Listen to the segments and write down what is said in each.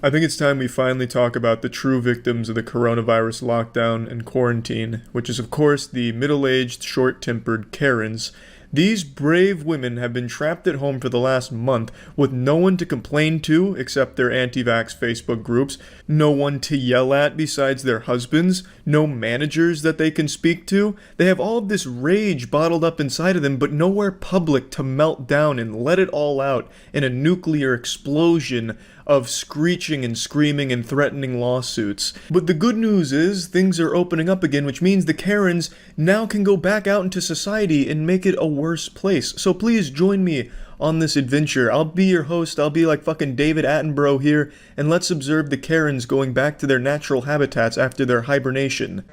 I think it's time we finally talk about the true victims of the coronavirus lockdown and quarantine, which is of course the middle-aged, short-tempered Karens. These brave women have been trapped at home for the last month with no one to complain to except their anti-vax Facebook groups, no one to yell at besides their husbands, no managers that they can speak to. They have all of this rage bottled up inside of them, but nowhere public to melt down and let it all out in a nuclear explosion of screeching and screaming and threatening lawsuits. But the good news is, things are opening up again, which means the Karens now can go back out into society and make it a worse place. So please join me on this adventure. I'll be your host, I'll be like fucking David Attenborough here, and let's observe the Karens going back to their natural habitats after their hibernation.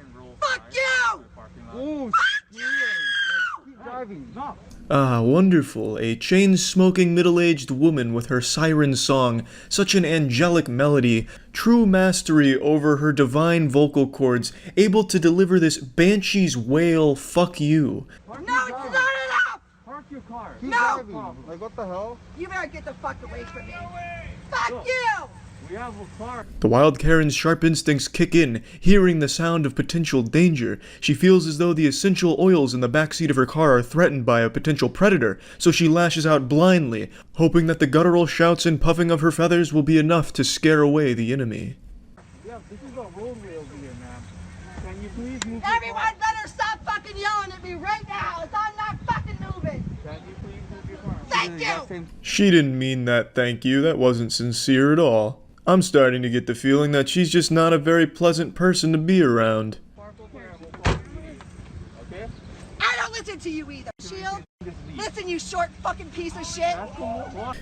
Fuck you! Fuck you! Ah, wonderful. A chain-smoking middle-aged woman with her siren song, such an angelic melody, true mastery over her divine vocal cords, able to deliver this banshee's wail, fuck you. No, it's not enough! Park your car. No! Like, what the hell? You better get the fuck away from me. Fuck you! We have a car. The wild Karen's sharp instincts kick in, hearing the sound of potential danger. She feels as though the essential oils in the backseat of her car are threatened by a potential predator, so she lashes out blindly, hoping that the guttural shouts and puffing of her feathers will be enough to scare away the enemy. Yeah, this is a roadway over here, man. Can you please move Everyone better stop fucking yelling at me right now, as I'm not fucking moving! Can you please move your car? Thank you! She didn't mean that thank you, that wasn't sincere at all. I'm starting to get the feeling that she's just not a very pleasant person to be around. Okay? I don't listen to you either, Shield! Listen, you short fucking piece of shit!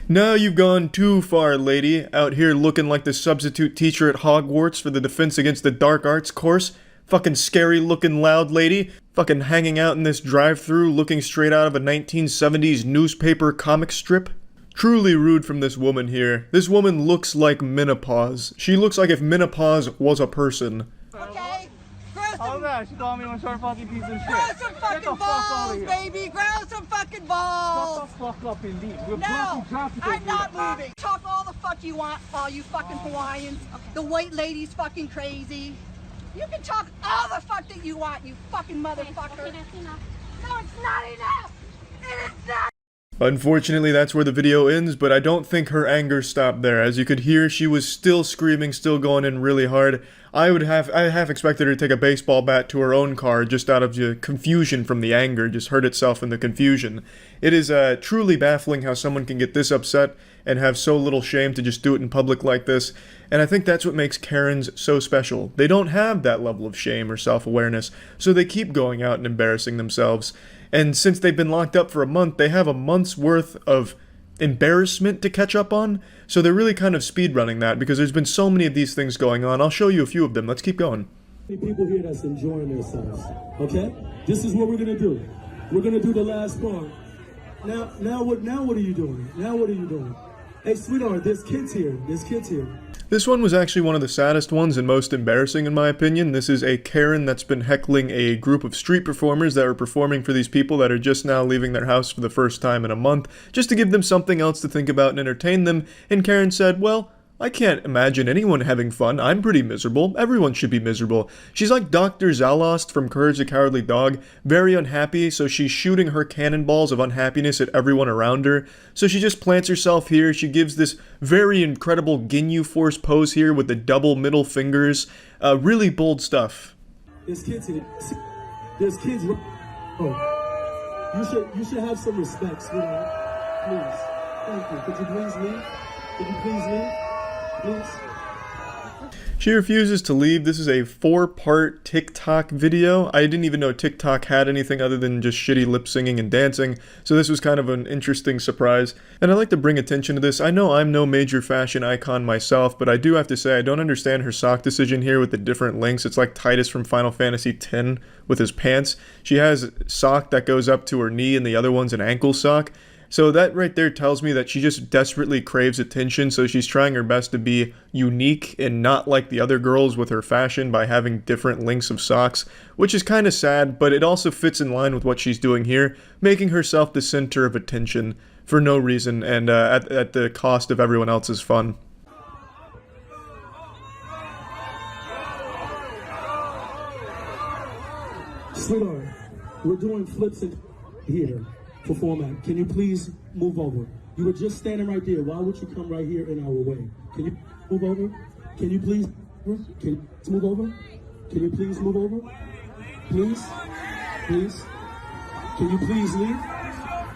Now you've gone too far, lady, out here looking like the substitute teacher at Hogwarts for the Defense Against the Dark Arts course. Fucking scary looking loud lady, fucking hanging out in this drive-thru looking straight out of a 1970s newspaper comic strip. Truly rude from this woman here. This woman looks like menopause. She looks like if menopause was a person. Okay? Grow How's some, that? She called me a short fucking piece of shit. grow some Get fucking the fuck out balls, of here. baby! Grow some fucking balls! Shut the fuck up, indeed. We're No, blocking traffic over I'm not here. moving. Talk all the fuck you want, all you fucking Hawaiians. The white lady's fucking crazy. You can talk all the fuck that you want, you fucking motherfucker. No, it's not enough. It is not. Unfortunately, that's where the video ends, but I don't think her anger stopped there. As you could hear, she was still screaming, still going in really hard. I half expected her to take a baseball bat to her own car just out of the confusion from the anger, just hurt itself in the confusion. It is truly baffling how someone can get this upset and have so little shame to just do it in public like this, and I think that's what makes Karens so special. They don't have that level of shame or self-awareness, so they keep going out and embarrassing themselves. And since they've been locked up for a month, they have a month's worth of embarrassment to catch up on, so they're really kind of speedrunning that because there's been so many of these things going on. I'll show you a few of them. Let's keep going. People here that's enjoying themselves, okay? This is what we're gonna do. We're gonna do the last part. Now what are you doing? Now what are you doing? Hey, sweetheart, there's kids here. There's kids here. This one was actually one of the saddest ones and most embarrassing in my opinion. This is a Karen that's been heckling a group of street performers that are performing for these people that are just now leaving their house for the first time in a month, just to give them something else to think about and entertain them, and Karen said, well, I can't imagine anyone having fun. I'm pretty miserable. Everyone should be miserable. She's like Dr. Zalost from Courage the Cowardly Dog, very unhappy, so she's shooting her cannonballs of unhappiness at everyone around her. So she just plants herself here. She gives this very incredible Ginyu Force pose here with the double middle fingers. Really bold stuff. There's kids here. There's kids. Oh, you should have some respect, sweetheart. Please. Thank you. Could you please leave? Could you please leave? Please. She refuses to leave. This is a 4-part TikTok video. I didn't even know TikTok had anything other than just shitty lip singing and dancing, so this was kind of an interesting surprise. And I like to bring attention to this. I know I'm no major fashion icon myself, but I do have to say I don't understand her sock decision here with the different lengths. It's like Titus from Final Fantasy X with his pants. She has a sock that goes up to her knee and the other one's an ankle sock. So that right there tells me that she just desperately craves attention, so she's trying her best to be unique and not like the other girls with her fashion by having different lengths of socks, which is kind of sad, but it also fits in line with what she's doing here, making herself the center of attention for no reason and at the cost of everyone else's fun. Sweetheart, we're doing flips in here for format. Can you please move over? You were just standing right there. Why would you come right here in our way? Can you move over? Can you please? Can you move over? Can you please move over? Please? Please? Can you please leave?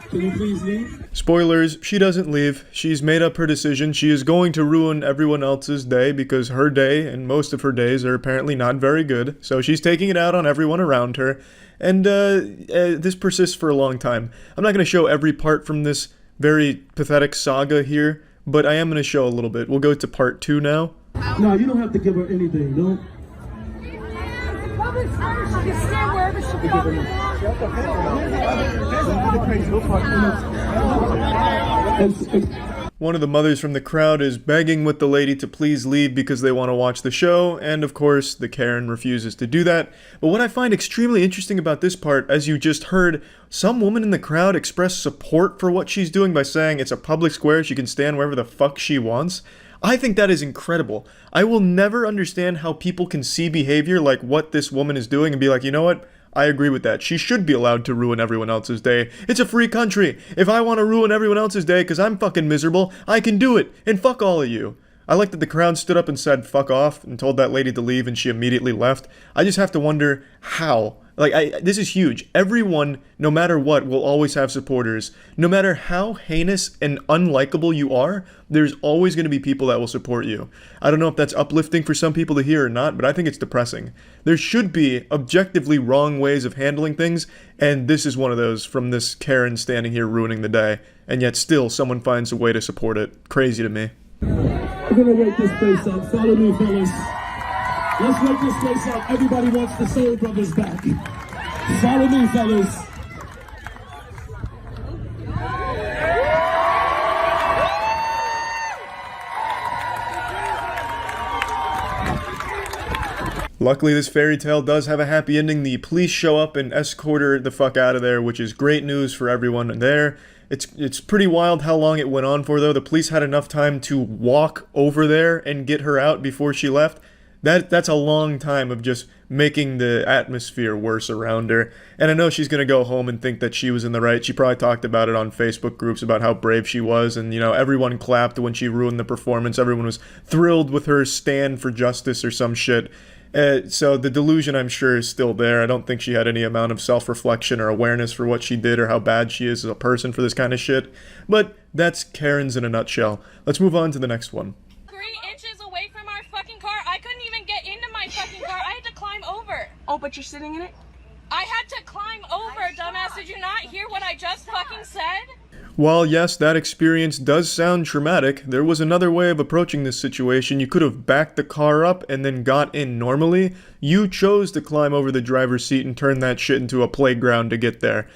Can you please leave? Spoilers, she doesn't leave. She's made up her decision. She is going to ruin everyone else's day because her day and most of her days are apparently not very good. So she's taking it out on everyone around her. And this persists for a long time. I'm not going to show every part from this very pathetic saga here, but I am going to show a little bit. We'll go to part 2 now. No, you don't have to give her anything, no? One of the mothers from the crowd is begging with the lady to please leave because they want to watch the show, and of course, the Karen refuses to do that. But what I find extremely interesting about this part, as you just heard, some woman in the crowd express support for what she's doing by saying it's a public square, she can stand wherever the fuck she wants. I think that is incredible. I will never understand how people can see behavior like what this woman is doing and be like, you know what? I agree with that. She should be allowed to ruin everyone else's day. It's a free country. If I want to ruin everyone else's day because I'm fucking miserable, I can do it. And fuck all of you. I like that the crowd stood up and said fuck off and told that lady to leave and she immediately left. I just have to wonder how. This is huge. Everyone, no matter what, will always have supporters. No matter how heinous and unlikable you are, there's always going to be people that will support you. I don't know if that's uplifting for some people to hear or not, but I think it's depressing. There should be objectively wrong ways of handling things, and this is one of those from this Karen standing here ruining the day, and yet still someone finds a way to support it. Crazy to me. We're gonna wake this place up. Follow me, fellas. Let's wake this place up. Everybody wants the Soul Brothers back. Follow me, fellas. Luckily, this fairy tale does have a happy ending. The police show up and escort her the fuck out of there, which is great news for everyone there. It's pretty wild how long it went on for, though. The police had enough time to walk over there and get her out before she left. That's a long time of just making the atmosphere worse around her. And I know she's going to go home and think that she was in the right. She probably talked about it on Facebook groups about how brave she was. And, you know, everyone clapped when she ruined the performance. Everyone was thrilled with her stand for justice or some shit. So the delusion, I'm sure, is still there. I don't think she had any amount of self-reflection or awareness for what she did or how bad she is as a person for this kind of shit. But that's Karen's in a nutshell. Let's move on to the next one. 3 inches away from our fucking car. I couldn't even get into my fucking car. I had to climb over. Oh, but you're sitting in it? I had to climb over, dumbass. Did you not hear what I just fucking said? While yes, that experience does sound traumatic, there was another way of approaching this situation. You could have backed the car up and then got in normally. You chose to climb over the driver's seat and turn that shit into a playground to get there.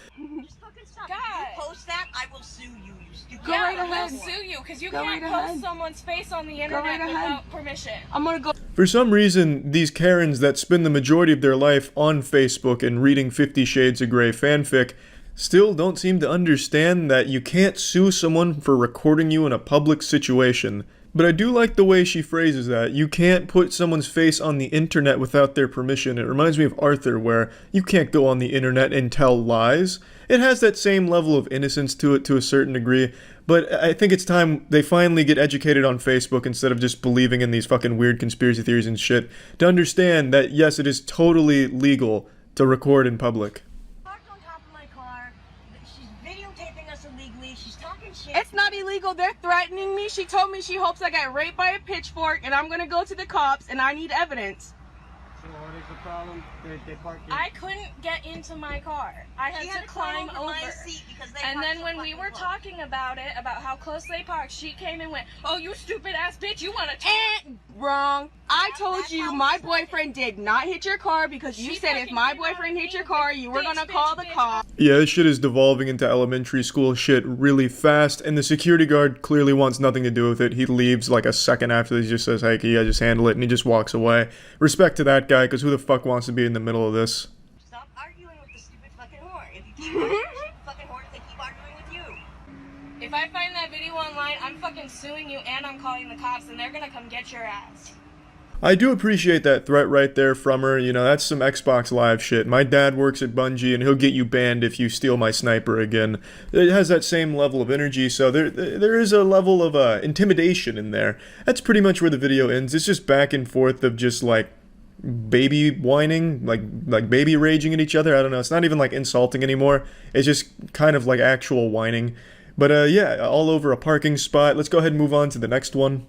Just fucking stop. God. If you post that, I will sue you, you stupid. Go right I'll ahead. sue you because you Go can't right post ahead. someone's face on the internet right ahead. without permission. I'm gonna go. For some reason, these Karens that spend the majority of their life on Facebook and reading 50 Shades of Grey fanfic still don't seem to understand that you can't sue someone for recording you in a public situation. But I do like the way she phrases that. You can't put someone's face on the internet without their permission. It reminds me of Arthur, where you can't go on the internet and tell lies. It has that same level of innocence to it to a certain degree, but I think it's time they finally get educated on Facebook instead of just believing in these fucking weird conspiracy theories and shit, to understand that yes, it is totally legal to record in public. Parked on top of my car. She's videotaping us illegally. She's talking shit. It's not illegal. They're threatening me. She told me she hopes I get raped by a pitchfork, and I'm gonna go to the cops, and I need evidence. So what is the problem? They park it. I couldn't get into my car. I She had to climb over. my seat because they And parked then so when we fucking were close. talking about it, about how close they parked, she came and went, "Oh, you stupid ass bitch, you want to talk?" And wrong. I told you my boyfriend did not hit your car because you She said if fucking my came out boyfriend and hit your beat car, me. you were Bitch, gonna bitch, call the bitch. cops. Yeah, this shit is devolving into elementary school shit really fast, and the security guard clearly wants nothing to do with it. He leaves like a second after this, just says, hey, can you guys just handle it, and he just walks away. Respect to that guy, because who the fuck wants to be in the middle of this? Stop arguing with the stupid fucking whore. If you keep arguing with the stupid fucking whore, they keep arguing with you. If I find that video online, I'm fucking suing you and I'm calling the cops and they're gonna come get your ass. I do appreciate that threat right there from her. You know, that's some Xbox Live shit. My dad works at Bungie, and he'll get you banned if you steal my sniper again. It has that same level of energy, so there is a level of intimidation in there. That's pretty much where the video ends. It's just back and forth of just, like, baby whining, like baby raging at each other. I don't know. It's not even, like, insulting anymore. It's just kind of like actual whining. But, yeah, all over a parking spot. Let's go ahead and move on to the next one.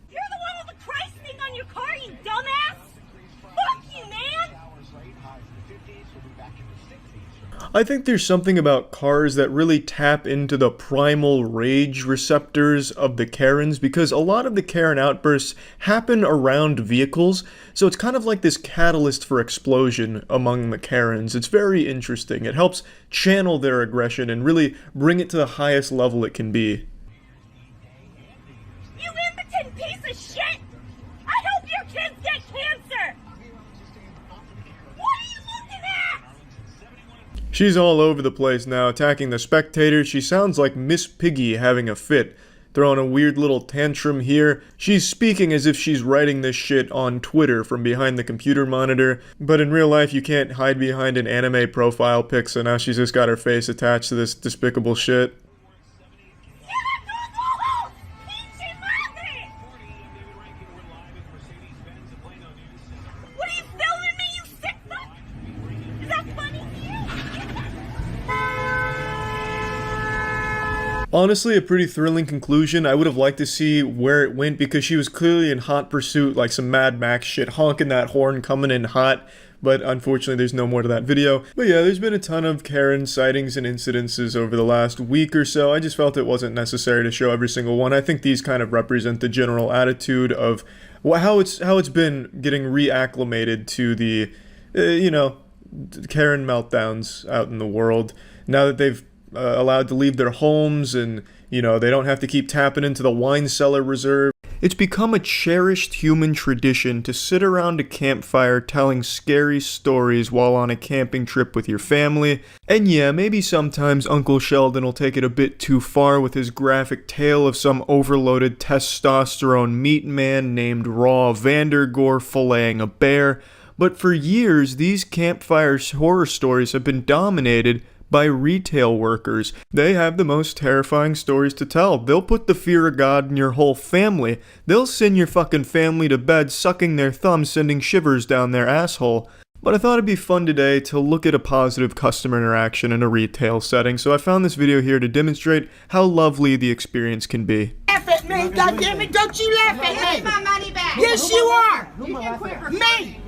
I think there's something about cars that really tap into the primal rage receptors of the Karens, because a lot of the Karen outbursts happen around vehicles, so it's kind of like this catalyst for explosion among the Karens. It's very interesting. It helps channel their aggression and really bring it to the highest level it can be. You impotent piece of shit! I hope your kids get cancer! What are you looking at? She's all over the place now, attacking the spectators. She sounds like Miss Piggy having a fit, throwing a weird little tantrum here. She's speaking as if she's writing this shit on Twitter from behind the computer monitor, but in real life you can't hide behind an anime profile pic, so now she's just got her face attached to this despicable shit. What are you filming me, you sick fuck? Is that funny to you? Honestly, a pretty thrilling conclusion. I would have liked to see where it went, because she was clearly in hot pursuit, like some Mad Max shit, honking that horn, coming in hot. But unfortunately, there's no more to that video. But yeah, there's been a ton of Karen sightings and incidences over the last week or so. I just felt it wasn't necessary to show every single one. I think these kind of represent the general attitude of how it's been getting reacclimated to the, Karen meltdowns out in the world. Now that they've allowed to leave their homes, and they don't have to keep tapping into the wine cellar reserve. It's become a cherished human tradition to sit around a campfire telling scary stories while on a camping trip with your family. And yeah, maybe sometimes Uncle Sheldon will take it a bit too far with his graphic tale of some overloaded testosterone meat man named Raw Vandergore filleting a bear. But for years, these campfire horror stories have been dominated by retail workers. They have the most terrifying stories to tell. They'll put the fear of God in your whole family. They'll send your fucking family to bed sucking their thumbs, sending shivers down their asshole. But I thought it'd be fun today to look at a positive customer interaction in a retail setting, so I found this video here to demonstrate how lovely the experience can be. Laugh at me, goddammit, don't you laugh at me! Give my money back. Yes, you are! You can quit her. Me!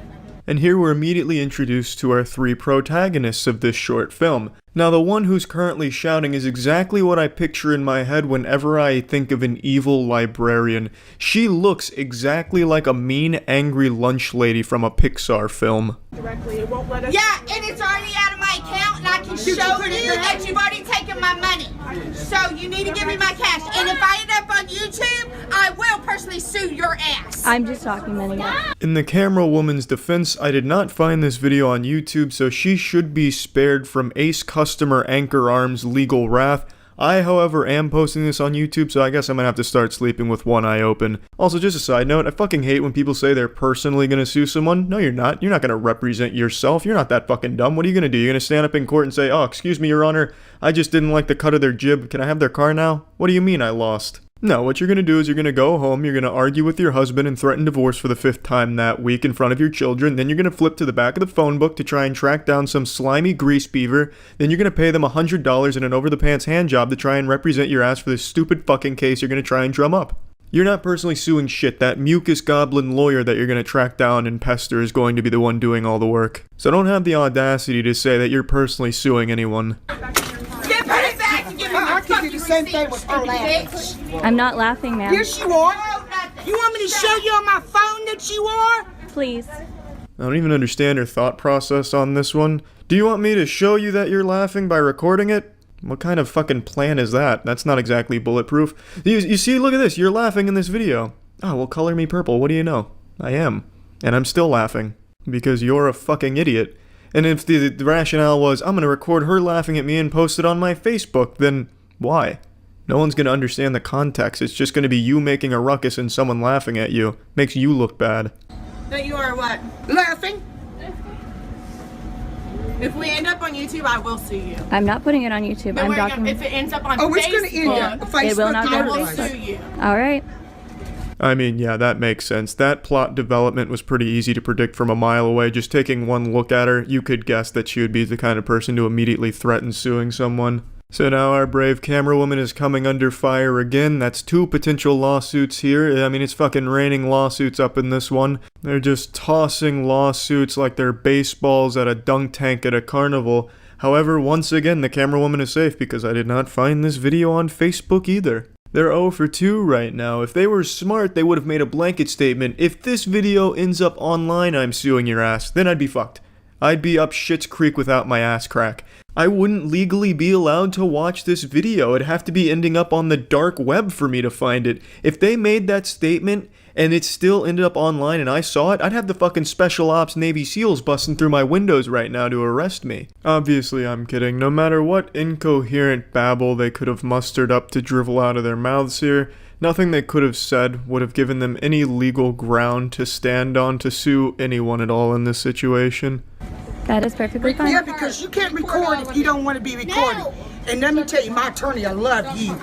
And here we're immediately introduced to our three protagonists of this short film. Now, the one who's currently shouting is exactly what I picture in my head whenever I think of an evil librarian. She looks exactly like a mean, angry lunch lady from a Pixar film. Directly, it won't let us. Yeah, and it's already out of my account, and I can show you that you've already taken my money. So you need to give me my cash. And if I end up on YouTube, I will personally sue your ass. I'm just documenting it. In the camera woman's defense, I did not find this video on YouTube, so she should be spared from Ace Customer Anchor Arms legal wrath. I, however, am posting this on YouTube, so I guess I'm gonna have to start sleeping with one eye open. Also, just a side note, I fucking hate when people say they're personally gonna sue someone. No, you're not. You're not gonna represent yourself. You're not that fucking dumb. What are you gonna do? You're gonna stand up in court and say, "Oh, excuse me, Your Honor, I just didn't like the cut of their jib. Can I have their car now?" What do you mean I lost? No, what you're gonna do is you're gonna go home, you're gonna argue with your husband and threaten divorce for the 5th time that week in front of your children, then you're gonna flip to the back of the phone book to try and track down some slimy grease beaver, then you're gonna pay them $100 in an over-the-pants hand job to try and represent your ass for this stupid fucking case you're gonna try and drum up. You're not personally suing shit. That mucus goblin lawyer that you're gonna track down and pester is going to be the one doing all the work. So don't have the audacity to say that you're personally suing anyone. Get it back and give me my fucking the same thing with her bitch. I'm not laughing, ma'am. Yes, you are. You want me to show you on my phone that you are? Please. I don't even understand her thought process on this one. Do you want me to show you that you're laughing by recording it? What kind of fucking plan is that? That's not exactly bulletproof. You see, look at this. You're laughing in this video. Oh, well, color me purple. What do you know? I am. And I'm still laughing. Because you're a fucking idiot. And if the rationale was, I'm gonna record her laughing at me and post it on my Facebook, then why? No one's gonna understand the context. It's just gonna be you making a ruckus and someone laughing at you. Makes you look bad. That you are what? Laughing? If we end up on YouTube, I will sue you. I'm not putting it on YouTube. But I'm if it ends up on Oh, Facebook, it's going to end up. Facebook, It will not I go will to sue Facebook. you. All right. I mean, yeah, that makes sense. That plot development was pretty easy to predict from a mile away. Just taking one look at her, you could guess that she would be the kind of person to immediately threaten suing someone. So now our brave camera woman is coming under fire again. That's 2 potential lawsuits here. I mean, it's fucking raining lawsuits up in this one. They're just tossing lawsuits like they're baseballs at a dunk tank at a carnival. However, once again, the camera woman is safe because I did not find this video on Facebook either. They're 0 for 2 right now. If they were smart, they would have made a blanket statement. If this video ends up online, I'm suing your ass. Then I'd be fucked. I'd be up Schitt's Creek without my ass crack. I wouldn't legally be allowed to watch this video. It'd have to be ending up on the dark web for me to find it. If they made that statement and it still ended up online and I saw it, I'd have the fucking Special Ops Navy SEALs busting through my windows right now to arrest me. Obviously, I'm kidding. No matter what incoherent babble they could have mustered up to drivel out of their mouths here, nothing they could have said would have given them any legal ground to stand on to sue anyone at all in this situation. That is perfectly fine. Yeah, because you can't record if you don't want to be recorded. And let me tell you, my attorney, I love you.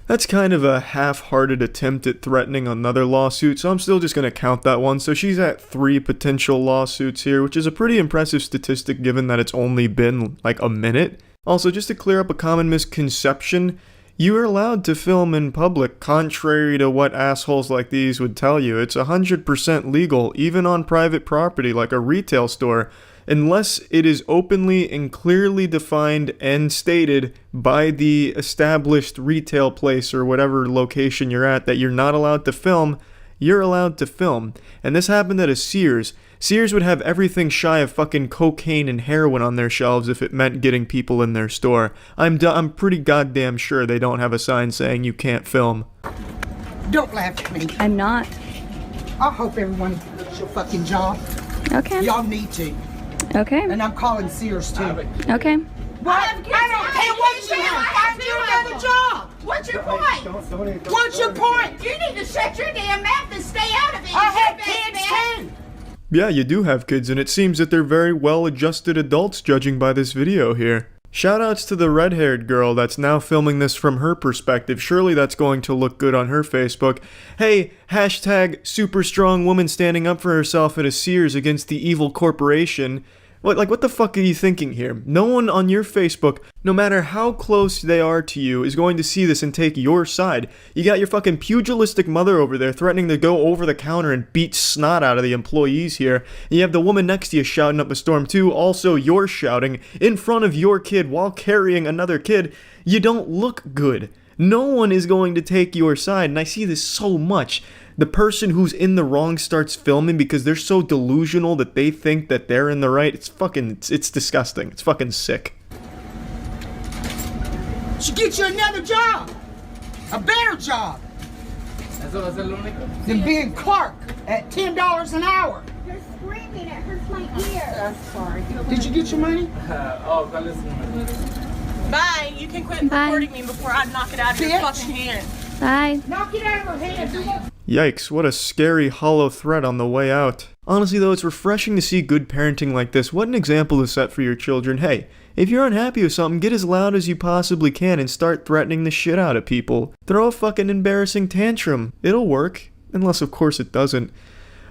That's kind of a half-hearted attempt at threatening another lawsuit, so I'm still just going to count that one. So she's at 3 potential lawsuits here, which is a pretty impressive statistic given that it's only been like a minute. Also, just to clear up a common misconception, you are allowed to film in public, contrary to what assholes like these would tell you. It's 100% legal, even on private property like a retail store, unless it is openly and clearly defined and stated by the established retail place or whatever location you're at that you're not allowed to film. You're allowed to film. And this happened at a Sears. Sears would have everything shy of fucking cocaine and heroin on their shelves if it meant getting people in their store. I'm pretty goddamn sure they don't have a sign saying you can't film. Don't laugh at me. I'm not. I hope everyone does your fucking job. Okay. Y'all need to. Okay. And I'm calling Sears too. Okay. What? I don't care what you have. Find you another job. What's your point? What's your point? You need to shut your damn mouth and stay out of it. I You have best kids man. too. Yeah, you do have kids, and it seems that they're very well-adjusted adults judging by this video here. Shoutouts to the red-haired girl that's now filming this from her perspective. Surely that's going to look good on her Facebook. Hey, hashtag super strong woman standing up for herself at a Sears against the evil corporation. What the fuck are you thinking here? No one on your Facebook, no matter how close they are to you, is going to see this and take your side. You got your fucking pugilistic mother over there threatening to go over the counter and beat snot out of the employees here. And you have the woman next to you shouting up a storm too. Also, you're shouting in front of your kid while carrying another kid. You don't look good. No one is going to take your side, and I see this so much. The person who's in the wrong starts filming because they're so delusional that they think that they're in the right. It's disgusting. It's fucking sick. Should get you another job. A better job. Than being clerk at $10 an hour. You're screaming. It hurts my ear. I'm sorry. Did you get your money? Bye. You can quit Bye. recording me before I knock it out of your Bitch. fucking hand. Bye. Knock it out of her hand. Yikes, what a scary hollow threat on the way out. Honestly though, it's refreshing to see good parenting like this. What an example to set for your children. Hey, if you're unhappy with something, get as loud as you possibly can and start threatening the shit out of people. Throw a fucking embarrassing tantrum. It'll work. Unless of course it doesn't.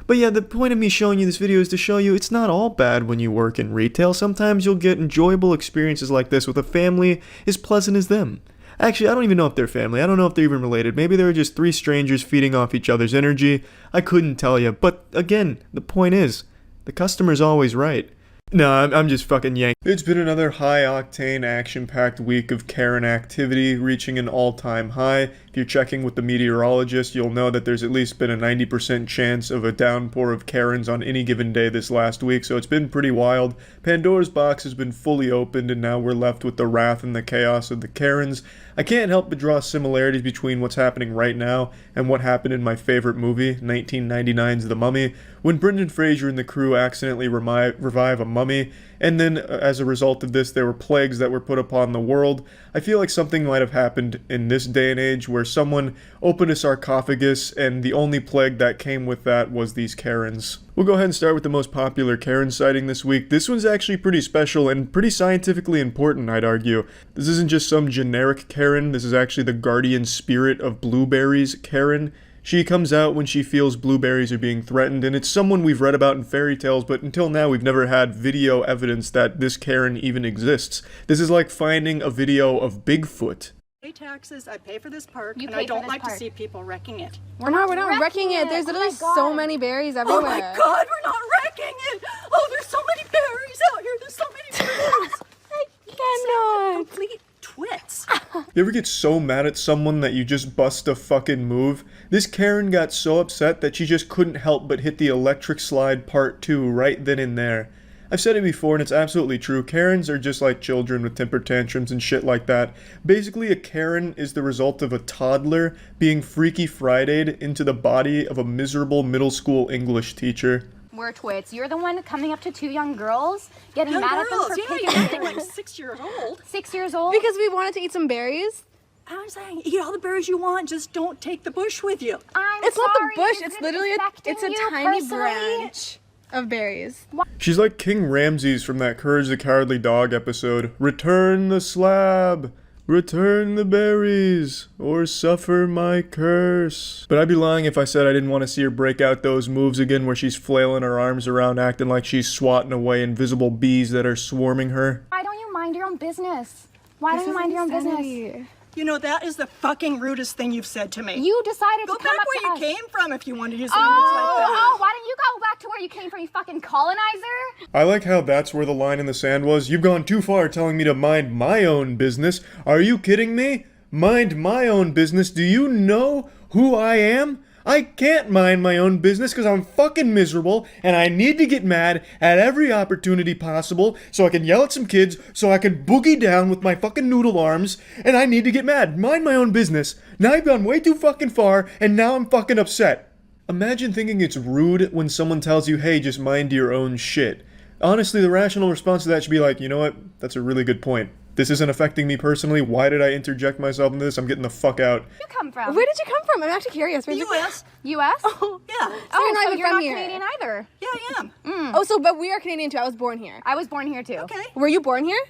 But yeah, the point of me showing you this video is to show you it's not all bad when you work in retail. Sometimes you'll get enjoyable experiences like this with a family as pleasant as them. Actually, I don't even know if they're family. I don't know if they're even related. Maybe they were just 3 strangers feeding off each other's energy. I couldn't tell you. But again, the point is, the customer's always right. No, I'm just fucking yanked. It's been another high-octane, action-packed week of Karen activity, reaching an all-time high. If you're checking with the meteorologist, you'll know that there's at least been a 90% chance of a downpour of Karens on any given day this last week, so it's been pretty wild. Pandora's box has been fully opened, and now we're left with the wrath and the chaos of the Karens. I can't help but draw similarities between what's happening right now and what happened in my favorite movie, 1999's The Mummy, when Brendan Fraser and the crew accidentally revive a mummy, and then as a result of this there were plagues that were put upon the world. I feel like something might have happened in this day and age where someone opened a sarcophagus and the only plague that came with that was these Karens. We'll go ahead and start with the most popular Karen sighting this week. This one's actually pretty special and pretty scientifically important, I'd argue. This isn't just some generic Karen, this is actually the guardian spirit of blueberries Karen. She comes out when she feels blueberries are being threatened, and it's someone we've read about in fairy tales, but until now we've never had video evidence that this Karen even exists. This is like finding a video of Bigfoot. I pay taxes, I pay for this park, You and pay I for don't this like park. to see people wrecking it. We're not wrecking it. There's Oh literally my so God. many berries everywhere. Oh my God, we're not wrecking it! Oh, there's so many berries out here, there's so many berries! I cannot. Complete twits. You ever get so mad at someone that you just bust a fucking move? This Karen got so upset that she just couldn't help but hit the electric slide part 2 right then and there. I've said it before and it's absolutely true. Karens are just like children with temper tantrums and shit like that. Basically, a Karen is the result of a toddler being Freaky Friday'd into the body of a miserable middle school English teacher. We're twits. You're the one coming up to two young girls, getting Young mad girls, at them yeah, for you're picking acting like berries. 6 years old. 6 years old? Because we wanted to eat some berries. I'm saying, eat all the berries you want, just don't take the bush with you. I'm It's not the sorry, bush, is it's it literally affecting it's a you tiny personally? branch of berries. She's like King Ramses from that Courage the Cowardly Dog episode. Return the slab! Return the berries, or suffer my curse. But I'd be lying if I said I didn't want to see her break out those moves again where she's flailing her arms around acting like she's swatting away invisible bees that are swarming her. Why don't you mind your own business? Why don't you mind your own business? You know, that is the fucking rudest thing you've said to me. You decided Go to come back up where to you us. came from if you wanted to use language like that. Oh, why don't you go back to where you came from, you fucking colonizer? I like how that's where the line in the sand was. You've gone too far telling me to mind my own business. Are you kidding me? Mind my own business? Do you know who I am? I can't mind my own business because I'm fucking miserable and I need to get mad at every opportunity possible so I can yell at some kids, so I can boogie down with my fucking noodle arms, and I need to get mad. Mind my own business. Now I've gone way too fucking far and now I'm fucking upset. Imagine thinking it's rude when someone tells you, hey, just mind your own shit. Honestly, the rational response to that should be like, you know what? That's a really good point. This isn't affecting me personally. Why did I interject myself in this? I'm getting the fuck out. Where you come from? Where did you come from? I'm actually curious. Where did you U.S. U.S.? Oh, Yeah. so you're not so even you're from not here. Canadian either. Yeah, I am. Oh, so but we are Canadian too. I was born here. I was born here too. Okay. Were you born here?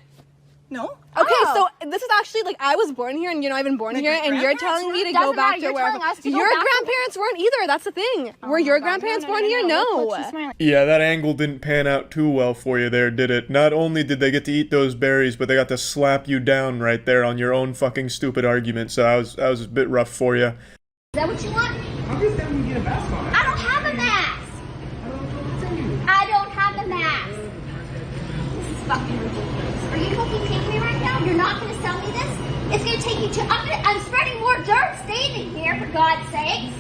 No? Okay, Oh. so this is actually like I was born here and you're not even born My here, and you're grandparents telling me to Doesn't go back matter, to you're where telling us to go your back to- grandparents weren't either. That's the thing. Were your grandparents born here? Look what she's smiling. Yeah, that angle didn't pan out too well for you there, did it? Not only did they get to eat those berries, but they got to slap you down right there on your own fucking stupid argument, so that was a bit rough for you. Is that what you want? I'm just telling you to get a mask on. I don't have a mask. I don't have a mask. This is fucking ridiculous. Are you fucking kidding me right now? You're not going to sell me this? It's going to take you to... I'm spreading more dirt standing here, for God's sakes.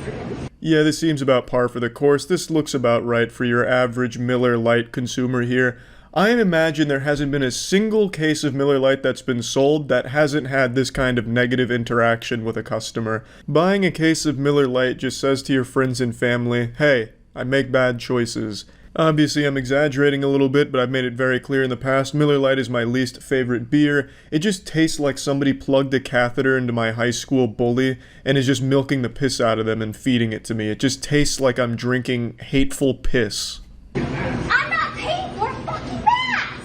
Yeah, this seems about par for the course. This looks about right for your average Miller Lite consumer here. I imagine there hasn't been a single case of Miller Lite that's been sold that hasn't had this kind of negative interaction with a customer. Buying a case of Miller Lite just says to your friends and family, hey, I make bad choices. Obviously, I'm exaggerating a little bit, but I've made it very clear in the past, Miller Lite is my least favorite beer. It just tastes like somebody plugged a catheter into my high school bully and is just milking the piss out of them and feeding it to me. It just tastes like I'm drinking hateful piss. I'm not paying for a fucking mask.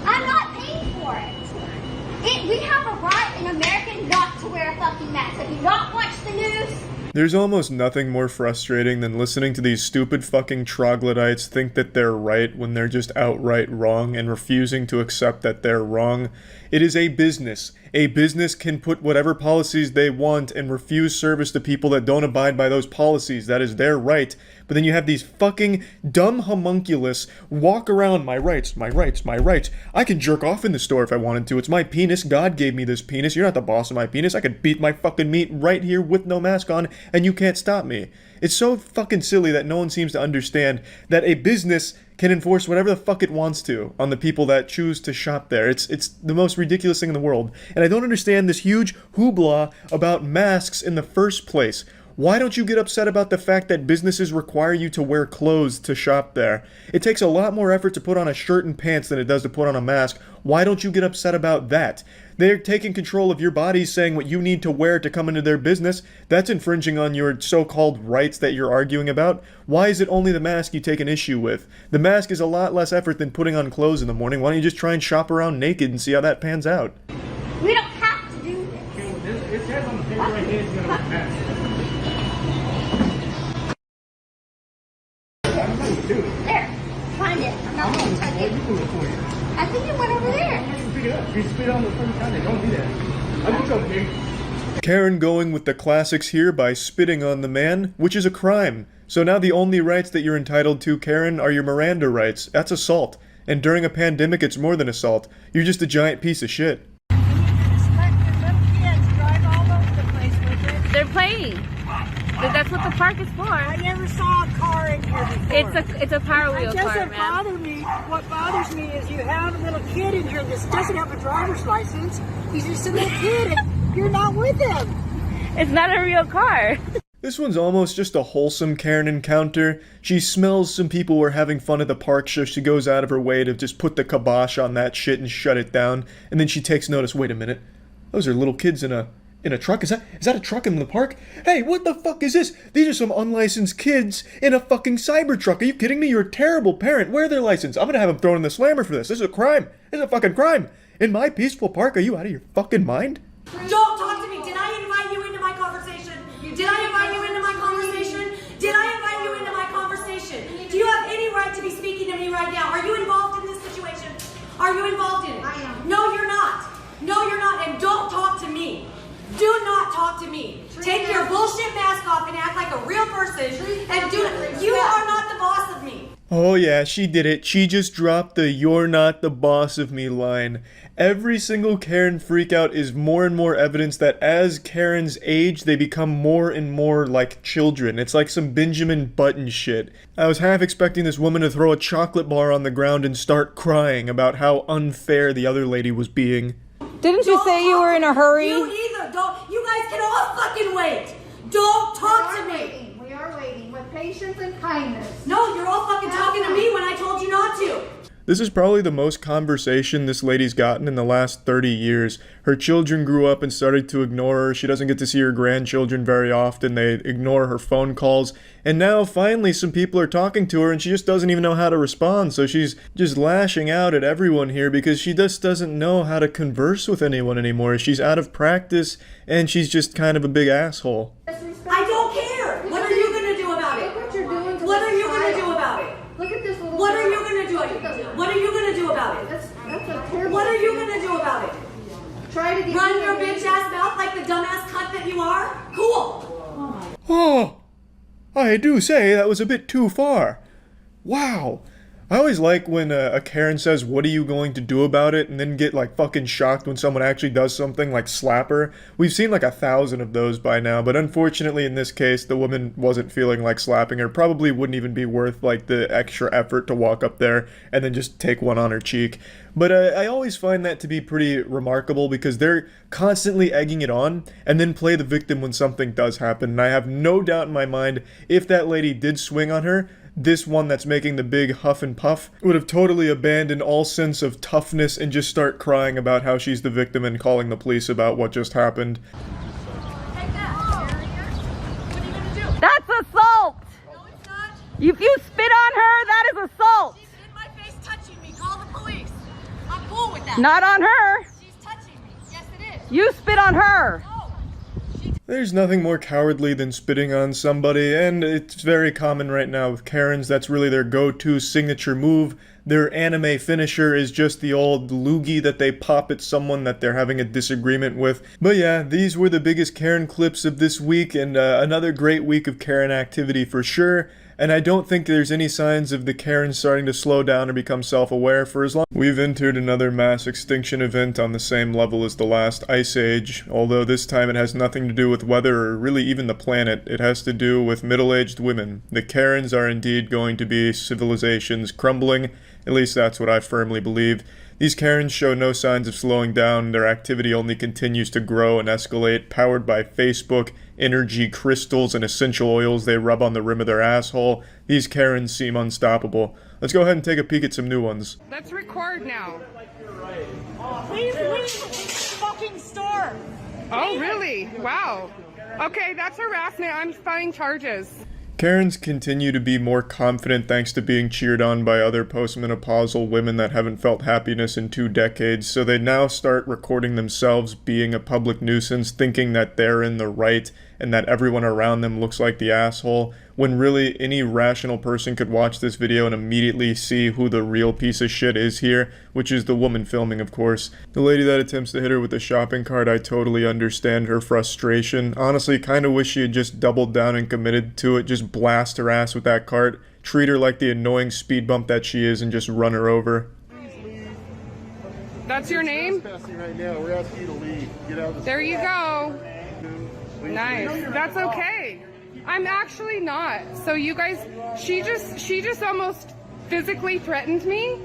I'm not paying for it. We have a right in America not to wear a fucking mask. Have you not watched the news? There's almost nothing more frustrating than listening to these stupid fucking troglodytes think that they're right when they're just outright wrong and refusing to accept that they're wrong. It is a business. A business can put whatever policies they want and refuse service to people that don't abide by those policies. That is their right. But then you have these fucking dumb homunculus walk around, my rights, my rights, my rights. I can jerk off in the store if I wanted to. It's my penis. God gave me this penis. You're not the boss of my penis. I could beat my fucking meat right here with no mask on, and you can't stop me. It's so fucking silly that no one seems to understand that a business can enforce whatever the fuck it wants to on the people that choose to shop there. It's the most ridiculous thing in the world. And I don't understand this huge hoopla about masks in the first place. Why don't you get upset about the fact that businesses require you to wear clothes to shop there? It takes a lot more effort to put on a shirt and pants than it does to put on a mask. Why don't you get upset about that? They're taking control of your body, saying what you need to wear to come into their business. That's infringing on your so-called rights that you're arguing about. Why is it only the mask you take an issue with? The mask is a lot less effort than putting on clothes in the morning. Why don't you just try and shop around naked and see how that pans out? We don't have to do this. It says on the paper right here, it's gonna pass. There, find it. I'm not going to touch it. I think it went over there. Pick it up. You spit on the first time. Don't do that. I think it's okay. Karen going with the classics here by spitting on the man, which is a crime. So now the only rights that you're entitled to, Karen, are your Miranda rights. That's assault. And during a pandemic, it's more than assault. You're just a giant piece of shit. They're playing. That's what the park is for. I never saw a car in here before. It's a Power Wheel It car, doesn't man. bother me. What bothers me is you have a little kid in here that doesn't have a driver's license. He's just a little kid and you're not with him. It's not a real car. This one's almost just a wholesome Karen encounter. She smells some people were having fun at the park, so she goes out of her way to just put the kibosh on that shit and shut it down. And then she takes notice, wait a minute, those are little kids in a truck? Is that a truck in the park? Hey, what the fuck is this? These are some unlicensed kids in a fucking cyber truck. Are you kidding me? You're a terrible parent. Where are their license? I'm gonna have them thrown in the slammer for this. This is a crime. This is a fucking crime. In my peaceful park, are you out of your fucking mind? Don't talk to me. Did I invite you into my conversation? Did I invite you into my conversation? Did I invite you into my conversation? Do you have any right to be speaking to me right now? Are you involved in this situation? Are you involved in it? I am. No, you're not. No, you're not. And don't talk to me. Do not talk to me. Take your bullshit mask off and act like a real person. And you are not the boss of me. Oh yeah, she did it. She just dropped the "you're not the boss of me" line. Every single Karen freakout is more and more evidence that as Karens age, they become more and more like children. It's like some Benjamin Button shit. I was half expecting this woman to throw a chocolate bar on the ground and start crying about how unfair the other lady was being. Didn't you say you were in a hurry? You either don't. You guys can all fucking wait. Don't talk to me. We are waiting with patience and kindness. No, you're all fucking talking to me when I told you not to. This is probably the most conversation this lady's gotten in the last 30 years. Her children grew up and started to ignore her. She doesn't get to see her grandchildren very often. They ignore her phone calls. And now, finally, some people are talking to her and she just doesn't even know how to respond. So she's just lashing out at everyone here because she just doesn't know how to converse with anyone anymore. She's out of practice and she's just kind of a big asshole. I don't care. What are you going to do about it? Look what you're doing to What this are you going to child. do about it? Look at this little What are girl. you going to do? What are you going to do about it? That's a terrible What are you going to do about it? Try to get Run your bitch ass mouth like the dumbass cunt that you are? Cool. Oh, I do say that was a bit too far. Wow. I always like when a Karen says, "What are you going to do about it?" and then get like fucking shocked when someone actually does something, like slap her. We've seen like 1,000 of those by now, but unfortunately in this case, the woman wasn't feeling like slapping her. Probably wouldn't even be worth like the extra effort to walk up there and then just take one on her cheek. But I always find that to be pretty remarkable because they're constantly egging it on and then play the victim when something does happen. And I have no doubt in my mind, if that lady did swing on her, this one that's making the big huff and puff would have totally abandoned all sense of toughness and just start crying about how she's the victim and calling the police about what just happened. That's assault! No, it's not. If you spit on her, that is assault! She's in my face touching me. Call the police. I'm cool with that. Not on her! She's touching me. Yes, it is. You spit on her! No. There's nothing more cowardly than spitting on somebody, and it's very common right now with Karens. That's really their go-to signature move. Their anime finisher is just the old loogie that they pop at someone that they're having a disagreement with. But yeah, these were the biggest Karen clips of this week, and another great week of Karen activity for sure. And I don't think there's any signs of the Karens starting to slow down or become self-aware for as long. We've entered another mass extinction event on the same level as the last ice age, although this time it has nothing to do with weather or really even the planet. It has to do with middle-aged women. The Karens are indeed going to be civilization's crumbling. At least that's what I firmly believe. These Karens show no signs of slowing down. Their activity only continues to grow and escalate, powered by Facebook, energy crystals and essential oils they rub on the rim of their asshole. These Karens seem unstoppable. Let's go ahead and take a peek at some new ones. Let's record now. Please leave the fucking store. Oh, really? Wow. Okay, that's harassment. I'm filing charges. Karens continue to be more confident thanks to being cheered on by other postmenopausal women that haven't felt happiness in 2 decades, so they now start recording themselves being a public nuisance, thinking that they're in the right and that everyone around them looks like the asshole, when really any rational person could watch this video and immediately see who the real piece of shit is here, which is the woman filming, of course. The lady that attempts to hit her with the shopping cart, I totally understand her frustration. Honestly, kinda wish she had just doubled down and committed to it, just blast her ass with that cart, treat her like the annoying speed bump that she is, and just run her over. That's your name? Right now. We're asking you to leave. Get out of the There you go. Nice. That's okay. I'm actually not. So you guys, she just almost physically threatened me.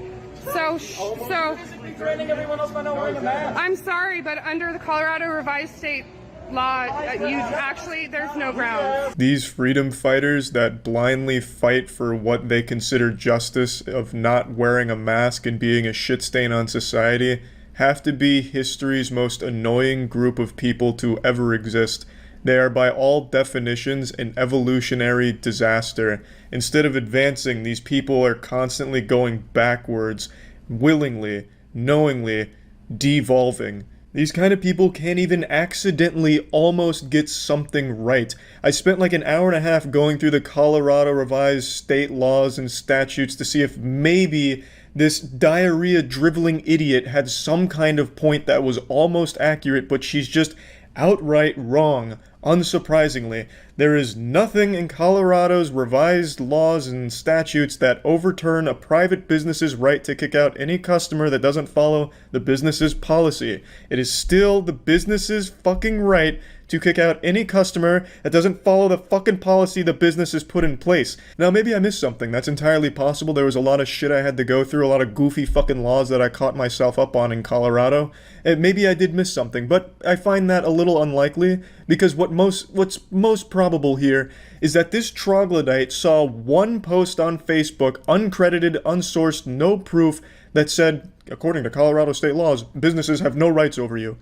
So threatening everyone else by not wearing a mask. I'm sorry, but under the Colorado revised state law, there's no grounds. These freedom fighters that blindly fight for what they consider justice of not wearing a mask and being a shit stain on society have to be history's most annoying group of people to ever exist. They are by all definitions an evolutionary disaster. Instead of advancing, these people are constantly going backwards, willingly, knowingly, devolving. These kind of people can't even accidentally almost get something right. I spent like an hour and a half going through the Colorado revised state laws and statutes to see if maybe this diarrhea driveling idiot had some kind of point that was almost accurate, but she's just outright wrong. Unsurprisingly, there is nothing in Colorado's revised laws and statutes that overturn a private business's right to kick out any customer that doesn't follow the business's policy. It is still the business's fucking right to kick out any customer that doesn't follow the fucking policy the business has put in place. Now, maybe I missed something. That's entirely possible. There was a lot of shit I had to go through, a lot of goofy fucking laws that I caught myself up on in Colorado. And maybe I did miss something, but I find that a little unlikely, because what's most probable here is that this troglodyte saw one post on Facebook, uncredited, unsourced, no proof, that said, according to Colorado state laws, businesses have no rights over you.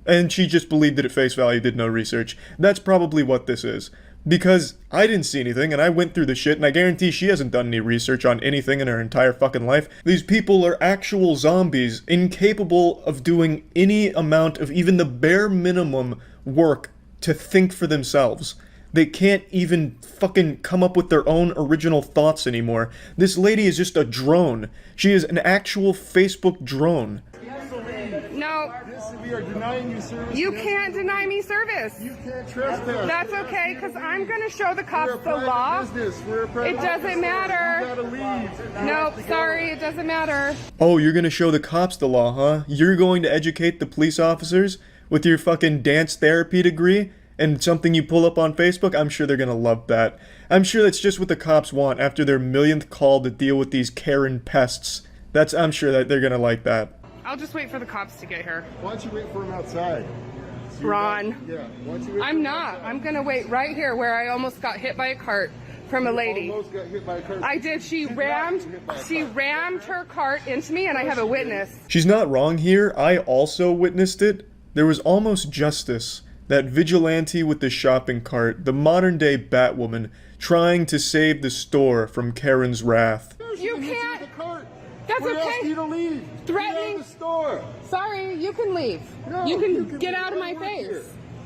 And she just believed it at face value, did no research. That's probably what this is. Because I didn't see anything, and I went through the shit, and I guarantee she hasn't done any research on anything in her entire fucking life. These people are actual zombies, incapable of doing any amount of even the bare minimum work to think for themselves. They can't even fucking come up with their own original thoughts anymore. This lady is just a drone. She is an actual Facebook drone. No. We are denying you service. You can't deny me service. You can't trespass. That's okay, because I'm going to show the cops the law. We're a private It doesn't business. matter. You gotta leave. Nope, sorry, it doesn't matter. Oh, you're gonna show the cops the law, huh? You're going to educate the police officers with your fucking dance therapy degree and something you pull up on Facebook? I'm sure they're gonna love that. I'm sure that's just what the cops want after their millionth call to deal with these Karen pests. I'm sure that they're gonna like that. I'll just wait for the cops to get here. Why don't you wait for him outside? Ron. Yeah. Why don't you wait I'm not. I'm gonna wait right here where I almost got hit by a cart from a lady. Almost got hit by a cart. I did. She rammed her cart into me, and I have a witness. She's not wrong here. I also witnessed it. There was almost justice. That vigilante with the shopping cart, the modern day Batwoman, trying to save the store from Karen's wrath. You can't. That's We're okay. asking you to leave. Threatening. Get out of the store. Sorry, you can leave. No, you can get leave. out of my Work face. here.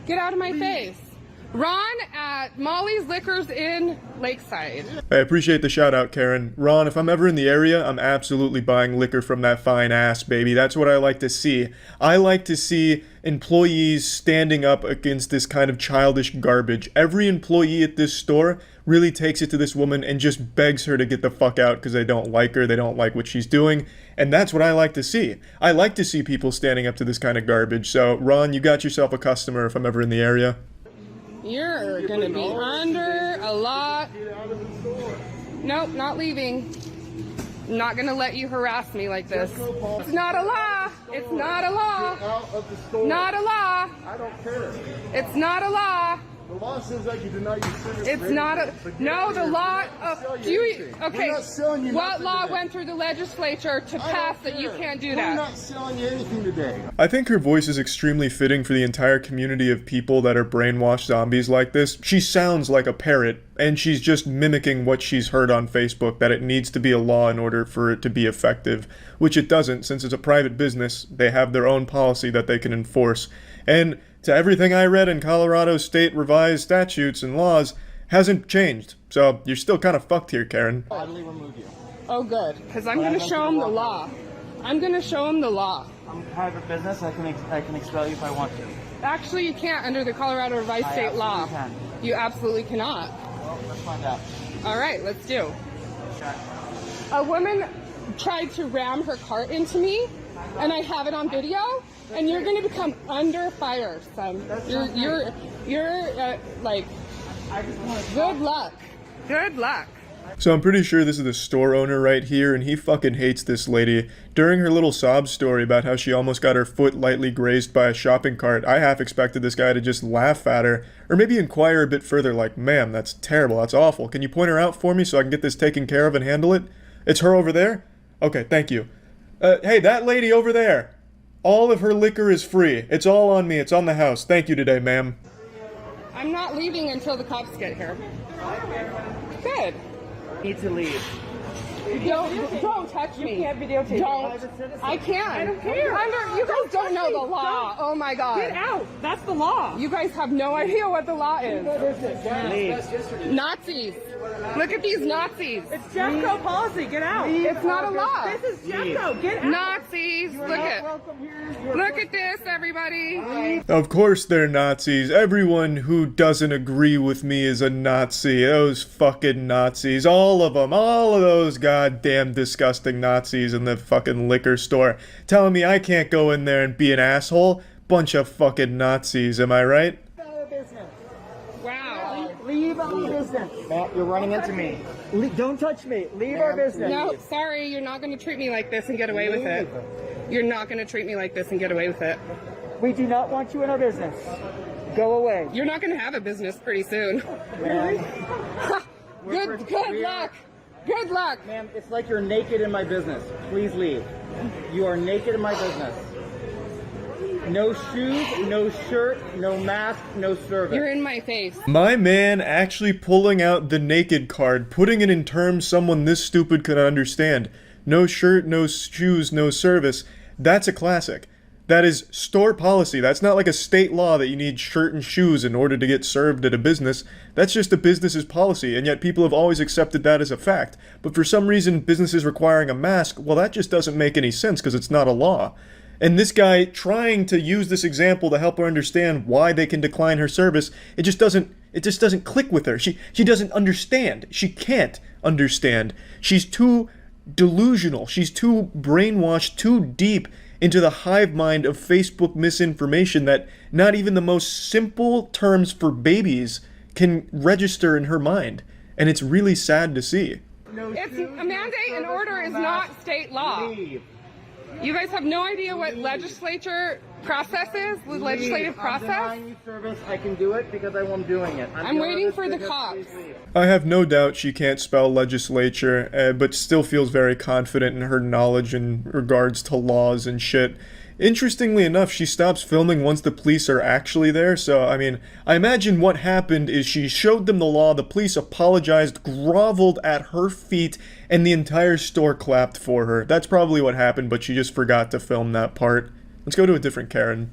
Get out of my face. Ron at Molly's Liquors in Lakeside. I appreciate the shout out, Karen. Ron, if I'm ever in the area, I'm absolutely buying liquor from that fine ass, baby. That's what I like to see. I like to see employees standing up against this kind of childish garbage. Every employee at this store really takes it to this woman and just begs her to get the fuck out because they don't like her, they don't like what she's doing, and that's what I like to see. I like to see people standing up to this kind of garbage. So, Ron, you got yourself a customer if I'm ever in the area. You're gonna be under a lot. Nope, not leaving. I'm not gonna let you harass me like this. It's not a law. It's not a law. Get out of the store. Not a law. I don't care. It's not a law. The law says I can deny you service. It's not a no. The law. Do you okay? We're not selling you What nothing law today. went through the legislature to pass that you can't do We're that? not selling you anything today. I think her voice is extremely fitting for the entire community of people that are brainwashed zombies like this. She sounds like a parrot, and she's just mimicking what she's heard on Facebook, that it needs to be a law in order for it to be effective, which it doesn't. Since it's a private business, they have their own policy that they can enforce. And to everything I read in Colorado state revised statutes and laws, hasn't changed. So you're still kind of fucked here, Karen. Bodily remove you. Oh, good, because I'm going to show him the law. I'm going to show him the law. I'm a private business. I can expel you if I want to. Actually, you can't under the Colorado revised state law. Can. You absolutely cannot. Well, let's find out. All right, let's do. A woman tried to ram her cart into me, and I have it on video. And you're going to become under fire, son. You're like, good luck. Good luck. So I'm pretty sure this is the store owner right here, and he fucking hates this lady. During her little sob story about how she almost got her foot lightly grazed by a shopping cart, I half expected this guy to just laugh at her, or maybe inquire a bit further like, ma'am, that's terrible, that's awful. Can you point her out for me so I can get this taken care of and handle it? It's her over there? Okay, thank you. Hey, that lady over there. All of her liquor is free. It's all on me. It's on the house. Thank you today, ma'am. I'm not leaving until the cops get here. Good. Need to leave. Don't touch me. You can't videotape. Don't. I can't. I don't care. You guys don't know the law. Oh my God. Get out. That's the law. You guys have no idea what the law is. Leave. Nazis. Look at these Nazis. It's Jeffco policy. Get out. It's not a law. This is Jeffco. Get out. Nazis. Look at this, everybody. Of course they're Nazis. Everyone who doesn't agree with me is a Nazi. Those fucking Nazis. All of them. All of those goddamn disgusting Nazis in the fucking liquor store. Telling me I can't go in there and be an asshole. Bunch of fucking Nazis, am I right? Wow. Leave our business. Matt, you're running into me. Don't touch me. Leave our business. No, sorry, you're not going to treat me like this and get away with it. You're not going to treat me like this and get away with it. We do not want you in our business. Go away. You're not going to have a business pretty soon. Really? Good luck. Good luck. Ma'am, it's like you're naked in my business. Please leave. You are naked in my business. No shoes, no shirt, no mask, no service. You're in my face. My man actually pulling out the naked card, putting it in terms someone this stupid could understand. No shirt, no shoes, no service. That's a classic. That is store policy. That's not like a state law that you need shirt and shoes in order to get served at a business. That's just a business's policy, and yet people have always accepted that as a fact. But for some reason, businesses requiring a mask, well, that just doesn't make any sense because it's not a law. And this guy trying to use this example to help her understand why they can decline her service, it just doesn't click with her. She doesn't understand. She can't understand. She's too delusional. She's too brainwashed, too deep into the hive mind of Facebook misinformation that not even the most simple terms for babies can register in her mind. And it's really sad to see. It's a mandate and order is not state law. You guys have no idea what legislature process is, the legislative process? I'm denying you service. I can do it because I'm doing it. I'm waiting for the cops. I have no doubt she can't spell legislature, but still feels very confident in her knowledge in regards to laws and shit. Interestingly enough, she stops filming once the police are actually there, so, I mean, I imagine what happened is she showed them the law, the police apologized, groveled at her feet, and the entire store clapped for her. That's probably what happened, but she just forgot to film that part. Let's go to a different Karen.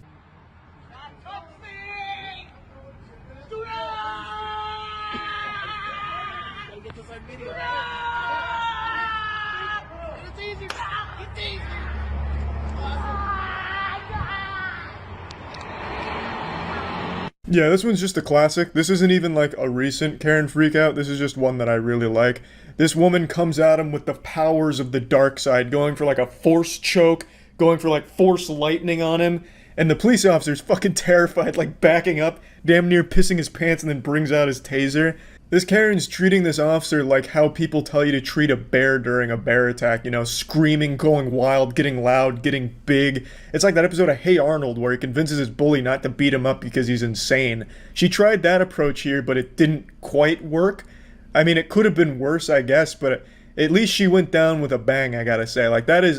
Yeah, this one's just a classic. This isn't even like a recent Karen Freakout. This is just one that I really like. This woman comes at him with the powers of the dark side, going for like a force choke, going for like force lightning on him. And the police officer's fucking terrified, like backing up, damn near pissing his pants, and then brings out his taser. This Karen's treating this officer like how people tell you to treat a bear during a bear attack, you know, screaming, going wild, getting loud, getting big. It's like that episode of Hey Arnold where he convinces his bully not to beat him up because he's insane. She tried that approach here, but it didn't quite work. I mean, it could have been worse, I guess, but at least she went down with a bang, I gotta say. Like, that's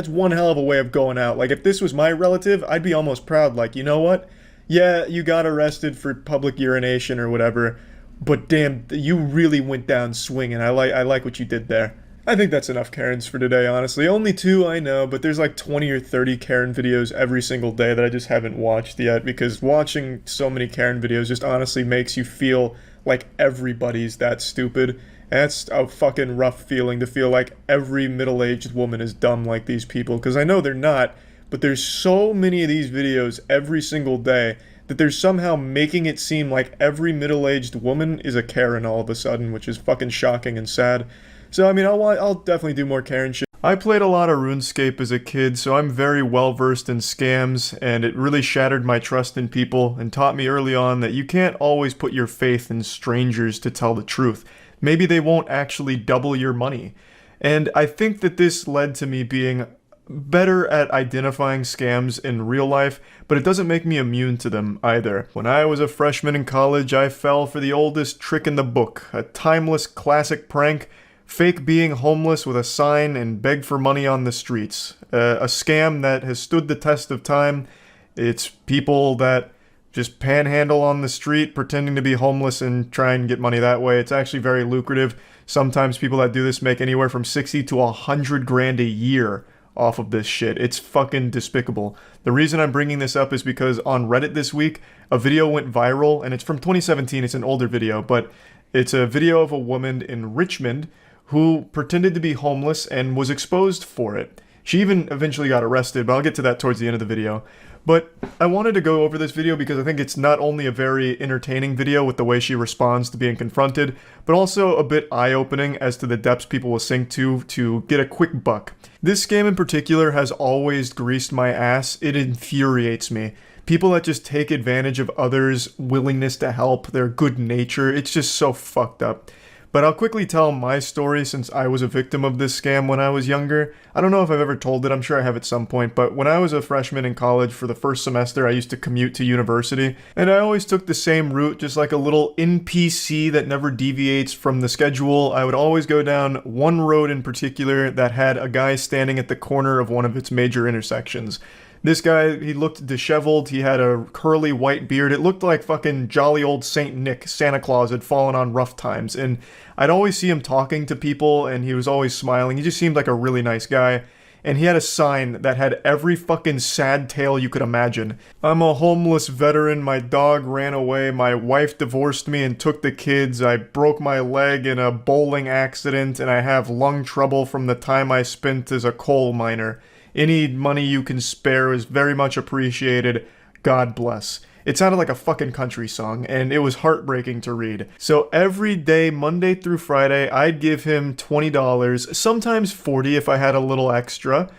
one hell of a way of going out. Like, if this was my relative, I'd be almost proud. Like, you know what? Yeah, you got arrested for public urination or whatever, but damn, you really went down swinging. I like what you did there. I think that's enough Karens for today, honestly. Only 2, I know, but there's like 20 or 30 Karen videos every single day that I just haven't watched yet, because watching so many Karen videos just honestly makes you feel like everybody's that stupid. And that's a fucking rough feeling, to feel like every middle-aged woman is dumb like these people, because I know they're not, but there's so many of these videos every single day that they're somehow making it seem like every middle-aged woman is a Karen all of a sudden, which is fucking shocking and sad. So, I mean, I'll definitely do more Karen shit. I played a lot of RuneScape as a kid, so I'm very well versed in scams, and it really shattered my trust in people and taught me early on that you can't always put your faith in strangers to tell the truth. Maybe they won't actually double your money. And I think that this led to me being better at identifying scams in real life, but it doesn't make me immune to them either. When I was a freshman in college, I fell for the oldest trick in the book, a timeless classic prank: fake being homeless with a sign and beg for money on the streets. A scam that has stood the test of time. It's people that just panhandle on the street pretending to be homeless and try and get money that way. It's actually very lucrative. Sometimes people that do this make anywhere from 60 to 100 grand a year off of this shit. It's fucking despicable. The reason I'm bringing this up is because on Reddit this week, a video went viral, and it's from 2017. It's an older video, but it's a video of a woman in Richmond who pretended to be homeless and was exposed for it. She even eventually got arrested, but I'll get to that towards the end of the video. But I wanted to go over this video because I think it's not only a very entertaining video with the way she responds to being confronted, but also a bit eye-opening as to the depths people will sink to get a quick buck. This scam in particular has always greased my ass. It infuriates me. People that just take advantage of others' willingness to help, their good nature, it's just so fucked up. But I'll quickly tell my story since I was a victim of this scam when I was younger. I don't know if I've ever told it, I'm sure I have at some point, but when I was a freshman in college for the first semester, I used to commute to university, and I always took the same route, just like a little NPC that never deviates from the schedule. I would always go down one road in particular that had a guy standing at the corner of one of its major intersections. This guy, he looked disheveled, he had a curly white beard, it looked like fucking jolly old Saint Nick, Santa Claus had fallen on rough times, and I'd always see him talking to people, and he was always smiling. He just seemed like a really nice guy, and he had a sign that had every fucking sad tale you could imagine. I'm a homeless veteran, my dog ran away, my wife divorced me and took the kids, I broke my leg in a bowling accident, and I have lung trouble from the time I spent as a coal miner. Any money you can spare is very much appreciated. God bless. It sounded like a fucking country song, and it was heartbreaking to read. So every day, Monday through Friday, I'd give him $20, sometimes $40 if I had a little extra,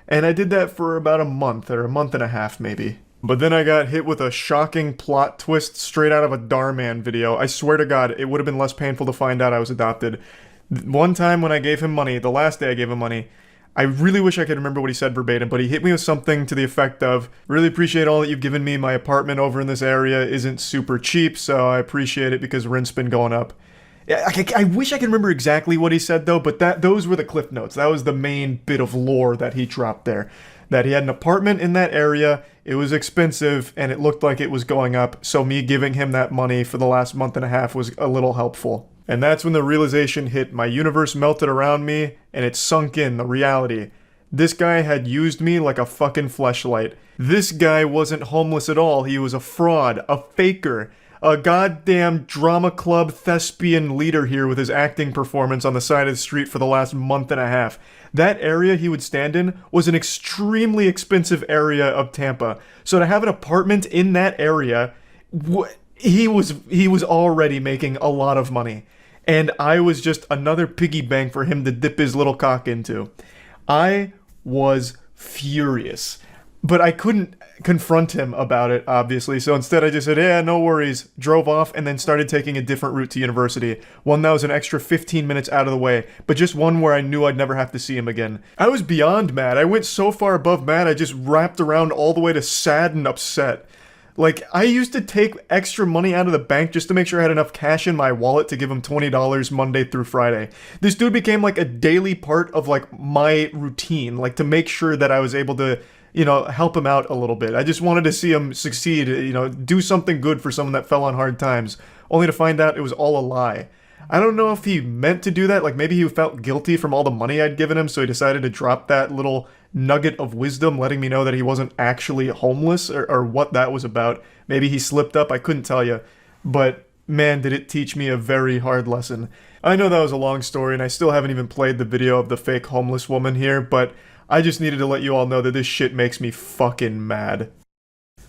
and I did that for about a month, or a month and a half maybe. But then I got hit with a shocking plot twist straight out of a Darman video. I swear to God, it would have been less painful to find out I was adopted. One time when I gave him money, the last day I gave him money, I really wish I could remember what he said verbatim, but he hit me with something to the effect of, really appreciate all that you've given me. My apartment over in this area isn't super cheap, so I appreciate it because rent's been going up. I wish I could remember exactly what he said though, but those were the cliff notes. That was the main bit of lore that he dropped there. That he had an apartment in that area, it was expensive, and it looked like it was going up, so me giving him that money for the last month and a half was a little helpful. And that's when the realization hit. My universe melted around me, and it sunk in, the reality. This guy had used me like a fucking fleshlight. This guy wasn't homeless at all. He was a fraud, a faker, a goddamn drama club thespian leader here with his acting performance on the side of the street for the last month and a half. That area he would stand in was an extremely expensive area of Tampa. So to have an apartment in that area, he was already making a lot of money. And I was just another piggy bank for him to dip his little cock into. I was furious. But I couldn't confront him about it, obviously, so instead I just said, yeah, no worries, drove off, and then started taking a different route to university. One that was an extra 15 minutes out of the way, but just one where I knew I'd never have to see him again. I was beyond mad. I went so far above mad, I just wrapped around all the way to sad and upset. Like, I used to take extra money out of the bank just to make sure I had enough cash in my wallet to give him $20 Monday through Friday. This dude became like a daily part of like my routine, like to make sure that I was able to, you know, help him out a little bit. I just wanted to see him succeed, you know, do something good for someone that fell on hard times, only to find out it was all a lie. I don't know if he meant to do that, like maybe he felt guilty from all the money I'd given him, so he decided to drop that little nugget of wisdom, letting me know that he wasn't actually homeless, or what that was about. Maybe he slipped up, I couldn't tell you. But man, did it teach me a very hard lesson. I know that was a long story, and I still haven't even played the video of the fake homeless woman here, but I just needed to let you all know that this shit makes me fucking mad.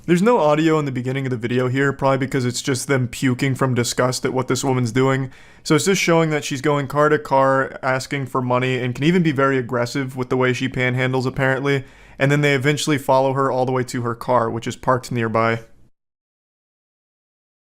There's no audio in the beginning of the video here, probably because it's just them puking from disgust at what this woman's doing. So it's just showing that she's going car to car, asking for money, and can even be very aggressive with the way she panhandles, apparently. And then they eventually follow her all the way to her car, which is parked nearby.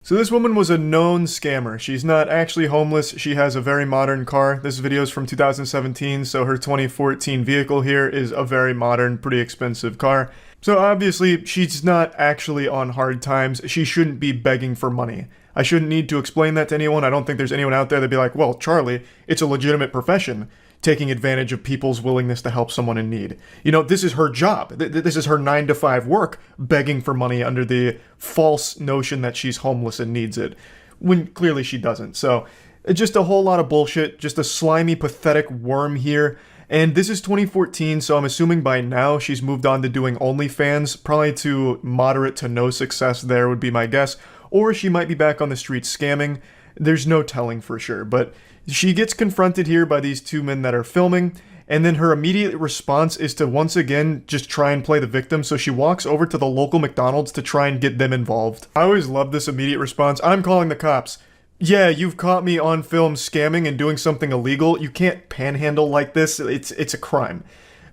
So this woman was a known scammer. She's not actually homeless, she has a very modern car. This video is from 2017, so her 2014 vehicle here is a very modern, pretty expensive car. So obviously, she's not actually on hard times. She shouldn't be begging for money. I shouldn't need to explain that to anyone. I don't think there's anyone out there that'd be like, well, Charlie, it's a legitimate profession, taking advantage of people's willingness to help someone in need. You know, this is her job. This is her 9-to-5 work, begging for money under the false notion that she's homeless and needs it, when clearly she doesn't. So, just a whole lot of bullshit, just a slimy, pathetic worm here. And this is 2014, so I'm assuming by now she's moved on to doing OnlyFans, probably to moderate to no success there would be my guess, or she might be back on the streets scamming. There's no telling for sure, but she gets confronted here by these two men that are filming, and then her immediate response is to once again just try and play the victim, so she walks over to the local McDonald's to try and get them involved. I always love this immediate response. I'm calling the cops. Yeah, you've caught me on film scamming and doing something illegal. You can't panhandle like this. It's a crime.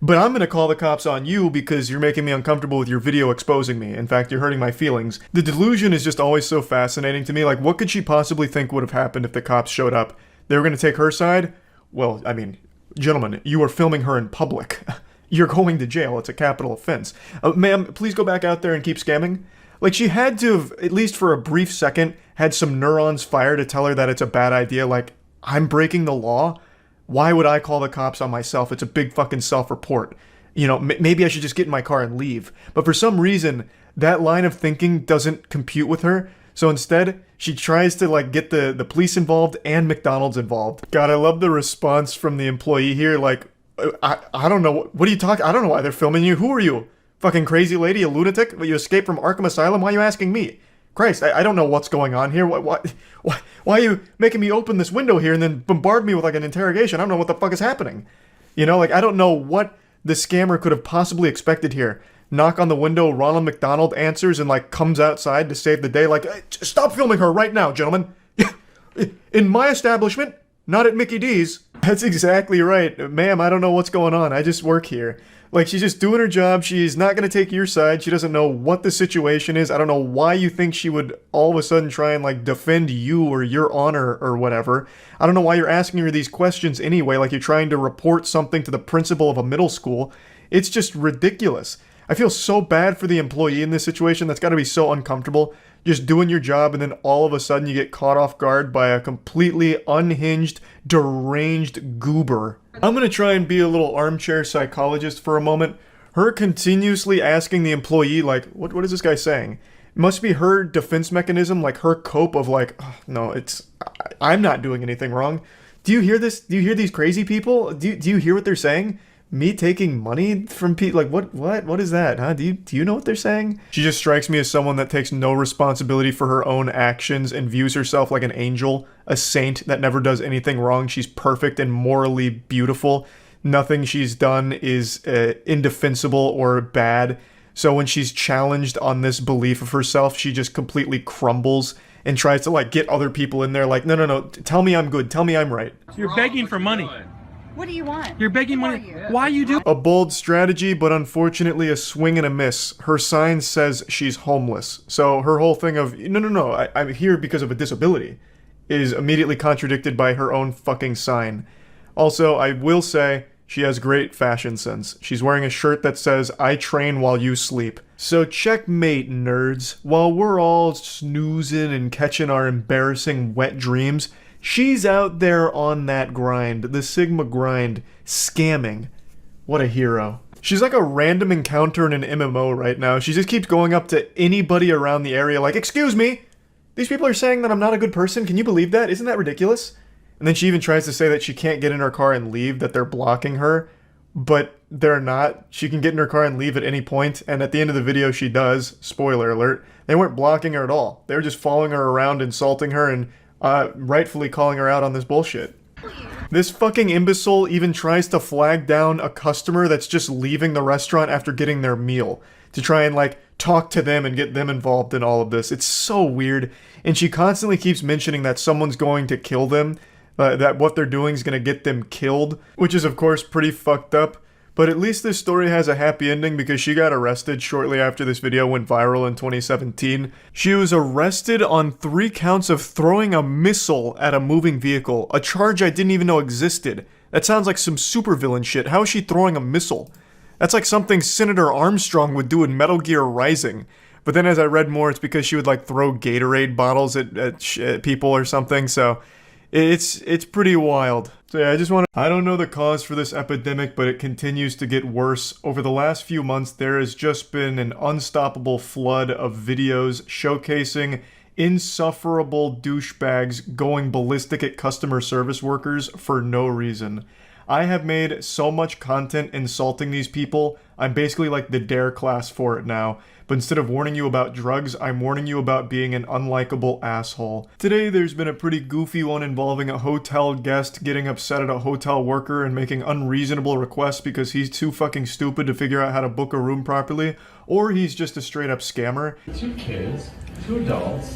But I'm gonna call the cops on you because you're making me uncomfortable with your video exposing me. In fact, you're hurting my feelings. The delusion is just always so fascinating to me. Like, what could she possibly think would have happened if the cops showed up? They were gonna take her side? Well, I mean, gentlemen, you are filming her in public. You're going to jail. It's a capital offense. Ma'am, please go back out there and keep scamming. Like, she had to have, at least for a brief second, had some neurons fire to tell her that it's a bad idea. Like, I'm breaking the law? Why would I call the cops on myself? It's a big fucking self-report. You know, maybe I should just get in my car and leave. But for some reason, that line of thinking doesn't compute with her. So instead, she tries to, like, get the police involved and McDonald's involved. God, I love the response from the employee here. Like, I don't know. What are you talking? I don't know why they're filming you. Who are you? Fucking crazy lady, a lunatic? You escaped from Arkham Asylum? Why are you asking me? Christ, I don't know what's going on here. Why are you making me open this window here and then bombard me with like an interrogation? I don't know what the fuck is happening. You know, like, I don't know what the scammer could have possibly expected here. Knock on the window, Ronald McDonald answers and like comes outside to save the day. Like, hey, stop filming her right now, gentlemen. In my establishment, not at Mickey D's. That's exactly right. Ma'am, I don't know what's going on. I just work here. Like, she's just doing her job. She's not going to take your side. She doesn't know what the situation is. I don't know why you think she would all of a sudden try and, like, defend you or your honor or whatever. I don't know why you're asking her these questions anyway, like you're trying to report something to the principal of a middle school. It's just ridiculous. I feel so bad for the employee in this situation. That's got to be so uncomfortable. Just doing your job and then all of a sudden you get caught off guard by a completely unhinged, deranged goober. I'm gonna try and be a little armchair psychologist for a moment. Her continuously asking the employee, like, what is this guy saying? It must be her defense mechanism, like her cope of like, oh, no, I'm not doing anything wrong. Do you hear this? Do you hear these crazy people? Do you hear what they're saying? Me taking money from people? Like, what is that, huh? Do you know what they're saying? She just strikes me as someone that takes no responsibility for her own actions and views herself like an angel, a saint that never does anything wrong. She's perfect and morally beautiful. Nothing she's done is indefensible or bad. So when she's challenged on this belief of herself, she just completely crumbles and tries to, like, get other people in there like, no, tell me I'm good, tell me I'm right. You're begging for money. What do you want? You're begging money. Why you do? A bold strategy, but unfortunately a swing and a miss. Her sign says she's homeless. So her whole thing of, no, I'm here because of a disability, is immediately contradicted by her own fucking sign. Also, I will say, she has great fashion sense. She's wearing a shirt that says, I train while you sleep. So checkmate, nerds. While we're all snoozing and catching our embarrassing wet dreams, she's out there on that grind, the Sigma grind, scamming. What a hero. She's like a random encounter in an MMO right now. She just keeps going up to anybody around the area like, excuse me, these people are saying that I'm not a good person. Can you believe that? Isn't that ridiculous? And then she even tries to say that she can't get in her car and leave, that they're blocking her. But they're not. She can get in her car and leave at any point, and at the end of the video she does. Spoiler alert. They weren't blocking her at all. They were just following her around, insulting her, and rightfully calling her out on this bullshit. This fucking imbecile even tries to flag down a customer that's just leaving the restaurant after getting their meal to try and, like, talk to them and get them involved in all of this. It's so weird. And she constantly keeps mentioning that someone's going to kill them. That what they're doing is going to get them killed, which is of course pretty fucked up. But at least this story has a happy ending because she got arrested shortly after this video went viral in 2017. She was arrested on 3 counts of throwing a missile at a moving vehicle, a charge I didn't even know existed. That sounds like some supervillain shit. How is she throwing a missile? That's like something Senator Armstrong would do in Metal Gear Rising. But then as I read more, it's because she would like throw Gatorade bottles at people or something, so it's pretty wild. So yeah, I don't know the cause for this epidemic, but it continues to get worse. Over the last few months, there has just been an unstoppable flood of videos showcasing insufferable douchebags going ballistic at customer service workers for no reason. I have made so much content insulting these people, I'm basically like the dare class for it now. But instead of warning you about drugs, I'm warning you about being an unlikable asshole. Today there's been a pretty goofy one involving a hotel guest getting upset at a hotel worker and making unreasonable requests because he's too fucking stupid to figure out how to book a room properly, or he's just a straight up scammer. 2 kids, 2 adults.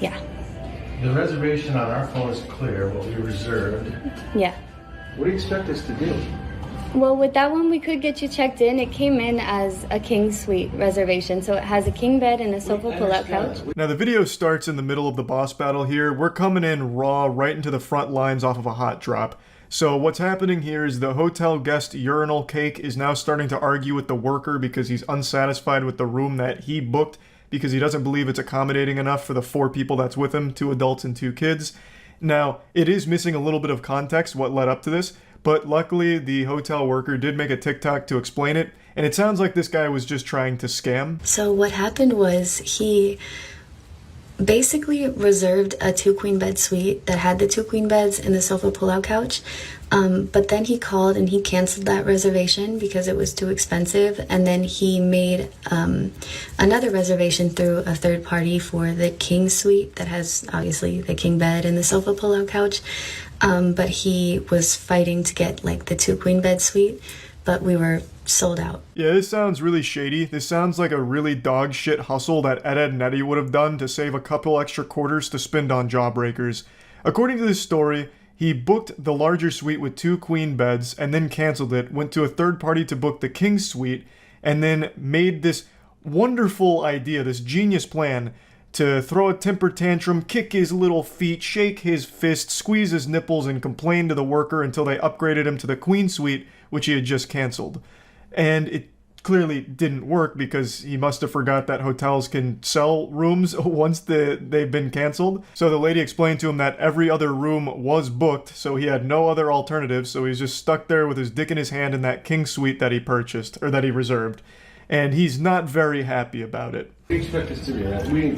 Yeah. The reservation on our phone is clear, what we reserved. Yeah. What do you expect us to do? Well, with that one, we could get you checked in. It came in as a king suite reservation, so it has a king bed and a sofa pull-out couch. Now, the video starts in the middle of the boss battle here. We're coming in raw, right into the front lines off of a hot drop. So what's happening here is the hotel guest urinal cake is now starting to argue with the worker because he's unsatisfied with the room that he booked because he doesn't believe it's accommodating enough for the 4 people that's with him, 2 adults and 2 kids. Now, it is missing a little bit of context what led up to this, but luckily the hotel worker did make a TikTok to explain it, and it sounds like this guy was just trying to scam. So what happened was he basically reserved a 2 queen bed suite that had the 2 queen beds and the sofa pull-out couch, but then he called and he canceled that reservation because it was too expensive, and then he made another reservation through a third party for the king suite that has obviously the king bed and the sofa pull-out couch, but he was fighting to get like the 2 queen bed suite, but we were sold out. Yeah, this sounds really shady. This sounds like a really dog shit hustle that Ed and Eddie would have done to save a couple extra quarters to spend on jawbreakers. According to this story, he booked the larger suite with 2 queen beds and then canceled it, went to a third party to book the king suite, and then made this wonderful idea, this genius plan to throw a temper tantrum, kick his little feet, shake his fist, squeeze his nipples, and complain to the worker until they upgraded him to the queen suite, which he had just canceled. And it clearly didn't work because he must have forgot that hotels can sell rooms once they've been canceled. So the lady explained to him that every other room was booked, so he had no other alternatives, so he's just stuck there with his dick in his hand in that king suite that he purchased, or that he reserved. And he's not very happy about it. What do you expect us to do? We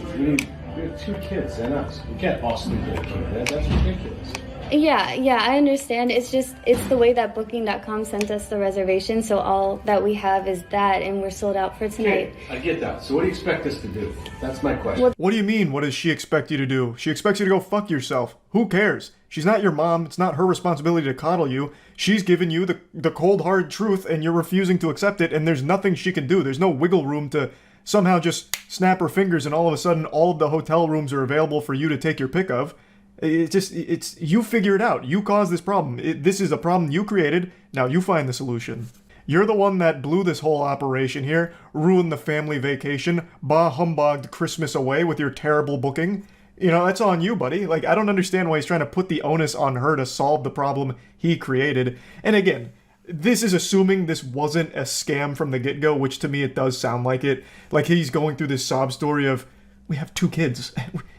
have 2 kids and us. We can't all sleep in a king bed. That's ridiculous. Yeah, I understand. It's the way that Booking.com sent us the reservation, so all that we have is that, and we're sold out for tonight. Okay, I get that. So what do you expect us to do? That's my question. What do you mean, what does she expect you to do? She expects you to go fuck yourself. Who cares? She's not your mom. It's not her responsibility to coddle you. She's given you the cold, hard truth, and you're refusing to accept it, and there's nothing she can do. There's no wiggle room to somehow just snap her fingers, and all of a sudden all of the hotel rooms are available for you to take your pick of. It's you figure it out. You caused this problem. This is a problem you created. Now you find the solution. You're the one that blew this whole operation here, ruined the family vacation, bah humbugged Christmas away with your terrible booking. You know, that's on you, buddy. Like, I don't understand why he's trying to put the onus on her to solve the problem he created. And again, this is assuming this wasn't a scam from the get-go, which to me it does sound like it. Like he's going through this sob story of, we have 2 kids.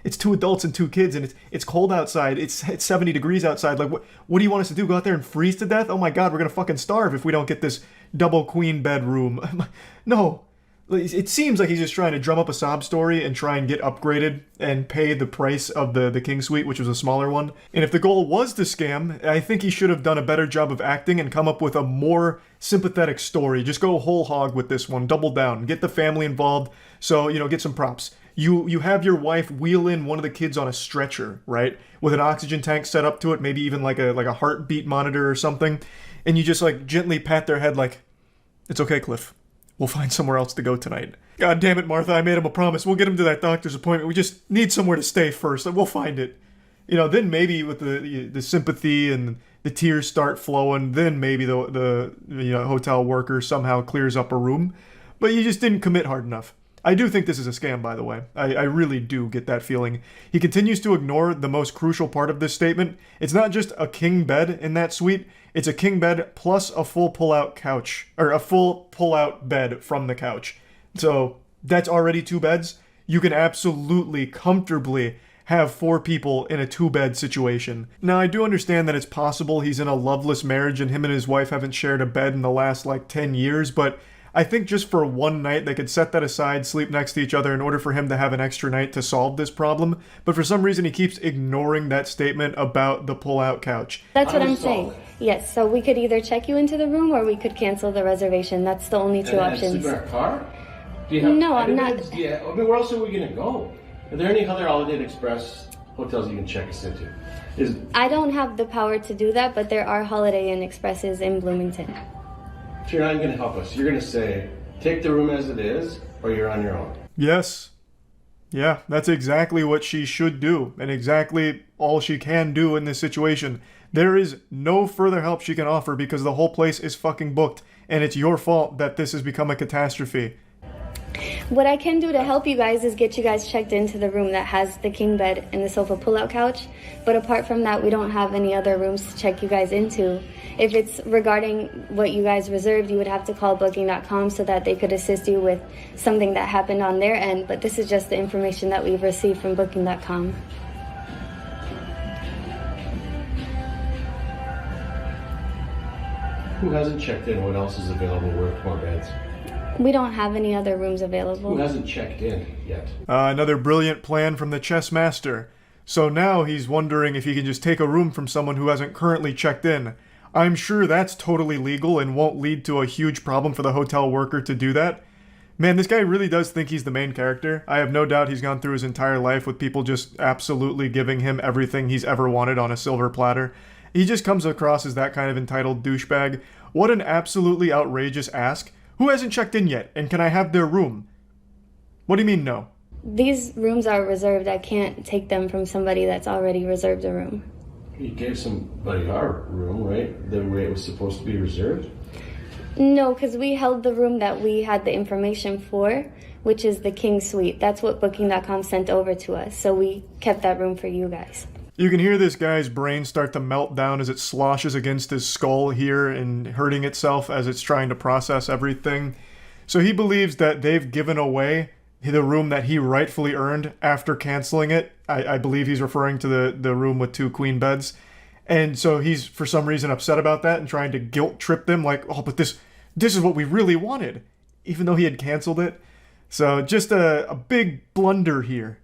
It's 2 adults and 2 kids, and it's cold outside. It's 70 degrees outside. Like, what do you want us to do? Go out there and freeze to death? Oh my god, we're gonna fucking starve if we don't get this double queen bedroom. No. It seems like he's just trying to drum up a sob story and try and get upgraded and pay the price of the king suite, which was a smaller one. And if the goal was to scam, I think he should have done a better job of acting and come up with a more sympathetic story. Just go whole hog with this one. Double down. Get the family involved. So, you know, get some props. You have your wife wheel in one of the kids on a stretcher, right? With an oxygen tank set up to it, maybe even like a heartbeat monitor or something. And you just like gently pat their head like, it's okay, Cliff. We'll find somewhere else to go tonight. God damn it, Martha, I made him a promise. We'll get him to that doctor's appointment. We just need somewhere to stay first. We'll find it. You know, then maybe with the sympathy and the tears start flowing, then maybe the hotel worker somehow clears up a room. But you just didn't commit hard enough. I do think this is a scam, by the way. I really do get that feeling. He continues to ignore the most crucial part of this statement. It's not just a king bed in that suite. It's a king bed plus a full pull-out couch, or a full pull-out bed from the couch. So that's already 2 beds. You can absolutely, comfortably have 4 people in a 2-bed situation. Now, I do understand that it's possible he's in a loveless marriage and him and his wife haven't shared a bed in the last, 10 years, but I think just for one night, they could set that aside, sleep next to each other in order for him to have an extra night to solve this problem. But for some reason, he keeps ignoring that statement about the pull-out couch. That's what I'm saying. Yes, so we could either check you into the room or we could cancel the reservation. That's the only 2 options. Sleep in our car? No, I'm not. Yeah, I mean, where else are we going to go? Are there any other Holiday Inn Express hotels you can check us into? I don't have the power to do that, but there are Holiday Inn Expresses in Bloomington. So you're not even going to help us. You're going to say, take the room as it is, or you're on your own. Yes. Yeah, that's exactly what she should do, and exactly all she can do in this situation. There is no further help she can offer because the whole place is fucking booked, and it's your fault that this has become a catastrophe. What I can do to help you guys is get you guys checked into the room that has the king bed and the sofa pull-out couch. But apart from that, we don't have any other rooms to check you guys into. If it's regarding what you guys reserved, you would have to call Booking.com so that they could assist you with something that happened on their end. But this is just the information that we've received from Booking.com. Who hasn't checked in? What else is available worth more beds? We don't have any other rooms available. Who hasn't checked in yet? Another brilliant plan from the chess master. So now he's wondering if he can just take a room from someone who hasn't currently checked in. I'm sure that's totally legal and won't lead to a huge problem for the hotel worker to do that. Man, this guy really does think he's the main character. I have no doubt he's gone through his entire life with people just absolutely giving him everything he's ever wanted on a silver platter. He just comes across as that kind of entitled douchebag. What an absolutely outrageous ask. Who hasn't checked in yet, and can I have their room? What do you mean, no? These rooms are reserved. I can't take them from somebody that's already reserved a room. You gave somebody our room, right? The way it was supposed to be reserved? No, because we held the room that we had the information for, which is the King Suite. That's what Booking.com sent over to us, so we kept that room for you guys. You can hear this guy's brain start to melt down as it sloshes against his skull here and hurting itself as it's trying to process everything. So he believes that they've given away the room that he rightfully earned after canceling it. I believe he's referring to the room with 2 queen beds. And so he's, for some reason, upset about that and trying to guilt trip them like, oh, but this is what we really wanted, even though he had canceled it. So just a big blunder here.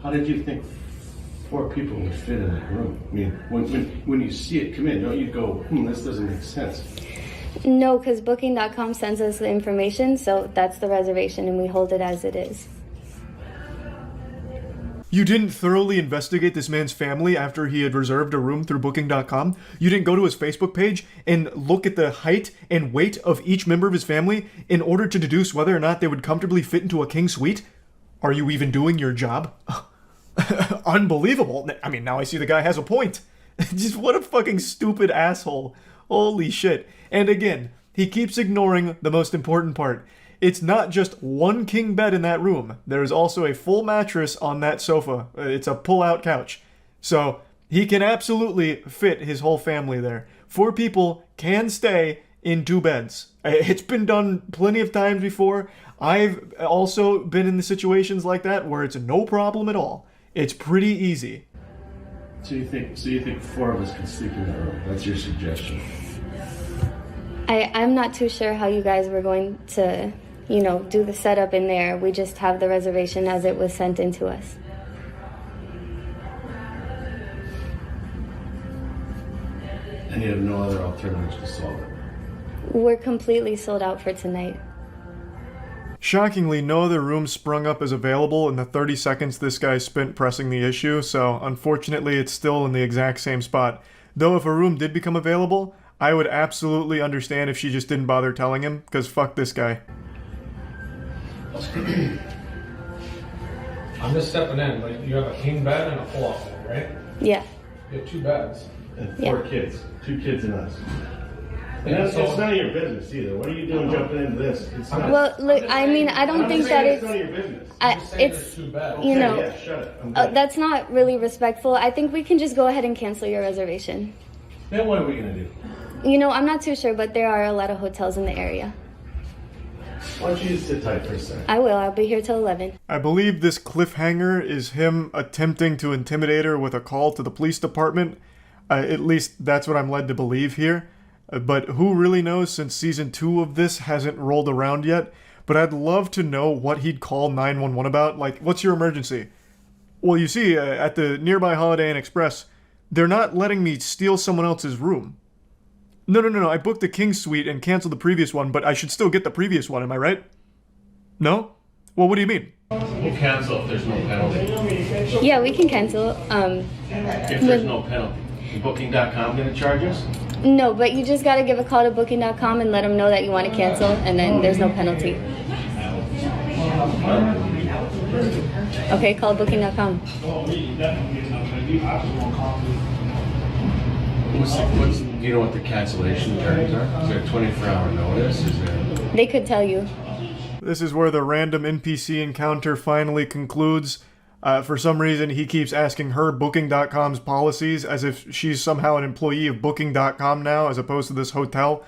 How did you think 4 people would fit in that room? I mean, when you see it come in, don't you go, this doesn't make sense? No, because Booking.com sends us the information, so that's the reservation, and we hold it as it is. You didn't thoroughly investigate this man's family after he had reserved a room through Booking.com? You didn't go to his Facebook page and look at the height and weight of each member of his family in order to deduce whether or not they would comfortably fit into a king suite? Are you even doing your job? Unbelievable. I mean, now I see the guy has a point. Just what a fucking stupid asshole. Holy shit. And again, he keeps ignoring the most important part. It's not just one king bed in that room. There's also a full mattress on that sofa. It's a pull-out couch. So he can absolutely fit his whole family there. 4 people can stay in 2 beds. It's been done plenty of times before. I've also been in the situations like that where it's no problem at all. It's pretty easy. So you think 4 of us can sleep in that room? That's your suggestion? I'm not too sure how you guys were going to, do the setup in there. We just have the reservation as it was sent in to us. And you have no other alternatives to solve it? We're completely sold out for tonight. Shockingly, no other room sprung up as available in the 30 seconds this guy spent pressing the issue, so unfortunately it's still in the exact same spot. Though if a room did become available, I would absolutely understand if she just didn't bother telling him, because fuck this guy. I'm just stepping in, but you have a king bed and a pull-out bed, right? Yeah. You have 2 beds. And 4 kids. 2 kids and us. And it's none of your business either. What are you doing jumping into this? It's not, well, look, I mean, I don't think that it's none of your business. It's, Yeah, shut it. that's not really respectful. I think we can just go ahead and cancel your reservation. Then what are we going to do? I'm not too sure, but there are a lot of hotels in the area. Why don't you just sit tight for a second? I will. I'll be here till 11. I believe this cliffhanger is him attempting to intimidate her with a call to the police department. At least that's what I'm led to believe here. But who really knows, since season 2 of this hasn't rolled around yet. But I'd love to know what he'd call 911 about. Like, what's your emergency? Well, you see, at the nearby Holiday Inn Express, they're not letting me steal someone else's room. No. I booked the King Suite and canceled the previous one, but I should still get the previous one, am I right? No? Well, what do you mean? We'll cancel if there's no penalty. Yeah, we can cancel. If there's no penalty. Booking.com going to charge us? No, but you just got to give a call to booking.com and let them know that you want to cancel, and then there's no penalty. Okay, call booking.com. Do you know what the cancellation terms are? Is there a 24-hour notice? They could tell you. This is where the random NPC encounter finally concludes. For some reason, he keeps asking her Booking.com's policies as if she's somehow an employee of Booking.com now, as opposed to this hotel.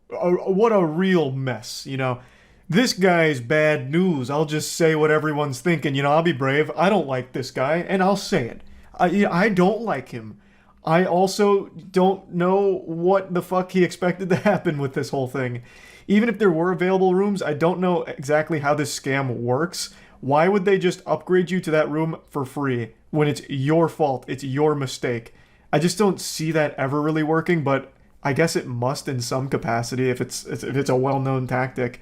What a real mess, This guy's bad news. I'll just say what everyone's thinking. I'll be brave. I don't like this guy, and I'll say it. I don't like him. I also don't know what the fuck he expected to happen with this whole thing. Even if there were available rooms, I don't know exactly how this scam works. Why would they just upgrade you to that room for free when it's your fault, it's your mistake? I just don't see that ever really working, but I guess it must in some capacity if it's a well-known tactic.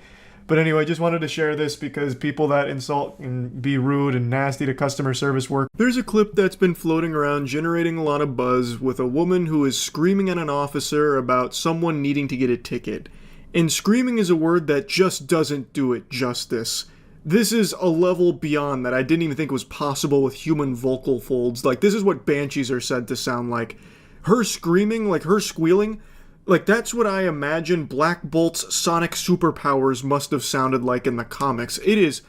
But anyway, just wanted to share this because people that insult and be rude and nasty to customer service work. There's a clip that's been floating around generating a lot of buzz with a woman who is screaming at an officer about someone needing to get a ticket. And screaming is a word that just doesn't do it justice. This is a level beyond that I didn't even think was possible with human vocal folds. Like, this is what banshees are said to sound like. Her screaming, like her squealing, like that's what I imagine Black Bolt's sonic superpowers must have sounded like in the comics. It is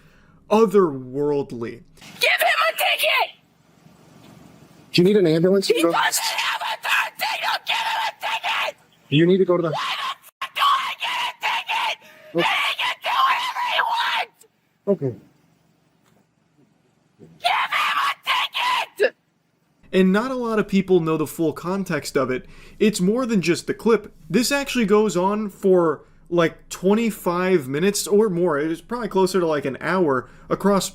otherworldly. Give him a ticket! Do you need an ambulance? He doesn't have a third thing! Don't give him a ticket! Do you need to go to the... Why the fuck do I get a ticket? He can do whatever he wants! Okay. Give him a ticket! And not a lot of people know the full context of it. It's more than just the clip. This actually goes on for like 25 minutes or more. It's probably closer to like an hour across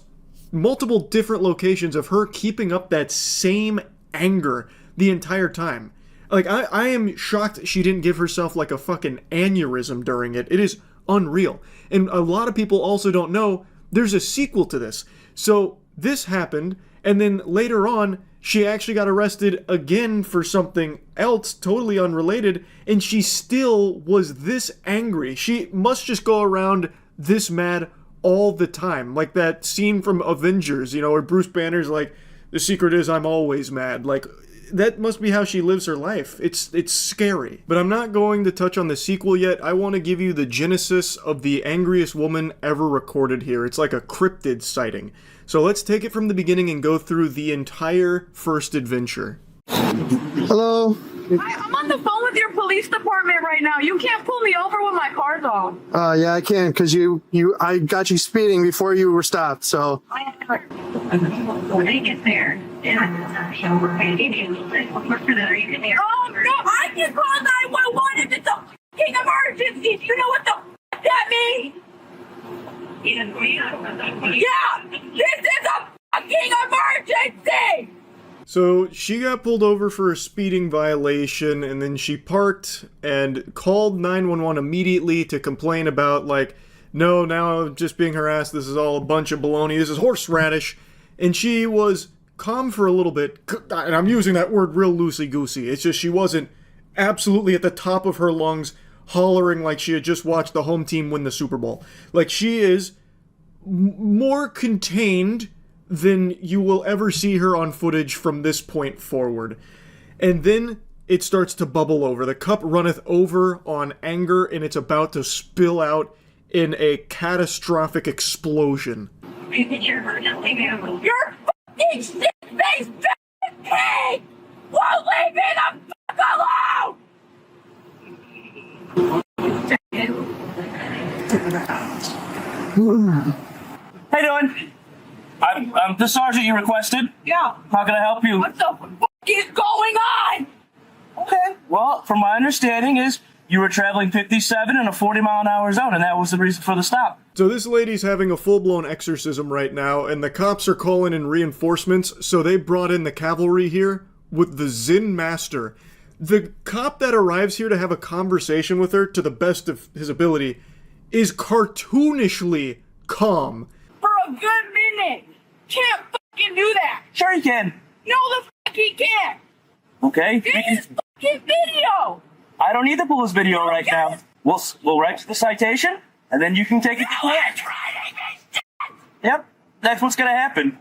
multiple different locations of her keeping up that same anger the entire time. Like, I am shocked she didn't give herself like a fucking aneurysm during it. It is unreal. And a lot of people also don't know there's a sequel to this. So this happened, and then later on, she actually got arrested again for something else totally unrelated, and she still was this angry. She must just go around this mad all the time. Like that scene from Avengers, you know, where Bruce Banner's like, the secret is I'm always mad. Like, that must be how she lives her life. It's scary. But I'm not going to touch on the sequel yet. I want to give you the genesis of the angriest woman ever recorded here. It's like a cryptid sighting. So let's take it from the beginning and go through the entire first adventure. Hello? I'm on the phone with your police department right now. You can't pull me over when my car's off. Yeah, I can, because I got you speeding before you were stopped, so. When they get there, oh, no, I can call 911 if it's a fucking emergency. Do you know what the fuck that means? Yeah, this is a fucking emergency! So she got pulled over for a speeding violation, and then she parked and called 911 immediately to complain about, like, no, now I'm just being harassed, this is all a bunch of baloney, this is horseradish. And she was calm for a little bit, and I'm using that word real loosey-goosey. It's just she wasn't absolutely at the top of her lungs hollering like she had just watched the home team win the Super Bowl. Like, she is more contained than you will ever see her on footage from this point forward. And then it starts to bubble over. The cup runneth over on anger, and it's about to spill out in a catastrophic explosion. You're fucking shit-faced pig! Won't leave me the fuck alone! How you doing? I'm the sergeant you requested. Yeah. How can I help you? What the fuck is going on? Okay. Well, from my understanding is you were traveling 57 in a 40-mile-an-hour zone, and that was the reason for the stop. So this lady's having a full-blown exorcism right now, and the cops are calling in reinforcements, so they brought in the cavalry here with the Zen Master. The cop that arrives here to have a conversation with her, to the best of his ability, is cartoonishly calm. For a good minute. Can't fucking do that. Sure you can. No, the fuck he can't. Okay. Get his fucking video. I don't need to pull his video right now. We'll write you the citation, and then you can take it to court. Yep, that's what's gonna happen.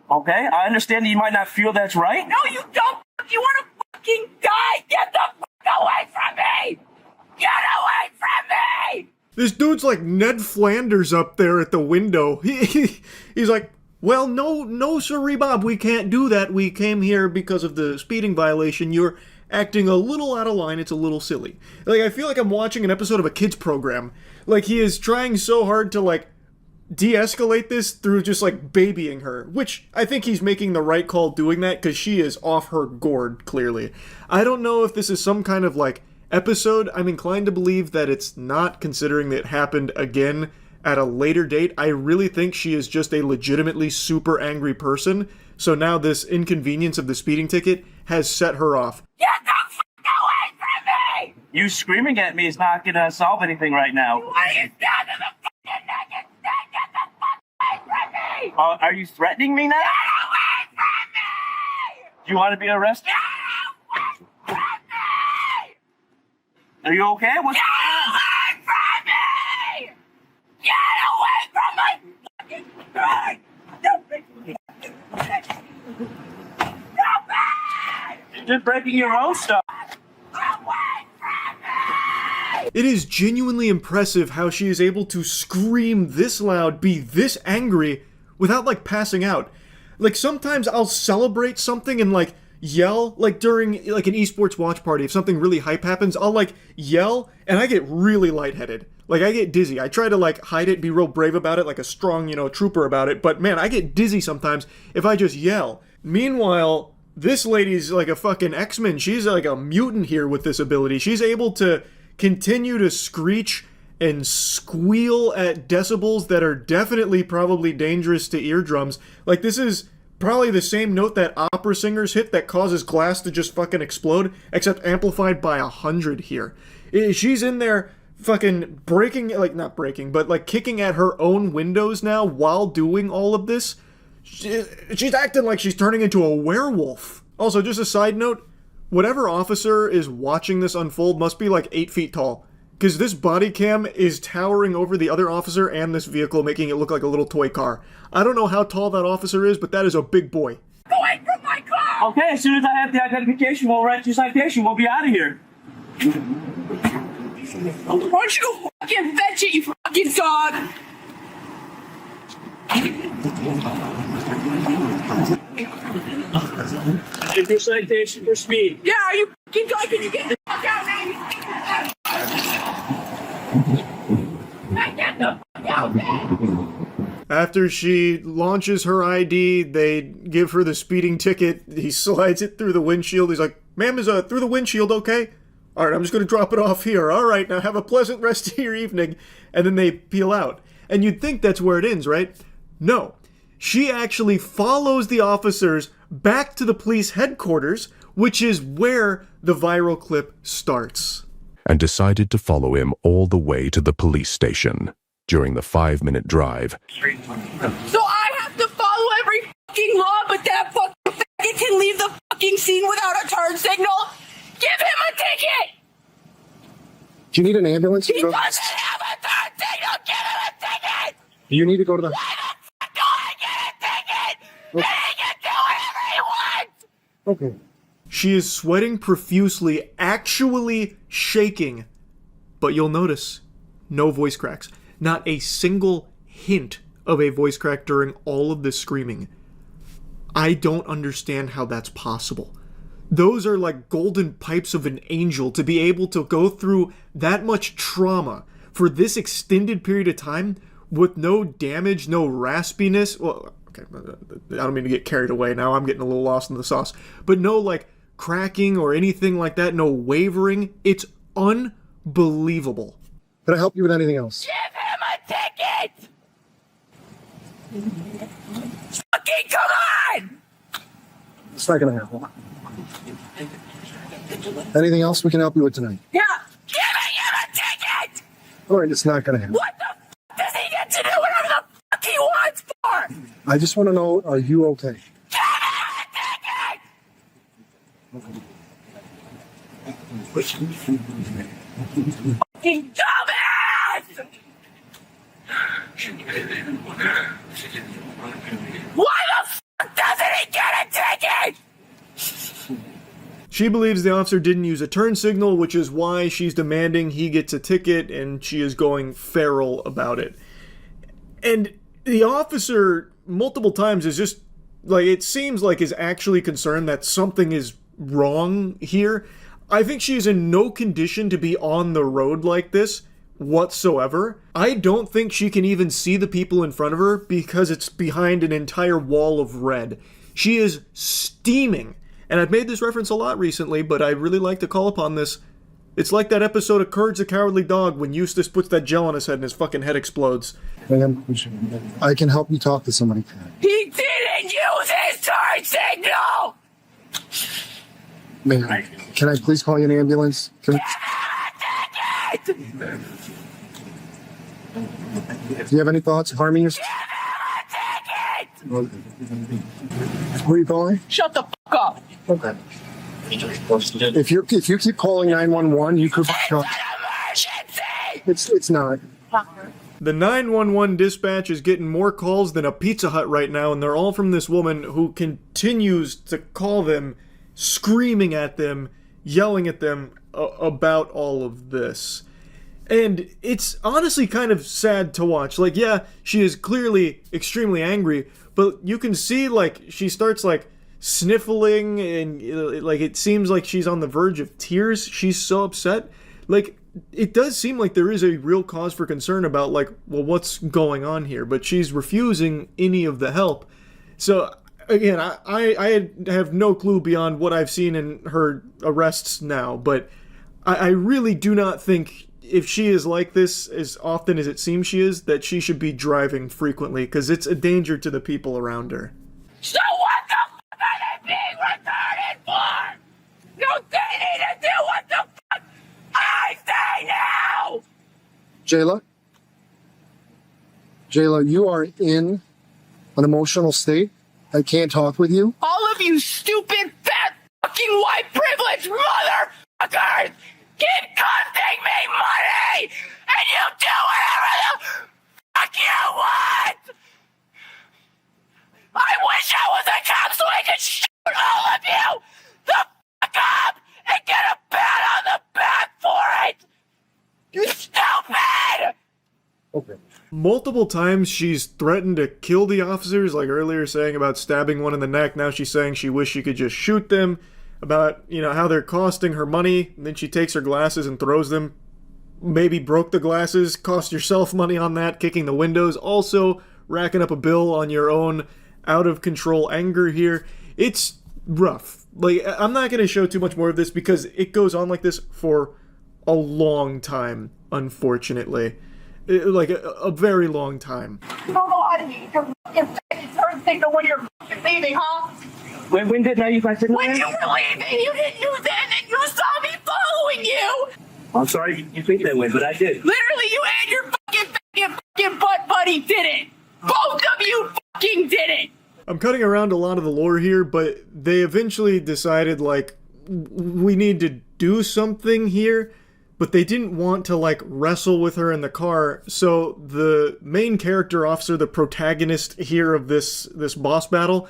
Okay, I understand that you might not feel that's right. No, you don't. You want to fucking die? Get the fuck away from me! Get away from me! This dude's like Ned Flanders up there at the window. He's like, well, no, sorry, Bob, we can't do that. We came here because of the speeding violation. You're acting a little out of line. It's a little silly. Like, I feel like I'm watching an episode of a kids program. Like, he is trying so hard to, like, de-escalate this through just, like, babying her. Which, I think he's making the right call doing that, because she is off her gourd, clearly. I don't know if this is some kind of, like, episode. I'm inclined to believe that it's not, considering that it happened again at a later date. I really think she is just a legitimately super angry person. So now this inconvenience of the speeding ticket has set her off. Get the fuck away from me! You screaming at me is not gonna solve anything right now. Why are you standing the fucking naked thing? Get the fuck away from me! Are you threatening me now? Get away from me! Do you want to be arrested? Get away from me! Are you okay? What's Get away from me! Get away from my fucking thing! You're just breaking your own stuff. It is genuinely impressive how she is able to scream this loud, be this angry, without, like, passing out. Like, sometimes I'll celebrate something and, like, yell, like, during, like, an esports watch party. If something really hype happens, I'll, like, yell, and I get really lightheaded. Like, I get dizzy. I try to, like, hide it, be real brave about it, like a strong, you know, trooper about it, but, man, I get dizzy sometimes if I just yell. Meanwhile, this lady's like a fucking X-Men. She's like a mutant here with this ability. She's able to continue to screech and squeal at decibels that are definitely probably dangerous to eardrums. Like, this is probably the same note that opera singers hit that causes glass to just fucking explode, except amplified by 100 here. She's in there fucking breaking, like, not breaking, but like kicking at her own windows now while doing all of this. She's acting like she's turning into a werewolf. Also, just a side note, whatever officer is watching this unfold must be like 8 feet tall. because this body cam is towering over the other officer and this vehicle, making it look like a little toy car. I don't know how tall that officer is, but that is a big boy. Go away from my car! Okay, as soon as I have the identification, we'll write your citation. We'll be out of here. Why don't you go fucking fetch it, you fucking dog? Take your citation for speed. Yeah, are you fucking dog? Can you get the fuck out, man? Get the fuck out, man! After she launches her ID, they give her the speeding ticket. He slides it through the windshield. He's like, "Ma'am, is through the windshield okay? All right, I'm just going to drop it off here. All right, now have a pleasant rest of your evening." And then they peel out. And you'd think that's where it ends, right? No. She actually follows the officers back to the police headquarters, which is where the viral clip starts. And decided to follow him all the way to the police station. During the 5-minute drive, So I have to follow every fucking law, but that fucking faggot can leave the fucking scene without a turn signal? Give him a ticket! Do you need an ambulance? He doesn't have a turn signal! Give him a ticket! Do you need to go to the... Why the fuck do I get a ticket? He can do whatever he wants! Okay. She is sweating profusely, actually shaking. But you'll notice, no voice cracks. Not a single hint of a voice crack during all of this screaming. I don't understand how that's possible. Those are like golden pipes of an angel to be able to go through that much trauma for this extended period of time with no damage, no raspiness. Well, okay, I don't mean to get carried away now. I'm getting a little lost in the sauce. But no like cracking or anything like that, no wavering. It's unbelievable. Can I help you with anything else? Give him a ticket! Fucking come on! It's not gonna happen. Anything else we can help you with tonight? Yeah, giving him a ticket! All right, it's not gonna happen. What the fuck does he get to do whatever the fuck he wants for? I just want to know, are you okay? Fucking dumbass! Why the fuck doesn't he get a ticket? She believes the officer didn't use a turn signal, which is why she's demanding he gets a ticket, and she is going feral about it. And the officer, multiple times, is just, like, it seems like is actually concerned that something is wrong here. I think she's in no condition to be on the road like this whatsoever. I don't think she can even see the people in front of her because it's behind an entire wall of red. She is steaming. And I've made this reference a lot recently, but I really like to call upon this. It's like that episode of Courage the Cowardly Dog when Eustace puts that gel on his head and his fucking head explodes. Ma'am, I can help you talk to somebody. He didn't use his turn signal! Ma'am, can I please call you an ambulance? Do you have any thoughts of harming yourself? Who are you calling? Shut the fuck up! Okay. If you keep calling 911, you could. It's not. The 911 dispatch is getting more calls than a Pizza Hut right now, and they're all from this woman who continues to call them, screaming at them, yelling at them about all of this. And it's honestly kind of sad to watch. Like, yeah, she is clearly extremely angry, but you can see, like, she starts, like, sniffling, and, like, it seems like she's on the verge of tears. She's so upset. Like, it does seem like there is a real cause for concern about, like, well, what's going on here? But she's refusing any of the help. So, again, I have no clue beyond what I've seen in her arrests now, but I really do not think, if she is like this as often as it seems she is, that she should be driving frequently, because it's a danger to the people around her. So what the fuck are they being retarded for? No, they need to do what the fuck I say now! Jayla, you are in an emotional state. I can't talk with you. All of you stupid, fat, fucking white privileged motherfuckers! Keep costing me do whatever the fuck you want! I wish I was a cop so I could shoot all of you the fuck up and get a pat on the back for it! You stupid! Okay. Multiple times she's threatened to kill the officers, like earlier saying about stabbing one in the neck. Now she's saying she wished she could just shoot them, about, you know, how they're costing her money. And then she takes her glasses and throws them. Maybe broke the glasses, cost yourself money on that, kicking the windows. Also racking up a bill on your own out of control anger here. It's rough. Like, I'm not going to show too much more of this because it goes on like this for a long time, unfortunately. Like a very long time. You don't know how to use your fucking turn signal when you're fucking leaving, huh? When did I use my signal? When you were leaving, you didn't use it, and then you saw me following you. I'm sorry you think that way, but I did. Literally, you and your fucking butt buddy did it. Both of you fucking did it. I'm cutting around a lot of the lore here, but they eventually decided, like, we need to do something here. But they didn't want to, like, wrestle with her in the car, so the main character officer, the protagonist here of this boss battle,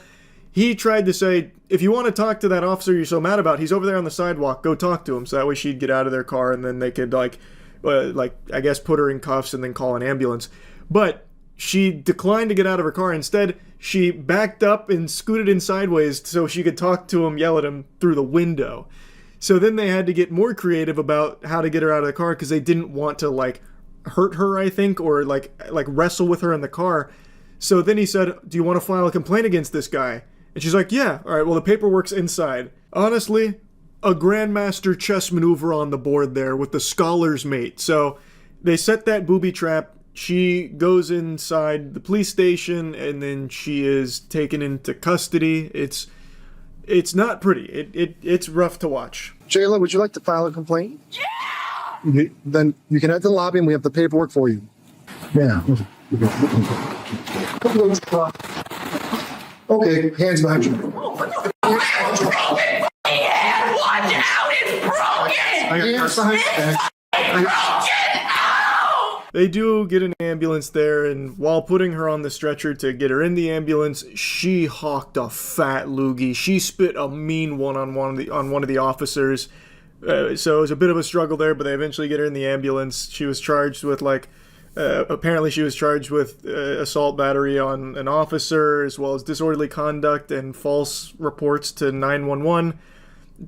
he tried to say, if you want to talk to that officer you're so mad about, he's over there on the sidewalk, go talk to him. So that way she'd get out of their car and then they could, like, I guess put her in cuffs and then call an ambulance. But she declined to get out of her car. Instead, she backed up and scooted in sideways so she could talk to him, yell at him through the window. So then they had to get more creative about how to get her out of the car because they didn't want to, like, hurt her, I think, or, like wrestle with her in the car. So then he said, do you want to file a complaint against this guy? And she's like, yeah. All right, well, the paperwork's inside. Honestly, a grandmaster chess maneuver on the board there with the scholar's mate. So they set that booby trap. She goes inside the police station, and then she is taken into custody. It's not pretty. It's rough to watch. Jayla, would you like to file a complaint? Yeah! Then you can head to the lobby and we have the paperwork for you. Yeah. Okay, hands behind you. Yeah, watch out, it's broken! Hands behind you. They do get an ambulance there, and while putting her on the stretcher to get her in the ambulance, she hawked a fat loogie. She spit a mean one on one of the officers. So it was a bit of a struggle there, but they eventually get her in the ambulance. She was charged with, apparently she was charged with assault battery on an officer, as well as disorderly conduct and false reports to 911.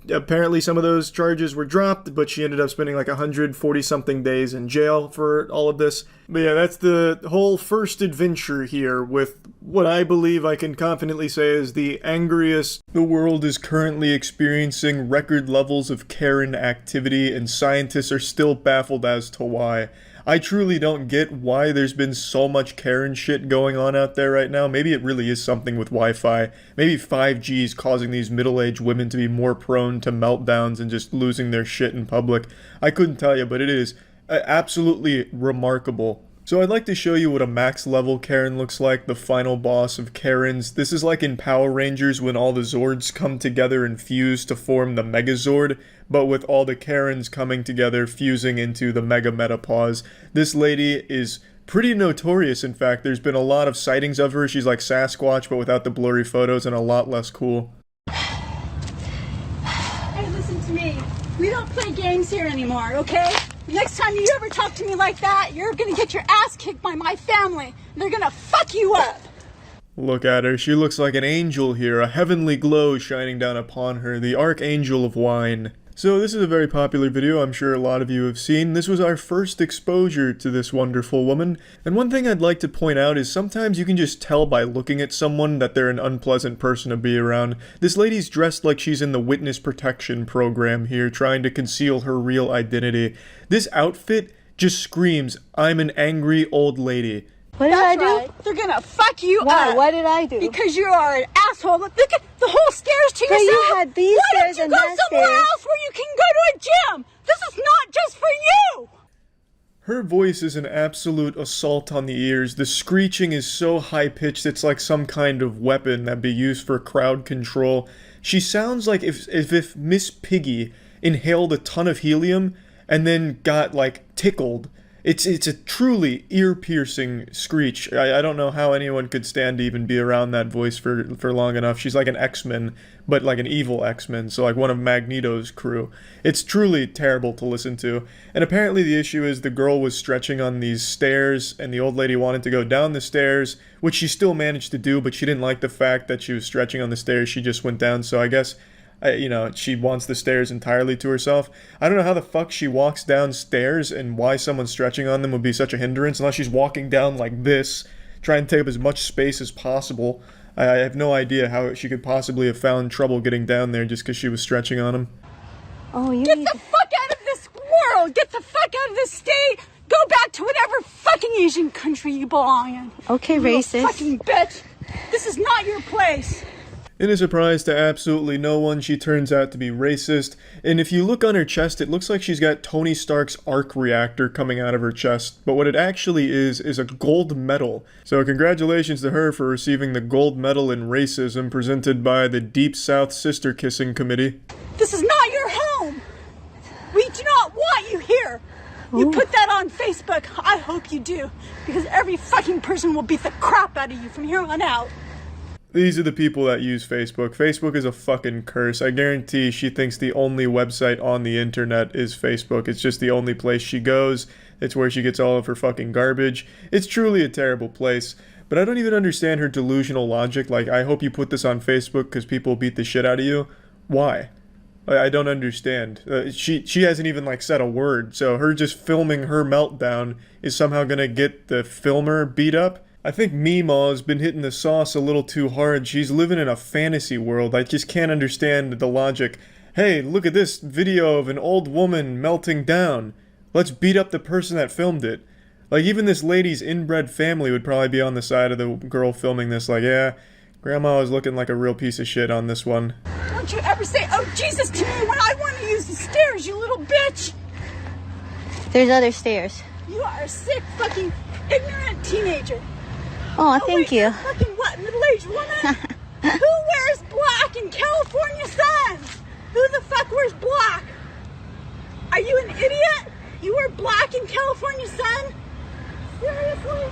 Apparently some of those charges were dropped, but she ended up spending like 140-something days in jail for all of this. But yeah, that's the whole first adventure here with what I believe I can confidently say is the angriest. The world is currently experiencing record levels of Karen activity, and scientists are still baffled as to why. I truly don't get why there's been so much Karen shit going on out there right now. Maybe it really is something with Wi-Fi. Maybe 5G is causing these middle-aged women to be more prone to meltdowns and just losing their shit in public. I couldn't tell you, but it is absolutely remarkable. So I'd like to show you what a max level Karen looks like, the final boss of Karens. This is like in Power Rangers when all the Zords come together and fuse to form the Megazord, but with all the Karens coming together, fusing into the Mega Metapause. This lady is pretty notorious, in fact. There's been a lot of sightings of her. She's like Sasquatch, but without the blurry photos and a lot less cool. Hey, listen to me. We don't play games here anymore, okay? Next time you ever talk to me like that, you're gonna get your ass kicked by my family. They're gonna fuck you up. Look at her. She looks like an angel here, a heavenly glow shining down upon her, the Archangel of Wine. So this is a very popular video I'm sure a lot of you have seen. This was our first exposure to this wonderful woman. And one thing I'd like to point out is sometimes you can just tell by looking at someone that they're an unpleasant person to be around. This lady's dressed like she's in the witness protection program here, trying to conceal her real identity. This outfit just screams, I'm an angry old lady. What did I do? Right. They're gonna fuck you up. What did I do? Because you are an asshole. Look at the whole stairs to But yourself. you had these stairs and Why that don't you go somewhere stairs? else where you can go to a gym? This is not just for you. Her voice is an absolute assault on the ears. The screeching is so high-pitched it's like some kind of weapon that'd be used for crowd control. She sounds like if Miss Piggy inhaled a ton of helium and then got, like, tickled It's a truly ear-piercing screech. I don't know how anyone could stand to even be around that voice for long enough. She's like an X-Men, but like an evil X-Men, so like one of Magneto's crew. It's truly terrible to listen to. And apparently the issue is the girl was stretching on these stairs, and the old lady wanted to go down the stairs, which she still managed to do, but she didn't like the fact that she was stretching on the stairs. She just went down, so I guess... she wants the stairs entirely to herself. I don't know how the fuck she walks downstairs and why someone stretching on them would be such a hindrance unless she's walking down like this, trying to take up as much space as possible. I have no idea how she could possibly have found trouble getting down there just because she was stretching on them. Oh, you Get the fuck out of this world! Get the fuck out of this state! Go back to whatever fucking Asian country you belong in. Okay, you little racist. Fucking bitch! This is not your place! In a surprise to absolutely no one, she turns out to be racist, and if you look on her chest, it looks like she's got Tony Stark's arc reactor coming out of her chest, but what it actually is a gold medal. So congratulations to her for receiving the gold medal in racism presented by the Deep South Sister Kissing Committee. This is not your home! We do not want you here! You put that on Facebook, I hope you do, because every fucking person will beat the crap out of you from here on out. These are the people that use Facebook. Facebook is a fucking curse. I guarantee she thinks the only website on the internet is Facebook. It's just the only place she goes. It's where she gets all of her fucking garbage. It's truly a terrible place. But I don't even understand her delusional logic. Like, I hope you put this on Facebook because people beat the shit out of you. Why? I don't understand. She hasn't even, like, said a word. So her just filming her meltdown is somehow gonna get the filmer beat up? I think Meemaw's been hitting the sauce a little too hard. She's living in a fantasy world. I just can't understand the logic. Hey, look at this video of an old woman melting down. Let's beat up the person that filmed it. Like, even this lady's inbred family would probably be on the side of the girl filming this. Like, yeah, Grandma was looking like a real piece of shit on this one. Don't you ever say, oh Jesus, to me when I want to use the stairs, you little bitch! There's other stairs. You are a sick, fucking, ignorant teenager. Oh, thank you. Fucking what, middle-aged woman? Who wears black in California sun? Who the fuck wears black? Are you an idiot? You wear black in California sun? Seriously?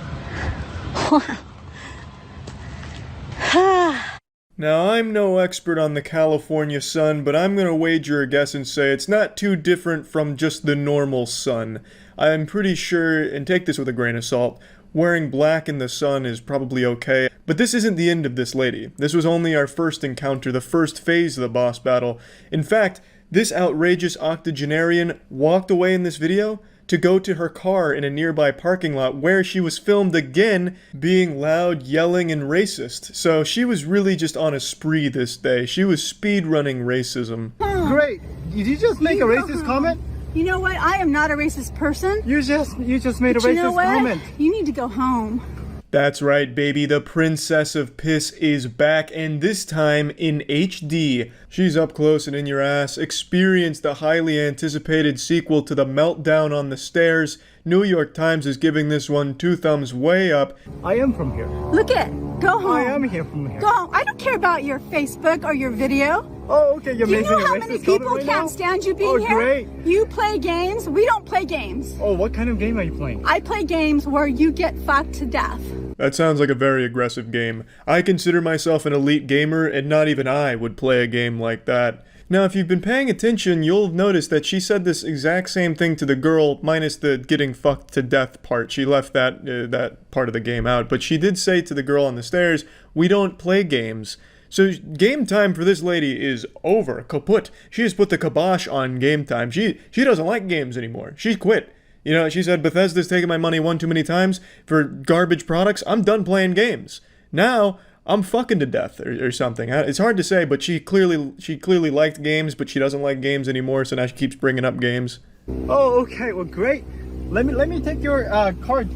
Now, I'm no expert on the California sun, but I'm gonna wager a guess and say it's not too different from just the normal sun. I'm pretty sure, and take this with a grain of salt, wearing black in the sun is probably okay, but this isn't the end of this lady. This was only our first encounter, the first phase of the boss battle. In fact, this outrageous octogenarian walked away in this video to go to her car in a nearby parking lot where she was filmed again being loud, yelling, and racist. So she was really just on a spree this day. She was speedrunning racism. Great. Did you just make a racist comment? You know what? I am not a racist person. You just made a racist comment. You need to go home. That's right, baby. The Princess of Piss is back, and this time in HD. She's up close and in your ass. Experience the highly anticipated sequel to The Meltdown on the Stairs. New York Times is giving this one 2 thumbs way up. I am from here. Look it. Go home. I am here from here. Go home. I don't care about your Facebook or your video. Oh, okay. You're making a racist comment right now? Do you know how many people can't stand you being here? Oh, great. You play games. We don't play games. Oh, what kind of game are you playing? I play games where you get fucked to death. That sounds like a very aggressive game. I consider myself an elite gamer, and not even I would play a game like that. Now, if you've been paying attention, you'll notice that she said this exact same thing to the girl, minus the getting fucked to death part. She left that part of the game out, but she did say to the girl on the stairs, "We don't play games." So game time for this lady is over, kaput. She has put the kibosh on game time. She doesn't like games anymore. She quit. You know, she said, Bethesda's taken my money one too many times for garbage products. I'm done playing games. Now, I'm fucking to death or something. It's hard to say, but she clearly liked games, but she doesn't like games anymore, so now she keeps bringing up games. Oh, okay. Well, great. Let me take your card.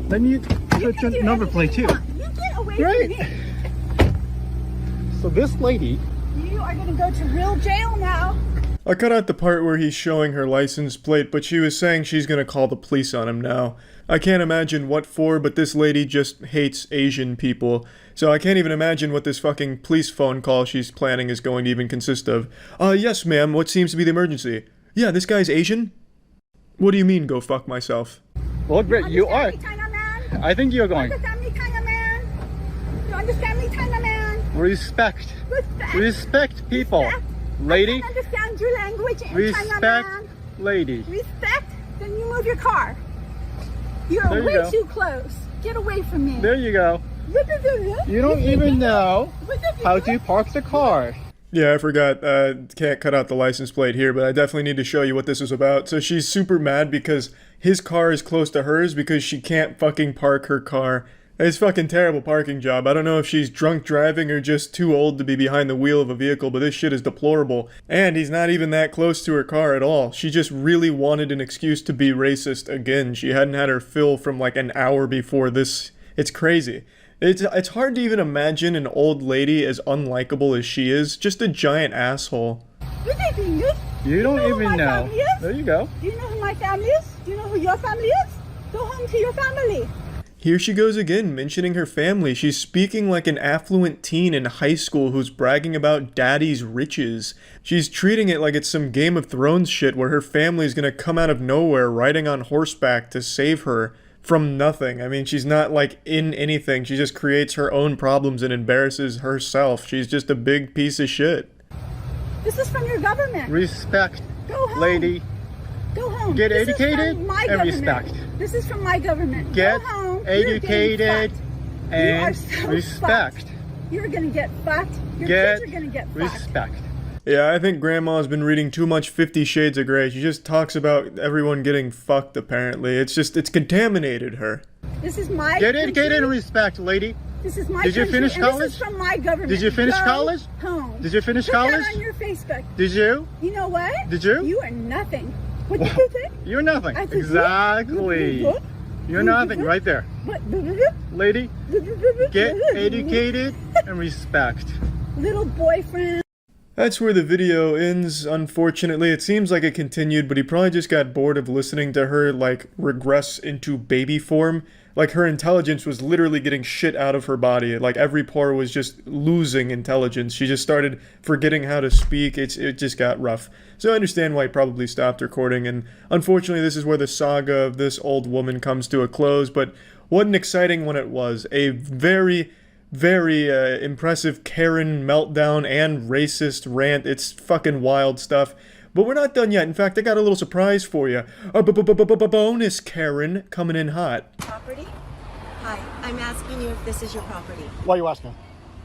Let me put your number plate, too. You get away Great. from me. So this lady... You are going to go to real jail now. I cut out the part where he's showing her license plate, but she was saying she's gonna call the police on him now. I can't imagine what for, but this lady just hates Asian people. So I can't even imagine what this fucking police phone call she's planning is going to even consist of. Yes, ma'am, what seems to be the emergency? Yeah, this guy's Asian? What do you mean, go fuck myself? Well, great, you are. China man? I think you're You going. understand me, China man? You understand me, China man? Respect. Respect. Respect people. Respect. Lady. I can understand your language in China Respect. man. Lady. Respect. Then you move your car. You're There you way go. too close. Get away from me. There you go. You don't even know how to park the car. Yeah, I forgot. Can't cut out the license plate here, but I definitely need to show you what this is about. So she's super mad because his car is close to hers because she can't fucking park her car. It's fucking terrible parking job. I don't know if she's drunk driving or just too old to be behind the wheel of a vehicle, but this shit is deplorable. And he's not even that close to her car at all. She just really wanted an excuse to be racist again. She hadn't had her fill from like an hour before this. It's crazy. It's hard to even imagine an old lady as unlikable as she is. Just a giant asshole. You don't know who even my know. family is? There you go. Do you know who my family is? Do you know who your family is? Go home to your family. Here she goes again, mentioning her family. She's speaking like an affluent teen in high school who's bragging about daddy's riches. She's treating it like it's some Game of Thrones shit where her family's gonna come out of nowhere riding on horseback to save her from nothing. I mean, she's not like in anything. She just creates her own problems and embarrasses herself. She's just a big piece of shit. This is from your government. Respect. Go home. Lady. Go home. Get This is educated from my and government. respect. This is from my government. Get Go home. educated You are and so respect. fucked. You're gonna get fucked. Your Get kids are gonna get fucked. respect. Yeah, I think Grandma's been reading too much 50 Shades of Grey. She just talks about everyone getting fucked, apparently. It's contaminated her. This is my Get country. educated and respect, lady. This is my Did you country, finish and college? This is from my government. Did you finish Go college? Home. Did you finish Put college? that on your Facebook. Did you? You know what? Did you? You are nothing. What did you say? You're nothing. I said, Exactly. what? You're nothing right there. What? Lady, get educated and respect. Little boyfriend. That's where the video ends, unfortunately. It seems like it continued, but he probably just got bored of listening to her, like, regress into baby form. Like, her intelligence was literally getting shit out of her body. Like, every pore was just losing intelligence. She just started forgetting how to speak. It just got rough. So I understand why he probably stopped recording, and unfortunately this is where the saga of this old woman comes to a close, but what an exciting one it was. A very impressive Karen meltdown and racist rant. It's fucking wild stuff. But we're not done yet. In fact, I got a little surprise for you. A bonus Karen coming in hot. Property? Hi, I'm asking you if this is your property. Why are you asking?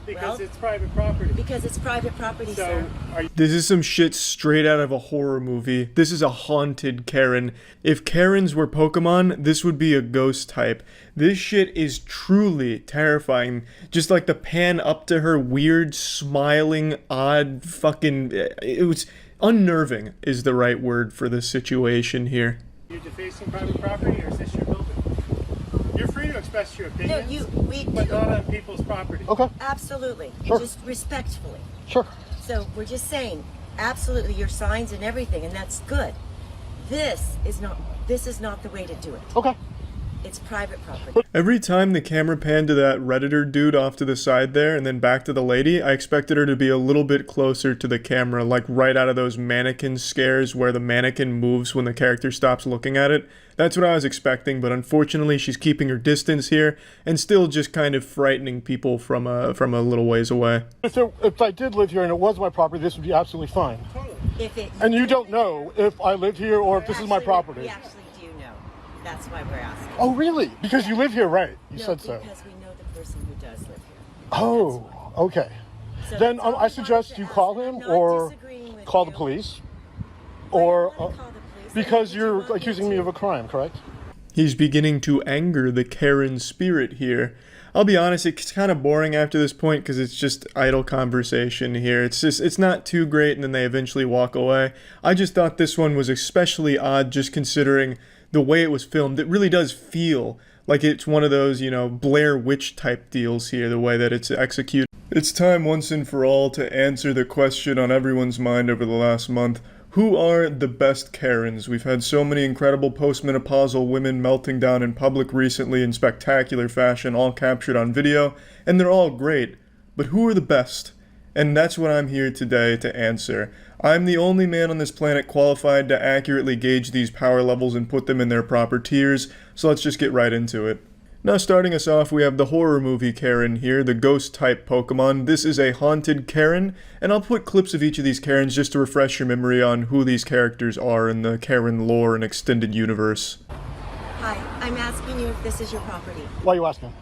Because it's private property. Because it's private property, sir. This is some shit straight out of a horror movie. This is a haunted Karen. If Karens were Pokemon, this would be a ghost type. This shit is truly terrifying. Just like the pan up to her weird, smiling, odd fucking... It was unnerving is the right word for this situation here. You're defacing private property, or is this your building? You're free to express your opinions, but not on people's property. Okay. Absolutely. Sure. Just respectfully. Sure. So we're just saying, absolutely, your signs and everything, and that's good. This is not the way to do it. Okay. It's private property. Every time the camera panned to that Redditor dude off to the side there and then back to the lady, I expected her to be a little bit closer to the camera, like right out of those mannequin scares where the mannequin moves when the character stops looking at it. That's what I was expecting, but unfortunately she's keeping her distance here and still just kind of frightening people from a little ways away. If I did live here and it was my property, this would be absolutely fine. And you don't know if I live here or if this is my property. We actually do know. That's why we're asking. Oh, really? Because you live here, right? You said so. Because we know the person who does live here. Oh, okay. So then I suggest you call him or call the police. Or because you're accusing me of a crime, correct? He's beginning to anger the Karen spirit here. I'll be honest, it's kind of boring after this point because it's just idle conversation here. It's not too great, and then they eventually walk away. I just thought this one was especially odd just considering the way it was filmed. It really does feel like it's one of those, Blair Witch type deals here, the way that it's executed. It's time once and for all to answer the question on everyone's mind over the last month. Who are the best Karens? We've had so many incredible postmenopausal women melting down in public recently in spectacular fashion, all captured on video, and they're all great. But who are the best? And that's what I'm here today to answer. I'm the only man on this planet qualified to accurately gauge these power levels and put them in their proper tiers, so let's just get right into it. Now starting us off, we have the horror movie Karen here, the ghost-type Pokemon. This is a haunted Karen, and I'll put clips of each of these Karens just to refresh your memory on who these characters are in the Karen lore and extended universe. Hi, I'm asking you if this is your property. Why are you asking?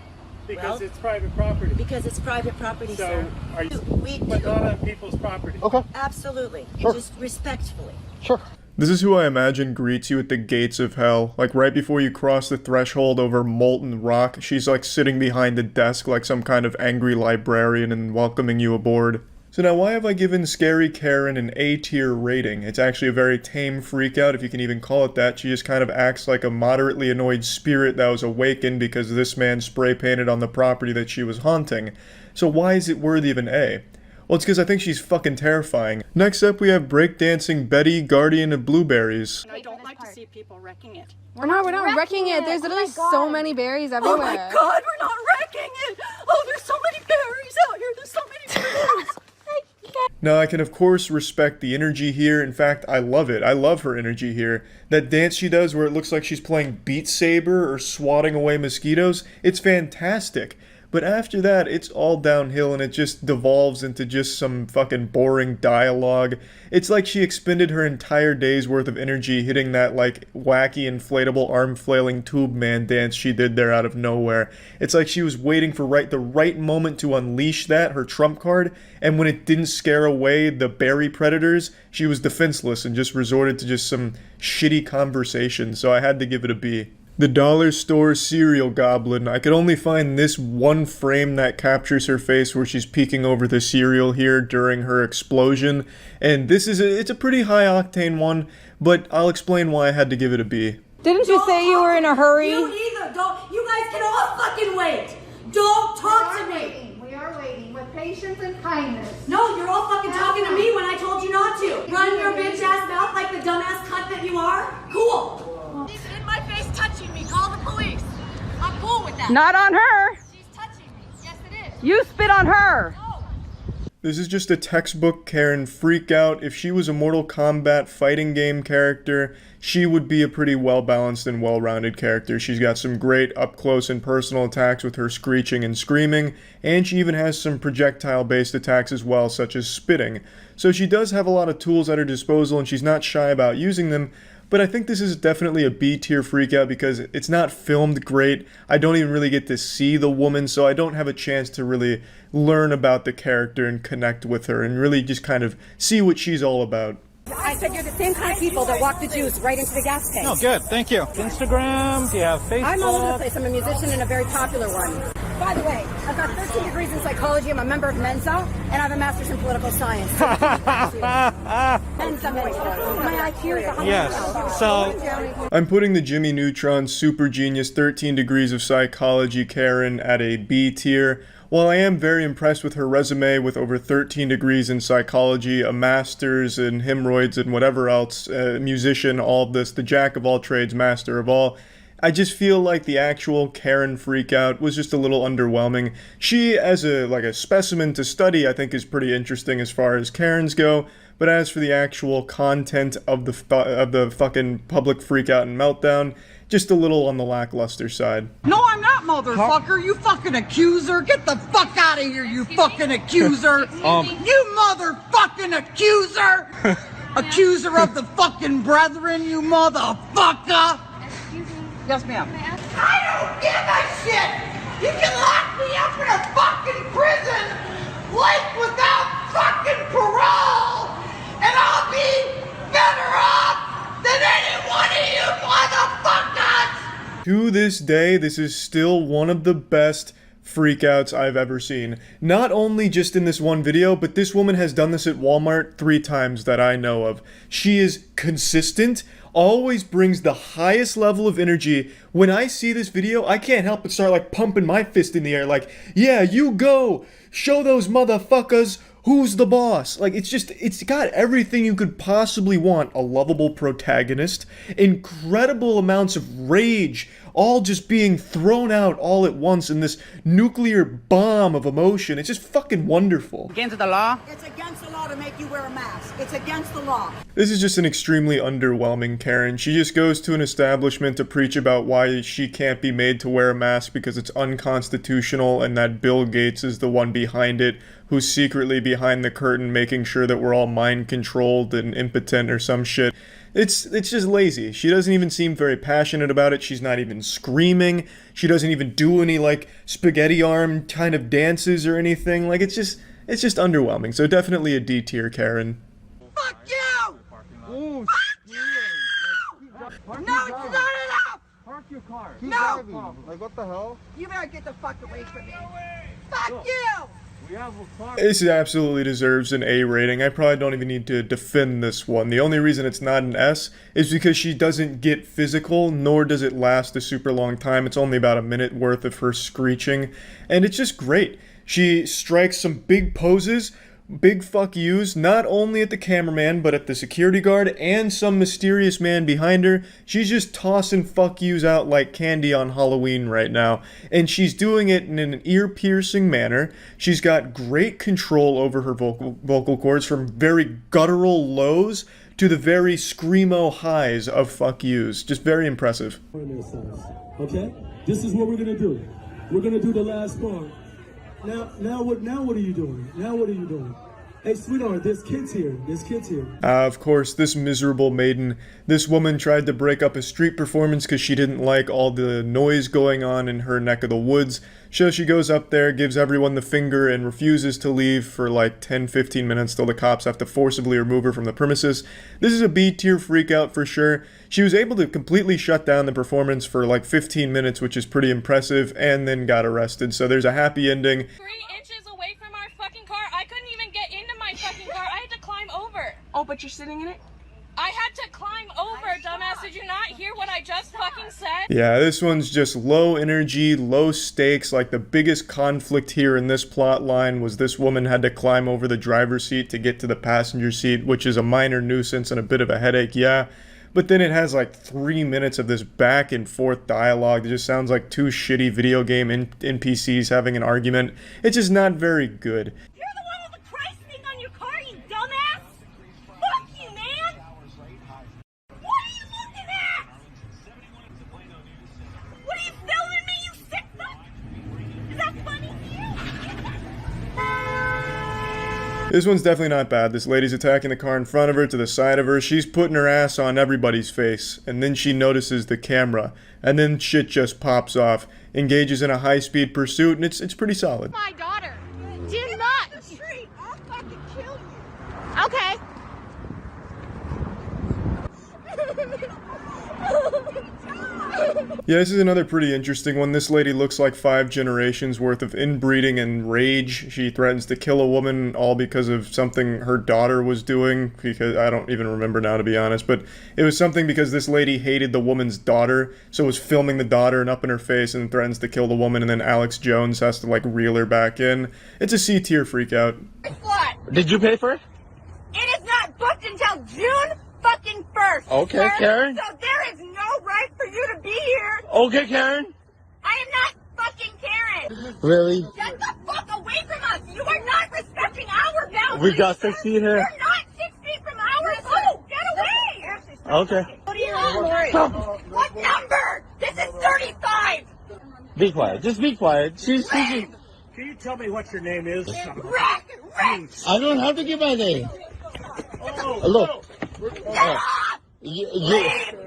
Because it's private property. Because it's private property, So, sir. are you We but not on people's property? Okay. Absolutely. Sure. Just respectfully. Sure. This is who I imagine greets you at the gates of hell. Like right before you cross the threshold over molten rock, she's like sitting behind the desk like some kind of angry librarian and welcoming you aboard. So now why have I given Scary Karen an A-tier rating? It's actually a very tame freakout, if you can even call it that. She just kind of acts like a moderately annoyed spirit that was awakened because this man spray painted on the property that she was haunting. So why is it worthy of an A? Well, it's because I think she's fucking terrifying. Next up, we have breakdancing Betty, Guardian of Blueberries. I don't like to see people wrecking it. We're not wrecking it. There's literally so many berries everywhere. Oh my god, we're not wrecking it! Oh, there's so many berries out here! There's so many berries! Now, I can of course respect the energy here. In fact, I love it. I love her energy here. That dance she does where it looks like she's playing Beat Saber or swatting away mosquitoes, it's fantastic. But after that, it's all downhill and it just devolves into just some fucking boring dialogue. It's like she expended her entire day's worth of energy hitting that like wacky inflatable arm flailing tube man dance she did there out of nowhere. It's like she was waiting for the right moment to unleash that, her trump card, and when it didn't scare away the berry predators, she was defenseless and just resorted to just some shitty conversation, so I had to give it a B. The dollar store cereal goblin. I could only find this one frame that captures her face where she's peeking over the cereal here during her explosion. And this is it's a pretty high octane one, but I'll explain why I had to give it a B. Didn't you say you were in a hurry? You either don't. You guys can all fucking wait. Don't talk to me. We are waiting with patience and kindness. No, you're all fucking talking to me when I told you not to. Run your bitch ass mouth like the dumbass cunt that you are. Cool. She's in my face touching me. Call the police. I'm cool with that. Not on her. She's touching me. Yes, it is. You spit on her. This is just a textbook Karen freakout. If she was a Mortal Kombat fighting game character, she would be a pretty well-balanced and well-rounded character. She's got some great up-close and personal attacks with her screeching and screaming, and she even has some projectile-based attacks as well, such as spitting. So she does have a lot of tools at her disposal, and she's not shy about using them. But I think this is definitely a B-tier freakout because it's not filmed great. I don't even really get to see the woman, so I don't have a chance to really learn about the character and connect with her and really just kind of see what she's all about. I said you're the same kind of people that walk the juice right into the gas tank. Oh, good. Thank you. Instagram? Do you have Facebook? I'm all over the place. I'm a musician and a very popular one. By the way, I've got 13 degrees in psychology. I'm a member of Mensa, and I have a master's in political science. Mensa Mensa. My IQ is 100. Yes. So I'm putting the Jimmy Neutron Super Genius 13 Degrees of Psychology Karen at a B tier. While I am very impressed with her resume with over 13 degrees in psychology, a master's in hemorrhoids and whatever else, musician, all of this, the jack of all trades, master of all, I just feel like the actual Karen freakout was just a little underwhelming. She, as a specimen to study, I think is pretty interesting as far as Karens go, but as for the actual content of the fucking public freakout and meltdown, just a little on the lackluster side. No, I'm not, motherfucker. You fucking accuser. Get the fuck out of here, you fucking accuser. You motherfucking accuser. Accuser of the fucking brethren, you motherfucker. Yes, ma'am. I don't give a shit. You can lock me up in a fucking prison, like without fucking parole, and I'll be better off than any one of you motherfuckers. To this day, this is still one of the best freakouts I've ever seen. Not only just in this one video, but this woman has done this at Walmart 3 times that I know of. She is consistent, always brings the highest level of energy. When I see this video, I can't help but start pumping my fist in the air like, yeah, you go! Show those motherfuckers who's the boss. It's got everything you could possibly want. A lovable protagonist, incredible amounts of rage, all just being thrown out all at once in this nuclear bomb of emotion. It's just fucking wonderful. Against the law? It's against the law law to make you wear a mask. It's against the law. This is just an extremely underwhelming Karen. She just goes to an establishment to preach about why she can't be made to wear a mask because it's unconstitutional and that Bill Gates is the one behind it, who's secretly behind the curtain making sure that we're all mind controlled and impotent or some shit. It's just lazy. She doesn't even seem very passionate about it. She's not even screaming. She doesn't even do any like spaghetti arm kind of dances or anything. Like it's just underwhelming. So definitely a D tier Karen. Fuck you! Fuck you! No, it's not enough! Park your car. No! Driving. Like, what the hell? You better get the fuck away from me. Fuck you! We have a car. This absolutely deserves an A rating. I probably don't even need to defend this one. The only reason it's not an S is because she doesn't get physical, nor does it last a super long time. It's only about a minute worth of her screeching, and it's just great. She strikes some big poses, big fuck yous, not only at the cameraman, but at the security guard and some mysterious man behind her. She's just tossing fuck yous out like candy on Halloween right now. And she's doing it in an ear-piercing manner. She's got great control over her vocal cords, from very guttural lows to the very screamo highs of fuck yous. Just very impressive. Okay? This is what we're gonna do. We're gonna do the last part. Now what are you doing? Now what are you doing? Hey, sweetheart, there's kids here. Of course, this miserable maiden, this woman tried to break up a street performance because she didn't like all the noise going on in her neck of the woods. So she goes up there, gives everyone the finger, and refuses to leave for like 10-15 minutes till the cops have to forcibly remove her from the premises. This is a B-tier freakout for sure. She was able to completely shut down the performance for like 15 minutes, which is pretty impressive, and then got arrested. So there's a happy ending. 3 inches away from our fucking car. I couldn't even get into my fucking car. I had to climb over. Oh, but you're sitting in it? I had to climb over, dumbass. Did you not hear what I just fucking said? Yeah, this one's just low energy, low stakes. Like, the biggest conflict here in this plot line was this woman had to climb over the driver's seat to get to the passenger seat, which is a minor nuisance and a bit of a headache, yeah. But then it has like 3 minutes of this back and forth dialogue that just sounds like two shitty video game NPCs having an argument. It's just not very good. You're the one with the Christ thing on your car, you dumbass! Fuck you, man! What are you looking at? What are you filming me, you sick fuck? Is that funny to you? This one's definitely not bad. This lady's attacking the car in front of her, to the side of her. She's putting her ass on everybody's face. And then she notices the camera. And then shit just pops off. Engages in a high-speed pursuit, and it's pretty solid. My daughter. Do not. The street. I'll fucking kill you. Okay. Yeah, this is another pretty interesting one. This lady looks like 5 generations worth of inbreeding and rage. She threatens to kill a woman all because of something her daughter was doing, because I don't even remember now, to be honest, but it was something because this lady hated the woman's daughter, so was filming the daughter and up in her face and threatens to kill the woman, and then Alex Jones has to like reel her back in. It's a C-tier freakout. What? Did you pay for it? It is not booked until June fucking 1st. Okay, sir. Karen. So there is no right for you to be here. Okay, Karen. I am not fucking Karen. Really? Get the fuck away from us. You are not respecting our boundaries. We got 6 feet here. You're not 6 feet from ours. Oh, get away. Okay. What are you on? What number? This is 35. Be quiet. Just be quiet. She's Can you tell me what your name is? Rick. I don't have to give my name. Look.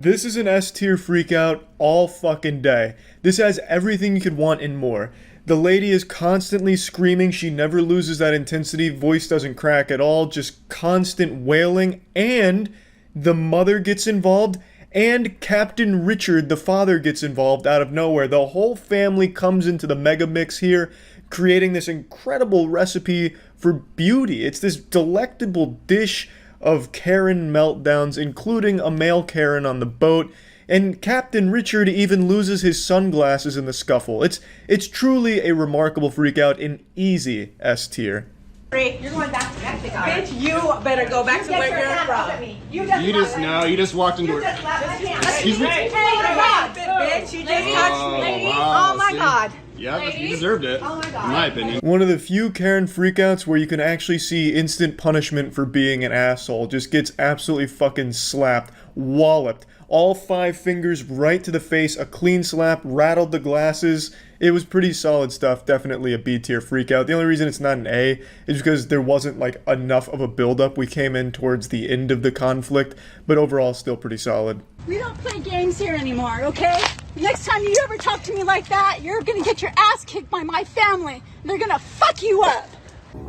This is an S-tier freakout all fucking day. This has everything you could want and more. The lady is constantly screaming. She never loses that intensity. Voice doesn't crack at all. Just constant wailing. And the mother gets involved. And Captain Richard, the father, gets involved out of nowhere. The whole family comes into the mega mix here, creating this incredible recipe for beauty. It's this delectable dish of Karen meltdowns, including a male Karen on the boat, and Captain Richard even loses his sunglasses in the scuffle. It's truly a remarkable freakout, an easy S tier. You're going back to Mexico. Bitch, you better go back to where you're from. You just You just walked into her. Excuse me. Hey, did. She just touched me. Wow, Oh my see? God. Yeah, you deserved it. Oh my God. In my opinion. One of the few Karen freakouts where you can actually see instant punishment for being an asshole. Just gets absolutely fucking slapped, walloped. All 5 fingers right to the face, a clean slap, rattled the glasses. It was pretty solid stuff, definitely a B tier freakout. The only reason it's not an A is because there wasn't like enough of a build-up. We came in towards the end of the conflict, but overall still pretty solid. We don't play games here anymore, okay? Next time you ever talk to me like that, you're gonna get your ass kicked by my family. They're gonna fuck you up.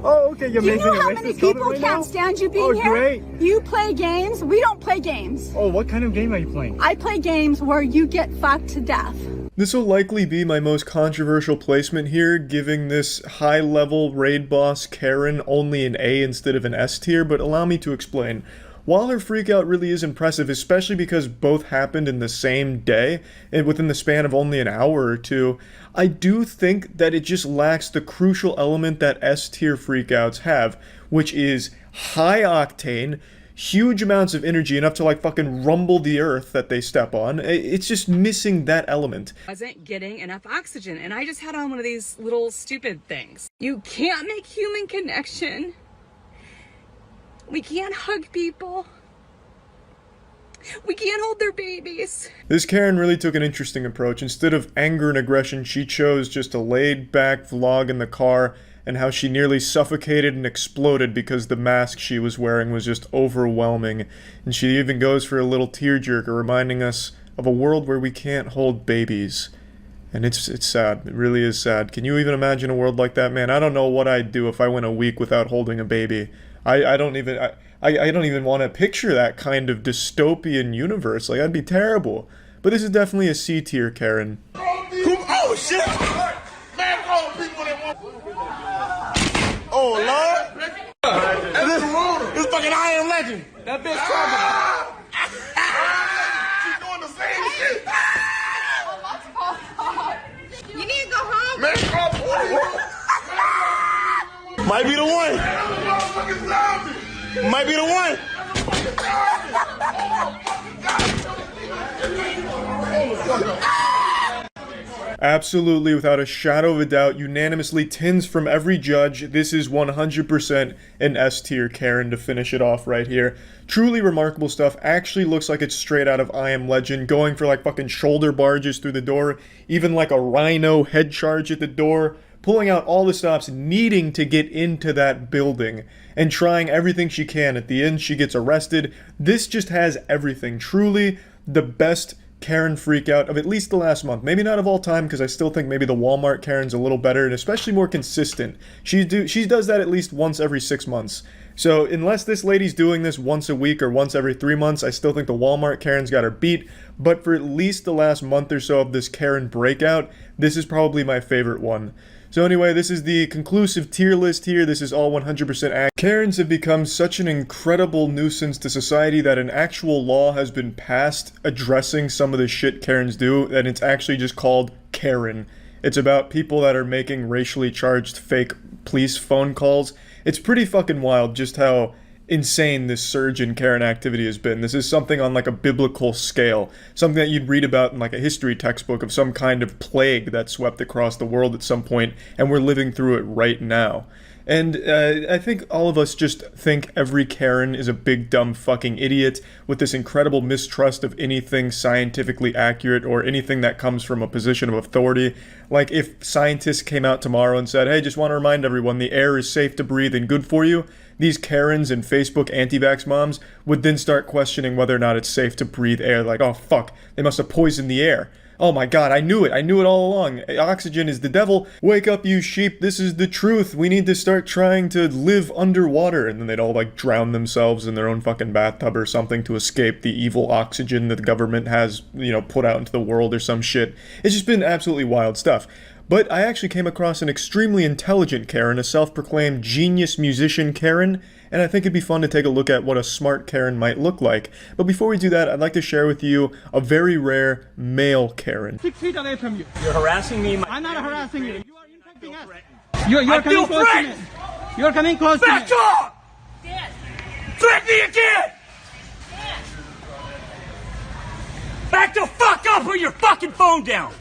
Oh, okay, you're Do you making know a how racist many comment people right can't now? stand you being here? Great. You play games. We don't play games. Oh, what kind of game are you playing? I play games where you get fucked to death. This will likely be my most controversial placement here, giving this high-level raid boss Karen only an A instead of an S tier, but allow me to explain. While her freakout really is impressive, especially because both happened in the same day, and within the span of only an hour or two, I do think that it just lacks the crucial element that S-tier freakouts have, which is high octane, huge amounts of energy, enough to like fucking rumble the earth that they step on. It's just missing that element. I wasn't getting enough oxygen, and I just had on one of these little stupid things. You can't make human connection. We can't hug people. We can't hold their babies. This Karen really took an interesting approach. Instead of anger and aggression, she chose just a laid-back vlog in the car and how she nearly suffocated and exploded because the mask she was wearing was just overwhelming. And she even goes for a little tearjerker, reminding us of a world where we can't hold babies. And it's sad. It really is sad. Can you even imagine a world like that, man? I don't know what I'd do if I went a week without holding a baby. I don't even want to picture that kind of dystopian universe. Like, that'd be terrible. But this is definitely a C tier Karen. Oh shit! Man, all the people that want. Oh Lord! This fucking I Am Legend. That bitch She's doing the same shit. You need to go home. Man, might be the one. Might be the one. Absolutely, without a shadow of a doubt, unanimously, tens from every judge, this is 100% an S tier Karen to finish it off right here. Truly remarkable stuff. Actually looks like it's straight out of I Am Legend, going for like fucking shoulder barges through the door, even like a rhino head charge at the door, pulling out all the stops, needing to get into that building, and trying everything she can. At the end, she gets arrested. This just has everything. Truly the best Karen freakout of at least the last month. Maybe not of all time, because I still think maybe the Walmart Karen's a little better, and especially more consistent. She does that at least once every 6 months. So unless this lady's doing this once a week or once every 3 months, I still think the Walmart Karen's got her beat. But for at least the last month or so of this Karen breakout, this is probably my favorite one. So anyway, this is the conclusive tier list here. This is all 100% accurate. Karens have become such an incredible nuisance to society that an actual law has been passed addressing some of the shit Karens do, and it's actually just called Karen. It's about people that are making racially charged fake police phone calls. It's pretty fucking wild just how insane this surge in Karen activity has been. This is something on like a biblical scale, something that you'd read about in like a history textbook of some kind of plague that swept across the world at some point, and we're living through it right now. And I think all of us just think every Karen is a big dumb fucking idiot with this incredible mistrust of anything scientifically accurate or anything that comes from a position of authority. Like if scientists came out tomorrow and said, hey, just want to remind everyone the air is safe to breathe and good for you, these Karens and Facebook anti-vax moms would then start questioning whether or not it's safe to breathe air. Like, oh fuck, they must have poisoned the air. Oh my god, I knew it all along. Oxygen is the devil. Wake up, you sheep, this is the truth. We need to start trying to live underwater. And then they'd all like drown themselves in their own fucking bathtub or something to escape the evil oxygen that the government has, put out into the world or some shit. It's just been absolutely wild stuff. But I actually came across an extremely intelligent Karen, a self-proclaimed genius musician Karen, and I think it'd be fun to take a look at what a smart Karen might look like. But before we do that, I'd like to share with you a very rare male Karen. 6 feet away from you. You're harassing me. I'm not harassing you. You are infecting us. You're coming close to me. You're coming close to me. Back off! Threaten me again! Back the fuck up or your fucking phone down!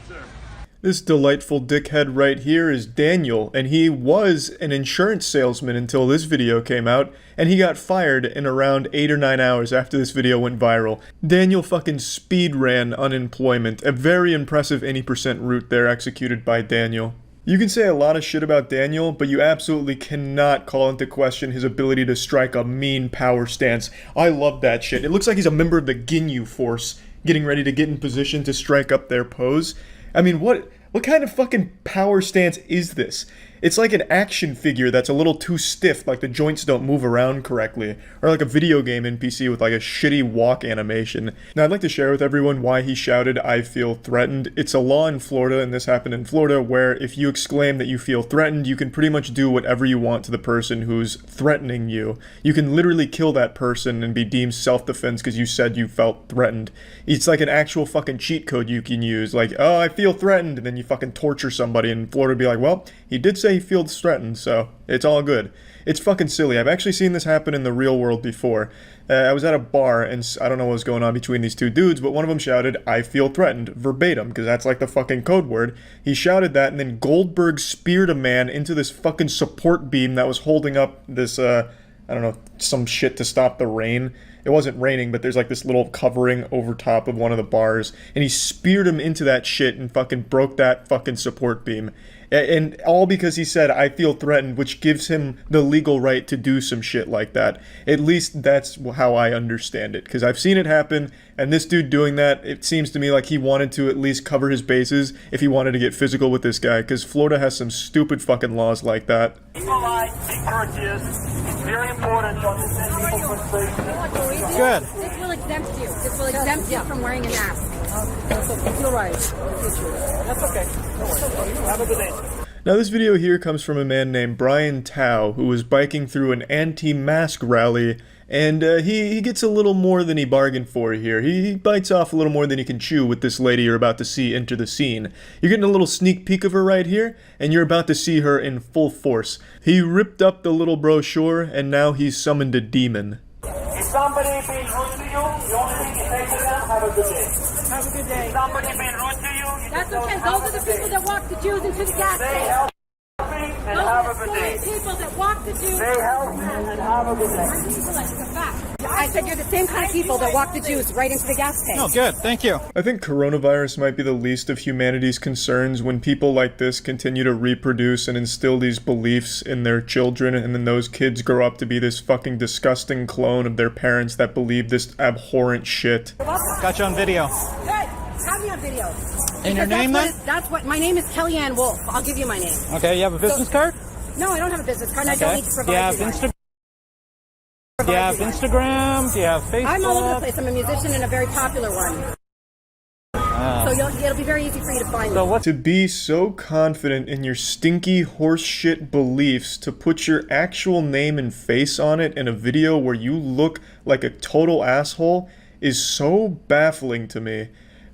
This delightful dickhead right here is Daniel, and he was an insurance salesman until this video came out, and he got fired in around 8 or 9 hours after this video went viral. Daniel fucking speed ran unemployment. A very impressive 80% route there executed by Daniel. You can say a lot of shit about Daniel, but you absolutely cannot call into question his ability to strike a mean power stance. I love that shit. It looks like he's a member of the Ginyu Force, getting ready to get in position to strike up their pose. I mean, what kind of fucking power stance is this? It's like an action figure that's a little too stiff, like the joints don't move around correctly, or like a video game NPC with like a shitty walk animation. Now I'd like to share with everyone why he shouted, "I feel threatened." It's a law in Florida, and this happened in Florida, where if you exclaim that you feel threatened, you can pretty much do whatever you want to the person who's threatening you. You can literally kill that person and be deemed self-defense because you said you felt threatened. It's like an actual fucking cheat code you can use, like, "Oh, I feel threatened," and then you fucking torture somebody, and Florida would be like, "Well, he did say he feels threatened, so it's all good." It's fucking silly. I've actually seen this happen in the real world before. I was at a bar, and I don't know what was going on between these two dudes, but one of them shouted, "I feel threatened," verbatim, because that's like the fucking code word. He shouted that, and then Goldberg speared a man into this fucking support beam that was holding up this, I don't know, some shit to stop the rain. It wasn't raining, but there's like this little covering over top of one of the bars, and he speared him into that shit and fucking broke that fucking support beam. And all because he said, "I feel threatened," which gives him the legal right to do some shit like that. At least that's how I understand it, because I've seen it happen, and this dude doing that, it seems to me like he wanted to at least cover his bases if he wanted to get physical with this guy, because Florida has some stupid fucking laws like that. Be polite, be courteous. It's very important to understand people frustration. Good. This will exempt you. This will exempt you from wearing a mask. That's okay. You're right. That's okay. Have a good day. Now this video here comes from a man named Brian Tao, who was biking through an anti-mask rally, and he gets a little more than he bargained for here. He bites off a little more than he can chew with this lady you're about to see enter the scene. You're getting a little sneak peek of her right here, and you're about to see her in full force. He ripped up the little brochure, and now he's summoned a demon. If somebody being rude to you, the only thing you say to them, have a good day. Have a good day. If somebody being rude to you, That's okay. Those are the people that walk the Jews into the gas Say station. help me and Those have are a the good day. same people that walk the Jews. Say help me and have a good day. It's a fact. I said you're the same kind of people that walk the Jews right into the gas tank. Oh, good. Thank you. I think coronavirus might be the least of humanity's concerns when people like this continue to reproduce and instill these beliefs in their children, and then those kids grow up to be this fucking disgusting clone of their parents that believe this abhorrent shit. Got you on video. Good. Have me on video. And your Because name then? That's what my name is, Kellyanne Wolf. I'll give you my name. Okay, you have a business card? No, I don't have a business card. And I don't need to Do provide you have you one. Do you have Instagram? Do you have Facebook? I'm all over the place. I'm a musician and a very popular one. So it'll be very easy for you to find me. To be so confident in your stinky horseshit beliefs to put your actual name and face on it in a video where you look like a total asshole is so baffling to me.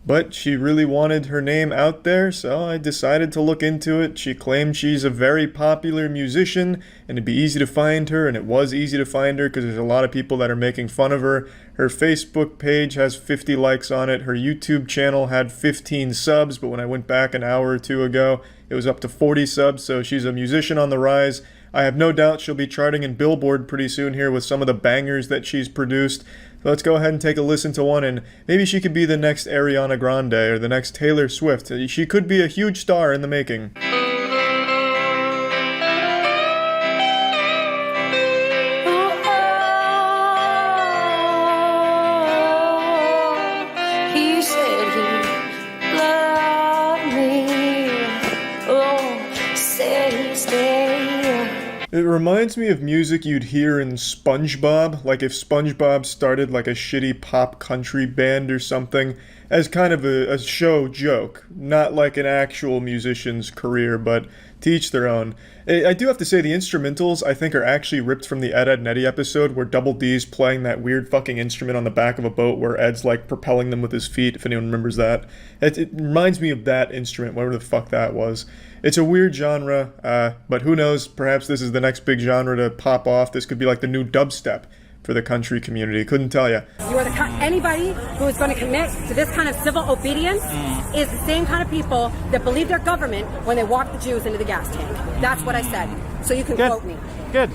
But she really wanted her name out there, so I decided to look into it. She claimed she's a very popular musician, and it'd be easy to find her, and it was easy to find her because there's a lot of people that are making fun of her. Her Facebook page has 50 likes on it. Her YouTube channel had 15 subs, but when I went back an hour or two ago, it was up to 40 subs, so she's a musician on the rise. I have no doubt she'll be charting in Billboard pretty soon here with some of the bangers that she's produced. So let's go ahead and take a listen to one, and maybe she could be the next Ariana Grande or the next Taylor Swift. She could be a huge star in the making. He said he loved me. Oh, said he'd stay. It reminds me of music you'd hear in SpongeBob, like if SpongeBob started like a shitty pop country band or something, as kind of a show joke, not like an actual musician's career, but to each their own. I do have to say the instrumentals I think are actually ripped from the Ed, Edd n Eddy episode where Double D's playing that weird fucking instrument on the back of a boat where Ed's like propelling them with his feet, if anyone remembers that. It reminds me of that instrument, whatever the fuck that was. It's a weird genre, but who knows, perhaps this is the next big genre to pop off. This could be like the new dubstep. for the country community. Couldn't tell you. You are anybody who is going to commit to this kind of civil obedience is the same kind of people that believe their government when they walk the Jews into the gas tank. That's what I said. So you can quote me. Good.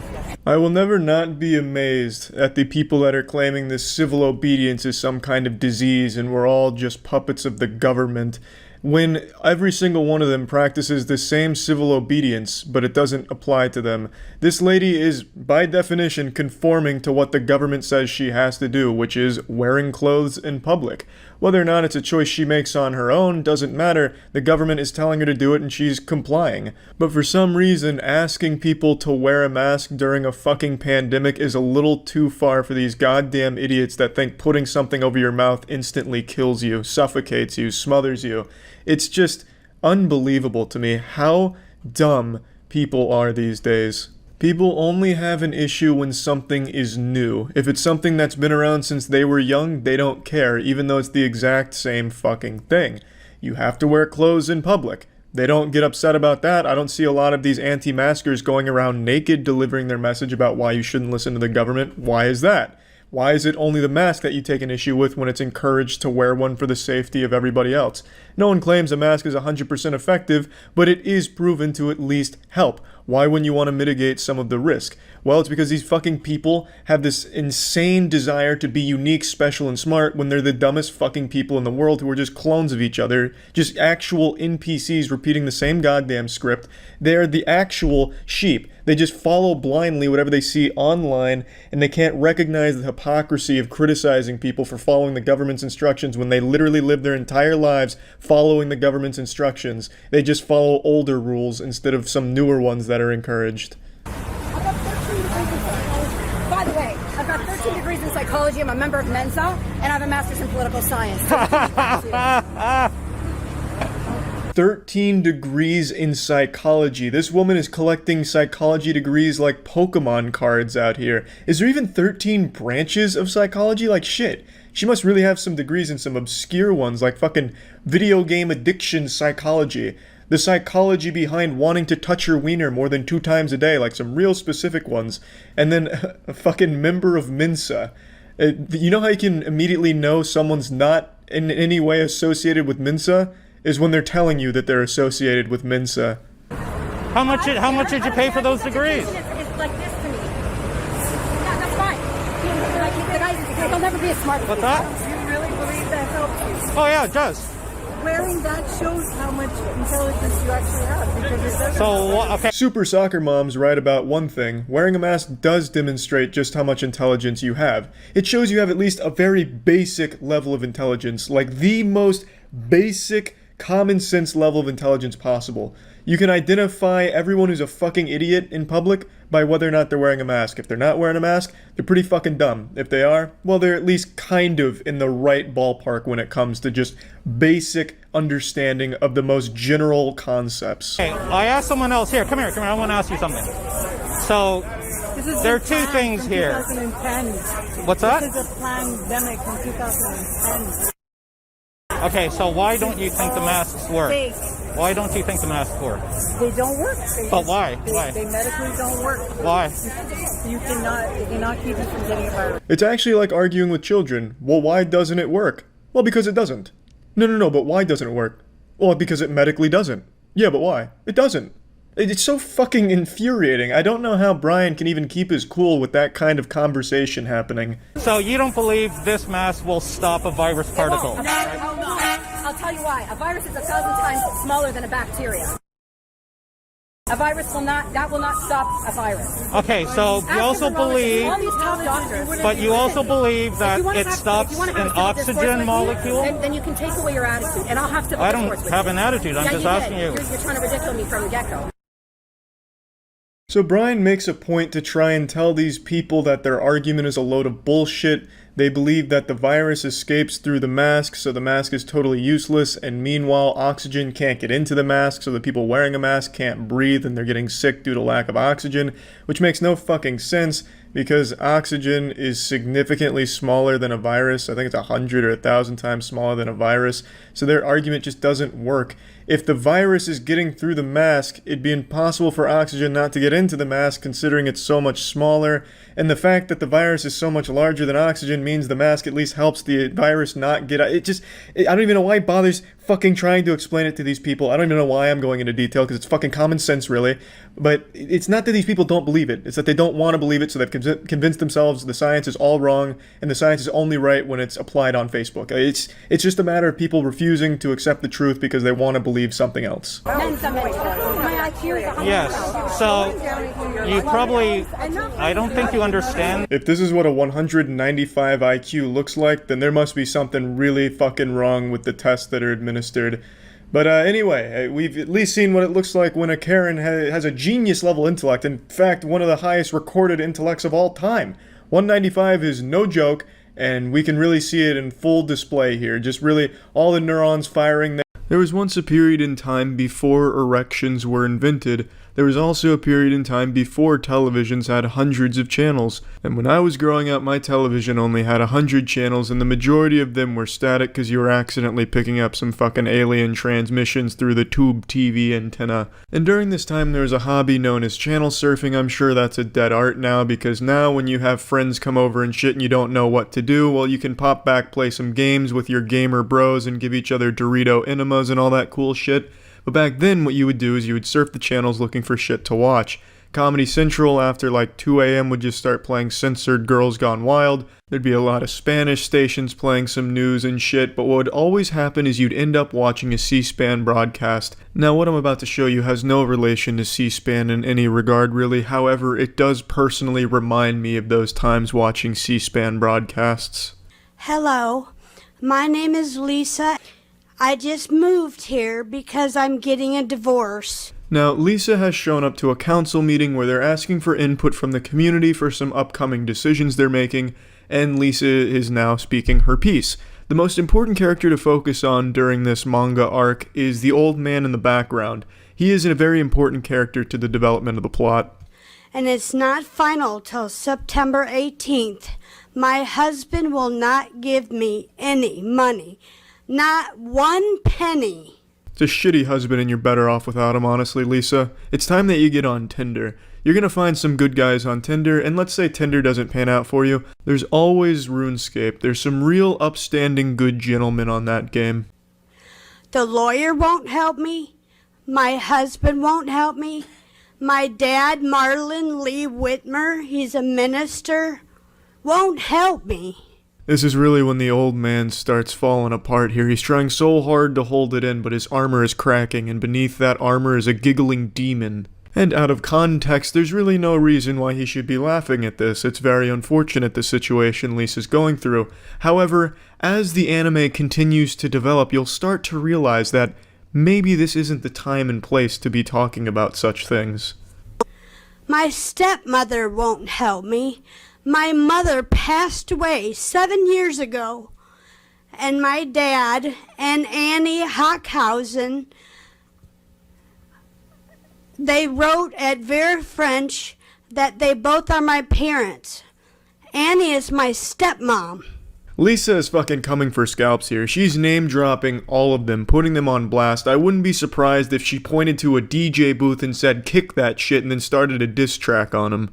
I will never not be amazed at the people that are claiming this civil obedience is some kind of disease and we're all just puppets of the government, when every single one of them practices the same civil obedience, but it doesn't apply to them. This lady is, by definition, conforming to what the government says she has to do, which is wearing clothes in public. Whether or not it's a choice she makes on her own doesn't matter. The government is telling her to do it and she's complying. But for some reason, asking people to wear a mask during a fucking pandemic is a little too far for these goddamn idiots that think putting something over your mouth instantly kills you, suffocates you, smothers you. It's just unbelievable to me how dumb people are these days. People only have an issue when something is new. If it's something that's been around since they were young, they don't care, even though it's the exact same fucking thing. You have to wear clothes in public. They don't get upset about that. I don't see a lot of these anti-maskers going around naked delivering their message about why you shouldn't listen to the government. Why is that? Why is it only the mask that you take an issue with when it's encouraged to wear one for the safety of everybody else? No one claims a mask is 100% effective, but it is proven to at least help. Why wouldn't you want to mitigate some of the risk? Well, it's because these fucking people have this insane desire to be unique, special, and smart when they're the dumbest fucking people in the world who are just clones of each other, just actual NPCs repeating the same goddamn script. They're the actual sheep. They just follow blindly whatever they see online, and they can't recognize the hypocrisy of criticizing people for following the government's instructions when they literally live their entire lives following the government's instructions. They just follow older rules instead of some newer ones that are encouraged. By the way, I've got 13 degrees in psychology. I'm a member of Mensa, and I have a master's in political science. 13 degrees in psychology. This woman is collecting psychology degrees like Pokemon cards out here. Is there even 13 branches of psychology? Like shit. She must really have some degrees in some obscure ones like fucking video game addiction psychology. The psychology behind wanting to touch your wiener more than 2 times a day, like some real specific ones. And then a fucking member of Mensa. You know how you can immediately know someone's not in any way associated with Mensa? Is when they're telling you that they're associated with Mensa. How much did you pay for those degrees? It's like this to me. Yeah, that's fine. The guys, they'll never be as smart as What's that? Do you really believe that helps you? Oh yeah, it does. Wearing that shows how much intelligence you actually have, because it doesn't. So, okay. Super soccer moms write about one thing. Wearing a mask does demonstrate just how much intelligence you have. It shows you have at least a very basic level of intelligence, like the most basic common sense level of intelligence possible. You can identify everyone who's a fucking idiot in public by whether or not they're wearing a mask. If they're not wearing a mask, they're pretty fucking dumb. If they are, well, they're at least kind of in the right ballpark when it comes to just basic understanding of the most general concepts. Okay, I asked someone else here. Come here. I want to ask you something. So, there are 2 things here. 2010. What's that? This is a pandemic in 2010. Okay, so why don't you think the masks work? Fake. Why don't you think the masks work? They don't work. But why? They medically don't work. Why? You cannot keep you from getting a virus. It's actually like arguing with children. Well, why doesn't it work? Well, because it doesn't. No, but why doesn't it work? Well, because it medically doesn't. Yeah, but why? It doesn't. It's so fucking infuriating. I don't know how Brian can even keep his cool with that kind of conversation happening. So you don't believe this mask will stop a virus particle? No, I'll tell you why. A virus is 1,000 times smaller than a bacteria. A virus will not stop a virus. Okay, so you also believe, all these top doctors, but you also believe that it stops an oxygen molecule? Then you can take away your attitude, and I'll have to. I don't have an attitude. I'm just asking you. You're trying to ridicule me from the get-go. So Brian makes a point to try and tell these people that their argument is a load of bullshit. They believe that the virus escapes through the mask, so the mask is totally useless, and meanwhile oxygen can't get into the mask, so the people wearing a mask can't breathe and they're getting sick due to lack of oxygen, which makes no fucking sense, because oxygen is significantly smaller than a virus. I think it's 100 or 1,000 times smaller than a virus. So their argument just doesn't work. If the virus is getting through the mask, it'd be impossible for oxygen not to get into the mask considering it's so much smaller. And the fact that the virus is so much larger than oxygen means the mask at least helps the virus not get out. I don't even know why it bothers fucking trying to explain it to these people. I don't even know why I'm going into detail because it's fucking common sense really. But it's not that these people don't believe it. It's that they don't want to believe it, so they've convinced themselves the science is all wrong and the science is only right when it's applied on Facebook. It's just a matter of people refusing to accept the truth because they want to believe something else. Yes, so you probably, I don't think you understand. If this is what a 195 IQ looks like, then there must be something really fucking wrong with the tests that are administered. But anyway, we've at least seen what it looks like when a Karen has a genius level intellect. In fact, one of the highest recorded intellects of all time. 195 is no joke, and we can really see it in full display here. Just really all the neurons firing there. There was once a period in time before erections were invented. There was also a period in time before televisions had hundreds of channels. And when I was growing up, my television only had 100 channels, and the majority of them were static because you were accidentally picking up some fucking alien transmissions through the tube TV antenna. And during this time, there was a hobby known as channel surfing. I'm sure that's a dead art now, because now when you have friends come over and shit and you don't know what to do, well, you can pop back, play some games with your gamer bros, and give each other Dorito enemas and all that cool shit. But back then, what you would do is you would surf the channels looking for shit to watch. Comedy Central, after like 2 a.m., would just start playing censored Girls Gone Wild. There'd be a lot of Spanish stations playing some news and shit, but what would always happen is you'd end up watching a C-SPAN broadcast. Now, what I'm about to show you has no relation to C-SPAN in any regard, really. However, it does personally remind me of those times watching C-SPAN broadcasts. Hello, my name is Lisa. I just moved here because I'm getting a divorce. Now, Lisa has shown up to a council meeting where they're asking for input from the community for some upcoming decisions they're making, and Lisa is now speaking her piece. The most important character to focus on during this manga arc is the old man in the background. He is a very important character to the development of the plot. And it's not final till September 18th. My husband will not give me any money. Not 1 penny. It's a shitty husband and you're better off without him, honestly, Lisa. It's time that you get on Tinder. You're gonna find some good guys on Tinder, and let's say Tinder doesn't pan out for you. There's always RuneScape. There's some real upstanding good gentlemen on that game. The lawyer won't help me. My husband won't help me. My dad, Marlon Lee Whitmer, he's a minister, won't help me. This is really when the old man starts falling apart here. He's trying so hard to hold it in, but his armor is cracking, and beneath that armor is a giggling demon. And out of context, there's really no reason why he should be laughing at this. It's very unfortunate the situation Lisa's going through. However, as the anime continues to develop, you'll start to realize that maybe this isn't the time and place to be talking about such things. My stepmother won't help me. My mother passed away 7 years ago, and my dad and Annie Hockhausen, they wrote at Vera French that they both are my parents. Annie is my stepmom. Lisa is fucking coming for scalps here. She's name-dropping all of them, putting them on blast. I wouldn't be surprised if she pointed to a DJ booth and said, "Kick that shit," and then started a diss track on him.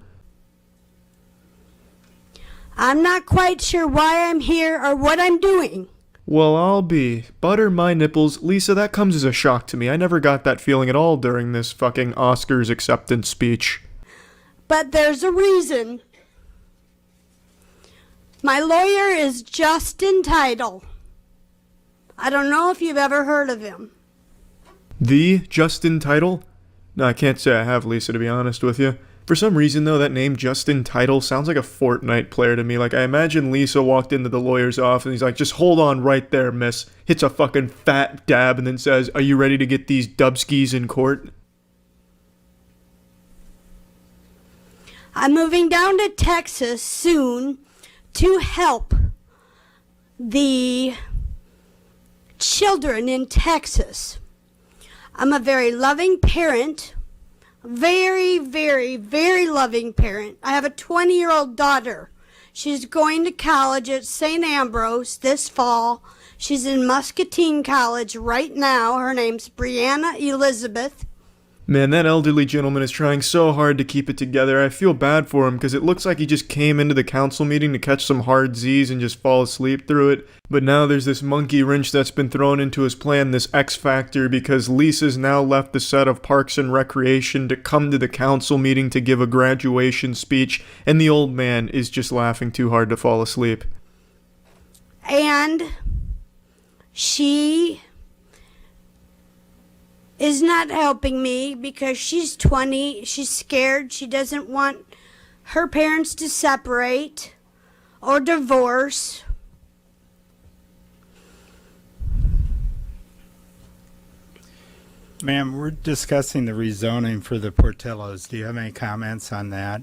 I'm not quite sure why I'm here or what I'm doing. Well, I'll be. Butter my nipples. Lisa, that comes as a shock to me. I never got that feeling at all during this fucking Oscars acceptance speech. But there's a reason. My lawyer is Justin Title. I don't know if you've ever heard of him. The Justin Title? No, I can't say I have, Lisa, to be honest with you. For some reason, though, that name Justin Title sounds like a Fortnite player to me. Like, I imagine Lisa walked into the lawyer's office and he's like, "Just hold on right there, miss." Hits a fucking fat dab and then says, "Are you ready to get these dubskis in court?" I'm moving down to Texas soon to help the children in Texas. I'm a very loving parent, very, very, very loving parent. I have a 20-year-old daughter. She's going to college at St. Ambrose this fall. She's in Muscatine College right now. Her name's Brianna Elizabeth. Man, that elderly gentleman is trying so hard to keep it together. I feel bad for him because it looks like he just came into the council meeting to catch some hard Z's and just fall asleep through it. But now there's this monkey wrench that's been thrown into his plan, this X Factor, because Lisa's now left the set of Parks and Recreation to come to the council meeting to give a graduation speech, and the old man is just laughing too hard to fall asleep. And she is not helping me because she's 20. She's scared. She doesn't want her parents to separate or divorce. Ma'am, we're discussing the rezoning for the Portillos. Do you have any comments on that?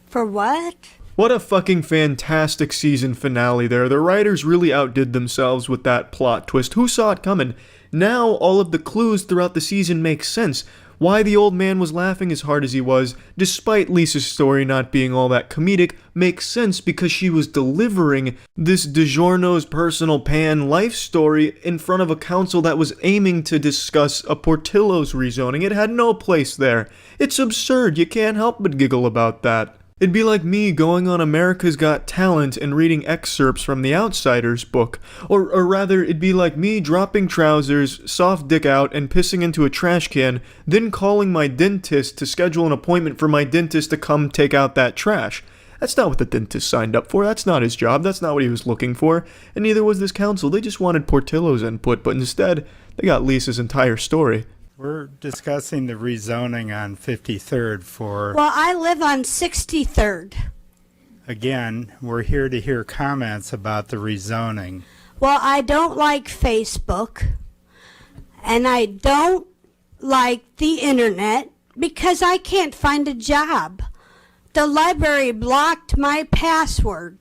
For what? What a fucking fantastic season finale there. The writers really outdid themselves with that plot twist. Who saw it coming? Now all of the clues throughout the season make sense. Why the old man was laughing as hard as he was, despite Lisa's story not being all that comedic, makes sense because she was delivering this DiGiorno's personal pan life story in front of a council that was aiming to discuss a Portillo's rezoning. It had no place there. It's absurd. You can't help but giggle about that. It'd be like me going on America's Got Talent and reading excerpts from The Outsider's book. Or rather, it'd be like me dropping trousers, soft dick out, and pissing into a trash can, then calling my dentist to schedule an appointment for my dentist to come take out that trash. That's not what the dentist signed up for. That's not his job. That's not what he was looking for. And neither was this council. They just wanted Portillo's input, but instead, they got Lisa's entire story. We're discussing the rezoning on 53rd for... Well, I live on 63rd. Again, we're here to hear comments about the rezoning. Well, I don't like Facebook, and I don't like the internet because I can't find a job. The library blocked my password.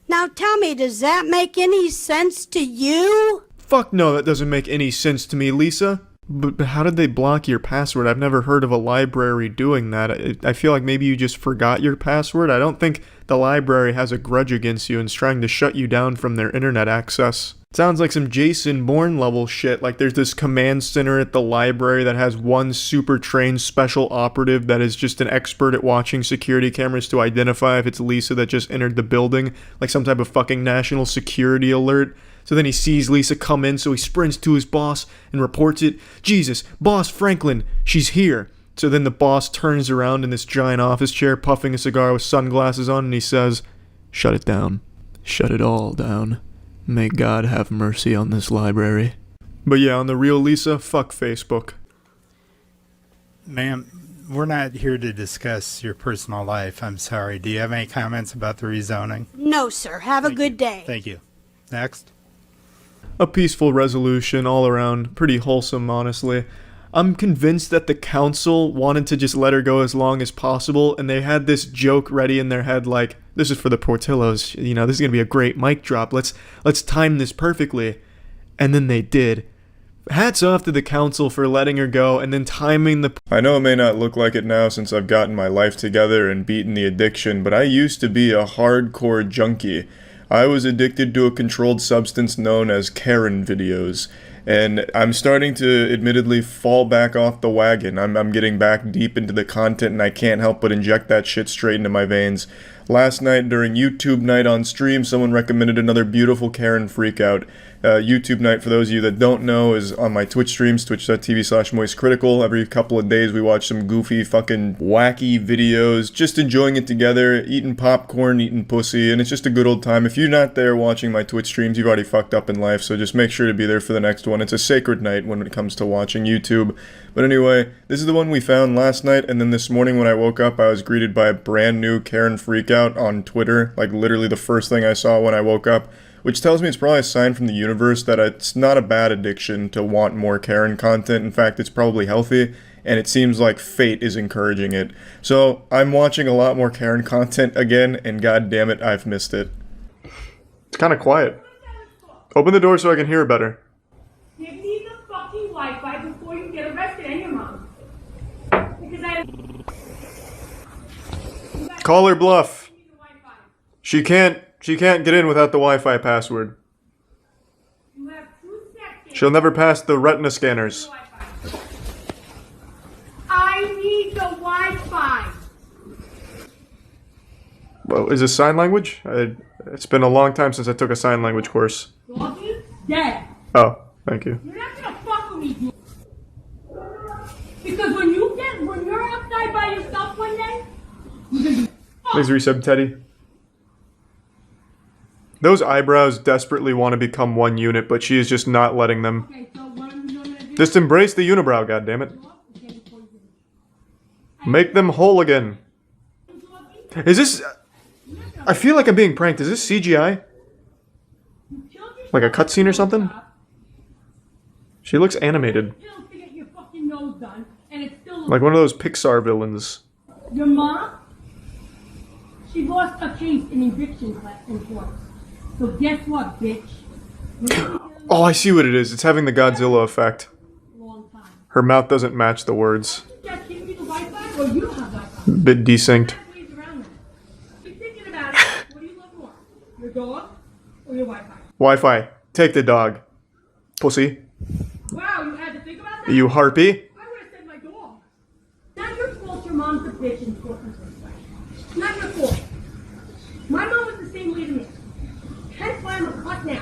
Now tell me, does that make any sense to you? Fuck no, that doesn't make any sense to me, Lisa. But how did they block your password? I've never heard of a library doing that. I feel like maybe you just forgot your password. I don't think the library has a grudge against you and is trying to shut you down from their internet access. It sounds like some Jason Bourne level shit. Like there's this command center at the library that has one super trained special operative that is just an expert at watching security cameras to identify if it's Lisa that just entered the building. Like some type of fucking national security alert. So then he sees Lisa come in, so he sprints to his boss and reports it. Jesus, Boss Franklin, she's here. So then the boss turns around in this giant office chair, puffing a cigar with sunglasses on, and he says, "Shut it down. Shut it all down. May God have mercy on this library." But yeah, on the real, Lisa, fuck Facebook. Ma'am, we're not here to discuss your personal life. I'm sorry. Do you have any comments about the rezoning? No, sir. Have a good day. Thank you. Next. A peaceful resolution all around, pretty wholesome, honestly. I'm convinced that the council wanted to just let her go as long as possible, and they had this joke ready in their head like, this is for the Portillos, you know, this is going to be a great mic drop, let's time this perfectly. And then they did. Hats off to the council for letting her go and then timing the... I know it may not look like it now since I've gotten my life together and beaten the addiction, but I used to be a hardcore junkie. I was addicted to a controlled substance known as Karen videos, and I'm starting to admittedly fall back off the wagon. I'm getting back deep into the content, and I can't help but inject that shit straight into my veins. Last night during YouTube night on stream, someone recommended another beautiful Karen Freakout. YouTube night, for those of you that don't know, is on my Twitch streams, twitch.tv/moistcritical. Every couple of days we watch some goofy, fucking wacky videos, just enjoying it together, eating popcorn, eating pussy, and it's just a good old time. If you're not there watching my Twitch streams, you've already fucked up in life, so just make sure to be there for the next one. It's a sacred night when it comes to watching YouTube. But anyway, this is the one we found last night, and then this morning when I woke up, I was greeted by a brand new Karen Freakout on Twitter, like literally the first thing I saw when I woke up. Which tells me it's probably a sign from the universe that it's not a bad addiction to want more Karen content. In fact, it's probably healthy, and it seems like fate is encouraging it. So, I'm watching a lot more Karen content again, and god damn it, I've missed it. It's kind of quiet. Open the door so I can hear it better. Give me the fucking Wi-Fi before you get arrested and your mom. Because I... Call her bluff. She can't get in without the Wi-Fi password. She'll never pass the retina scanners. I need the Wi-Fi. Well, is this sign language? It's been a long time since I took a sign language course. Doggy, dead. Oh, thank you. You're not gonna fuck with me, dude. Because when you're outside by yourself one day, you're gonna be Please resub Teddy. Those eyebrows desperately want to become one unit, but she is just not letting them. okay. So what are you gonna do? Just embrace the unibrow, goddammit. Make them whole again. Is this... I feel like I'm being pranked. Is this CGI? Like a cutscene or something? She looks animated. Pills to get your fucking nose done, and it's still Like one of those Pixar villains. Your mom, she lost a case in eviction class in court. So guess what, bitch? Oh, I see what it is. It's having the Godzilla effect. Her mouth doesn't match the words. Just give me the Wi-Fi, or you don't have Wi-Fi. Bit desynced. Ways around that. Keep thinking about it. What do you love more? Your dog or your Wi-Fi? Wi-Fi. Take the dog. Pussy. Wow, you had to think about that? You harpy. I would have said my dog. Not your fault your mom's a bitch in court in the first place. Not your fault. My mom was the same way to me. Hence why I'm a cunt now.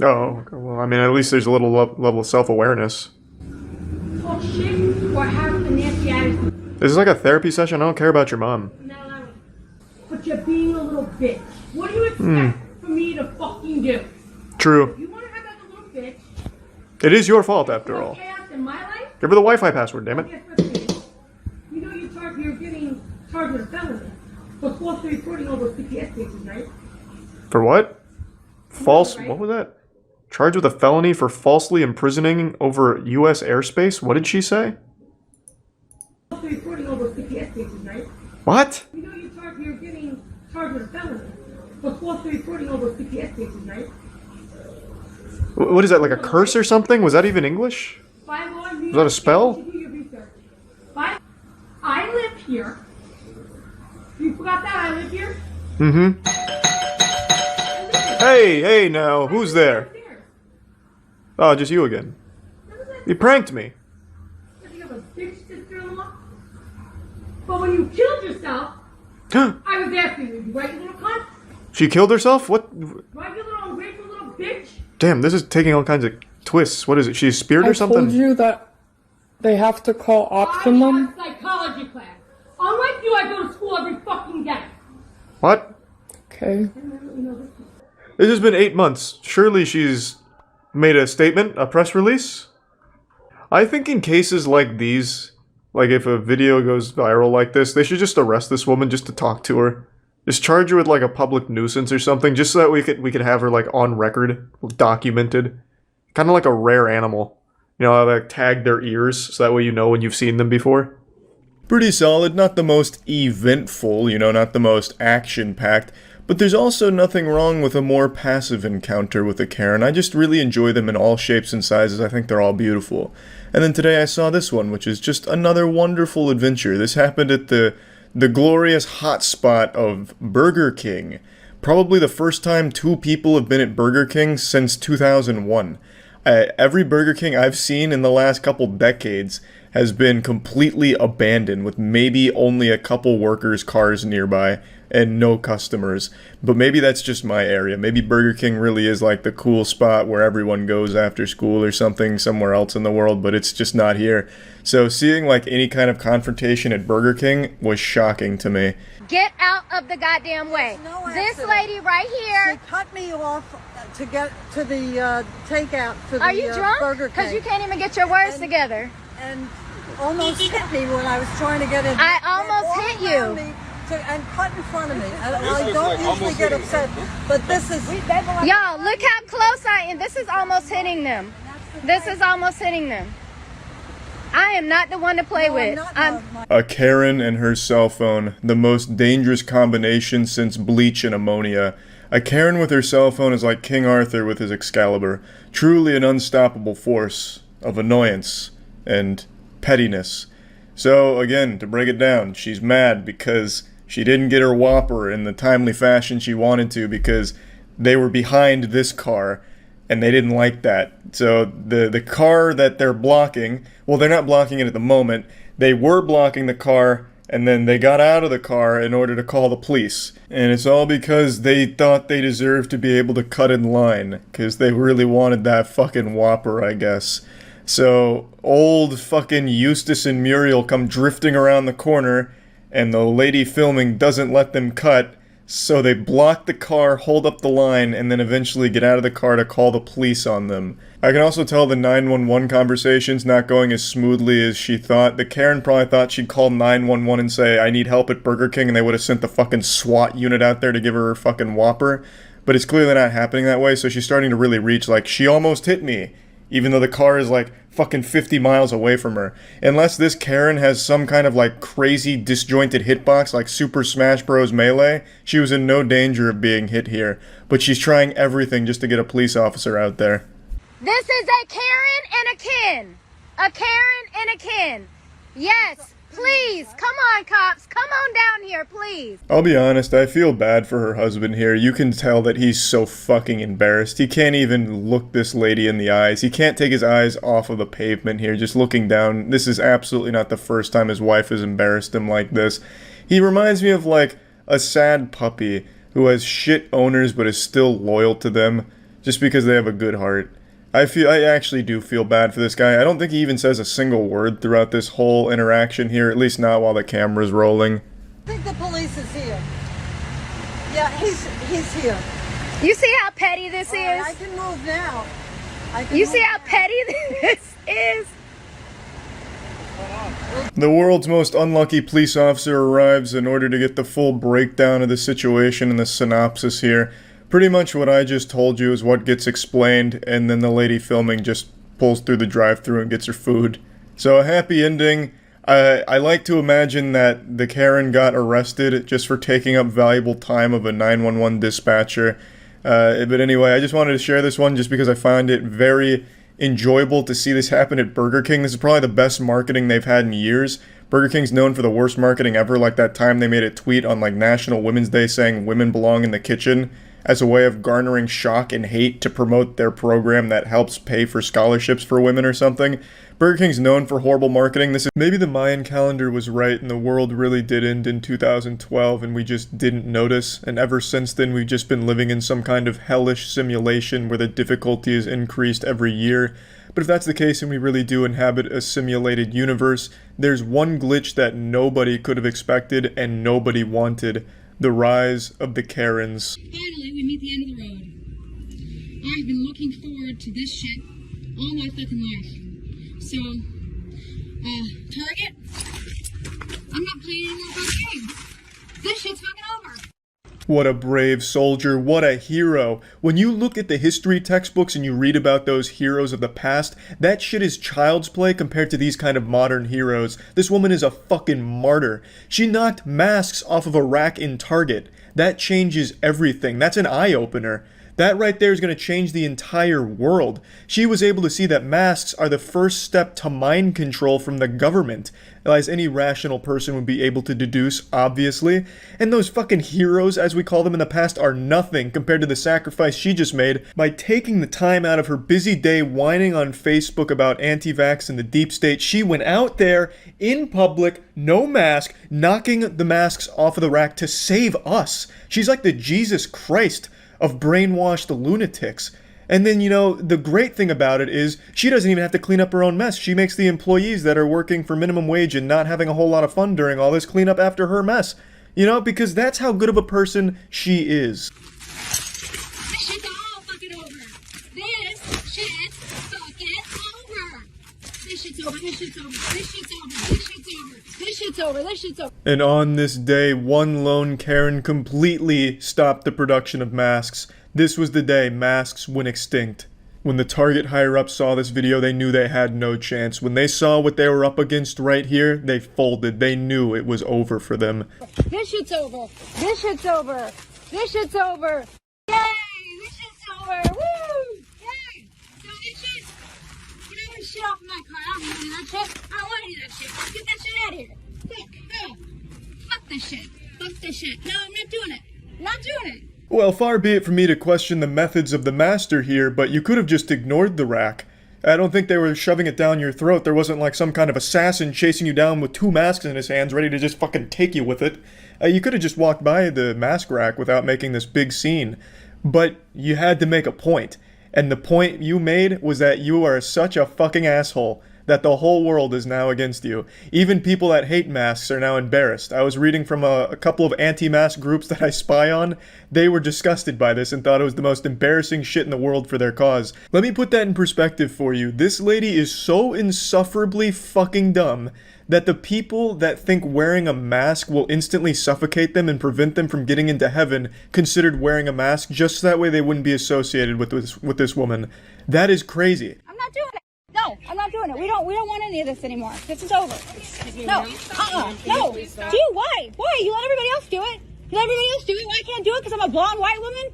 Oh, well, I mean, at least there's a little level of self-awareness. Talk shit or have a nasty attitude. This is like a therapy session. I don't care about your mom. No. But you're being a little bitch. What do you expect for me to fucking do? True. You want to have like a little bitch? It is your fault, after all. Chaos in my life? Give her the Wi-Fi password, damn it. Guess what it is? You know you're getting charged with a felony for falsely reporting over CPS cases, right? For what? False... What was that? Charged with a felony for falsely imprisoning over U.S. airspace? What did she say? Falsely reporting over CPS cases, right? What? You know you're getting charged with a felony for falsely reporting over CPS cases, right? What is that, like a curse or something? Was that even English? Was that a spell? I live here. You forgot that I live here? Mm-hmm. Hey now, who's there? Oh, just you again. You pranked me. You have a bitch sister-in-law? But when you killed yourself, I was asking you, right, you little cunt? She killed herself? What? Right, you little ungrateful little bitch? Damn, this is taking all kinds of twists. What is it? She's speared or something? I told you that they have to call Optimum. I have a psychology class. Unlike you, I go to school every fucking day. What? Okay. This has been 8 months. Surely she's made a statement, a press release? I think in cases like these, like if a video goes viral like this, they should just arrest this woman just to talk to her. Just charge her with like a public nuisance or something, just so that we could have her like on record, documented. Kind of like a rare animal. You know, like tag their ears, so that way you know when you've seen them before. Pretty solid, not the most eventful, you know, not the most action-packed, but there's also nothing wrong with a more passive encounter with a Karen. I just really enjoy them in all shapes and sizes. I think they're all beautiful. And then today I saw this one, which is just another wonderful adventure. This happened at the glorious hotspot of Burger King. Probably the first time 2 people have been at Burger King since 2001. Every Burger King I've seen in the last couple decades has been completely abandoned, with maybe only a couple workers' cars nearby and no customers. But maybe that's just my area. Maybe Burger King really is like the cool spot where everyone goes after school or something somewhere else in the world, but it's just not here. So seeing like any kind of confrontation at Burger King was shocking to me. Get out of the goddamn way. This lady right here. She cut me off to get to the takeout to the Are you drunk? Burger King. Because you can't even get your words together. And almost hit me when I was trying to get in. I almost hit you. And cut in front of me. And I don't usually get upset, but this is... Y'all, look how close I am. This is almost hitting them. This is almost hitting them. I am not the one to play with. A Karen and her cell phone, the most dangerous combination since bleach and ammonia. A Karen with her cell phone is like King Arthur with his Excalibur. Truly an unstoppable force of annoyance and pettiness. So, again, to break it down, she's mad because She didn't get her Whopper in the timely fashion she wanted to because they were behind this car, and they didn't like that. So the car that they're blocking, well, they're not blocking it at the moment. They were blocking the car, and then they got out of the car in order to call the police. And it's all because they thought they deserved to be able to cut in line, because they really wanted that fucking Whopper, I guess. So old fucking Eustace and Muriel come drifting around the corner, and the lady filming doesn't let them cut, so they block the car, hold up the line, and then eventually get out of the car to call the police on them. I can also tell the 911 conversation's not going as smoothly as she thought. The Karen probably thought she'd call 911 and say, I need help at Burger King, and they would have sent the fucking SWAT unit out there to give her fucking Whopper. But it's clearly not happening that way, so she's starting to really reach, like, she almost hit me, even though the car is, like, fucking 50 miles away from her. Unless this Karen has some kind of, like, crazy disjointed hitbox like Super Smash Bros. Melee, she was in no danger of being hit here. But she's trying everything just to get a police officer out there. This is a Karen and a Ken. A Karen and a Ken. Yes, please. Come on, cops. Come on down here, please. I'll be honest, I feel bad for her husband here. You can tell that he's so fucking embarrassed. He can't even look this lady in the eyes. He can't take his eyes off of the pavement here, just looking down. This is absolutely not the first time his wife has embarrassed him like this. He reminds me of, like, a sad puppy who has shit owners but is still loyal to them just because they have a good heart. I actually do feel bad for this guy. I don't think he even says a single word throughout this whole interaction here, at least not while the camera's rolling. I think the police is here. Yeah, he's here. You see how petty this is? I can move now. You see how petty this is? The world's most unlucky police officer arrives in order to get the full breakdown of the situation and the synopsis here. Pretty much what I just told you is what gets explained, and then the lady filming just pulls through the drive-thru and gets her food. So a happy ending. I like to imagine that the Karen got arrested just for taking up valuable time of a 911 dispatcher. But anyway, I just wanted to share this one just because I find it very enjoyable to see this happen at Burger King. This is probably the best marketing they've had in years. Burger King's known for the worst marketing ever, like that time they made a tweet on like National Women's Day saying women belong in the kitchen as a way of garnering shock and hate to promote their program that helps pay for scholarships for women or something. Burger King's known for horrible marketing. Maybe the Mayan calendar was right and the world really did end in 2012 and we just didn't notice, and ever since then we've just been living in some kind of hellish simulation where the difficulty is increased every year. But if that's the case and we really do inhabit a simulated universe, there's one glitch that nobody could have expected and nobody wanted: the rise of the Karens. Finally, we meet the end of the road. I've been looking forward to this shit all my fucking life. So, target, I'm not playing any more fucking games. This shit's fucking over. What a brave soldier, what a hero. When you look at the history textbooks and you read about those heroes of the past, that shit is child's play compared to these kind of modern heroes. This woman is a fucking martyr. She knocked masks off of a rack in Target. That changes everything. That's an eye-opener. That right there is going to change the entire world. She was able to see that masks are the first step to mind control from the government, as any rational person would be able to deduce, obviously. And those fucking heroes, as we call them in the past, are nothing compared to the sacrifice she just made by taking the time out of her busy day whining on Facebook about anti-vax and the deep state. She went out there in public, no mask, knocking the masks off of the rack to save us. She's like the Jesus Christ of brainwashed lunatics. And then, you know, the great thing about it is she doesn't even have to clean up her own mess. She makes the employees that are working for minimum wage and not having a whole lot of fun during all this clean up after her mess. You know, because that's how good of a person she is. This shit's all fucking over. This shit's fucking over. This shit's over. This shit's over. This shit's over. This shit's over. This shit's over. This shit's over. And on this day, one lone Karen completely stopped the production of masks. This was the day masks went extinct. When the Target higher-ups saw this video, they knew they had no chance. When they saw what they were up against right here, they folded. They knew it was over for them. This shit's over. This shit's over. This shit's over. Yay! This shit's over. Woo! Yay! So this shit, get all this shit off my car. I don't want to do that shit. I don't want to do that shit. Get that shit out of here. Fuck. Fuck this shit. Fuck this shit. No, I'm not doing it. I'm not doing it. Well, far be it from me to question the methods of the master here, but you could have just ignored the rack. I don't think they were shoving it down your throat. There wasn't like some kind of assassin chasing you down with 2 masks in his hands ready to just fucking take you with it. You could have just walked by the mask rack without making this big scene. But you had to make a point. And the point you made was that you are such a fucking asshole that the whole world is now against you. Even people that hate masks are now embarrassed. I was reading from a couple of anti-mask groups that I spy on. They were disgusted by this and thought it was the most embarrassing shit in the world for their cause. Let me put that in perspective for you. This lady is so insufferably fucking dumb that the people that think wearing a mask will instantly suffocate them and prevent them from getting into heaven considered wearing a mask just so that way they wouldn't be associated with this woman. That is crazy. I'm not doing it. No, I'm not doing it. We don't want any of this anymore. This is over. No, no. Do you? Why? Why? You let everybody else do it. You let everybody else do it. Why I can't do it? Because I'm a blonde white woman?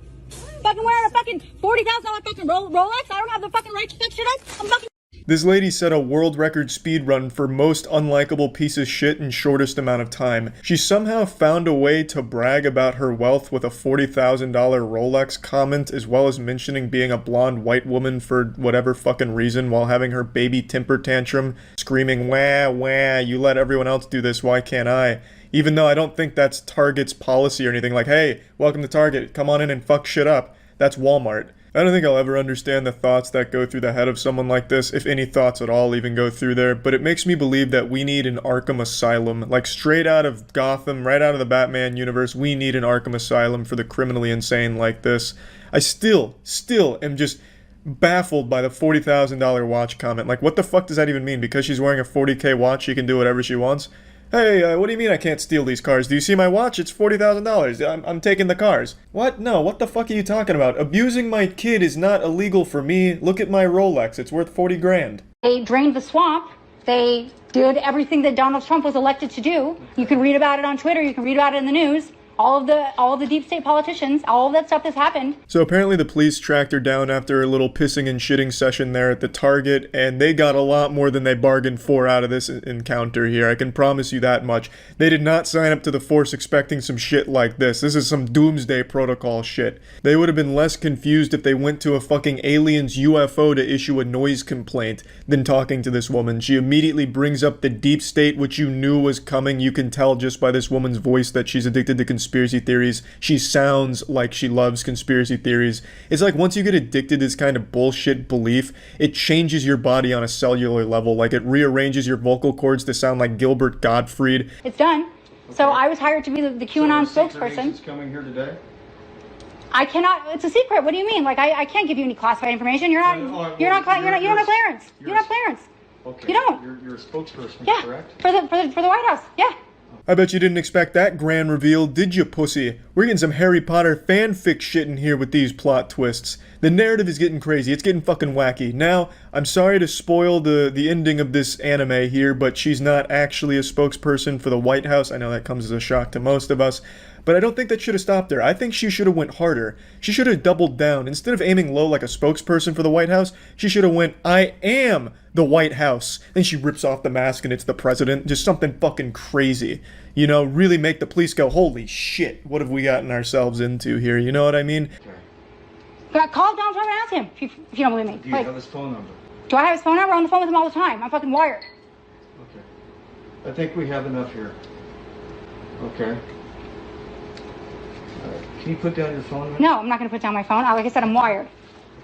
Fucking wearing a fucking $40,000 fucking Rolex? I don't have the fucking right to fuck shit up? I'm fucking... This lady set a world record speed run for most unlikable piece of shit in shortest amount of time. She somehow found a way to brag about her wealth with a $40,000 Rolex comment, as well as mentioning being a blonde white woman for whatever fucking reason while having her baby temper tantrum, screaming, wah, wah, you let everyone else do this, why can't I? Even though I don't think that's Target's policy or anything like, hey, welcome to Target, come on in and fuck shit up. That's Walmart. I don't think I'll ever understand the thoughts that go through the head of someone like this, if any thoughts at all even go through there, but it makes me believe that we need an Arkham Asylum. Like, straight out of Gotham, right out of the Batman universe, we need an Arkham Asylum for the criminally insane like this. I still am just baffled by the $40,000 watch comment. Like, what the fuck does that even mean? Because she's wearing a $40K watch, she can do whatever she wants? Hey, what do you mean I can't steal these cars? Do you see my watch? It's $40,000. I'm taking the cars. What? No, what the fuck are you talking about? Abusing my kid is not illegal for me. Look at my Rolex. It's worth 40 grand. They drained the swamp. They did everything that Donald Trump was elected to do. You can read about it on Twitter. You can read about it in the news. All of the deep state politicians, all of that stuff has happened. So apparently the police tracked her down after a little pissing and shitting session there at the Target, and they got a lot more than they bargained for out of this encounter here. I can promise you that much. They did not sign up to the force expecting some shit like this. This is some Doomsday Protocol shit. They would have been less confused if they went to a fucking alien's UFO to issue a noise complaint than talking to this woman. She immediately brings up the deep state, which you knew was coming. You can tell just by this woman's voice that she's addicted to conspiracy theories. She sounds like she loves conspiracy theories. It's like once you get addicted to this kind of bullshit belief, it changes your body on a cellular level. Like it rearranges your vocal cords to sound like Gilbert Gottfried. It's done. Okay. So I was hired to be the QAnon spokesperson. Coming here today? I cannot. It's a secret. What do you mean? Like I can't give you any classified information. You don't have clearance. You don't have clearance. Okay. You don't. You're a spokesperson, yeah, correct? For the White House. Yeah. I bet you didn't expect that grand reveal, did you, pussy? We're getting some Harry Potter fanfic shit in here with these plot twists. The narrative is getting crazy. It's getting fucking wacky. Now, I'm sorry to spoil the ending of this anime here, but she's not actually a spokesperson for the White House. I know that comes as a shock to most of us. But I don't think that should have stopped her. I think she should have went harder. She should have doubled down. Instead of aiming low like a spokesperson for the White House, she should have went, I am the White House. Then she rips off the mask and it's the president. Just something fucking crazy. You know, really make the police go, holy shit, what have we gotten ourselves into here? You know what I mean? Okay. Call Donald Trump and ask him if you don't believe me. Do you have his phone number? Do I have his phone number? I'm on the phone with him all the time. I'm fucking wired. Okay. I think we have enough here. Okay. Can you put down your phone? No, I'm not going to put down my phone. Like I said, I'm wired.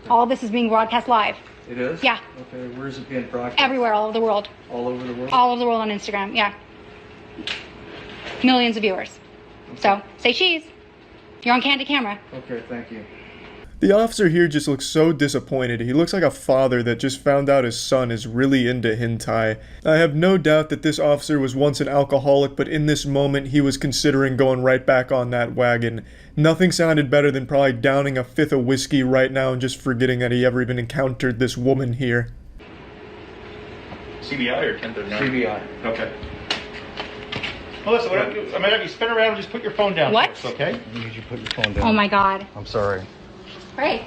Okay. All of this is being broadcast live. It is? Yeah. Okay, where is it being broadcast? Everywhere, all over the world. All over the world? All over the world on Instagram, yeah. Millions of viewers. Okay. So, say cheese. You're on candid camera. Okay, thank you. The officer here just looks so disappointed. He looks like a father that just found out his son is really into hentai. I have no doubt that this officer was once an alcoholic, but in this moment he was considering going right back on that wagon. Nothing sounded better than probably downing a fifth of whiskey right now and just forgetting that he ever even encountered this woman here. CBI or 1039? CBI. Okay. Melissa, what I'm gonna have you spin around and just put your phone down. What? Okay? I need you to put your phone down. Oh my God. I'm sorry. Great.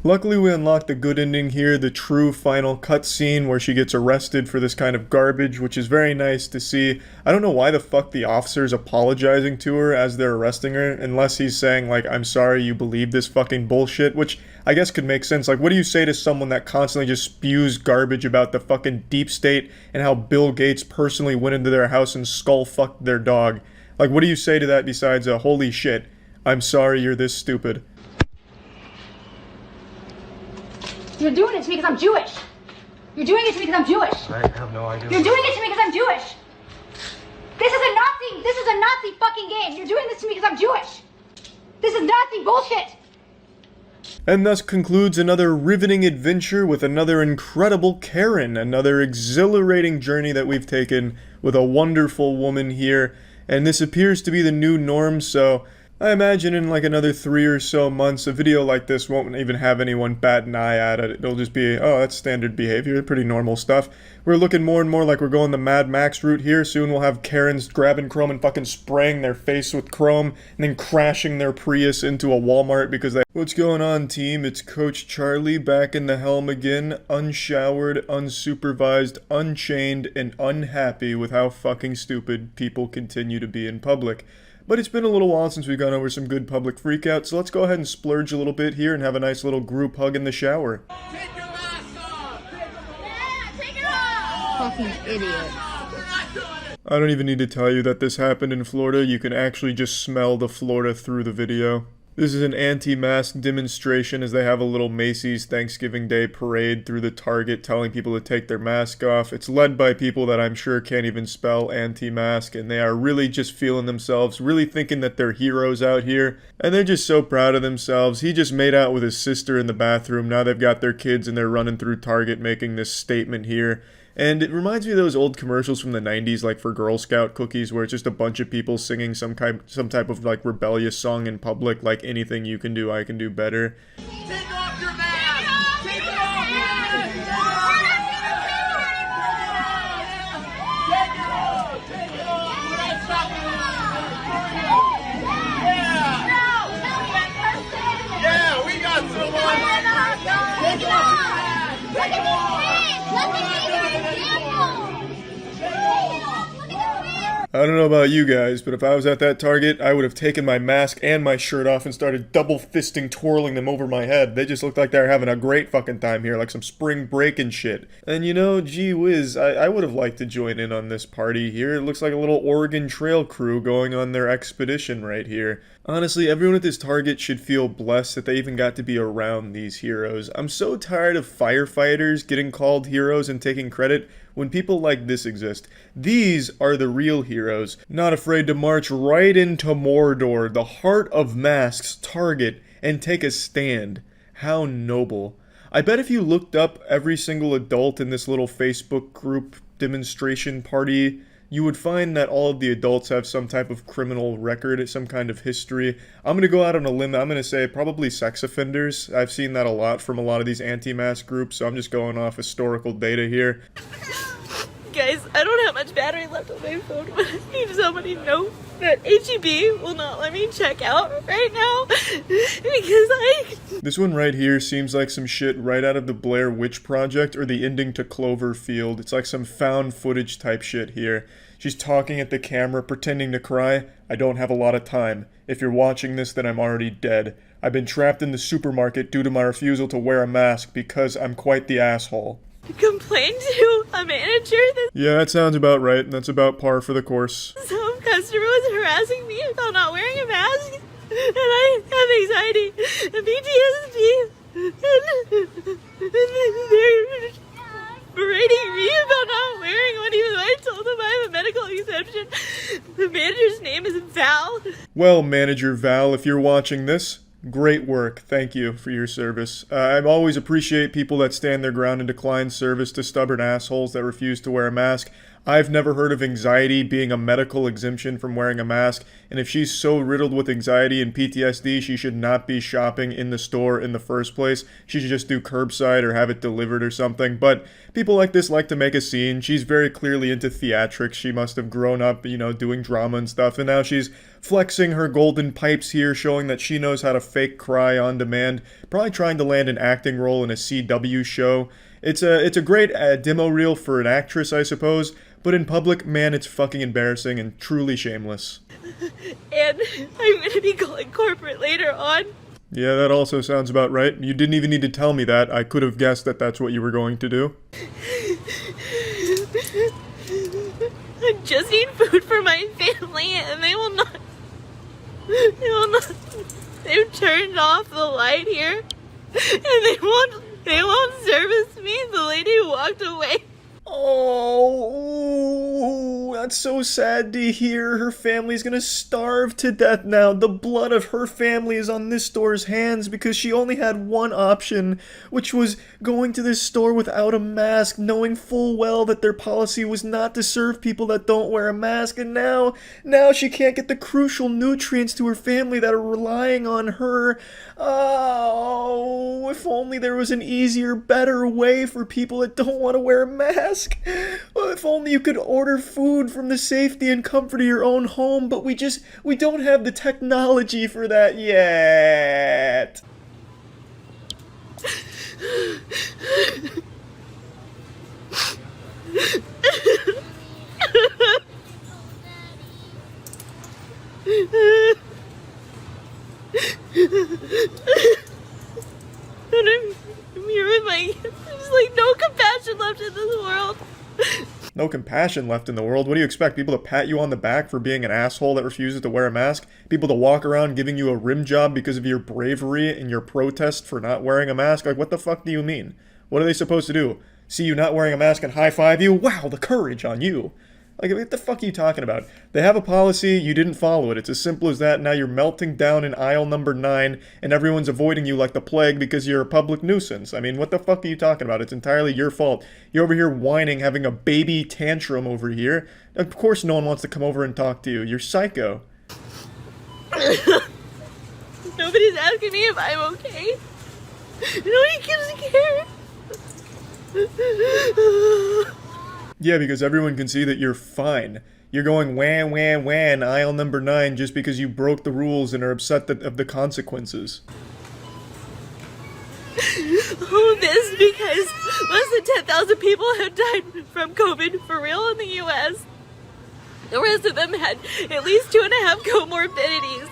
Luckily, we unlocked the good ending here, the true final cutscene where she gets arrested for this kind of garbage, which is very nice to see. I don't know why the fuck the officer's apologizing to her as they're arresting her, unless he's saying, like, I'm sorry you believe this fucking bullshit, which I guess could make sense. Like, what do you say to someone that constantly just spews garbage about the fucking deep state and how Bill Gates personally went into their house and skull-fucked their dog? Like, what do you say to that besides a holy shit, I'm sorry you're this stupid? You're doing it to me because I'm Jewish. You're doing it to me because I'm Jewish. I have no idea. You're doing it to me because I'm Jewish. This is a Nazi fucking game. You're doing this to me because I'm Jewish. This is Nazi bullshit. And thus concludes another riveting adventure with another incredible Karen, another exhilarating journey that we've taken with a wonderful woman here. And this appears to be the new norm, so I imagine in like another 3 or so months, a video like this won't even have anyone bat an eye at it. It'll just be, oh, that's standard behavior, pretty normal stuff. We're looking more and more like we're going the Mad Max route here. Soon we'll have Karens grabbing chrome and fucking spraying their face with chrome and then crashing their Prius into a Walmart because they... What's going on, team? It's Coach Charlie back in the helm again, unshowered, unsupervised, unchained, and unhappy with how fucking stupid people continue to be in public. But it's been a little while since we've gone over some good public freakout, so let's go ahead and splurge a little bit here and have a nice little group hug in the shower. Take your mask off! Yeah, take it off! Fucking idiot. I don't even need to tell you that this happened in Florida. You can actually just smell the Florida through the video. This is an anti-mask demonstration as they have a little Macy's Thanksgiving Day parade through the Target telling people to take their mask off. It's led by people that I'm sure can't even spell anti-mask, and they are really just feeling themselves, really thinking that they're heroes out here, and they're just so proud of themselves. He just made out with his sister in the bathroom. Now they've got their kids and they're running through Target making this statement here. And it reminds me of those old commercials from the 90s, like for Girl Scout cookies, where it's just a bunch of people singing some type of like rebellious song in public, like anything you can do, I can do better. Take off your mask! Take it off! Take it off! We're not stopping you! Yeah, we got someone! Take it off! Take it off! I don't know about you guys, but if I was at that Target, I would have taken my mask and my shirt off and started double fisting, twirling them over my head. They just looked like they were having a great fucking time here, like some spring break and shit. And you know, gee whiz, I would have liked to join in on this party here. It looks like a little Oregon Trail crew going on their expedition right here. Honestly, everyone at this Target should feel blessed that they even got to be around these heroes. I'm so tired of firefighters getting called heroes and taking credit when people like this exist. These are the real heroes, not afraid to march right into Mordor, the heart of masks, Target, and take a stand. How noble. I bet if you looked up every single adult in this little Facebook group demonstration party, you would find that all of the adults have some type of criminal record, some kind of history. I'm going to go out on a limb. I'm going to say probably sex offenders. I've seen that a lot from a lot of these anti-mask groups, so I'm just going off historical data here. Guys, I don't have much battery left on my phone, but I need somebody to know that HEB will not let me check out right now because This one right here seems like some shit right out of the Blair Witch Project or the ending to Cloverfield. It's like some found footage type shit here. She's talking at the camera, pretending to cry. I don't have a lot of time. If you're watching this, then I'm already dead. I've been trapped in the supermarket due to my refusal to wear a mask because I'm quite the asshole. complained to a manager that Yeah, that sounds about right. That's about par for the course. some customer was harassing me about not wearing a mask, and I have anxiety and PTSD, and they're berating me about not wearing one even though I told them I have a medical exemption. The manager's name is Val. Well, Manager Val, if you're watching this, great work. Thank you for your service. I always appreciate people that stand their ground and decline service to stubborn assholes that refuse to wear a mask. I've never heard of anxiety being a medical exemption from wearing a mask, and if she's so riddled with anxiety and PTSD, she should not be shopping in the store in the first place. She should just do curbside or have it delivered or something. But people like this like to make a scene. She's very clearly into theatrics. She must have grown up, you know, doing drama and stuff, and now she's flexing her golden pipes here, showing that she knows how to fake cry on demand, probably trying to land an acting role in a CW show. It's a great demo reel for an actress, I suppose, but in public, man, it's fucking embarrassing and truly shameless. And I'm gonna be going corporate later on. Yeah, that also sounds about right. You didn't even need to tell me that. I could have guessed that that's what you were going to do. I just need food for my family, and they will not. They've turned off the light here, and they won't service me. The lady who walked away. Oh, that's so sad to hear. Her family's gonna starve to death now. The blood of her family is on this store's hands because she only had one option, which was going to this store without a mask, knowing full well that their policy was not to serve people that don't wear a mask, and now she can't get the crucial nutrients to her family that are relying on her. Oh, if only there was an easier, better way for people that don't want to wear a mask. Well, if only you could order food from the safety and comfort of your own home, but we don't have the technology for that yet. And I'm here with my... There's like no compassion left in this world. No compassion left in the world? What do you expect? People to pat you on the back for being an asshole that refuses to wear a mask? People to walk around giving you a rim job because of your bravery and your protest for not wearing a mask? Like, what the fuck do you mean? What are they supposed to do? See you not wearing a mask and high-five you? Wow, the courage on you. Like, what the fuck are you talking about? They have a policy, you didn't follow it. It's as simple as that. Now you're melting down in aisle number 9, and everyone's avoiding you like the plague because you're a public nuisance. I mean, what the fuck are you talking about? It's entirely your fault. You're over here whining, having a baby tantrum over here. Of course no one wants to come over and talk to you. You're psycho. Nobody's asking me if I'm okay. Nobody gives a care. Yeah, because everyone can see that you're fine. You're going wham, wham, wham, aisle number 9 just because you broke the rules and are upset of the consequences. Oh, this because less than 10,000 people have died from COVID for real in the U.S. The rest of them had at least 2.5 comorbidities.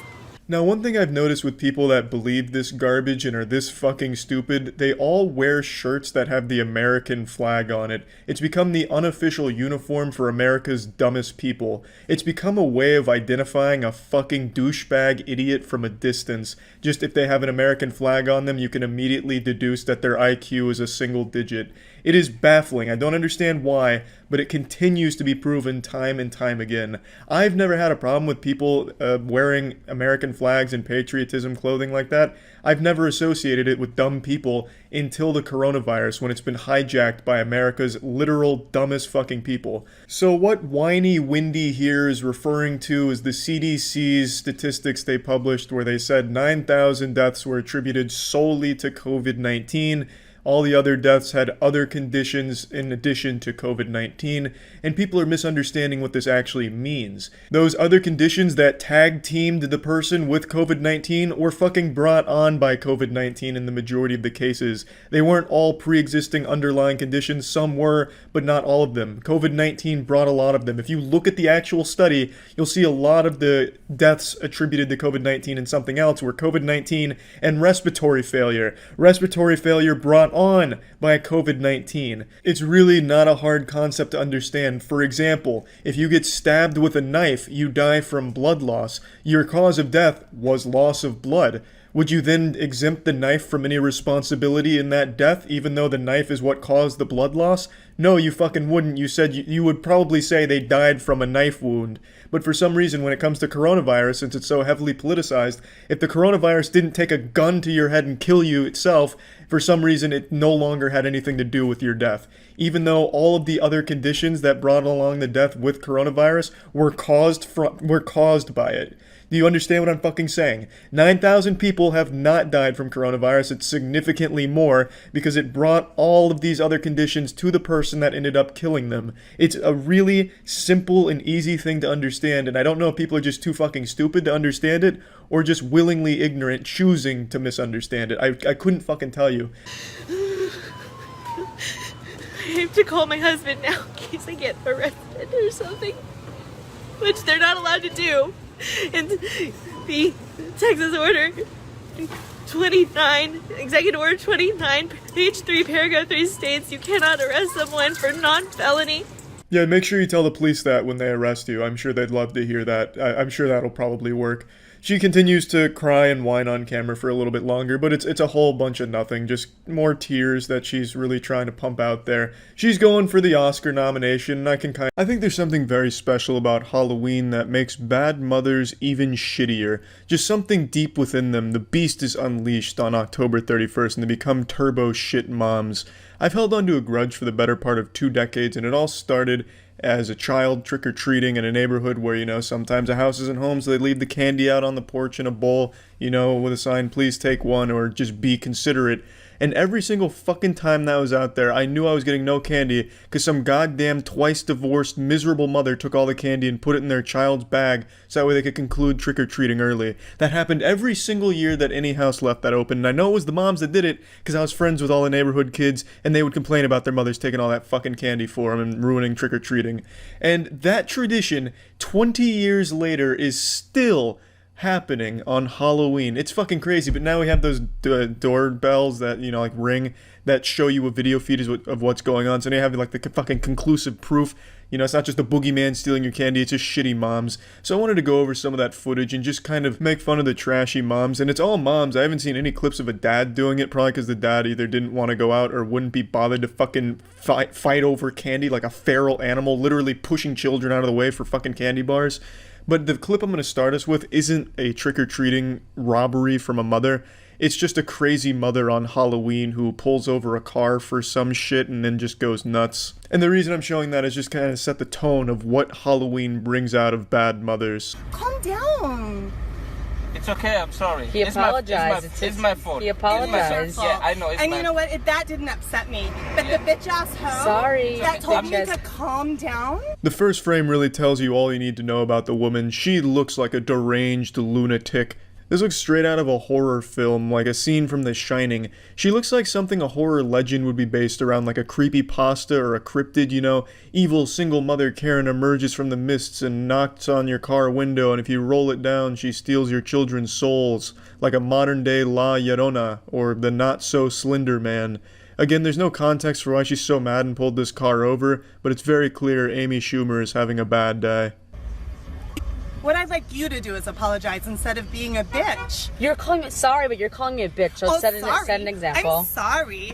Now, one thing I've noticed with people that believe this garbage and are this fucking stupid, they all wear shirts that have the American flag on it. It's become the unofficial uniform for America's dumbest people. It's become a way of identifying a fucking douchebag idiot from a distance. Just if they have an American flag on them, you can immediately deduce that their IQ is a single digit. It is baffling. I don't understand why, but it continues to be proven time and time again. I've never had a problem with people wearing American flags and patriotism clothing like that. I've never associated it with dumb people until the coronavirus, when it's been hijacked by America's literal dumbest fucking people. So what whiny Windy here is referring to is the CDC's statistics they published where they said 9,000 deaths were attributed solely to COVID-19. All the other deaths had other conditions in addition to COVID-19, and people are misunderstanding what this actually means. Those other conditions that tag-teamed the person with COVID-19 were fucking brought on by COVID-19 in the majority of the cases. They weren't all pre-existing underlying conditions. Some were, but not all of them. COVID-19 brought a lot of them. If you look at the actual study, you'll see a lot of the deaths attributed to COVID-19 and something else were COVID-19 and respiratory failure. Respiratory failure brought on by COVID-19. It's really not a hard concept to understand. For example, if you get stabbed with a knife, you die from blood loss. Your cause of death was loss of blood. Would you then exempt the knife from any responsibility in that death, even though the knife is what caused the blood loss? No, you fucking wouldn't. You said you would probably say they died from a knife wound. But for some reason, when it comes to coronavirus, since it's so heavily politicized, if the coronavirus didn't take a gun to your head and kill you itself, for some reason it no longer had anything to do with your death. Even though all of the other conditions that brought along the death with coronavirus were caused by it. Do you understand what I'm fucking saying? 9,000 people have not died from coronavirus. It's significantly more because it brought all of these other conditions to the person person that ended up killing them. It's a really simple and easy thing to understand, and I don't know if people are just too fucking stupid to understand it, or just willingly ignorant, choosing to misunderstand it. I couldn't fucking tell you. I have to call my husband now in case I get arrested or something, which they're not allowed to do. And the Texas order 29, Executive Order 29, page 3, paragraph 3 states you cannot arrest someone for non-felony. Yeah, make sure you tell the police that when they arrest you. I'm sure they'd love to hear that. I'm sure that'll probably work. She continues to cry and whine on camera for a little bit longer, but it's a whole bunch of nothing, just more tears that she's really trying to pump out there. She's going for the Oscar nomination, and I think there's something very special about Halloween that makes bad mothers even shittier. Just something deep within them. The beast is unleashed on October 31st, and they become turbo shit moms. I've held onto a grudge for the better part of 2 decades, and it all started as a child trick-or-treating in a neighborhood where, you know, sometimes a house isn't home, so they leave the candy out on the porch in a bowl, you know, with a sign, please take one, or just be considerate. And every single fucking time that was out there, I knew I was getting no candy, because some goddamn twice-divorced, miserable mother took all the candy and put it in their child's bag, so that way they could conclude trick-or-treating early. That happened every single year that any house left that open, and I know it was the moms that did it, because I was friends with all the neighborhood kids, and they would complain about their mothers taking all that fucking candy for them and ruining trick-or-treating. And that tradition, 20 years later, is still happening on Halloween. It's fucking crazy, but now we have those doorbells that, you know, like ring, that show you a video feed of what's going on, so now you have like the fucking conclusive proof. You know, it's not just a boogeyman stealing your candy, it's just shitty moms. So I wanted to go over some of that footage and just kind of make fun of the trashy moms, and it's all moms. I haven't seen any clips of a dad doing it, probably because the dad either didn't want to go out or wouldn't be bothered to fucking fight over candy like a feral animal, literally pushing children out of the way for fucking candy bars. But the clip I'm going to start us with isn't a trick-or-treating robbery from a mother. It's just a crazy mother on Halloween who pulls over a car for some shit and then just goes nuts. And the reason I'm showing that is just kind of set the tone of what Halloween brings out of bad mothers. Calm down. It's okay, I'm sorry. He apologized. It's my fault. He apologized. Yeah, I know. And you know what? That didn't upset me. But the bitch ass hoe Sorry. that told me to calm down. The first frame really tells you all you need to know about the woman. She looks like a deranged lunatic. This looks straight out of a horror film, like a scene from The Shining. She looks like something a horror legend would be based around, like a creepypasta or a cryptid, you know? Evil single mother Karen emerges from the mists and knocks on your car window, and if you roll it down, she steals your children's souls, like a modern-day La Llorona, or the Not-So-Slender Man. Again, there's no context for why she's so mad and pulled this car over, but it's very clear Amy Schumer is having a bad day. What I'd like you to do is apologize instead of being a bitch. You're calling me sorry, but you're calling me a bitch. So set an example. I'm sorry.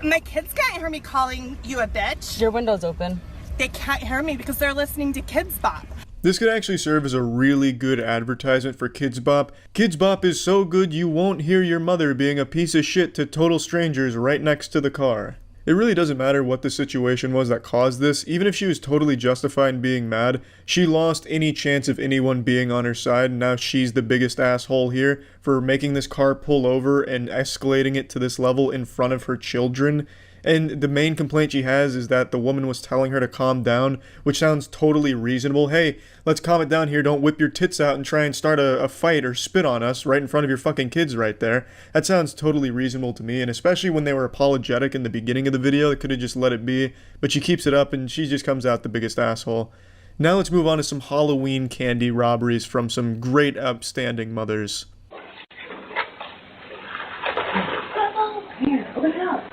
My kids can't hear me calling you a bitch. Your window's open. They can't hear me because they're listening to Kids Bop. This could actually serve as a really good advertisement for Kids Bop. Kids Bop is so good you won't hear your mother being a piece of shit to total strangers right next to the car. It really doesn't matter what the situation was that caused this. Even if she was totally justified in being mad, she lost any chance of anyone being on her side, and now she's the biggest asshole here for making this car pull over and escalating it to this level in front of her children. And the main complaint she has is that the woman was telling her to calm down, which sounds totally reasonable. Hey, let's calm it down here, don't whip your tits out and try and start a fight or spit on us right in front of your fucking kids right there. That sounds totally reasonable to me, and especially when they were apologetic in the beginning of the video, they could have just let it be, but she keeps it up and she just comes out the biggest asshole. Now let's move on to some Halloween candy robberies from some great upstanding mothers. Here, open it up.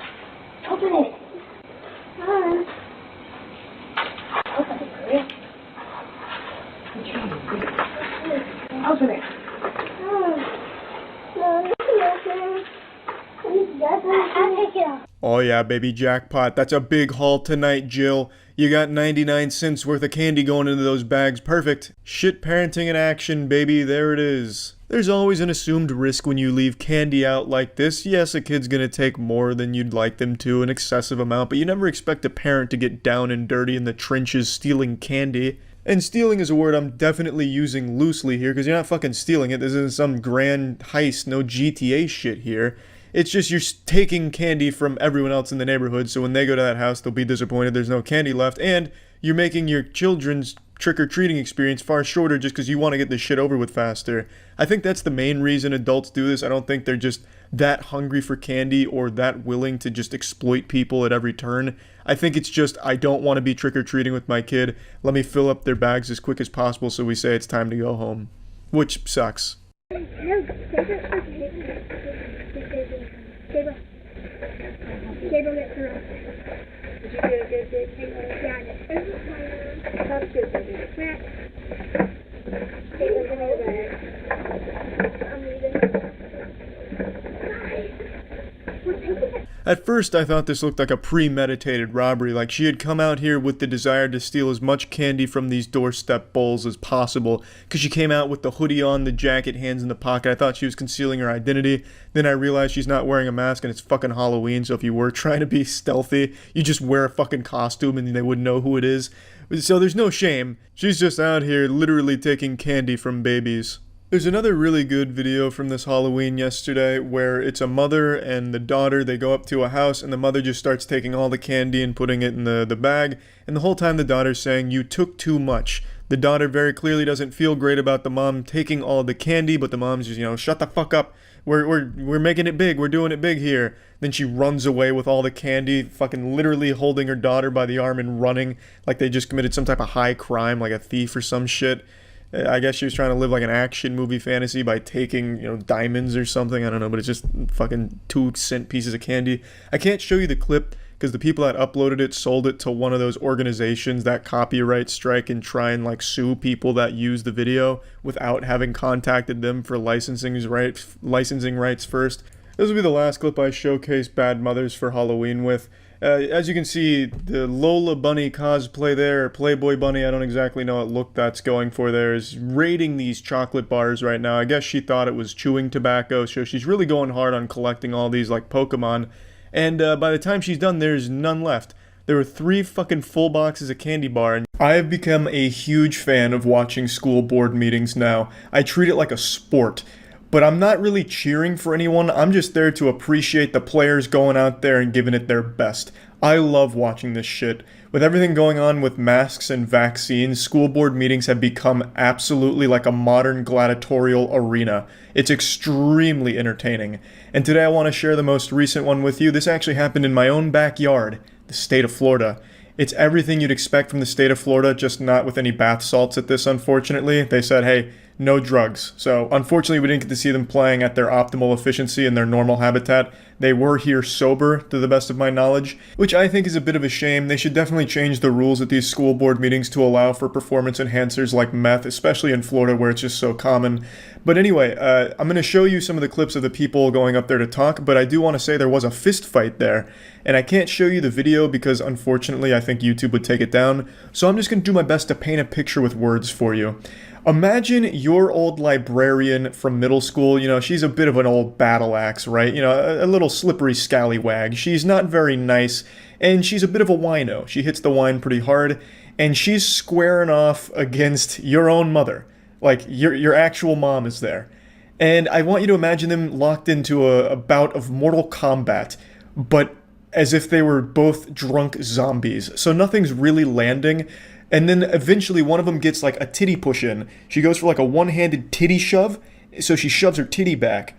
Open it. Open it, Chris. Open it. I'll take it off. Oh yeah, baby, jackpot. That's a big haul tonight, Jill. You got 99 cents worth of candy going into those bags. Perfect. Shit parenting in action, baby. There it is. There's always an assumed risk when you leave candy out like this. Yes, a kid's gonna take more than you'd like them to, an excessive amount, but you never expect a parent to get down and dirty in the trenches stealing candy. And stealing is a word I'm definitely using loosely here, because you're not fucking stealing it. This isn't some grand heist, no GTA shit here. It's just you're taking candy from everyone else in the neighborhood, so when they go to that house, they'll be disappointed there's no candy left, and you're making your children's trick-or-treating experience far shorter just because you want to get this shit over with faster. I think that's the main reason adults do this. I don't think they're just that hungry for candy or that willing to just exploit people at every turn. I think it's just, I don't want to be trick-or-treating with my kid. Let me fill up their bags as quick as possible so we say it's time to go home. Which sucks. At first, I thought this looked like a premeditated robbery, like she had come out here with the desire to steal as much candy from these doorstep bowls as possible, because she came out with the hoodie on, the jacket, hands in the pocket. I thought she was concealing her identity. Then I realized she's not wearing a mask and it's fucking Halloween, so if you were trying to be stealthy, you just wear a fucking costume and they wouldn't know who it is. So there's no shame. She's just out here literally taking candy from babies. There's another really good video from this Halloween yesterday where it's a mother and the daughter. They go up to a house and the mother just starts taking all the candy and putting it in the bag, and the whole time the daughter's saying, "You took too much." The daughter very clearly doesn't feel great about the mom taking all the candy, but the mom's just, shut the fuck up. We're making it big. We're doing it big here. Then she runs away with all the candy, fucking literally holding her daughter by the arm and running like they just committed some type of high crime, like a thief or some shit. I guess she was trying to live like an action movie fantasy by taking, diamonds or something. I don't know, but it's just fucking 2-cent pieces of candy. I can't show you the clip because the people that uploaded it sold it to one of those organizations that copyright strike and try and sue people that use the video without having contacted them for licensing rights first. This will be the last clip I showcase bad mothers for Halloween with. As you can see, the Lola Bunny cosplay there, or Playboy Bunny, I don't exactly know what look that's going for there, is raiding these chocolate bars right now. I guess she thought it was chewing tobacco, so she's really going hard on collecting all these like Pokemon. And by the time she's done, there's none left. There were 3 fucking full boxes of candy bar, and I have become a huge fan of watching school board meetings now. I treat it like a sport. But I'm not really cheering for anyone, I'm just there to appreciate the players going out there and giving it their best. I love watching this shit. With everything going on with masks and vaccines, school board meetings have become absolutely like a modern gladiatorial arena. It's extremely entertaining. And today I want to share the most recent one with you. This actually happened in my own backyard, the state of Florida. It's everything you'd expect from the state of Florida, just not with any bath salts at this, unfortunately. They said, hey, no drugs. So, unfortunately, we didn't get to see them playing at their optimal efficiency in their normal habitat. They were here sober, to the best of my knowledge, which I think is a bit of a shame. They should definitely change the rules at these school board meetings to allow for performance enhancers like meth, especially in Florida where it's just so common. But anyway, I'm going to show you some of the clips of the people going up there to talk, but I do want to say there was a fist fight there. And I can't show you the video because, unfortunately, I think YouTube would take it down. So I'm just going to do my best to paint a picture with words for you. Imagine your old librarian from middle school. She's a bit of an old battle axe, right? A little slippery scallywag. She's not very nice, and she's a bit of a wino. She hits the wine pretty hard, and she's squaring off against your own mother. Like, your actual mom is there. And I want you to imagine them locked into a bout of Mortal Kombat, but as if they were both drunk zombies. So nothing's really landing. And then eventually one of them gets like a titty push in. She goes for like a one-handed titty shove, so she shoves her titty back.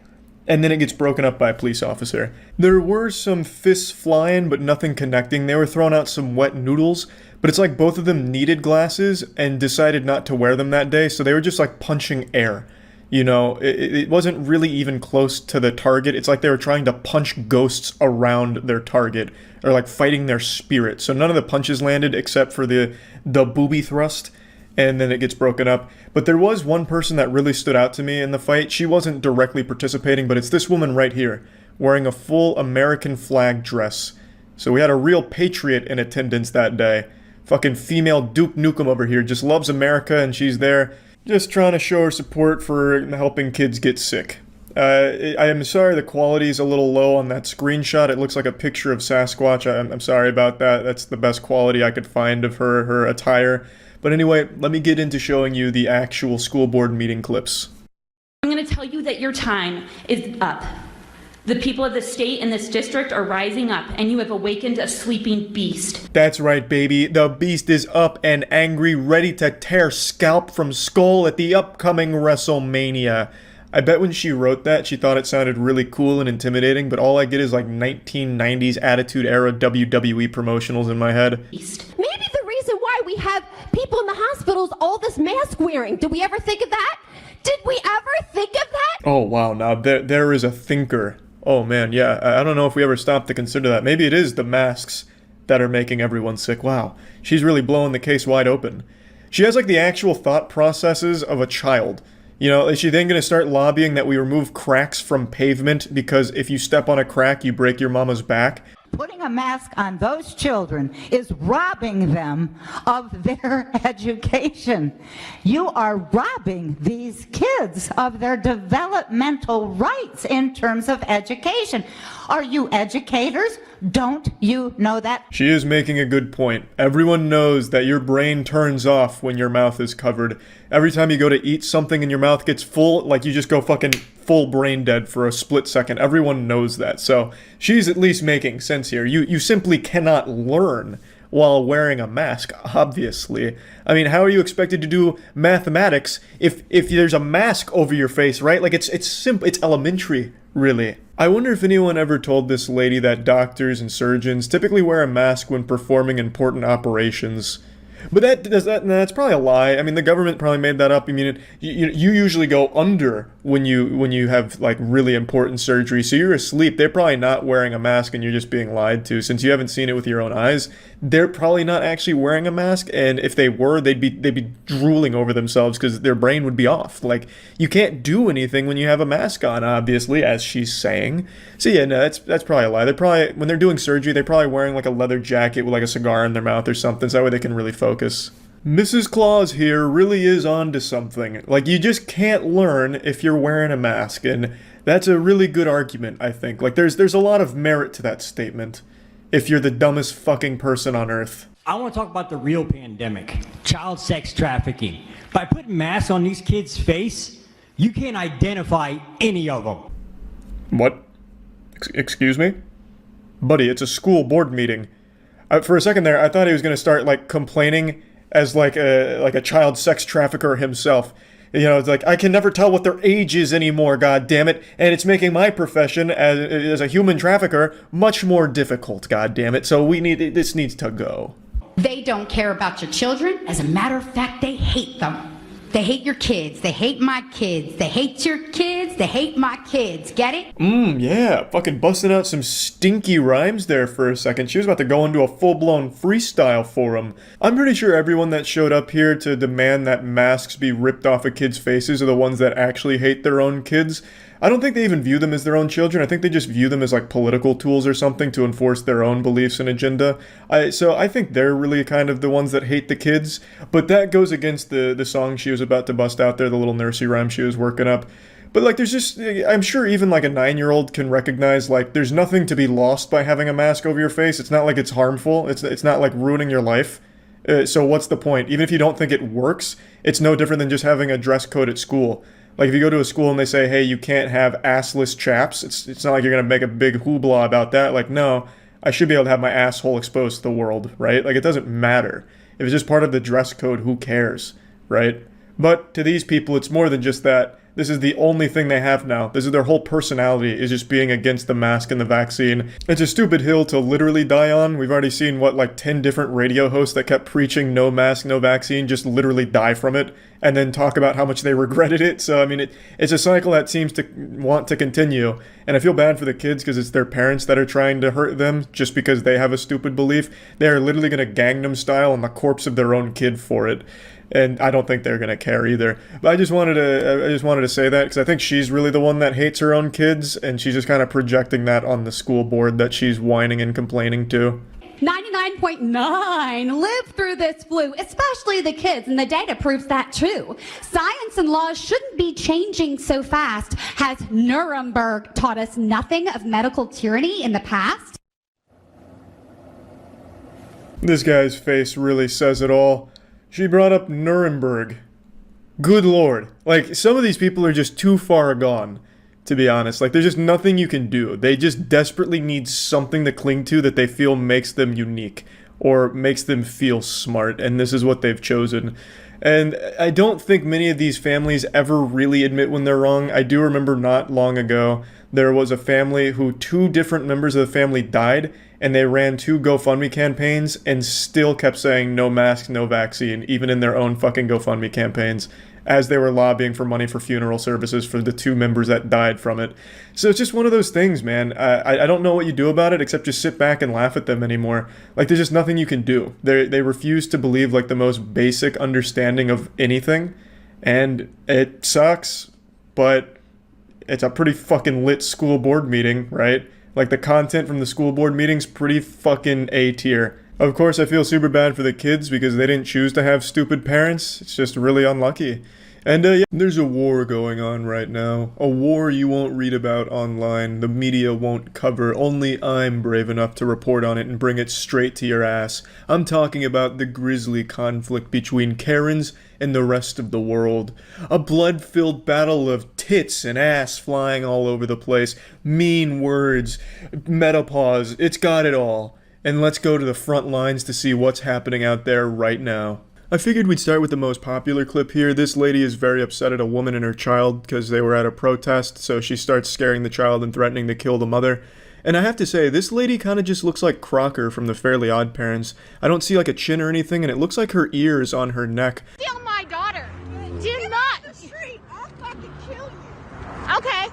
And then it gets broken up by a police officer. There were some fists flying, but nothing connecting. They were throwing out some wet noodles, but it's like both of them needed glasses and decided not to wear them that day, so they were just like punching air. It wasn't really even close to the target. It's like they were trying to punch ghosts around their target, or like fighting their spirit. So none of the punches landed except for the booby thrust, and then it gets broken up. But there was one person that really stood out to me in the fight. She wasn't directly participating, but it's this woman right here, wearing a full American flag dress. So we had a real patriot in attendance that day. Fucking female Duke Nukem over here just loves America, and she's there just trying to show her support for helping kids get sick. I am sorry the quality is a little low on that screenshot. It looks like a picture of Sasquatch. I'm sorry about that. That's the best quality I could find of her attire. But anyway, let me get into showing you the actual school board meeting clips. I'm going to tell you that your time is up. The people of the state and this district are rising up, and you have awakened a sleeping beast. That's right, baby. The beast is up and angry, ready to tear scalp from skull at the upcoming WrestleMania. I bet when she wrote that, she thought it sounded really cool and intimidating, but all I get is like 1990s Attitude Era WWE promotionals in my head. Maybe the reason why we have people in the hospitals all this mask wearing. Did we ever think of that? Did we ever think of that? Oh, wow. Now, there is a thinker. Oh, man, yeah. I don't know if we ever stopped to consider that. Maybe it is the masks that are making everyone sick. Wow. She's really blowing the case wide open. She has, like, the actual thought processes of a child. You know, is she then going to start lobbying that we remove cracks from pavement because if you step on a crack, you break your mama's back? Putting a mask on those children is robbing them of their education. You are robbing these kids of their developmental rights in terms of education. Are you educators? Don't you know that? She is making a good point. Everyone knows that your brain turns off when your mouth is covered. Every time you go to eat something and your mouth gets full, like you just go fucking full brain dead for a split second. Everyone knows that. So she's at least making sense here. You simply cannot learn while wearing a mask, obviously. I mean, how are you expected to do mathematics if there's a mask over your face, right? Like it's simple, it's elementary, really. I wonder if anyone ever told this lady that doctors and surgeons typically wear a mask when performing important operations. But that's probably a lie. I mean, the government probably made that up. I mean, you usually go under when you have like really important surgery, so you're asleep. They're probably not wearing a mask, and you're just being lied to. Since you haven't seen it with your own eyes, they're probably not actually wearing a mask. And if they were, they'd be drooling over themselves because their brain would be off. Like you can't do anything when you have a mask on, obviously, as she's saying. So yeah, no, that's probably a lie. They're probably when they're doing surgery, they're probably wearing like a leather jacket with like a cigar in their mouth or something, so that way they can really focus. Mrs. Claus here really is onto something. Like, you just can't learn if you're wearing a mask, and that's a really good argument, I think. Like, there's a lot of merit to that statement, if you're the dumbest fucking person on earth. I want to talk about the real pandemic, child sex trafficking. By putting masks on these kids' face, you can't identify any of them. What? Excuse me? Buddy, it's a school board meeting. For a second there, I thought he was going to start, like, complaining as, like a child sex trafficker himself. You know, it's like, I can never tell what their age is anymore, god damn it, and it's making my profession as a human trafficker much more difficult, god damn it, so this needs to go. They don't care about your children. As a matter of fact, they hate them. They hate your kids. They hate my kids. They hate your kids. They hate my kids. Get it? Yeah. Fucking busting out some stinky rhymes there for a second. She was about to go into a full-blown freestyle for him. I'm pretty sure everyone that showed up here to demand that masks be ripped off of kids' faces are the ones that actually hate their own kids. I don't think they even view them as their own children. I think they just view them as like political tools or something to enforce their own beliefs and agenda. So I think they're really kind of the ones that hate the kids. But that goes against the song she was about to bust out there, the little nursery rhyme she was working up. But like there's just, I'm sure even like a 9-year-old can recognize like there's nothing to be lost by having a mask over your face. It's not like it's harmful. It's not like ruining your life. So what's the point? Even if you don't think it works, it's no different than just having a dress code at school. Like, if you go to a school and they say, hey, you can't have assless chaps, it's not like you're going to make a big hoopla about that. Like, no, I should be able to have my asshole exposed to the world, right? Like, it doesn't matter. If it's just part of the dress code, who cares, right? But to these people, it's more than just that. This is the only thing they have now. This is their whole personality, is just being against the mask and the vaccine. It's a stupid hill to literally die on. We've already seen, like 10 different radio hosts that kept preaching no mask, no vaccine, just literally die from it, and then talk about how much they regretted it. So, I mean, it's a cycle that seems to want to continue. And I feel bad for the kids because it's their parents that are trying to hurt them just because they have a stupid belief. They're literally going to Gangnam Style on the corpse of their own kid for it. And I don't think they're gonna care either. But I just wanted to say that because I think she's really the one that hates her own kids, and she's just kind of projecting that on the school board that she's whining and complaining to. 99.9 live through this flu, especially the kids, and the data proves that too. Science and laws shouldn't be changing so fast. Has Nuremberg taught us nothing of medical tyranny in the past? This guy's face really says it all. She brought up Nuremberg. Good lord. Like, some of these people are just too far gone. to be honest. Like, there's just nothing you can do. They just desperately need something to cling to that they feel makes them unique or makes them feel smart, and this is what they've chosen. And I don't think many of these families ever really admit when they're wrong. I do remember not long ago, there was a family who 2 different members of the family died, and they ran 2 GoFundMe campaigns and still kept saying no mask, no vaccine, even in their own fucking GoFundMe campaigns, as they were lobbying for money for funeral services for the 2 members that died from it. So it's just one of those things, man. I don't know what you do about it except just sit back and laugh at them anymore. Like, there's just nothing you can do. They refuse to believe, like, the most basic understanding of anything, and it sucks, but it's a pretty fucking lit school board meeting, right? Like, the content from the school board meeting's pretty fucking A tier. Of course, I feel super bad for the kids because they didn't choose to have stupid parents. It's just really unlucky. And yeah, there's a war going on right now. A war you won't read about online, the media won't cover. Only I'm brave enough to report on it and bring it straight to your ass. I'm talking about the grisly conflict between Karens and the rest of the world. A blood-filled battle of tits and ass flying all over the place. Mean words, menopause, it's got it all. And let's go to the front lines to see what's happening out there right now. I figured we'd start with the most popular clip here. This lady is very upset at a woman and her child because they were at a protest, so she starts scaring the child and threatening to kill the mother. And I have to say, this lady kind of just looks like Crocker from the Fairly Odd Parents. I don't see like a chin or anything, and it looks like her ears on her neck. Steal my daughter. Do not. The street. I'll fucking kill you. Okay.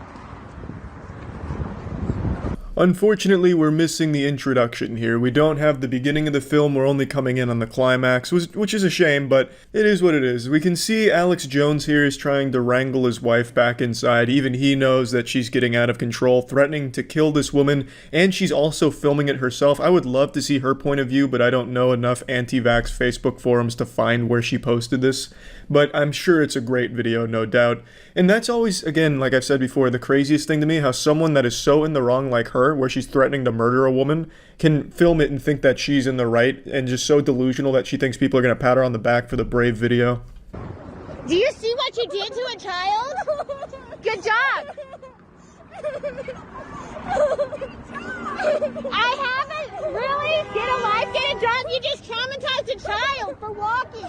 Unfortunately, we're missing the introduction here. We don't have the beginning of the film, we're only coming in on the climax, which is a shame, but it is what it is. We can see Alex Jones here is trying to wrangle his wife back inside. Even he knows that she's getting out of control, threatening to kill this woman, and she's also filming it herself. I would love to see her point of view, but I don't know enough anti-vax Facebook forums to find where she posted this. But I'm sure it's a great video, no doubt. And that's always, again, like I've said before, the craziest thing to me, how someone that is so in the wrong like her, where she's threatening to murder a woman, can film it and think that she's in the right, and just so delusional that she thinks people are going to pat her on the back for the brave video. Do you see what you did to a child? Good job. I haven't really. Get a life, get a job. You just traumatized a child for walking.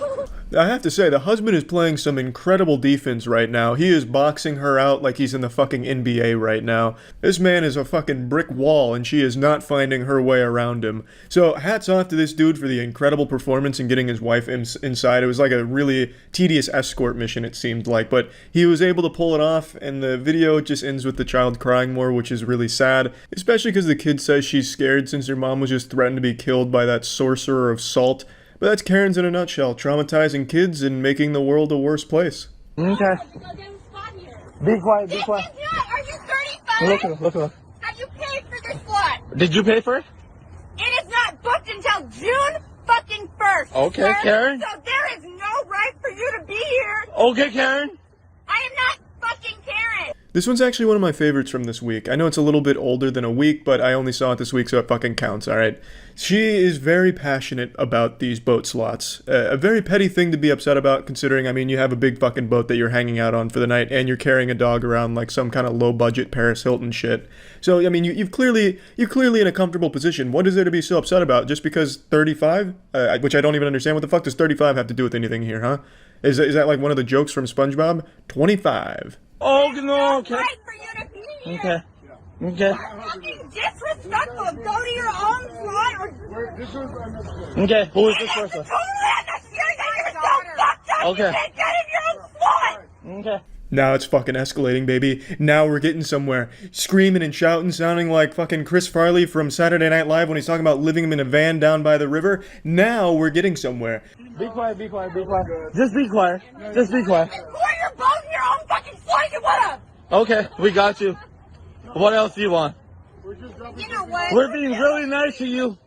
I have to say, the husband is playing some incredible defense right now. He is boxing her out like he's in the fucking NBA right now. This man is a fucking brick wall, and she is not finding her way around him. So hats off to this dude for the incredible performance in getting his wife inside. It was like a really tedious escort mission, it seemed like, but he was able to pull it off, and the video just ends with the child crying more, which is really sad, especially because the kid says she's scared since her mom was just threatened to be killed by that sorcerer of salt. But that's Karen's in a nutshell, traumatizing kids and making the world a worse place. Okay. Be quiet, be quiet. Are you 35? Look. Have you paid for this slot? Did you pay for it? It is not booked until June fucking 1st. Okay, sir. Karen. So there is no right for you to be here. Okay, Karen. I am not fucking Karen. This one's actually one of my favorites from this week. I know it's a little bit older than a week, but I only saw it this week, so it fucking counts, alright? She is very passionate about these boat slots. A very petty thing to be upset about, considering, I mean, you have a big fucking boat that you're hanging out on for the night, and you're carrying a dog around like some kind of low-budget Paris Hilton shit. So, I mean, you're clearly in a comfortable position. What is there to be so upset about? Just because 35? Which I don't even understand. What the fuck does 35 have to do with anything here, huh? Is that like one of the jokes from SpongeBob? 25. Oh, no, okay. Right for you to be here. Okay. Fucking disrespectful. Go to your own slot or... Okay, who is this person? Totally unnecessary that you're so fucked up. Okay. You can't get in your own slot. Okay. Now it's fucking escalating, baby. Now we're getting somewhere. Screaming and shouting, sounding like fucking Chris Farley from Saturday Night Live when he's talking about living in a van down by the river. Now we're getting somewhere. Be quiet, be quiet, be quiet. Just be quiet. Just be quiet. Pour your boat in your own fucking slot. You what up? Okay, we got you. What else do you want? You know what? We're being really nice to you.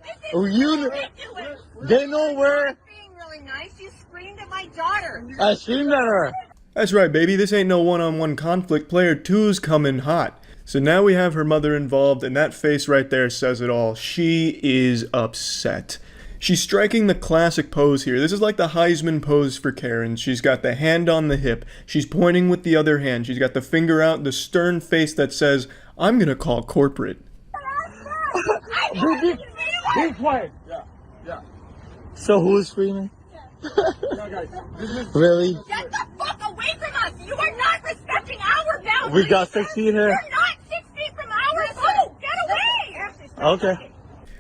They know where. Being really nice. You screamed at my daughter. I screamed at her. That's right, baby. This ain't no one-on-one conflict. Player 2's coming hot. So now we have her mother involved, and that face right there says it all. She is upset. She's striking the classic pose here. This is like the Heisman pose for Karen. She's got the hand on the hip. She's pointing with the other hand. She's got the finger out, the stern face that says, I'm gonna call corporate. Be quiet. Yeah. So who is screaming? Really? Get the fuck away from us! You are not respecting our boundaries! We got 6 feet here. You're not 6 feet from ours! Oh, get away! Okay.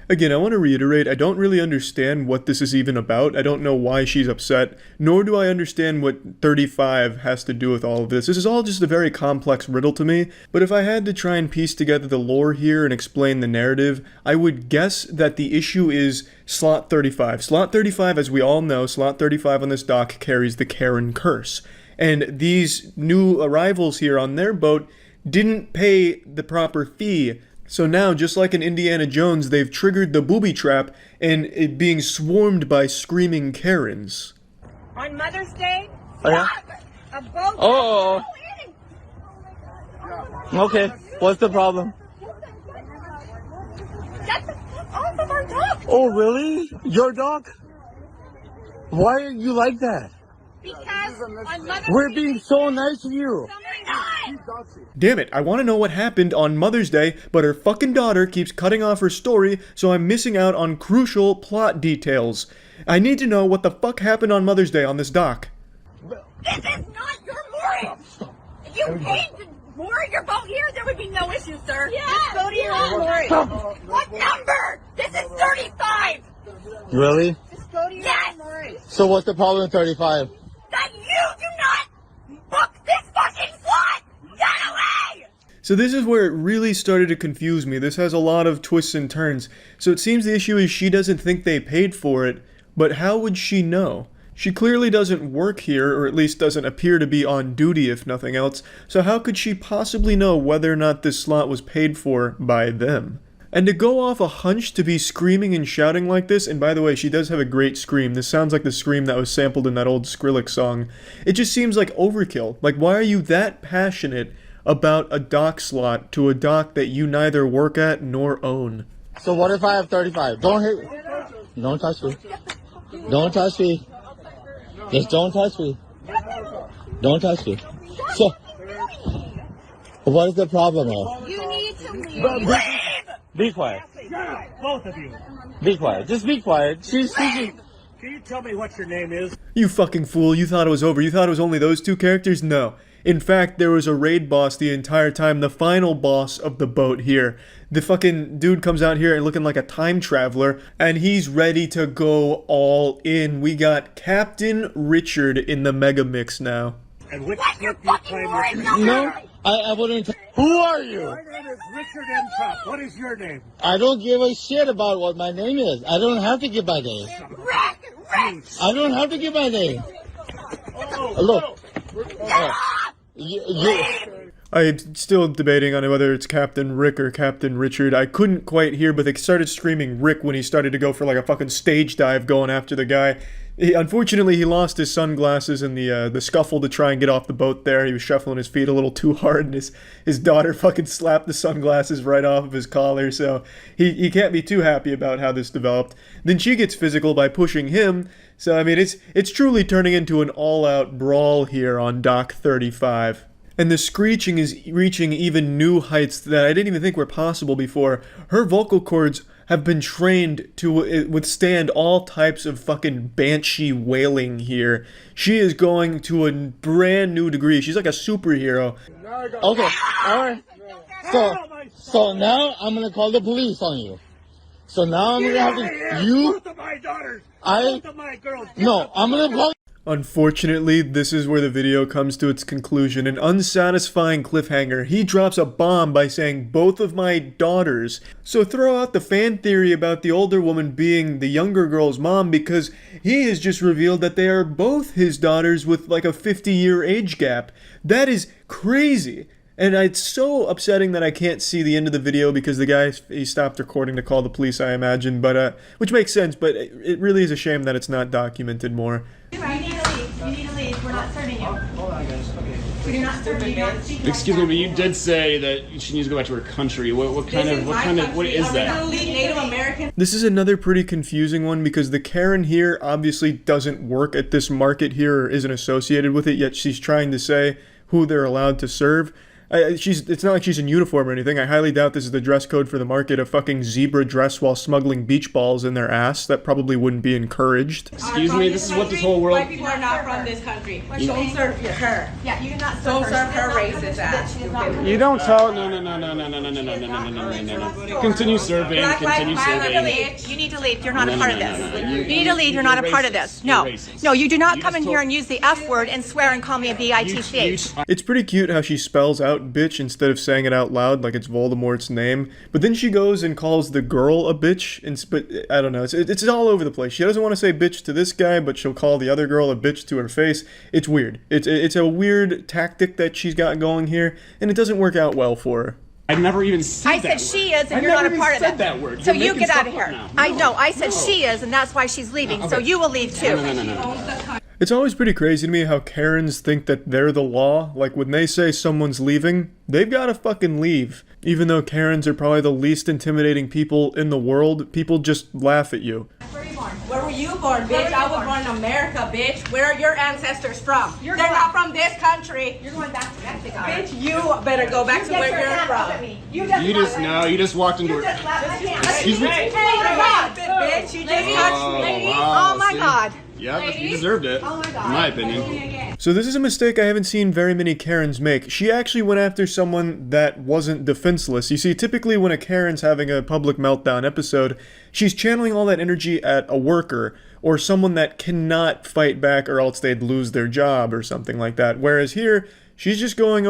Again, I want to reiterate, I don't really understand what this is even about. I don't know why she's upset, nor do I understand what 35 has to do with all of this. This is all just a very complex riddle to me, but if I had to try and piece together the lore here and explain the narrative, I would guess that the issue is Slot 35. Slot 35, as we all know, Slot 35 on this dock carries the Karen curse. And these new arrivals here on their boat didn't pay the proper fee. So now, just like in Indiana Jones, they've triggered the booby trap and it being swarmed by screaming Karens. On Mother's Day, Oh, yeah? a boat. Oh. Okay. What's the problem? Get the fuck off of our dock. Oh, really? Your dog? Why are you like that? Because on Mother's We're being so nice to you. Damn it, I want to know what happened on Mother's Day, but her fucking daughter keeps cutting off her story, so I'm missing out on crucial plot details. I need to know what the fuck happened on Mother's Day on this dock. This is not your mooring. If you paid to moor your boat here, there would be no issue, sir. Yeah. Just go to your own mooring. What number? This is 35. Really? Just go to your own mooring. So what's the problem with 35? That you do not book this fucking slot. Get away! So this is where it really started to confuse me. This has a lot of twists and turns. So it seems the issue is she doesn't think they paid for it, but how would she know? She clearly doesn't work here, or at least doesn't appear to be on duty if nothing else, so how could she possibly know whether or not this slot was paid for by them? And to go off a hunch to be screaming and shouting like this, and by the way, she does have a great scream. This sounds like the scream that was sampled in that old Skrillex song. It just seems like overkill. Like, why are you that passionate about a dock slot to a dock that you neither work at nor own? So what if I have 35? Don't hit me. Don't touch me. Don't touch me. Just don't touch me. Don't touch me. So, what is the problem now? You need to leave. Be quiet. Both of you. Be quiet. Just be quiet. She's speaking. Can you tell me what your name is? You fucking fool, you thought it was over. You thought it was only those two characters? No. In fact, there was a raid boss the entire time, the final boss of the boat here. The fucking dude comes out here and looking like a time traveler, and he's ready to go all in. We got Captain Richard in the mega mix now. And which ship you claim Richard? No, I wouldn't. Who are you? My name is Richard M. Trump. What is your name? I don't give a shit about what my name is. I don't have to give my name. I don't have to give my name. Look. I'm still debating on whether it's Captain Rick or Captain Richard. I couldn't quite hear, but they started screaming Rick when he started to go for like a fucking stage dive going after the guy. Unfortunately, he lost his sunglasses in the scuffle to try and get off the boat there. He was shuffling his feet a little too hard, and his daughter fucking slapped the sunglasses right off of his collar, so he can't be too happy about how this developed. Then she gets physical by pushing him, so I mean, it's truly turning into an all-out brawl here on Dock 35. And the screeching is reaching even new heights that I didn't even think were possible before. Her vocal cords have been trained to withstand all types of fucking banshee wailing here. She is going to a brand new degree. She's like a superhero. Okay, alright. So now I'm gonna call the police on you. So now I'm gonna have to. You. Both of my daughters. Both of my girls. No, I'm gonna call. Unfortunately, this is where the video comes to its conclusion. An unsatisfying cliffhanger. He drops a bomb by saying, both of my daughters. So throw out the fan theory about the older woman being the younger girl's mom, because he has just revealed that they are both his daughters with like a 50-year age gap. That is crazy. And it's so upsetting that I can't see the end of the video because the guy, he stopped recording to call the police, I imagine, but which makes sense, but it really is a shame that it's not documented more. You need to leave. You need to leave. We're not serving you. Hold on, guys. Okay. Excuse me, but you did say that she needs to go back to her country. What is that? Native American. This is another pretty confusing one because the Karen here obviously doesn't work at this market here or isn't associated with it, yet she's trying to say who they're allowed to serve. It's not like she's in uniform or anything. I highly doubt this is the dress code for the market. A fucking zebra dress while smuggling beach balls in their ass. That probably wouldn't be encouraged. Excuse me, this is what this whole world... White people are not from this country. Don't serve her. Yeah, you do not serve her. Don't serve her racist ass. You don't tell... No. Continue serving, continue serving. You need to leave. You're not a part of this. You need to leave. You're not a part of this. No. No, you do not come in here and use the F word and swear and call me a B-I-T-C-H. It's pretty cute how she spells out bitch instead of saying it out loud like it's Voldemort's name, but then she goes and calls the girl a bitch, but I don't know, it's all over the place. She doesn't want to say bitch to this guy, but she'll call the other girl a bitch to her face. It's weird. It's a weird tactic that she's got going here, and it doesn't work out well for her. I never even said that I said she is, and you're not a part of it. that word. So you get out of here. I know. I said she is, and that's why she's leaving. Okay. So you will leave too. No. It's always pretty crazy to me how Karens think that they're the law. Like when they say someone's leaving, they've got to fucking leave. Even though Karens are probably the least intimidating people in the world, people just laugh at you. Where were you born, bitch? I was born in America, bitch. Where are your ancestors from? They're not from this country. You're going back to Mexico. Bitch, you better go back to where you're from. You just walked into her. Excuse me. Hey, bitch, you just touched me. Oh my God. Yeah, you deserved it, in my opinion. So this is a mistake I haven't seen very many Karens make. She actually went after someone that wasn't defenseless. You see, typically when a Karen's having a public meltdown episode, she's channeling all that energy at a worker or someone that cannot fight back or else they'd lose their job or something like that. Whereas here, she's going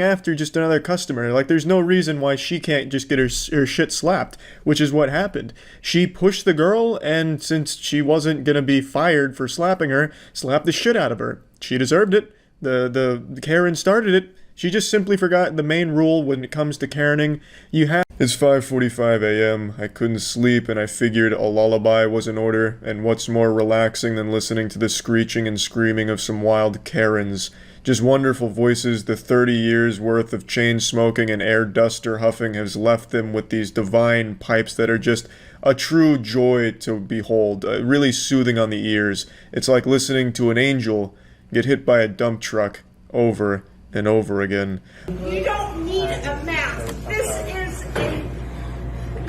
after just another customer. Like, there's no reason why she can't just get her shit slapped, which is what happened. She pushed the girl, and since she wasn't gonna be fired for slapping her, slapped the shit out of her. She deserved it. The Karen started it. She just simply forgot the main rule when it comes to Karening. It's 5:45 a.m. I couldn't sleep, and I figured a lullaby was in order, and what's more relaxing than listening to the screeching and screaming of some wild Karens. Just wonderful voices. The 30 years worth of chain smoking and air duster huffing has left them with these divine pipes that are just a true joy to behold, really soothing on the ears. It's like listening to an angel get hit by a dump truck over and over again. You don't need a mask. This is an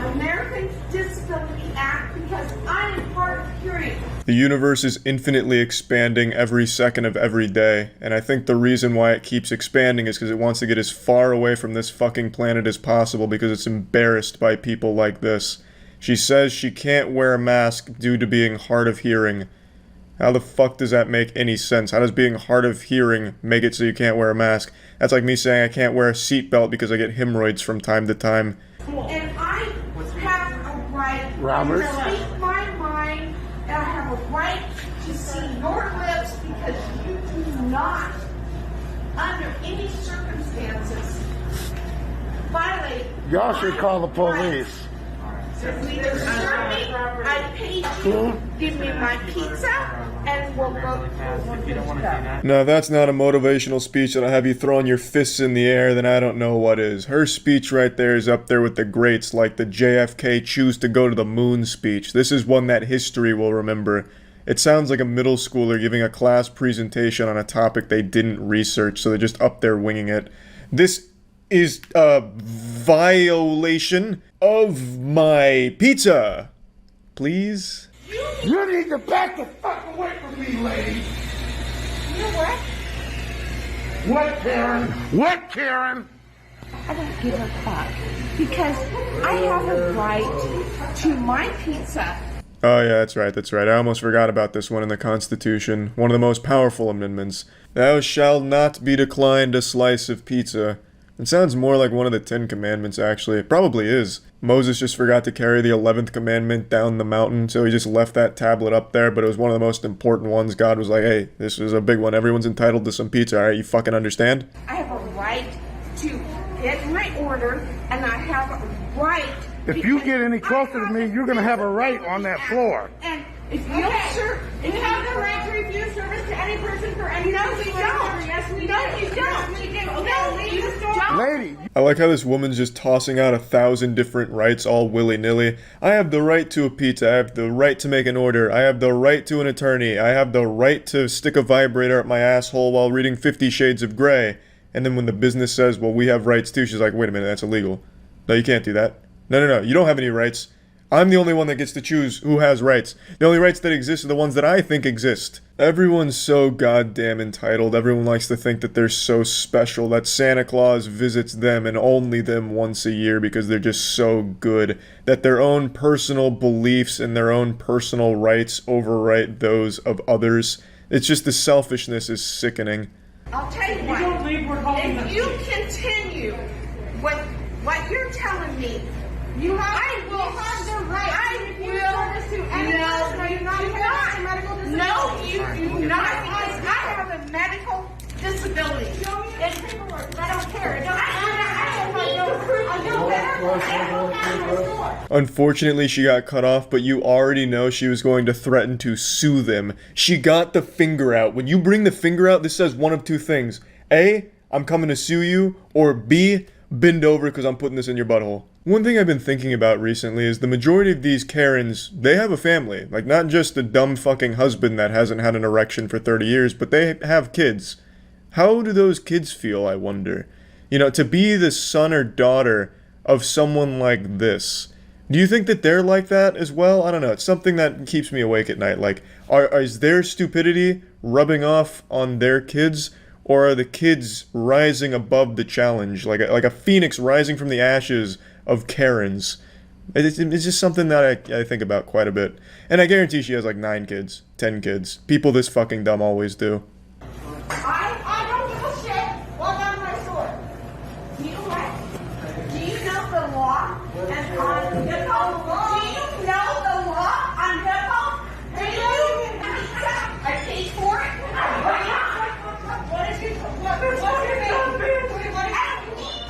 American Disability Act because I am hard of hearing. The universe is infinitely expanding every second of every day, and I think the reason why it keeps expanding is because it wants to get as far away from this fucking planet as possible because it's embarrassed by people like this. She says she can't wear a mask due to being hard of hearing. How the fuck does that make any sense? How does being hard of hearing make it so you can't wear a mask? That's like me saying I can't wear a seatbelt because I get hemorrhoids from time to time. And I have a right Robert? to speak my mind, and I have a right to see your lips because you do not, under any circumstances, violate. Y'all should call the police. Either serve me, I paid you, give me my pizza, and we'll go. Now, if that's not a motivational speech that'll have you throwing your fists in the air, then I don't know what is. Her speech right there is up there with the greats, like the JFK choose to go to the moon speech. This is one that history will remember. It sounds like a middle schooler giving a class presentation on a topic they didn't research, so they're just up there winging it. This is a violation of my pizza. Please? You need to back the fuck away from me, lady. You know what? What, Karen? What, Karen? I don't give a fuck because I have a right to my pizza. Oh yeah, that's right. I almost forgot about this one in the Constitution. One of the most powerful amendments. Thou shalt not be declined a slice of pizza. It sounds more like one of the 10 Commandments, actually. It probably is. Moses just forgot to carry the 11th commandment down the mountain, so he just left that tablet up there, but it was one of the most important ones. God was like, hey, this is a big one. Everyone's entitled to some pizza, alright? You fucking understand? I have a right to get my order, and I have a right... If you get any closer to me, you're going to have a right on that floor. And if you don't serve... If you have the right to refuse service to any person for any reason, yes Yes, we do. No, you don't. We do. No, you don't. Lady. I like how this woman's just tossing out 1,000 different rights all willy-nilly. I have the right to a pizza. I have the right to make an order. I have the right to an attorney. I have the right to stick a vibrator up my asshole while reading 50 Shades of Grey. And then when the business says, well, we have rights too, she's like, wait a minute, that's illegal. No, you can't do that. No, you don't have any rights. I'm the only one that gets to choose who has rights. The only rights that exist are the ones that I think exist. Everyone's so goddamn entitled. Everyone likes to think that they're so special, that Santa Claus visits them and only them once a year because they're just so good, that their own personal beliefs and their own personal rights overwrite those of others. It's just the selfishness is sickening. I'll tell you what. If you continue what you're telling me, you have the right. I will. No, you do not. Because I have a medical disability. It's paperwork. I don't care. Unfortunately, she got cut off, but you already know she was going to threaten to sue them. She got the finger out. When you bring the finger out, this says one of two things. A, I'm coming to sue you, or B, bend over because I'm putting this in your butthole. One thing I've been thinking about recently is the majority of these Karens, they have a family. Like, not just a dumb fucking husband that hasn't had an erection for 30 years, but they have kids. How do those kids feel, I wonder? You know, to be the son or daughter of someone like this. Do you think that they're like that as well? I don't know. It's something that keeps me awake at night. Like, is their stupidity rubbing off on their kids? Or are the kids rising above the challenge? Like a phoenix rising from the ashes of Karens. It's just something that I think about quite a bit. And I guarantee she has like 9 kids, 10 kids. People this fucking dumb always do. I don't give a shit. Walk on my sword. You know what? Do you know the law? And on nipple? Do you know the law on nipple? Do you? I paid for it. What is your name?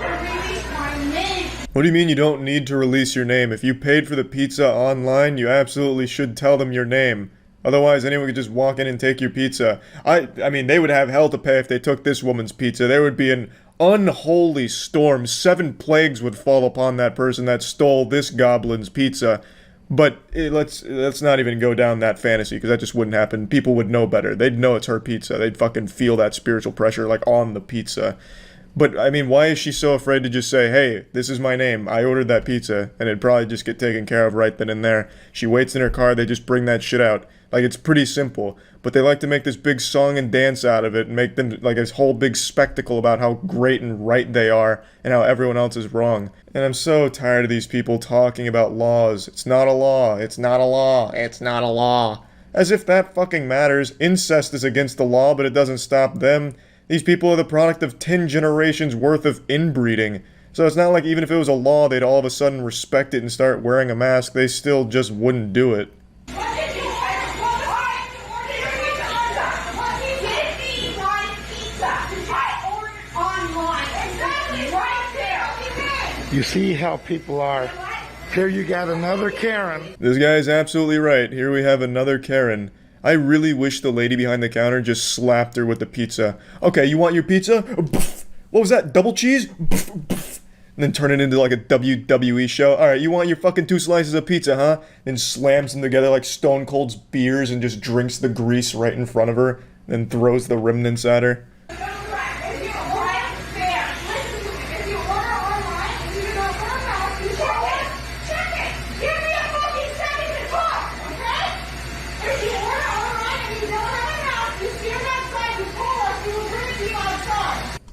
Release my name. What do you mean you don't need to release your name? If you paid for the pizza online, you absolutely should tell them your name. Otherwise, anyone could just walk in and take your pizza. I mean, they would have hell to pay if they took this woman's pizza. There would be an unholy storm. 7 plagues would fall upon that person that stole this goblin's pizza. But let's not even go down that fantasy, because that just wouldn't happen. People would know better. They'd know it's her pizza. They'd fucking feel that spiritual pressure, like, on the pizza. But, I mean, why is she so afraid to just say, hey, this is my name, I ordered that pizza, and it'd probably just get taken care of right then and there. She waits in her car, they just bring that shit out. Like, it's pretty simple. But they like to make this big song and dance out of it, and make them, like, this whole big spectacle about how great and right they are, and how everyone else is wrong. And I'm so tired of these people talking about laws. It's not a law, it's not a law, it's not a law. As if that fucking matters. Incest is against the law, but it doesn't stop them. These people are the product of 10 generations worth of inbreeding. So it's not like even if it was a law, they'd all of a sudden respect it and start wearing a mask. They still just wouldn't do it. You see how people are. Here you got another Karen. This guy's absolutely right. Here we have another Karen. I really wish the lady behind the counter just slapped her with the pizza. Okay, you want your pizza? What was that, double cheese? And then turn it into like a WWE show. Alright, you want your fucking 2 slices of pizza, huh? Then slams them together like Stone Cold's beers and just drinks the grease right in front of her. Then throws the remnants at her.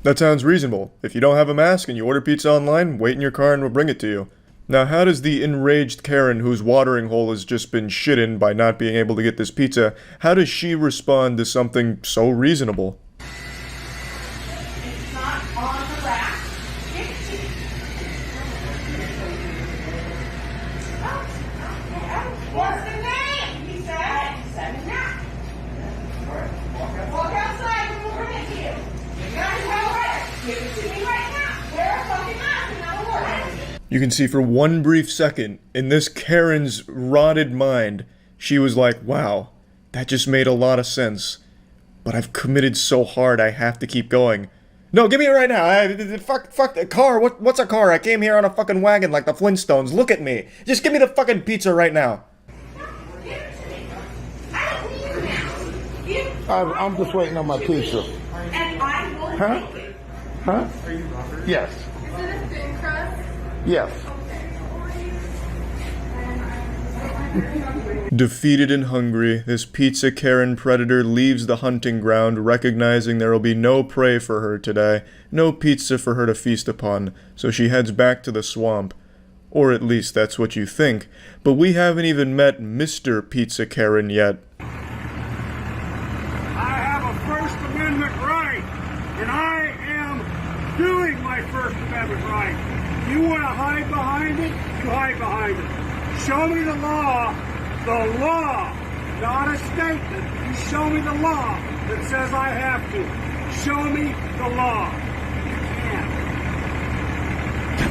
That sounds reasonable. If you don't have a mask and you order pizza online, wait in your car and we'll bring it to you. Now, how does the enraged Karen whose watering hole has just been shit in by not being able to get this pizza, how does she respond to something so reasonable? It's not on the rack. What's the name? He said. Walk outside and we'll bring it to you. Give it to me right now. Wear a fucking mask and that'll work. You can see for one brief second, in this Karen's rotted mind, she was like, wow, that just made a lot of sense. but I've committed so hard I have to keep going. No, give me it right now. Fuck the car. What's a car? I came here on a fucking wagon like the Flintstones. Look at me. Just give me the fucking pizza right now. I'm just waiting on my pizza. Huh? Huh? Yes. Is it a thin crust? Yes. Defeated and hungry, this Pizza Karen predator leaves the hunting ground, recognizing there will be no prey for her today, no pizza for her to feast upon, so she heads back to the swamp. Or at least that's what you think, but we haven't even met Mr. Pizza Karen yet. I have a First Amendment right, and I am doing my First Amendment right. You want to hide behind it? You hide behind it. Show me the law, not a statement. You show me the law that says I have to. Show me the law. You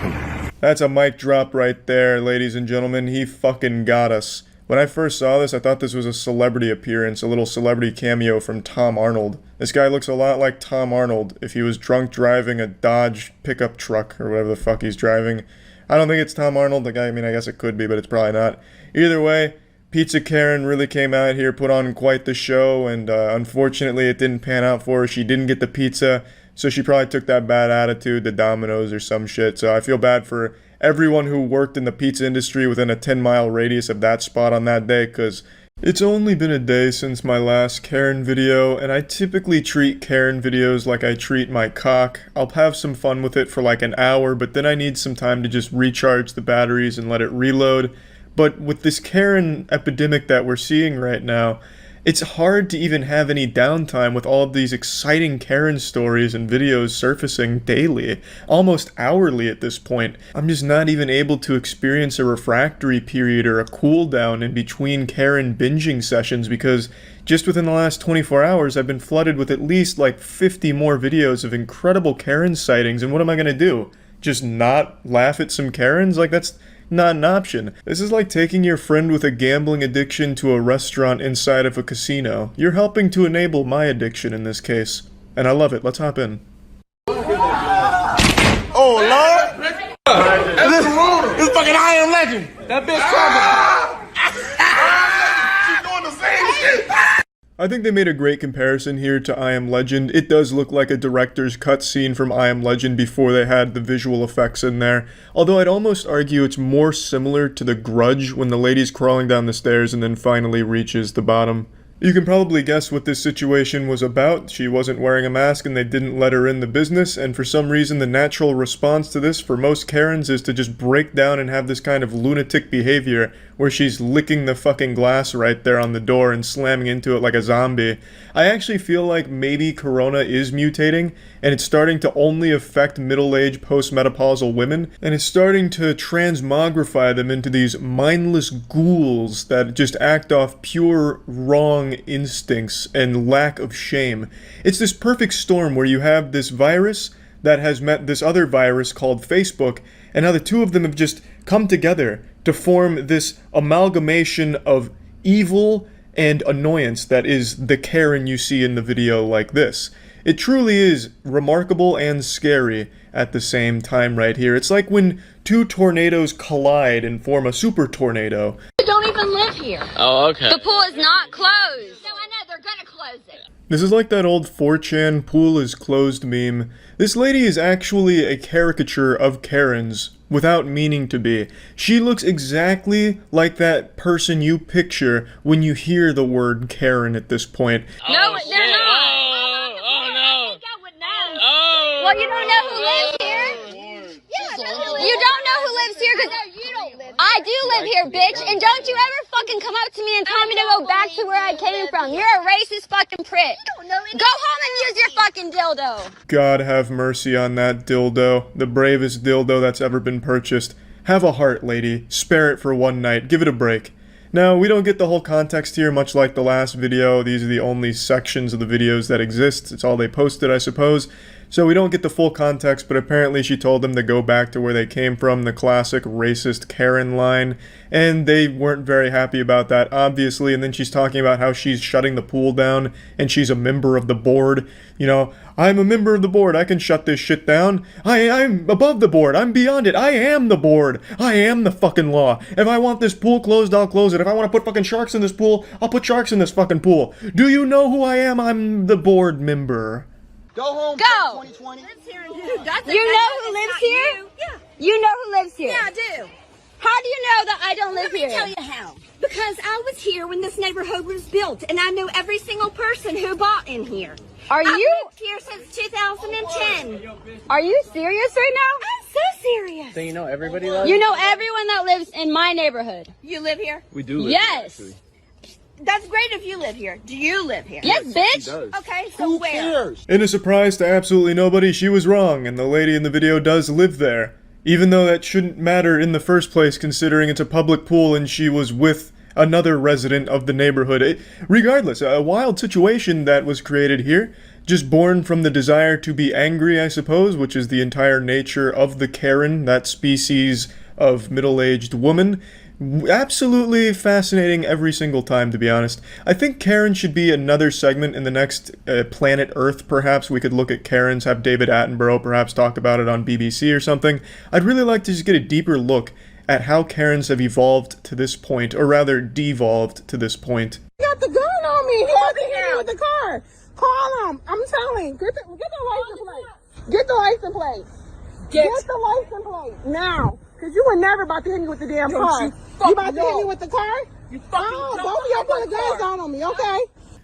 can't. That's a mic drop right there, ladies and gentlemen. He fucking got us. When I first saw this, I thought this was a celebrity appearance, a little celebrity cameo from Tom Arnold. This guy looks a lot like Tom Arnold if he was drunk driving a Dodge pickup truck or whatever the fuck he's driving. I don't think it's Tom Arnold. I mean, I guess it could be, but it's probably not. Either way, Pizza Karen really came out here, put on quite the show, and unfortunately it didn't pan out for her. She didn't get the pizza, so she probably took that bad attitude to Domino's or some shit. So I feel bad for everyone who worked in the pizza industry within a 10-mile radius of that spot on that day, because it's only been a day since my last Karen video, and I typically treat Karen videos like I treat my cock. I'll have some fun with it for like an hour, but then I need some time to just recharge the batteries and let it reload. But with this Karen epidemic that we're seeing right now, it's hard to even have any downtime with all of these exciting Karen stories and videos surfacing daily, almost hourly at this point. I'm just not even able to experience a refractory period or a cool down in between Karen binging sessions, because just within the last 24 hours I've been flooded with at least like 50 more videos of incredible Karen sightings, and what am I gonna do? Just not laugh at some Karens? Like, that's not an option. This is like taking your friend with a gambling addiction to a restaurant inside of a casino. You're helping to enable my addiction in this case. And I love it. Let's hop in. Oh, Lord! This fucking I Am Legend! That bitch She's doing the same shit! I think they made a great comparison here to I Am Legend. It does look like a director's cut scene from I Am Legend before they had the visual effects in there. Although I'd almost argue it's more similar to The Grudge when the lady's crawling down the stairs and then finally reaches the bottom. You can probably guess what this situation was about. She wasn't wearing a mask and they didn't let her in the business, and for some reason the natural response to this for most Karens is to just break down and have this kind of lunatic behavior where she's licking the fucking glass right there on the door and slamming into it like a zombie. I actually feel like maybe Corona is mutating, and it's starting to only affect middle-aged post-menopausal women, and it's starting to transmogrify them into these mindless ghouls that just act off pure wrong instincts and lack of shame. It's this perfect storm where you have this virus that has met this other virus called Facebook, and now the two of them have just come together to form this amalgamation of evil and annoyance that is the Karen you see in the video like this. It truly is remarkable and scary at the same time right here. It's like when two tornadoes collide and form a super tornado. You don't even live here. Oh, okay. The pool is not closed. No, I know. They're gonna close it. This is like that old 4chan pool is closed meme. This lady is actually a caricature of Karens without meaning to be. She looks exactly like that person you picture when you hear the word Karen at this point. No, they're not. Oh, no. I think I would know. Oh. Well, you don't know who lives here? You don't know who lives here? Because you don't live here. I do live here, bitch. And don't you ever fucking come up to me and tell me to go back to where I came from. You're a racist fucking prick. Go home and use your fucking dildo. God have mercy on that dildo. The bravest dildo that's ever been purchased. Have a heart, lady. Spare it for one night. Give it a break. Now, we don't get the whole context here, much like the last video. These are the only sections of the videos that exist. It's all they posted, I suppose. So we don't get the full context, but apparently she told them to go back to where they came from, the classic racist Karen line, and they weren't very happy about that, obviously. And then she's talking about how she's shutting the pool down, and she's a member of the board. You know, I'm a member of the board, I can shut this shit down. I'm above the board, I'm beyond it, I am the board. I am the fucking law. If I want this pool closed, I'll close it. If I want to put fucking sharks in this pool, I'll put sharks in this fucking pool. Do you know who I am? I'm the board member. Go home. Go. 2020. You know who lives here? Yeah. You know who lives here? Yeah, I do. How do you know that I don't live here? Let me tell you how. Because I was here when this neighborhood was built, and I know every single person who bought in here. I've you lived here since 2010? Are you serious right now? I'm so serious. So you know everybody though? You know everyone that lives in my neighborhood. You live here? We do live Yes. here, actually. That's great if you live here. Do you live here? Yes, bitch. She does. Okay, so where? In a surprise to absolutely nobody, she was wrong, and the lady in the video does live there. Even though that shouldn't matter in the first place, considering it's a public pool and she was with another resident of the neighborhood. Regardless, a wild situation that was created here, just born from the desire to be angry, I suppose, which is the entire nature of the Karen, that species of middle-aged woman. Absolutely fascinating every single time, to be honest. I think Karen should be another segment in the next Planet Earth, perhaps. We could look at Karens, have David Attenborough perhaps talk about it on BBC or something. I'd really like to just get a deeper look at how Karens have evolved to this point, or rather, devolved to this point. You got the gun on me. Help me with the car. Call him. I'm telling. Get the license plate. Get the license plate. Get the license plate now. Because you were never about to hit me with the damn car. You about to hit me with the car? You fucking both of y'all put a gun down on me, okay?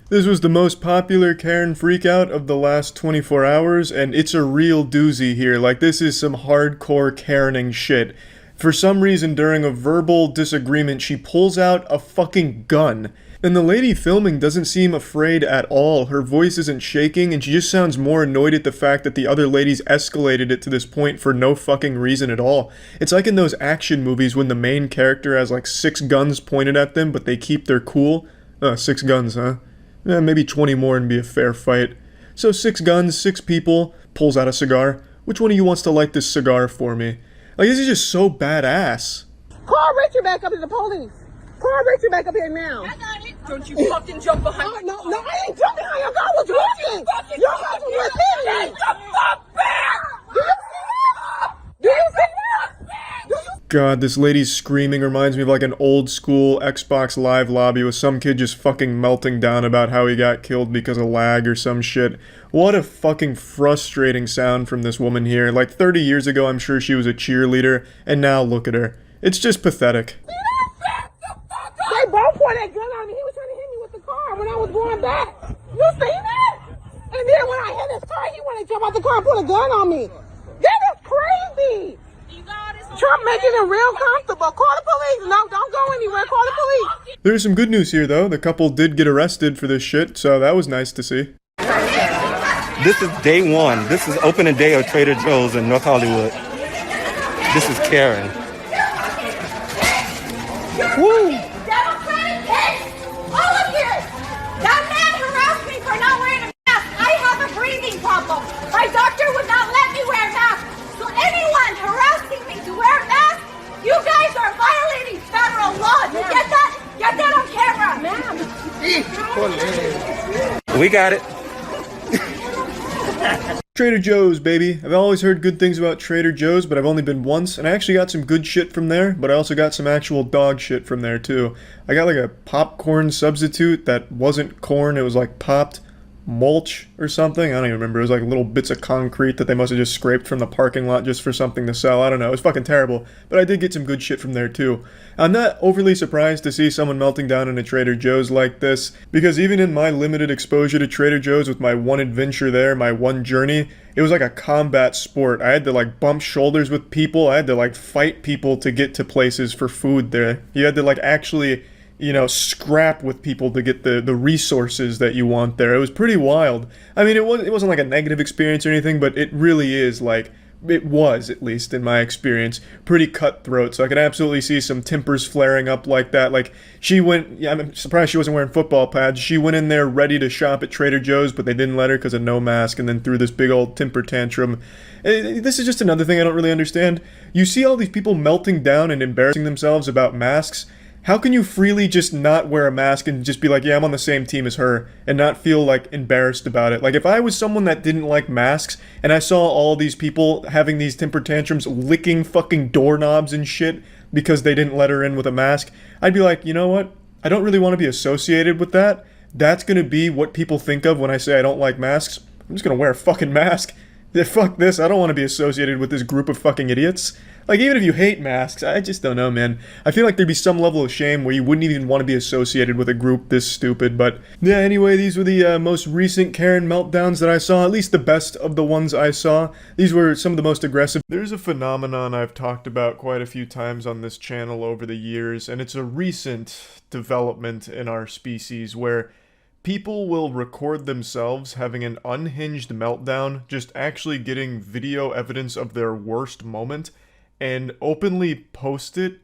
This was the most popular Karen freakout of the last 24 hours, and it's a real doozy here. Like, this is some hardcore Karening shit. For some reason, during a verbal disagreement, she pulls out a fucking gun. And the lady filming doesn't seem afraid at all. Her voice isn't shaking, and she just sounds more annoyed at the fact that the other ladies escalated it to this point for no fucking reason at all. It's like in those action movies when the main character has like 6 guns pointed at them, but they keep their cool. 6 guns, huh? Maybe 20 more and be a fair fight. So 6 guns, 6 people, pulls out a cigar. Which one of you wants to light this cigar for me? Like, this is just so badass. Call Richard back up to the police. Call Richard back up here now. Don't you fucking jump behind me. No, I ain't jumping behind your car. I was walking. Your car was hitting me. Get the fuck back. Do you see that? God, this lady's screaming reminds me of like an old school Xbox Live lobby with some kid just fucking melting down about how he got killed because of lag or some shit. What a fucking frustrating sound from this woman here. Like 30 years ago, I'm sure she was a cheerleader, and now look at her. It's just pathetic. They both pointed that gun on me. He was trying to hit me with the car when I was going back. You seen that? And then when I hit his car, he wanted to jump out the car and put a gun on me. That is crazy. Trump making it real comfortable. Call the police. No, don't go anywhere. Call the police. There's some good news here, though. The couple did get arrested for this shit, so that was nice to see. This is day one. This is opening day of Trader Joe's in North Hollywood. This is Karen. Woo! Democratic kids! All of you! That man harassed me for not wearing a mask. I have a breathing problem. My doctor would not let me wear a mask. So anyone harassing me to wear a mask, you guys are violating federal law. You get that? Get that on camera. We got it. Trader Joe's, baby. I've always heard good things about Trader Joe's, but I've only been once, and I actually got some good shit from there, but I also got some actual dog shit from there, too. I got like a popcorn substitute that wasn't corn, it was like popped mulch or something. I don't even remember. It was like little bits of concrete that they must have just scraped from the parking lot just for something to sell. I don't know. It was fucking terrible, but I did get some good shit from there, too. I'm not overly surprised to see someone melting down in a Trader Joe's like this, because even in my limited exposure to Trader Joe's with my one adventure there, my one journey, it was like a combat sport. I had to like bump shoulders with people. I had to like fight people to get to places for food there. You had to like actually, you know, scrap with people to get the resources that you want there. It was pretty wild. I mean, it wasn't like a negative experience or anything, but it really is like it was, at least in my experience, pretty cutthroat. So I could absolutely see some tempers flaring up like that. Like, she went, yeah, I'm surprised she wasn't wearing football pads. She went in there ready to shop at Trader Joe's, but they didn't let her because of no mask, and then threw this big old temper tantrum. This is just another thing I don't really understand. You see all these people melting down and embarrassing themselves about masks. How can you freely just not wear a mask and just be like, yeah, I'm on the same team as her, and not feel, like, embarrassed about it? Like, if I was someone that didn't like masks, and I saw all these people having these temper tantrums, licking fucking doorknobs and shit because they didn't let her in with a mask, I'd be like, you know what? I don't really want to be associated with that. That's gonna be what people think of when I say I don't like masks. I'm just gonna wear a fucking mask. Yeah, fuck this, I don't want to be associated with this group of fucking idiots. Like, even if you hate masks, I just don't know, man. I feel like there'd be some level of shame where you wouldn't even want to be associated with a group this stupid, but yeah, anyway, these were the most recent Karen meltdowns that I saw, at least the best of the ones I saw. These were some of the most aggressive. There's a phenomenon I've talked about quite a few times on this channel over the years, and it's a recent development in our species where people will record themselves having an unhinged meltdown, just actually getting video evidence of their worst moment, and openly post it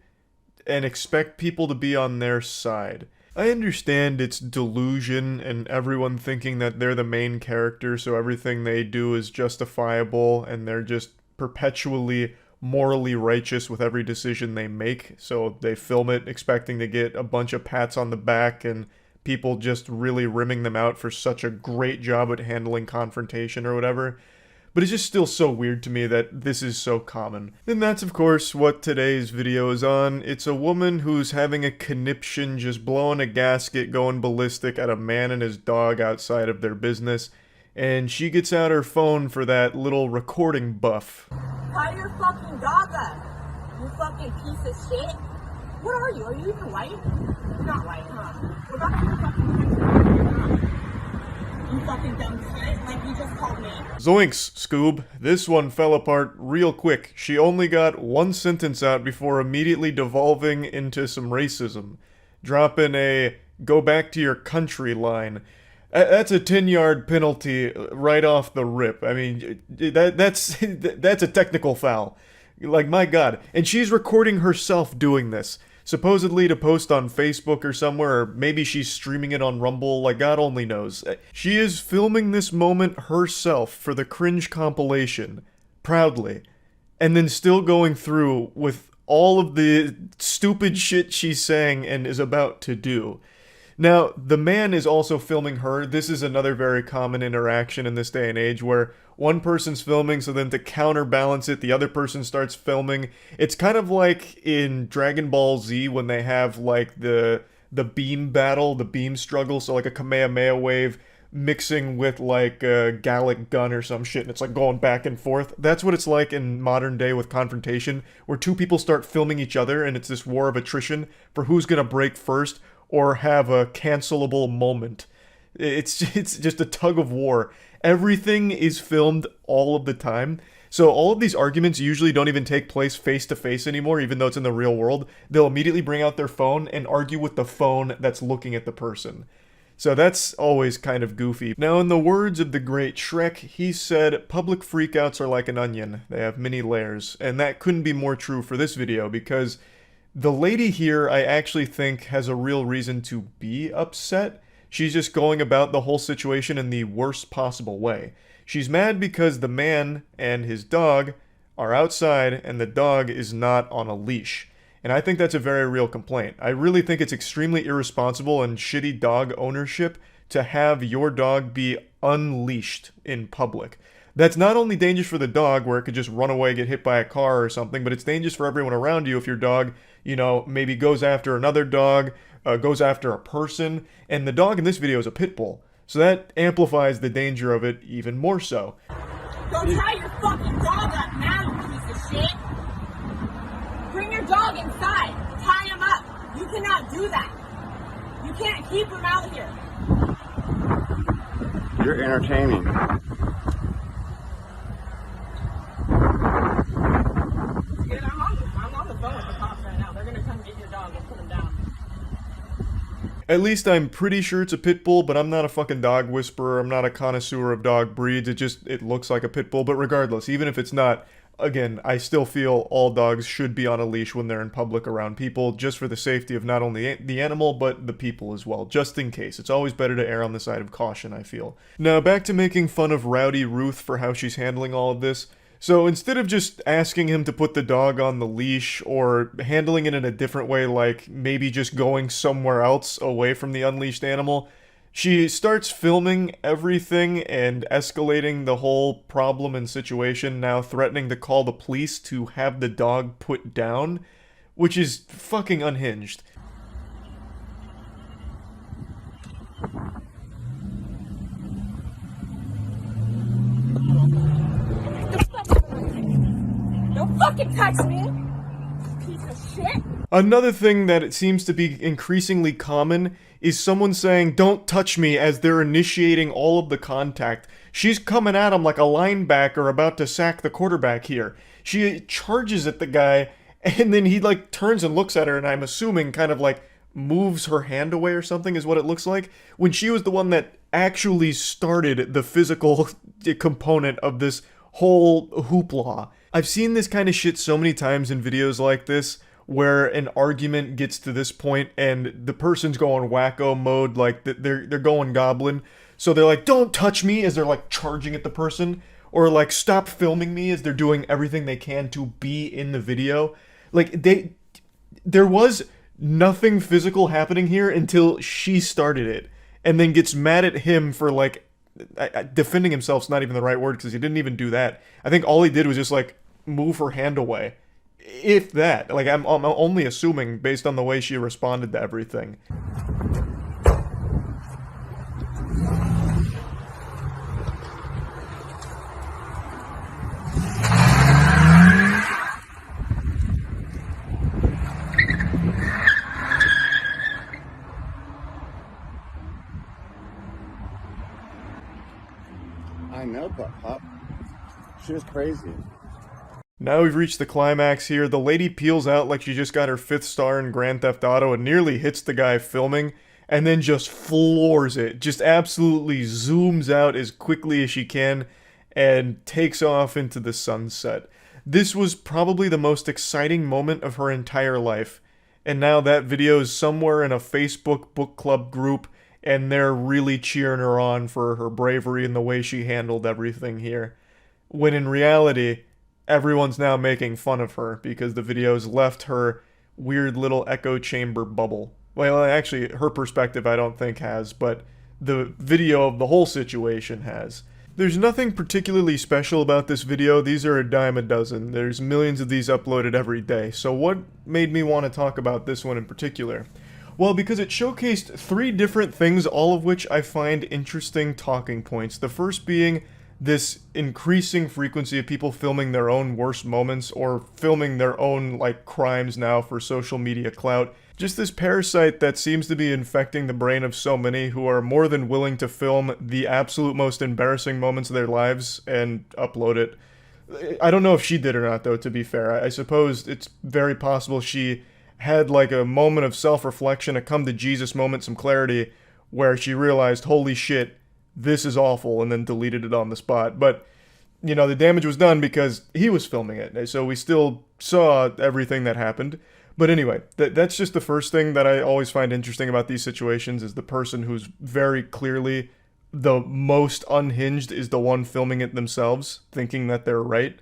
and expect people to be on their side. I understand it's delusion and everyone thinking that they're the main character, so everything they do is justifiable and they're just perpetually morally righteous with every decision they make, so they film it expecting to get a bunch of pats on the back and people just really rimming them out for such a great job at handling confrontation or whatever. But it's just still so weird to me that this is so common. And that's of course what today's video is on. It's a woman who's having a conniption, just blowing a gasket, going ballistic at a man and his dog outside of their business. And she gets out her phone for that little recording buff. Tie your fucking dog up, you fucking piece of shit. What are you? Are you even white? You're not white, huh? What about you fucking you fucking dumb shit, like you just called me. Zoinks, Scoob. This one fell apart real quick. She only got one sentence out before immediately devolving into some racism. Dropping a "go back to your country" line. That's a 10-yard penalty right off the rip. I mean, that's a technical foul. Like, my god. And she's recording herself doing this. Supposedly to post on Facebook or somewhere, or maybe she's streaming it on Rumble, like God only knows. She is filming this moment herself for the Cringe compilation, proudly, and then still going through with all of the stupid shit she's saying and is about to do. Now, the man is also filming her. This is another very common interaction in this day and age where one person's filming, so then to counterbalance it, the other person starts filming. It's kind of like in Dragon Ball Z when they have like the beam battle, the beam struggle, so like a Kamehameha wave mixing with like a Gallic gun or some shit, and it's like going back and forth. That's what it's like in modern day with confrontation, where two people start filming each other and it's this war of attrition for who's gonna break first or have a cancelable moment. It's just a tug of war. Everything is filmed all of the time. So all of these arguments usually don't even take place face to face anymore, even though it's in the real world. They'll immediately bring out their phone and argue with the phone that's looking at the person. So that's always kind of goofy. Now, in the words of the great Shrek, he said, "Public freakouts are like an onion. They have many layers." And that couldn't be more true for this video, because the lady here, I actually think, has a real reason to be upset. She's just going about the whole situation in the worst possible way. She's mad because the man and his dog are outside and the dog is not on a leash. And I think that's a very real complaint. I really think it's extremely irresponsible and shitty dog ownership to have your dog be unleashed in public. That's not only dangerous for the dog, where it could just run away, get hit by a car or something, but it's dangerous for everyone around you if your dog, you know, maybe goes after another dog, goes after a person, and the dog in this video is a pit bull. So that amplifies the danger of it even more so. Go tie your fucking dog up now, you piece of shit. Bring your dog inside. Tie him up. You cannot do that. You can't keep him out here. You're entertaining. I'm on the phone with the cops right now. They're gonna come get your dog and put him down. At least I'm pretty sure it's a pit bull, but I'm not a fucking dog whisperer. I'm not a connoisseur of dog breeds. It looks like a pit bull. But regardless, even if it's not, Again, I still feel all dogs should be on a leash when they're in public around people, just for the safety of not only the animal, but the people as well, just in case. It's always better to err on the side of caution, I feel. Now, back to making fun of Rowdy Ruth for how she's handling all of this. So instead of just asking him to put the dog on the leash, or handling it in a different way, like maybe just going somewhere else away from the unleashed animal, she starts filming everything and escalating the whole problem and situation, now threatening to call the police to have the dog put down, which is fucking unhinged. Don't fucking touch me! Piece of shit! Another thing that it seems to be increasingly common is someone saying, "Don't touch me," as they're initiating all of the contact. She's coming at him like a linebacker about to sack the quarterback here. She charges at the guy, and then he like turns and looks at her, and I'm assuming kind of like moves her hand away or something is what it looks like, when she was the one that actually started the physical component of this whole hoopla. I've seen this kind of shit so many times in videos like this, where an argument gets to this point and the person's going wacko mode, like they're going goblin. So they're like, "Don't touch me," as they're like charging at the person, or like, "Stop filming me," as they're doing everything they can to be in the video. Like there was nothing physical happening here until she started it, and then gets mad at him for like defending himself's not even the right word, because he didn't even do that. I think all he did was just like move her hand away. If that. Like, I'm only assuming based on the way she responded to everything. I know, Pop. She was crazy. Now we've reached the climax here. The lady peels out like she just got her 5th star in Grand Theft Auto and nearly hits the guy filming, and then just floors it. Just absolutely zooms out as quickly as she can and takes off into the sunset. This was probably the most exciting moment of her entire life. And now that video is somewhere in a Facebook book club group, and they're really cheering her on for her bravery and the way she handled everything here. When in reality, everyone's now making fun of her because the video's left her weird little echo chamber bubble. Well, actually, her perspective I don't think has, but the video of the whole situation has. There's nothing particularly special about this video. These are a dime a dozen. There's millions of these uploaded every day. So what made me want to talk about this one in particular? Well, because it showcased 3 different things, all of which I find interesting talking points. The first being this increasing frequency of people filming their own worst moments, or filming their own, like, crimes now for social media clout. Just this parasite that seems to be infecting the brain of so many who are more than willing to film the absolute most embarrassing moments of their lives and upload it. I don't know if she did or not, though, to be fair. I suppose it's very possible she had, like, a moment of self-reflection, a come-to-Jesus moment, some clarity, where she realized, holy shit, this is awful, and then deleted it on the spot. But, you know, the damage was done because he was filming it, so we still saw everything that happened. But anyway, that's just the first thing that I always find interesting about these situations, is the person who's very clearly the most unhinged is the one filming it themselves, thinking that they're right.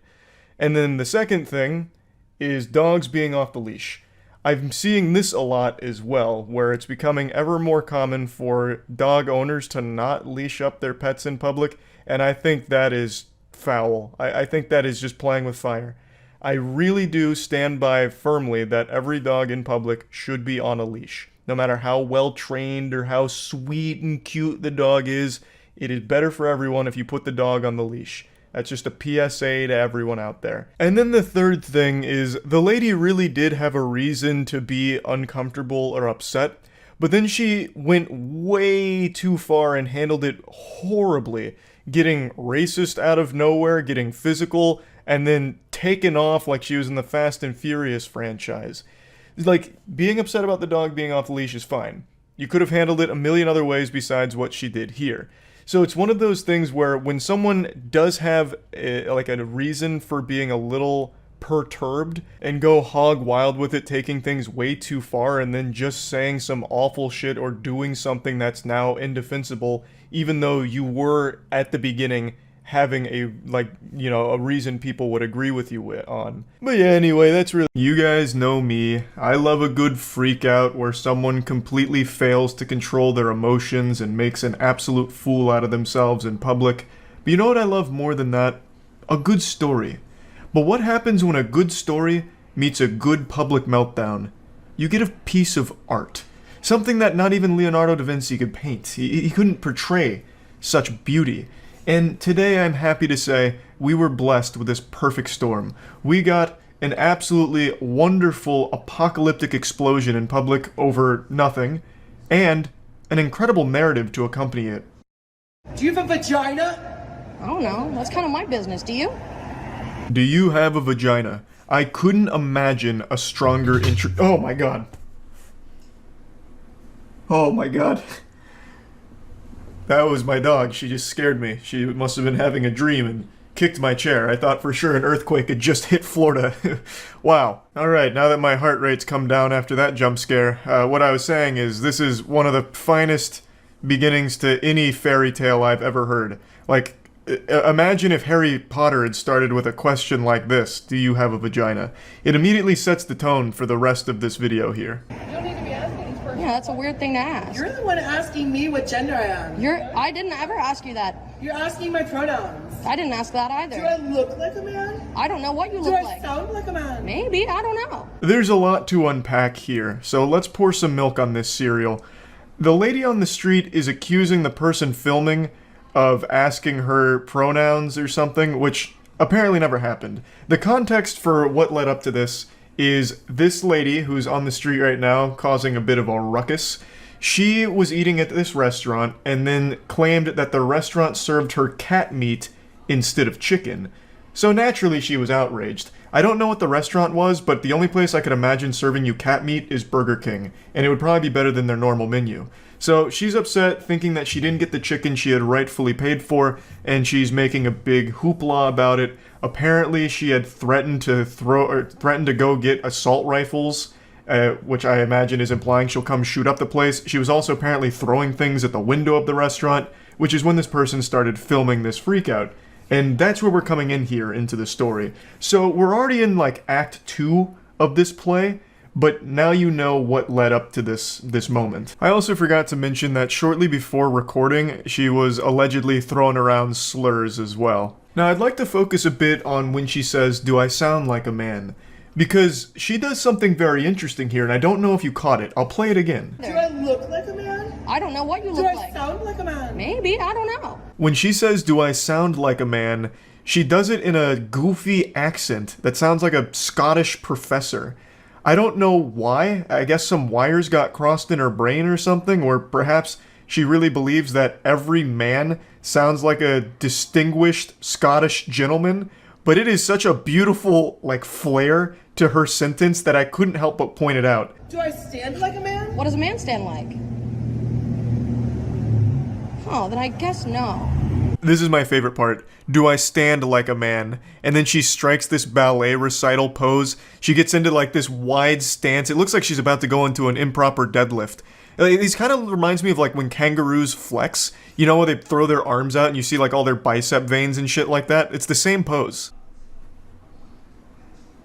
And then the second thing is dogs being off the leash. I'm seeing this a lot as well, where it's becoming ever more common for dog owners to not leash up their pets in public, and I think that is foul. I think that is just playing with fire. I really do stand by firmly that every dog in public should be on a leash. No matter how well trained or how sweet and cute the dog is, it is better for everyone if you put the dog on the leash. That's just a PSA to everyone out there. And then the third thing is, the lady really did have a reason to be uncomfortable or upset, but then she went way too far and handled it horribly, getting racist out of nowhere, getting physical, and then taken off like she was in the Fast and Furious franchise. Like, being upset about the dog being off the leash is fine. You could have handled it a million other ways besides what she did here. So it's one of those things where when someone does have like a reason for being a little perturbed and go hog wild with it, taking things way too far, and then just saying some awful shit or doing something that's now indefensible, even though you were at the beginning having a, like, you know, a reason people would agree with you on. But yeah, anyway, that's really... You guys know me. I love a good freak out where someone completely fails to control their emotions and makes an absolute fool out of themselves in public. But you know what I love more than that? A good story. But what happens when a good story meets a good public meltdown? You get a piece of art. Something that not even Leonardo da Vinci could paint. He couldn't portray such beauty. And today I'm happy to say we were blessed with this perfect storm. We got an absolutely wonderful apocalyptic explosion in public over nothing, and an incredible narrative to accompany it. Do you have a vagina? I don't know. That's kind of my business. Do you? Do you have a vagina? I couldn't imagine a stronger intro- Oh my god. Oh my god. That was my dog. She just scared me. She must have been having a dream and kicked my chair. I thought for sure an earthquake had just hit Florida. Wow. Alright, now that my heart rate's come down after that jump scare, what I was saying is this is one of the finest beginnings to any fairy tale I've ever heard. Like, imagine if Harry Potter had started with a question like this: do you have a vagina? It immediately sets the tone for the rest of this video here. You don't need to be asking this person. Yeah, that's a weird thing to ask. You're the one asking me what gender I am. I didn't ever ask you that. You're asking my pronouns. I didn't ask that either. Do I look like a man? I don't know what you look like. Do I sound like a man? Maybe, I don't know. There's a lot to unpack here, so let's pour some milk on this cereal. The lady on the street is accusing the person filming of asking her pronouns or something, which apparently never happened. The context for what led up to this is this lady who's on the street right now causing a bit of a ruckus. She was eating at this restaurant and then claimed that the restaurant served her cat meat instead of chicken. So naturally she was outraged. I don't know what the restaurant was, but the only place I could imagine serving you cat meat is Burger King, and it would probably be better than their normal menu. So she's upset, thinking that she didn't get the chicken she had rightfully paid for, and she's making a big hoopla about it. Apparently she had threatened to go get assault rifles, which I imagine is implying she'll come shoot up the place. She was also apparently throwing things at the window of the restaurant, which is when this person started filming this freakout. And that's where we're coming in here into the story. So we're already in like Act 2 of this play, but now you know what led up to this moment. I also forgot to mention that shortly before recording, she was allegedly throwing around slurs as well. Now I'd like to focus a bit on when she says, "Do I sound like a man?" Because she does something very interesting here, and I don't know if you caught it. I'll play it again. Do I look like a man? I don't know what you look like. Do I sound like a man? Maybe, I don't know. When she says, "Do I sound like a man?" she does it in a goofy accent that sounds like a Scottish professor. I don't know why. I guess some wires got crossed in her brain or something, or perhaps she really believes that every man sounds like a distinguished Scottish gentleman, but it is such a beautiful, like, flair to her sentence that I couldn't help but point it out. Do I stand like a man? What does a man stand like? Oh, then I guess no. This is my favorite part. Do I stand like a man? And then she strikes this ballet recital pose. She gets into like this wide stance. It looks like she's about to go into an improper deadlift. These kind of reminds me of like when kangaroos flex. You know, where they throw their arms out and you see like all their bicep veins and shit like that? It's the same pose.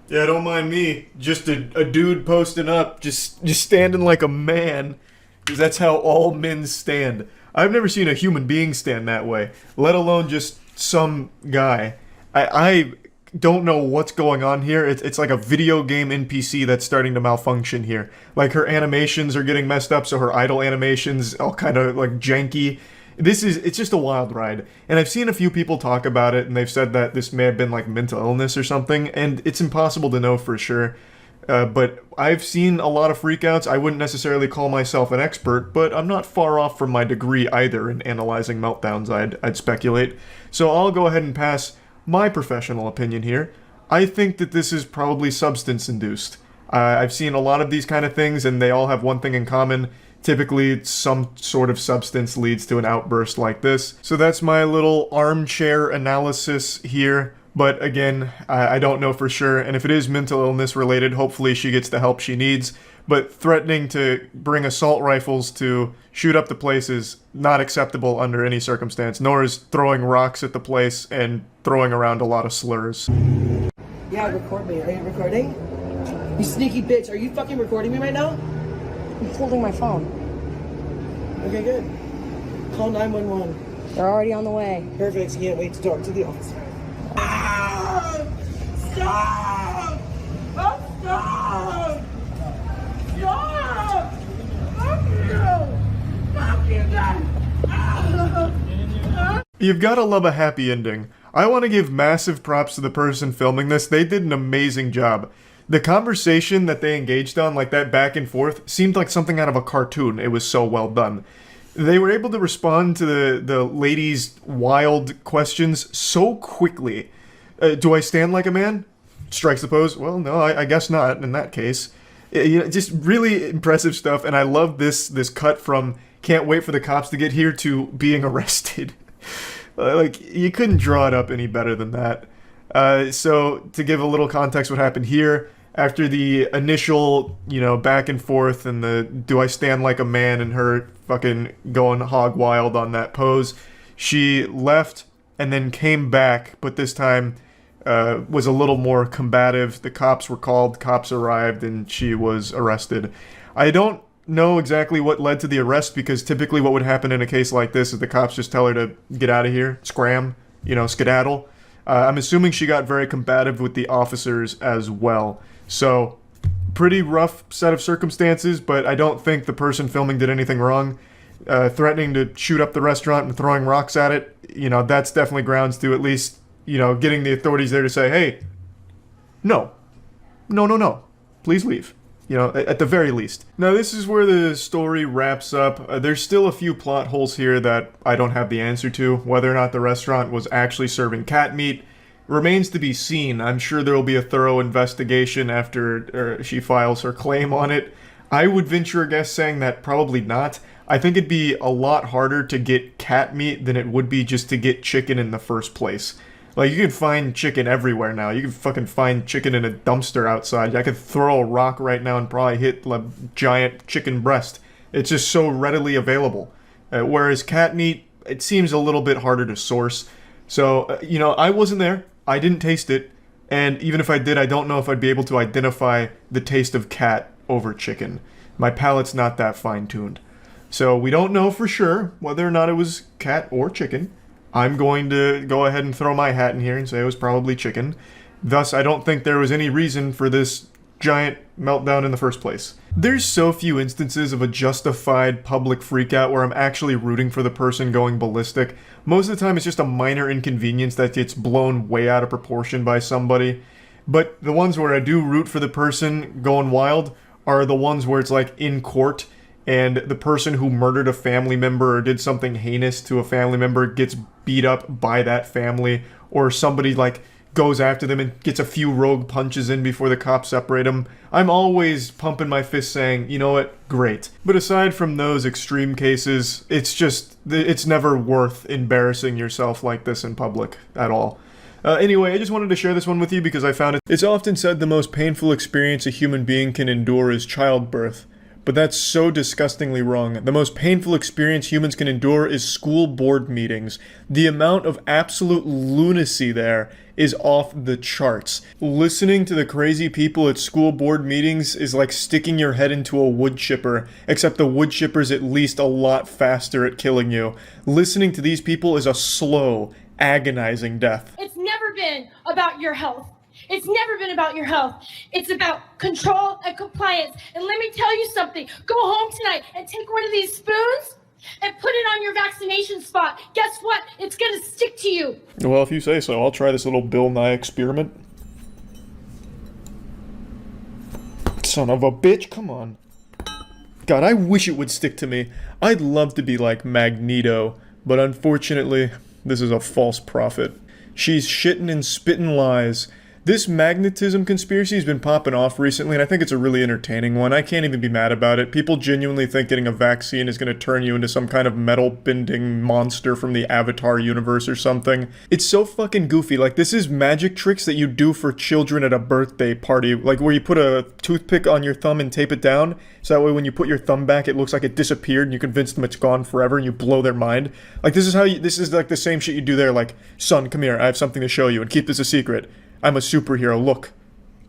Yeah, don't mind me. Just a dude posting up. Just standing like a man. Because that's how all men stand. I've never seen a human being stand that way, let alone just some guy. I don't know what's going on here. It's like a video game NPC that's starting to malfunction here. Like her animations are getting messed up, so her idle animations all kind of like janky. It's just a wild ride. And I've seen a few people talk about it, and they've said that this may have been like mental illness or something, and it's impossible to know for sure. But I've seen a lot of freakouts. I wouldn't necessarily call myself an expert, but I'm not far off from my degree either in analyzing meltdowns, I'd speculate. So I'll go ahead and pass my professional opinion here. I think that this is probably substance-induced. I've seen a lot of these kind of things, and they all have one thing in common. Typically, some sort of substance leads to an outburst like this. So that's my little armchair analysis here. But again, I don't know for sure. And if it is mental illness related, hopefully she gets the help she needs. But threatening to bring assault rifles to shoot up the place is not acceptable under any circumstance, nor is throwing rocks at the place and throwing around a lot of slurs. Yeah, record me. Are you recording? You sneaky bitch. Are you fucking recording me right now? I'm holding my phone. Okay, good. Call 911. They're already on the way. Perfect. Can't wait to talk to the officer. Ah! Stop! Oh, stop! Stop! Fuck you! Fuck you guys! Ah! You've gotta love a happy ending. I want to give massive props to the person filming this. They did an amazing job. The conversation that they engaged on, like that back and forth, seemed like something out of a cartoon. It was so well done. They were able to respond to the lady's wild questions so quickly. Do I stand like a man? Strikes the pose. Well, no, I guess not in that case. Just really impressive stuff, and I love this cut from can't wait for the cops to get here to being arrested. Like, you couldn't draw it up any better than that. So, to give a little context what happened here, after the initial, back and forth and the do I stand like a man and her fucking going hog wild on that pose, she left and then came back, but this time was a little more combative. The cops were called, cops arrived, and she was arrested. I don't know exactly what led to the arrest, because typically what would happen in a case like this is the cops just tell her to get out of here, scram, skedaddle. I'm assuming she got very combative with the officers as well. So, pretty rough set of circumstances, but I don't think the person filming did anything wrong. Threatening to shoot up the restaurant and throwing rocks at it, that's definitely grounds to at least, getting the authorities there to say, hey, no, please leave. At the very least. Now, this is where the story wraps up. There's still a few plot holes here that I don't have the answer to. Whether or not the restaurant was actually serving cat meat remains to be seen. I'm sure there will be a thorough investigation after she files her claim on it. I would venture a guess saying that probably not. I think it'd be a lot harder to get cat meat than it would be just to get chicken in the first place. Like, you can find chicken everywhere now. You can fucking find chicken in a dumpster outside. I could throw a rock right now and probably hit a giant chicken breast. It's just so readily available. Whereas cat meat, it seems a little bit harder to source. So, I wasn't there. I didn't taste it. And even if I did, I don't know if I'd be able to identify the taste of cat over chicken. My palate's not that fine-tuned. So we don't know for sure whether or not it was cat or chicken. I'm going to go ahead and throw my hat in here and say it was probably chicken. Thus, I don't think there was any reason for this giant meltdown in the first place. There's so few instances of a justified public freakout where I'm actually rooting for the person going ballistic. Most of the time it's just a minor inconvenience that gets blown way out of proportion by somebody. But the ones where I do root for the person going wild are the ones where it's like in court and the person who murdered a family member or did something heinous to a family member gets beat up by that family, or somebody like goes after them and gets a few rogue punches in before the cops separate them. I'm always pumping my fist saying, you know what, great. But aside from those extreme cases, it's never worth embarrassing yourself like this in public at all. Anyway, I just wanted to share this one with you because I found it. It's often said the most painful experience a human being can endure is childbirth. But that's so disgustingly wrong. The most painful experience humans can endure is school board meetings. The amount of absolute lunacy there is off the charts. Listening to the crazy people at school board meetings is like sticking your head into a wood chipper, except the wood chipper's at least a lot faster at killing you. Listening to these people is a slow, agonizing death. It's never been about your health. It's never been about your health. It's about control and compliance. And let me tell you something. Go home tonight and take one of these spoons and put it on your vaccination spot. Guess what? It's going to stick to you. Well, if you say so, I'll try this little Bill Nye experiment. Son of a bitch, come on. God, I wish it would stick to me. I'd love to be like Magneto, but unfortunately, this is a false prophet. She's shitting and spitting lies. This magnetism conspiracy has been popping off recently, and I think it's a really entertaining one. I can't even be mad about it. People genuinely think getting a vaccine is going to turn you into some kind of metal-bending monster from the Avatar universe or something. It's so fucking goofy. Like, this is magic tricks that you do for children at a birthday party, like where you put a toothpick on your thumb and tape it down, so that way when you put your thumb back, it looks like it disappeared, and you convince them it's gone forever, and you blow their mind. Like, this is like the same shit you do there, like, son, come here, I have something to show you, and keep this a secret. I'm a superhero, look.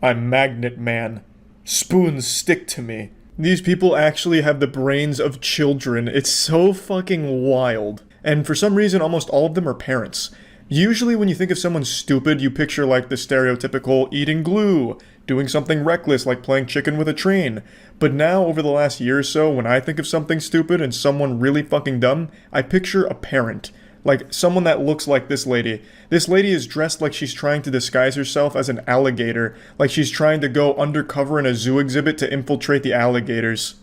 I'm Magnet Man. Spoons stick to me. These people actually have the brains of children. It's so fucking wild. And for some reason, almost all of them are parents. Usually when you think of someone stupid, you picture like the stereotypical eating glue, doing something reckless like playing chicken with a train. But now, over the last year or so, when I think of something stupid and someone really fucking dumb, I picture a parent. Like, someone that looks like this lady. This lady is dressed like she's trying to disguise herself as an alligator. Like she's trying to go undercover in a zoo exhibit to infiltrate the alligators.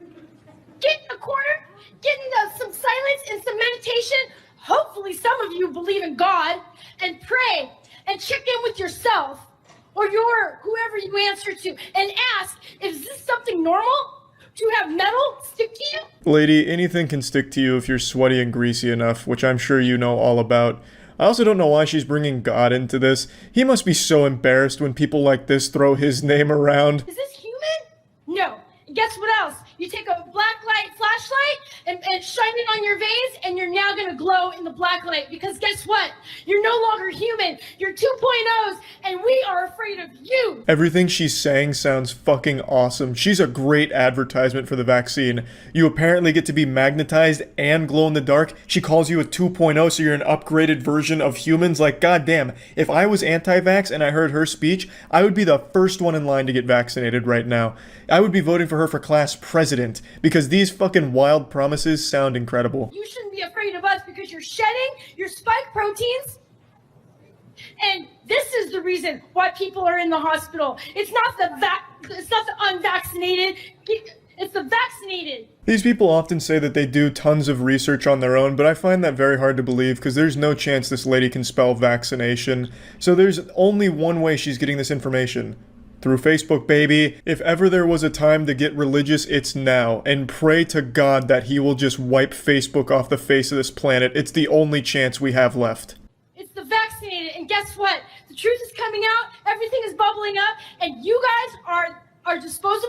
Get in a corner, get into some silence and some meditation. Hopefully some of you believe in God. And pray and check in with yourself or whoever you answer to and ask, is this something normal? To have metal stick to you? Lady, anything can stick to you if you're sweaty and greasy enough, which I'm sure you know all about. I also don't know why she's bringing God into this. He must be so embarrassed when people like this throw his name around. Is this human? No. And guess what else? You take a black light flashlight and shine it on your veins, and you're now going to glow in the black light. Because guess what? You're no longer human. You're 2.0s, and we are afraid of you. Everything she's saying sounds fucking awesome. She's a great advertisement for the vaccine. You apparently get to be magnetized and glow in the dark. She calls you a 2.0, so you're an upgraded version of humans. Like, goddamn, if I was anti-vax and I heard her speech, I would be the first one in line to get vaccinated right now. I would be voting for her for class president, because these fucking wild promises sound incredible. You shouldn't be afraid of us because you're shedding your spike proteins. And this is the reason why people are in the hospital. It's not the unvaccinated, it's the vaccinated. These people often say that they do tons of research on their own, but I find that very hard to believe because there's no chance this lady can spell vaccination. So there's only one way she's getting this information. Through Facebook, baby. If ever there was a time to get religious, it's now. And pray to God that he will just wipe Facebook off the face of this planet. It's the only chance we have left. It's the vaccinated, and guess what? The truth is coming out, everything is bubbling up, and you guys are disposable,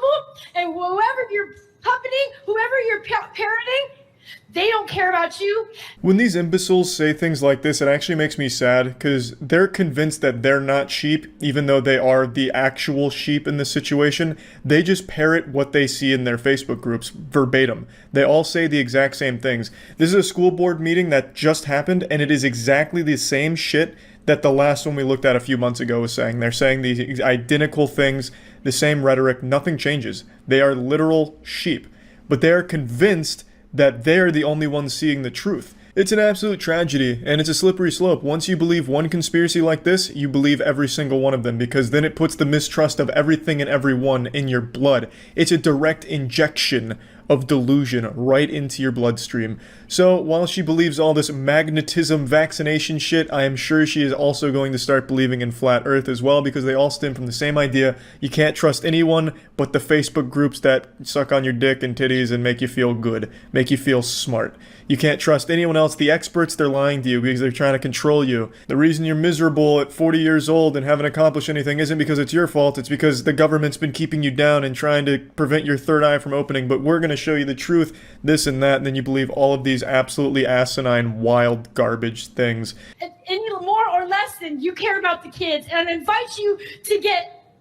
and whoever you're puppeting, whoever you're parroting, they don't care about you. When these imbeciles say things like this, it actually makes me sad, because they're convinced that they're not sheep, even though they are the actual sheep in this situation. They just parrot what they see in their Facebook groups, verbatim. They all say the exact same things. This is a school board meeting that just happened, and it is exactly the same shit that the last one we looked at a few months ago was saying. They're saying these identical things, the same rhetoric, nothing changes. They are literal sheep. But they are convinced that they're the only ones seeing the truth. It's an absolute tragedy, and it's a slippery slope. Once you believe one conspiracy like this, you believe every single one of them, because then it puts the mistrust of everything and everyone in your blood. It's a direct injection of delusion right into your bloodstream. So, while she believes all this magnetism vaccination shit, I am sure she is also going to start believing in flat earth as well, because they all stem from the same idea. You can't trust anyone but the Facebook groups that suck on your dick and titties and make you feel good, make you feel smart. You can't trust anyone else. The experts, they're lying to you because they're trying to control you. The reason you're miserable at 40 years old and haven't accomplished anything isn't because it's your fault. It's because the government's been keeping you down and trying to prevent your third eye from opening. But we're going to show you the truth, this and that, and then you believe all of these absolutely asinine, wild, garbage things. Any more or less than you care about the kids. And I invite you to get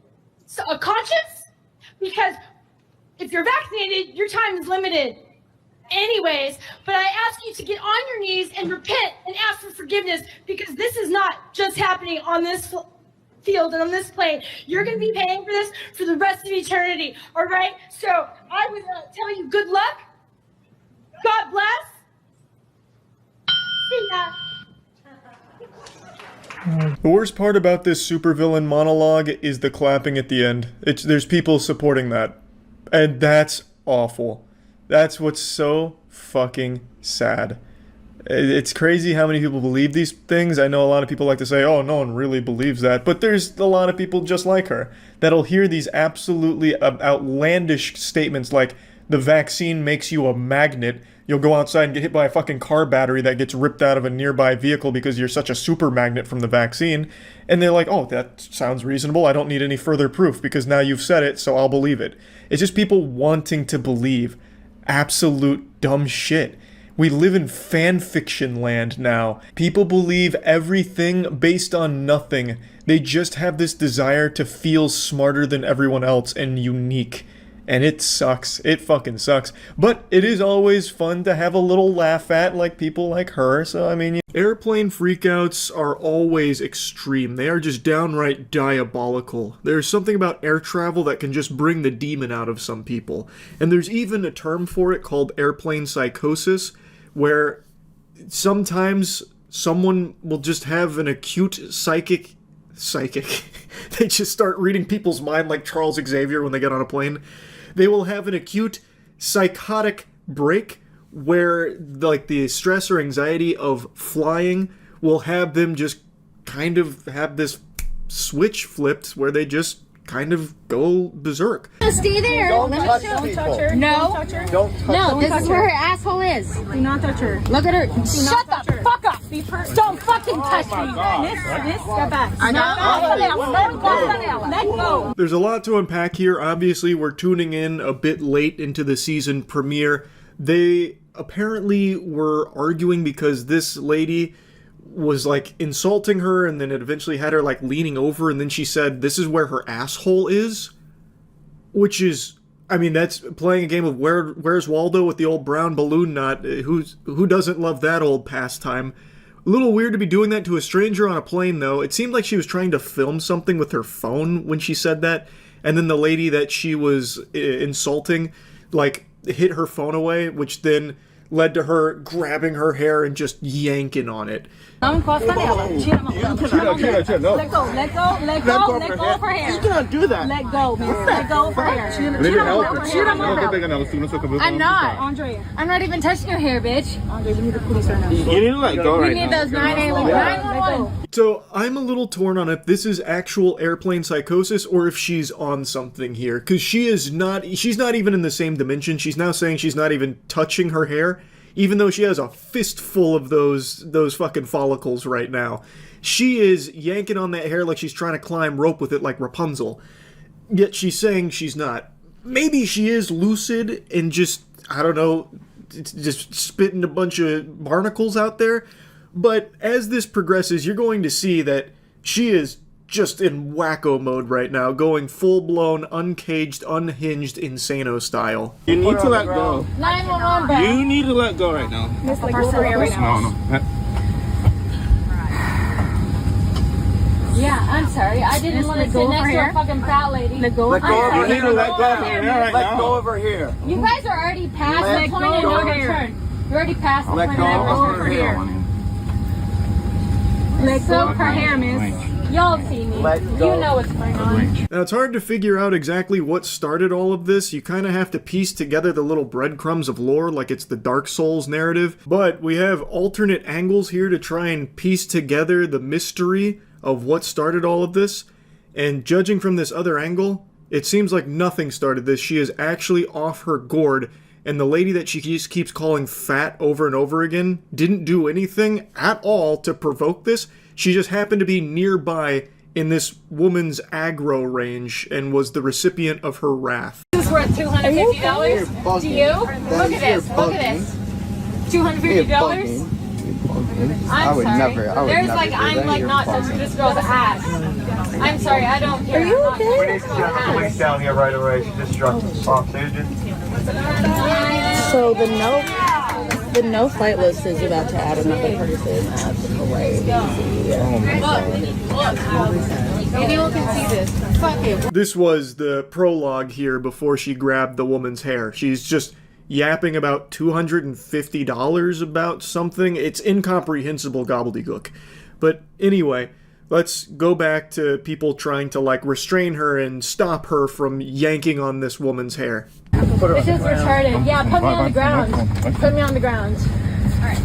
a conscience, because if you're vaccinated, your time is limited. Anyways, but I ask you to get on your knees and repent and ask for forgiveness, because this is not just happening on this field and on this plane. You're going to be paying for this for the rest of eternity, all right? So I would tell you good luck. God bless. See ya. The worst part about this supervillain monologue is the clapping at the end. There's people supporting that. And that's awful. That's what's so fucking sad. It's crazy how many people believe these things. I know a lot of people like to say, oh, no one really believes that. But there's a lot of people just like her that'll hear these absolutely outlandish statements like, the vaccine makes you a magnet. You'll go outside and get hit by a fucking car battery that gets ripped out of a nearby vehicle because you're such a super magnet from the vaccine. And they're like, oh, that sounds reasonable. I don't need any further proof because now you've said it, so I'll believe it. It's just people wanting to believe absolute dumb shit. We live in fan fiction land now. People believe everything based on nothing. They just have this desire to feel smarter than everyone else and unique. And it sucks. It fucking sucks. But it is always fun to have a little laugh at, like people like her. So, I mean, airplane freakouts are always extreme. They are just downright diabolical. There's something about air travel that can just bring the demon out of some people. And there's even a term for it called airplane psychosis, where sometimes someone will just have an acute psychic. They just start reading people's mind like Charles Xavier when they get on a plane. They will have an acute psychotic break where like the stress or anxiety of flying will have them just kind of have this switch flipped where they just kind of go berserk. Stay there. Don't touch her. No. Don't touch her. No, this is where her asshole is. Do not touch her. Look at her. Shut the fuck up. Don't fucking touch me. Miss, step back. Let go. There's a lot to unpack here. Obviously, we're tuning in a bit late into the season premiere. They apparently were arguing because this lady was like insulting her, and then it eventually had her like leaning over, and then she said this is where her asshole is, which is, I mean, that's playing a game of Where's Waldo with the old brown balloon knot. Who doesn't love that old pastime? A little weird to be doing that to a stranger on a plane, though. It seemed like she was trying to film something with her phone when she said that, and then the lady that she was insulting like hit her phone away, which then led to her grabbing her hair and just yanking on it. Let go of her hair. You cannot do that. Let go, miss. Let go of her hair. I'm not. Andre, I'm not even touching your hair, bitch. Andre, we need the police right now. You need to let go We right need now. those 911. So I'm a little torn on if this is actual airplane psychosis or if she's on something here, because she's not even in the same dimension. She's now saying she's not even touching her hair, even though she has a fistful of those fucking follicles right now. She is yanking on that hair like she's trying to climb rope with it like Rapunzel. Yet she's saying she's not. Maybe she is lucid and just, I don't know, just spitting a bunch of barnacles out there. But as this progresses, you're going to see that she is just in wacko mode right now, going full-blown, uncaged, unhinged, insano style. You need to let go. 911, bro. You need to let go right now. Miss, let go of her hair right now. Yeah, I'm sorry. I didn't want to sit next to a fucking fat lady. Let go of her. You need to let go of her hair right now. Let go of her hair. You guys are already past the point of no return. You're already past the point of no return. Let go of her hair, miss. Y'all see me. You know what's going on. Now, it's hard to figure out exactly what started all of this. You kind of have to piece together the little breadcrumbs of lore like it's the Dark Souls narrative. But we have alternate angles here to try and piece together the mystery of what started all of this. And judging from this other angle, it seems like nothing started this. She is actually off her gourd. And the lady that she just keeps calling fat over and over again didn't do anything at all to provoke this. She just happened to be nearby in this woman's aggro range and was the recipient of her wrath. This is worth $250 to you? Look at this. Look at this. $250? I'm sorry. There's like, I'm like not touching this girl's ass. I'm sorry, I don't care. Are you okay? We need to get the police down here right away. She just struck off Susan. So the no flight list is about to add another person. That's crazy. Oh my God. Anyone can see this. Fuck it. This was the prologue here before she grabbed the woman's hair. She's just yapping about $250 about something. It's incomprehensible gobbledygook. But anyway, let's go back to people trying to like restrain her and stop her from yanking on this woman's hair. This is retarded. Yeah, put me on the ground. Put me on the ground. Alright.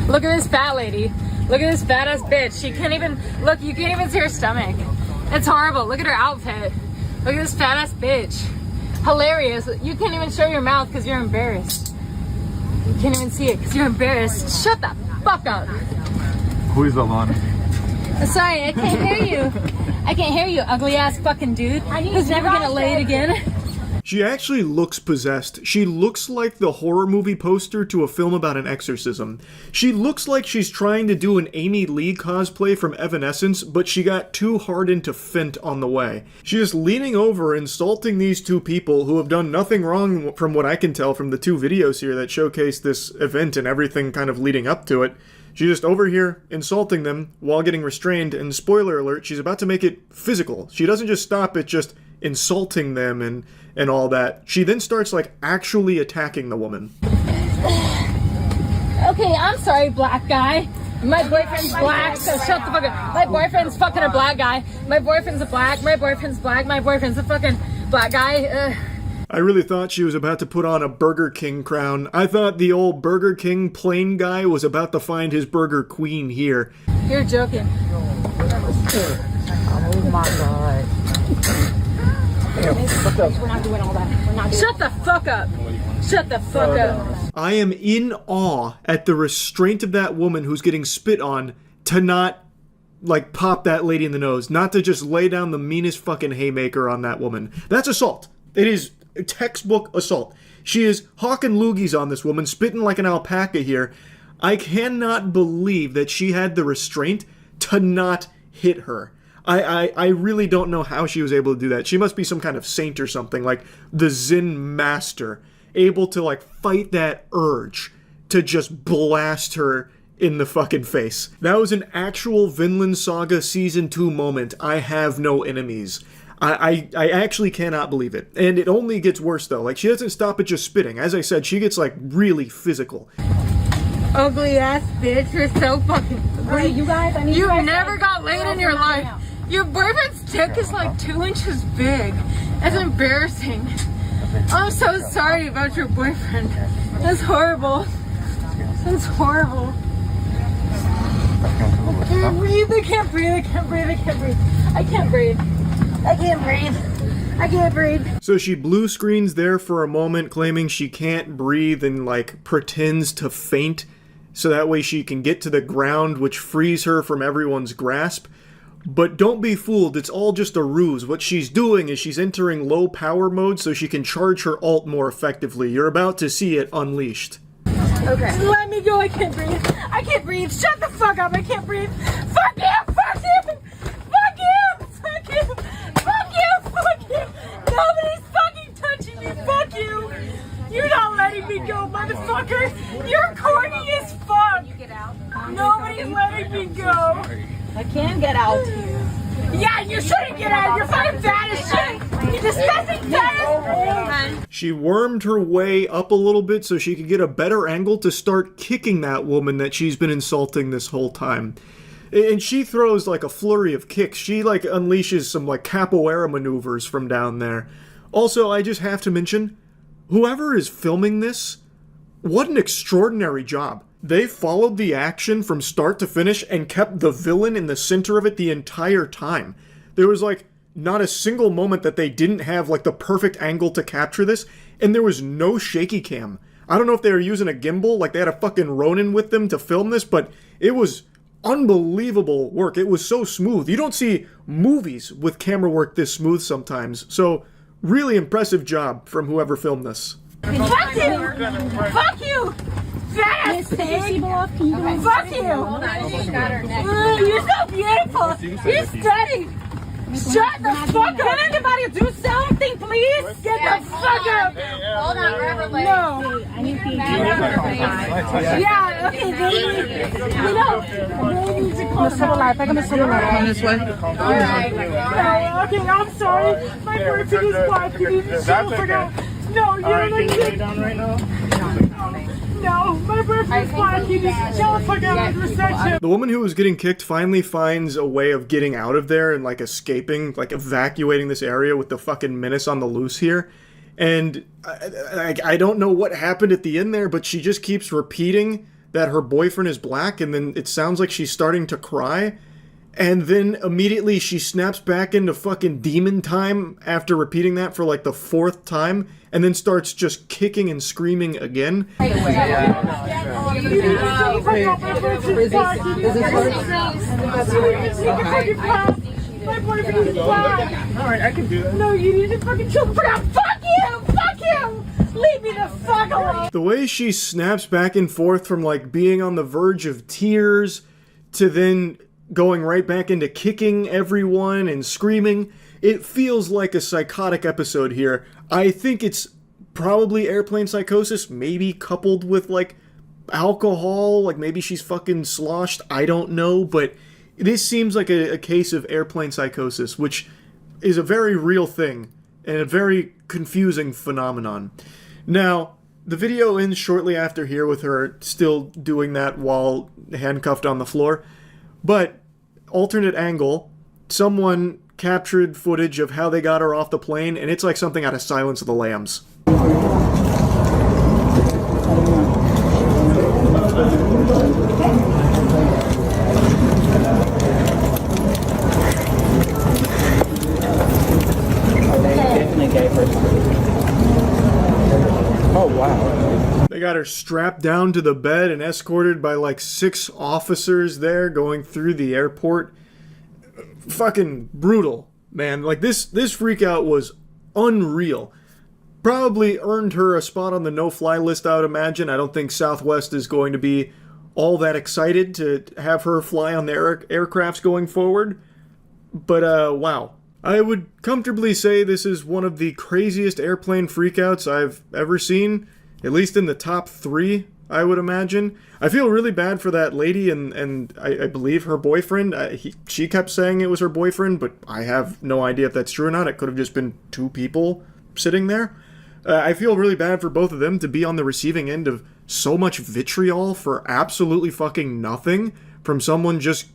Look at this fat lady. Look at this fat ass bitch. She can't even, look, you can't even see her stomach. It's horrible. Look at her outfit. Look at this fat ass bitch. Hilarious. You can't even show your mouth because you're embarrassed. You can't even see it because you're embarrassed. Shut the fuck up. Who is Alana? Sorry, I can't hear you. I can't hear you, ugly ass fucking dude who's never gonna lay it again. She actually looks possessed. She looks like the horror movie poster to a film about an exorcism. She looks like she's trying to do an Amy Lee cosplay from Evanescence, but she got too hard into Fint on the way. She's just leaning over, insulting these two people who have done nothing wrong from what I can tell from the two videos here that showcase this event and everything kind of leading up to it. She's just over here insulting them while getting restrained, and spoiler alert, she's about to make it physical. She doesn't just stop at just insulting them and all that. She then starts like actually attacking the woman. Okay, I'm sorry, black guy. My boyfriend's black, so shut the fuck up. My boyfriend's fucking a black guy. My boyfriend's a black. My boyfriend's black. My boyfriend's a fucking black guy. I really thought she was about to put on a Burger King crown. I thought the old Burger King plain guy was about to find his Burger Queen here. You're joking. Oh my god. We're not doing all that. We're not doing. Shut the fuck up. Shut the fuck up. I am in awe at the restraint of that woman who's getting spit on to not, like, pop that lady in the nose. Not to just lay down the meanest fucking haymaker on that woman. That's assault. It is textbook assault. She is hawking loogies on this woman, spitting like an alpaca here. I cannot believe that she had the restraint to not hit her. I really don't know how she was able to do that. She must be some kind of saint or something, like the Zen master, able to like fight that urge to just blast her in the fucking face. That was an actual Vinland Saga Season 2 moment. I have no enemies. I actually cannot believe it. And it only gets worse though. Like, she doesn't stop at just spitting. As I said, she gets like really physical. Ugly ass bitch, you're so fucking ugly. You guys, I need you you never got laid in your life. Your boyfriend's dick is like 2 inches big. That's embarrassing. I'm so sorry about your boyfriend. That's horrible. That's horrible. I can't breathe, I can't breathe, I can't breathe, I can't breathe. I can't breathe. I can't breathe. I can't breathe. So she blue screens there for a moment, claiming she can't breathe and like pretends to faint so that way she can get to the ground, which frees her from everyone's grasp. But don't be fooled, it's all just a ruse. What she's doing is she's entering low power mode so she can charge her ult more effectively. You're about to see it unleashed. Okay. Let me go, I can't breathe. I can't breathe. Shut the fuck up, I can't breathe. Fuck you! Fuck you! Fuck you! Fuck you! Fuck you! Fuck you! Nobody's fucking touching me! Fuck you! You're not letting me go, motherfucker! You're corny as fuck! Nobody's letting me go! I can get out. Yeah, you shouldn't get out! You're fucking fat as shit! You disgusting fat as... She wormed her way up a little bit so she could get a better angle to start kicking that woman that she's been insulting this whole time. And she throws like a flurry of kicks. She like unleashes some like capoeira maneuvers from down there. Also, I just have to mention, whoever is filming this, what an extraordinary job. They followed the action from start to finish and kept the villain in the center of it the entire time. There was like not a single moment that they didn't have like the perfect angle to capture this, and there was no shaky cam. I don't know if they were using a gimbal, like they had a fucking Ronin with them to film this, but it was unbelievable work. It was so smooth. You don't see movies with camera work this smooth sometimes. So really impressive job from whoever filmed this. Fuck you! Fuck you! Fat ass pig! Fuck you! You're so beautiful! You're stunning! Shut the fuck up! Can anybody do something, please? Get the fuck up! Hold on, grab her leg. No. I need to Yeah, okay, baby. You know, baby, to close her life. I'm gonna sit around on this way. Alright. Okay, I'm sorry. My boyfriend is black. You need to shut the fuck up. No, you don't need to. No, my boyfriend's black. You need to shut the fuck up and respect him. The woman who was getting kicked finally finds a way of getting out of there and like escaping, like evacuating this area with the fucking menace on the loose here. And I don't know what happened at the end there, but she just keeps repeating that her boyfriend is black, and then it sounds like she's starting to cry, and then immediately she snaps back into fucking demon time after repeating that for like the 4th time, and then starts just kicking and screaming again. Alright, I can do that. No, you need to fucking chill the fuck out. Fuck you! Fuck you! Leave me the fuck alone! The way she snaps back and forth from like being on the verge of tears to then going right back into kicking everyone and screaming, it feels like a psychotic episode here. I think it's probably airplane psychosis, maybe coupled with like alcohol, like maybe she's fucking sloshed, I don't know, but this seems like a case of airplane psychosis, which is a very real thing and a very confusing phenomenon. Now, the video ends shortly after here with her still doing that while handcuffed on the floor, but alternate angle, someone captured footage of how they got her off the plane, and it's like something out of Silence of the Lambs. Oh, wow. They got her strapped down to the bed and escorted by like 6 officers there going through the airport. Fucking brutal, man. Like this freakout was unreal. Probably earned her a spot on the no-fly list, I would imagine. I don't think Southwest is going to be all that excited to have her fly on their aircrafts going forward. But, wow. I would comfortably say this is one of the craziest airplane freakouts I've ever seen. At least in the top 3, I would imagine. I feel really bad for that lady and I believe her boyfriend. She kept saying it was her boyfriend, but I have no idea if that's true or not. It could have just been 2 people sitting there. I feel really bad for both of them to be on the receiving end of so much vitriol for absolutely fucking nothing from someone just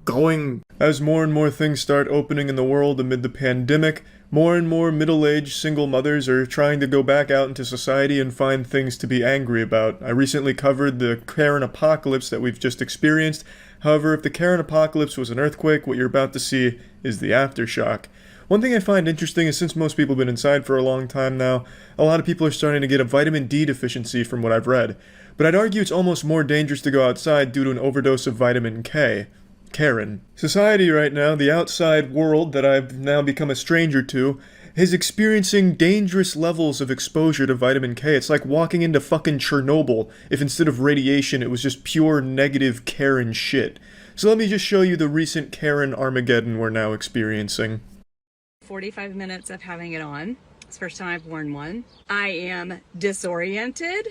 going. As more and more things start opening in the world amid the pandemic, more and more middle-aged single mothers are trying to go back out into society and find things to be angry about. I recently covered the Karen apocalypse that we've just experienced. However, if the Karen apocalypse was an earthquake, what you're about to see is the aftershock. One thing I find interesting is since most people have been inside for a long time now, a lot of people are starting to get a vitamin D deficiency from what I've read. But I'd argue it's almost more dangerous to go outside due to an overdose of vitamin K. Karen. Society right now, the outside world that I've now become a stranger to, is experiencing dangerous levels of exposure to vitamin K. It's like walking into fucking Chernobyl if instead of radiation it was just pure negative Karen shit. So let me just show you the recent Karen Armageddon we're now experiencing. 45 minutes of having it on. It's the first time I've worn one. I am disoriented.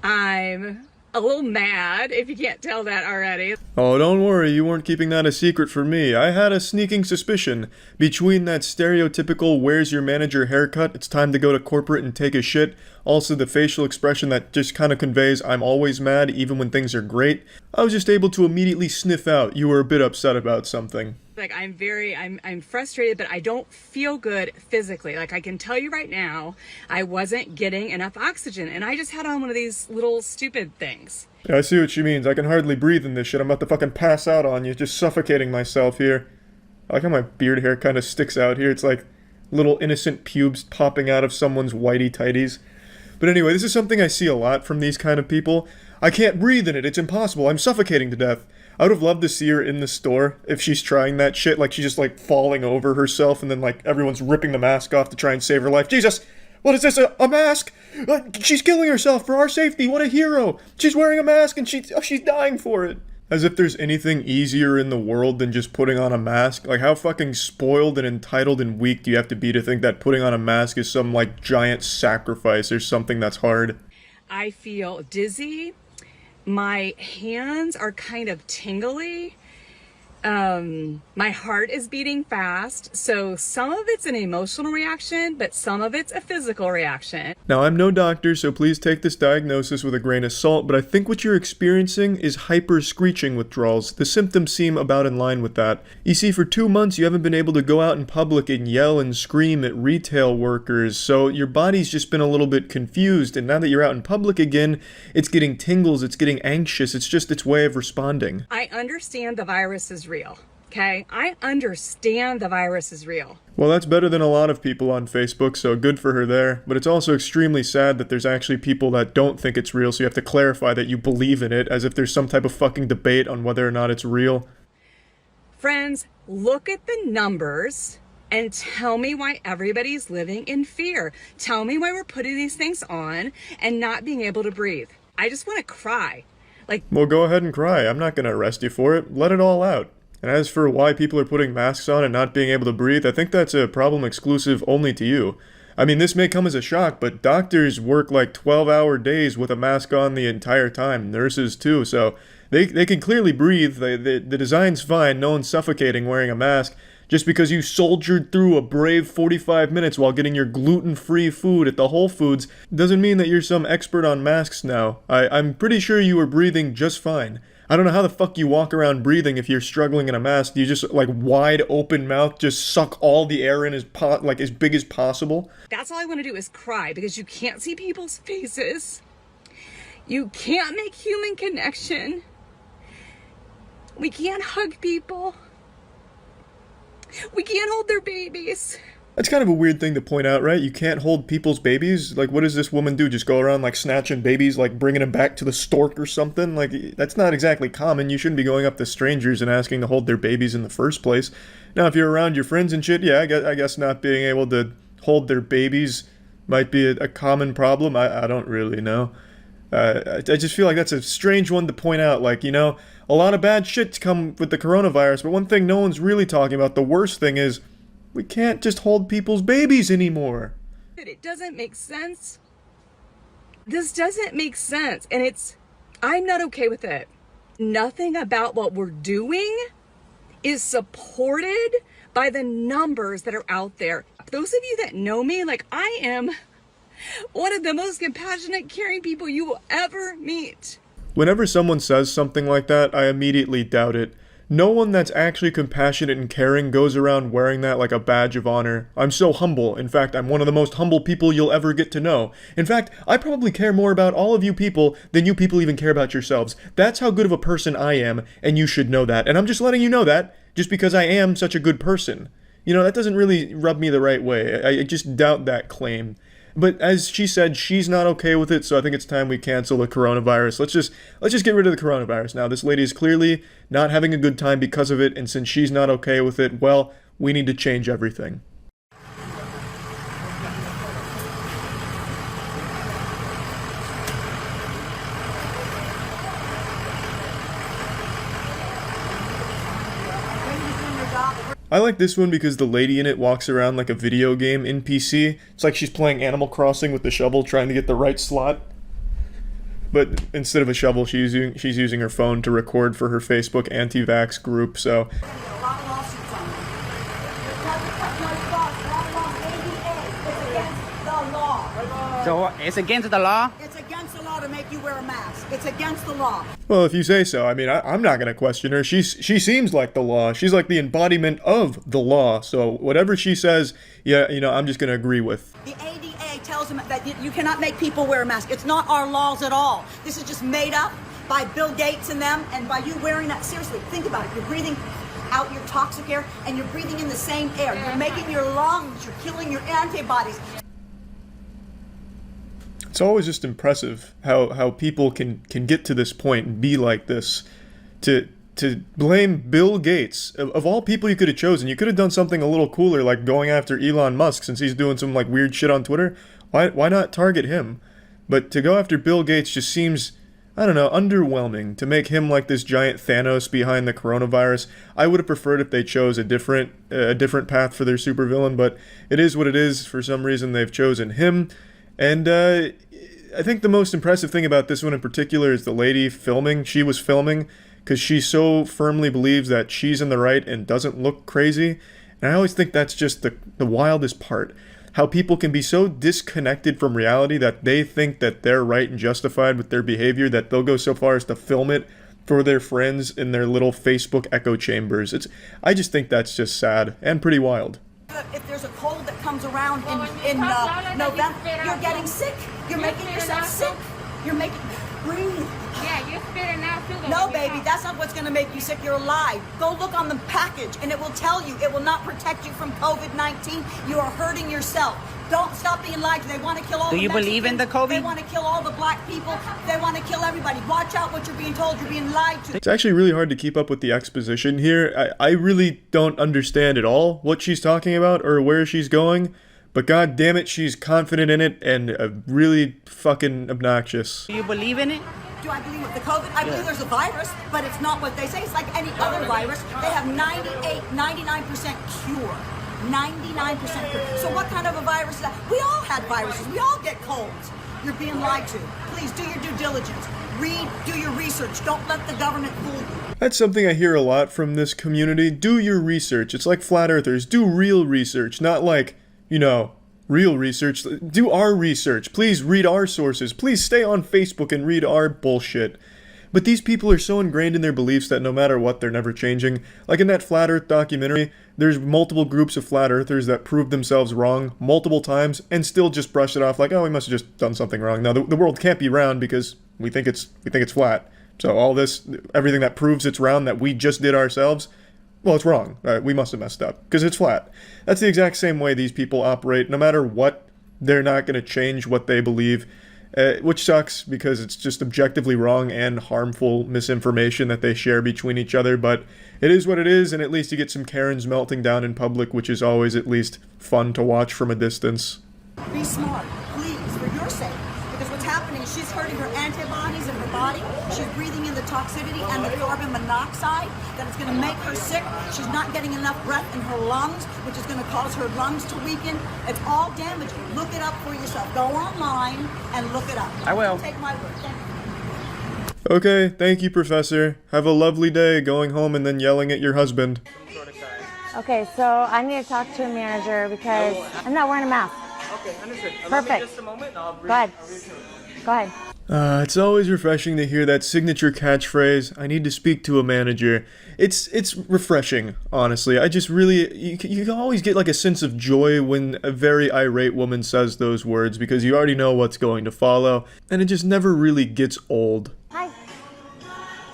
I'm a little mad, if you can't tell that already. Oh, don't worry, you weren't keeping that a secret from me. I had a sneaking suspicion. Between that stereotypical where's your manager haircut, it's time to go to corporate and take a shit, also the facial expression that just kind of conveys I'm always mad even when things are great, I was just able to immediately sniff out you were a bit upset about something. Like I'm frustrated, but I don't feel good physically. Like I can tell you right now, I wasn't getting enough oxygen and I just had on one of these little stupid things. Yeah, I see what she means. I can hardly breathe in this shit. I'm about to fucking pass out on you, just suffocating myself here. I like how my beard hair kind of sticks out here. It's like little innocent pubes popping out of someone's whitey tighties. But anyway, this is something I see a lot from these kind of people. I can't breathe in it. It's impossible. I'm suffocating to death. I would have loved to see her in the store if she's trying that shit, like she's just like falling over herself and then like everyone's ripping the mask off to try and save her life. Jesus! What is this? A mask? She's killing herself for our safety. What a hero! She's wearing a mask and she's dying for it. As if there's anything easier in the world than just putting on a mask. Like how fucking spoiled and entitled and weak do you have to be to think that putting on a mask is some like giant sacrifice or something that's hard? I feel dizzy. My hands are kind of tingly My heart is beating fast, so some of it's an emotional reaction, but some of it's a physical reaction. Now, I'm no doctor, so please take this diagnosis with a grain of salt, but I think what you're experiencing is hyper-screeching withdrawals. The symptoms seem about in line with that. You see, for 2 months, you haven't been able to go out in public and yell and scream at retail workers, so your body's just been a little bit confused, and now that you're out in public again, it's getting tingles, it's getting anxious, it's just its way of responding. I understand the virus is real. Okay, I understand the virus is real. Well, that's better than a lot of people on Facebook, so good for her there. But it's also extremely sad that there's actually people that don't think it's real, so you have to clarify that you believe in it, as if there's some type of fucking debate on whether or not it's real. Friends, look at the numbers and tell me why everybody's living in fear. Tell me why we're putting these things on and not being able to breathe. I just want to cry. Well, go ahead and cry. I'm not going to arrest you for it. Let it all out. And as for why people are putting masks on and not being able to breathe, I think that's a problem exclusive only to you. I mean, this may come as a shock, but doctors work like 12-hour days with a mask on the entire time. Nurses too, so they can clearly breathe. The design's fine. No one's suffocating wearing a mask. Just because you soldiered through a brave 45 minutes while getting your gluten-free food at the Whole Foods doesn't mean that you're some expert on masks now. I'm pretty sure you were breathing just fine. I don't know how the fuck you walk around breathing if you're struggling in a mask. Do you just, like, wide open mouth, just suck all the air in as big as possible? That's all I want to do is cry, because you can't see people's faces. You can't make human connection. We can't hug people. We can't hold their babies. That's kind of a weird thing to point out, right? You can't hold people's babies? Like, what does this woman do? Just go around, like, snatching babies, like, bringing them back to the stork or something? Like, that's not exactly common. You shouldn't be going up to strangers and asking to hold their babies in the first place. Now, if you're around your friends and shit, yeah, I guess not being able to hold their babies might be a common problem. I don't really know. I just feel like that's a strange one to point out. Like, you know, a lot of bad shit's come with the coronavirus, but one thing no one's really talking about, the worst thing is, we can't just hold people's babies anymore. It doesn't make sense. This doesn't make sense, and I'm not okay with it. Nothing about what we're doing is supported by the numbers that are out there. Those of you that know me, like, I am one of the most compassionate, caring people you will ever meet. Whenever someone says something like that, I immediately doubt it. No one that's actually compassionate and caring goes around wearing that like a badge of honor. I'm so humble. In fact, I'm one of the most humble people you'll ever get to know. In fact, I probably care more about all of you people than you people even care about yourselves. That's how good of a person I am, and you should know that. And I'm just letting you know that, just because I am such a good person. You know, that doesn't really rub me the right way. I just doubt that claim. But as she said, she's not okay with it, so I think it's time we cancel the coronavirus. Let's just get rid of the coronavirus now. This lady is clearly not having a good time because of it, and since she's not okay with it, well, we need to change everything. I like this one because the lady in it walks around like a video game NPC. It's like she's playing Animal Crossing with the shovel trying to get the right slot. But instead of a shovel, she's using her phone to record for her Facebook anti-vax group, so... So it's against the law? It's against the law to make you wear a mask. It's against the law. Well, if you say so. I mean, I'm not going to question her. She seems like the law. She's like the embodiment of the law. So whatever she says, yeah, you know, I'm just going to agree with. The ADA tells them that you cannot make people wear a mask. It's not our laws at all. This is just made up by Bill Gates and them, and by you wearing that. Seriously, think about it. You're breathing out your toxic air, and you're breathing in the same air. You're making your lungs, you're killing your antibodies. It's always just impressive how people can get to this point and be like this. To blame Bill Gates, of all people you could have chosen. You could have done something a little cooler, like going after Elon Musk, since he's doing some like weird shit on Twitter. Why not target him? But to go after Bill Gates just seems, I don't know, underwhelming. To make him like this giant Thanos behind the coronavirus. I would have preferred if they chose a different path for their supervillain, but it is what it is. For some reason they've chosen him. And I think the most impressive thing about this one in particular is the lady filming. She was filming, because she so firmly believes that she's in the right and doesn't look crazy. And I always think that's just the wildest part. How people can be so disconnected from reality that they think that they're right and justified with their behavior that they'll go so far as to film it for their friends in their little Facebook echo chambers. I just think that's just sad and pretty wild. If there's a cold that comes around in November, you're getting sick. You're making yourself sick. You're making... Breathe. Yeah, you're spitting out too. No, baby, that's not what's going to make you sick. You're alive. Go look on the package, and it will tell you. It will not protect you from COVID-19. You are hurting yourself. Don't stop being lied to. They want to kill all the Mexicans. Do you believe in the COVID? They want to kill all the black people. They want to kill everybody. Watch out what you're being told. You're being lied to. It's actually really hard to keep up with the exposition here. I really don't understand at all what she's talking about or where she's going. But god damn it, she's confident in it and really fucking obnoxious. Do you believe in it? Do I believe with the COVID? I believe there's a virus, but it's not what they say. It's like any other virus. They have 99% cure. 99% cure. So what kind of a virus is that? We all had viruses. We all get colds. You're being lied to. Please do your due diligence. Read, do your research. Don't let the government fool you. That's something I hear a lot from this community. Do your research. It's like flat earthers. Do real research, not like, you know, real research. Do our research. Please read our sources. Please stay on Facebook and read our bullshit. But these people are so ingrained in their beliefs that no matter what, they're never changing. Like in that Flat Earth documentary, there's multiple groups of flat earthers that prove themselves wrong multiple times and still just brush it off like, oh, we must have just done something wrong. Now, the world can't be round because we think it's flat. So all this, everything that proves it's round that we just did ourselves, well, it's wrong. We must have messed up because it's flat. That's the exact same way these people operate. No matter what, they're not going to change what they believe, which sucks because it's just objectively wrong and harmful misinformation that they share between each other. But it is what it is, and at least you get some Karens melting down in public, which is always at least fun to watch from a distance. Be smart, please, for your sake. Because what's happening is she's hurting her antibodies in her body. She's breathing in the toxicity and the carbon monoxide that is going to make her sick. She's not getting enough breath in her lungs, which is going to cause her lungs to weaken. It's all damaging. Look it up for yourself. Go online and look it up. I will. Take my word. Thank you. Okay, thank you, Professor. Have a lovely day going home and then yelling at your husband. Okay, so I need to talk to a manager because I'm not wearing a mask. Okay, understood. Perfect. Just a moment. I'll Go ahead. Go ahead. It's always refreshing to hear that signature catchphrase, I need to speak to a manager. It's refreshing, honestly. I just really, you always get like a sense of joy when a very irate woman says those words because you already know what's going to follow, and it just never really gets old. Hi.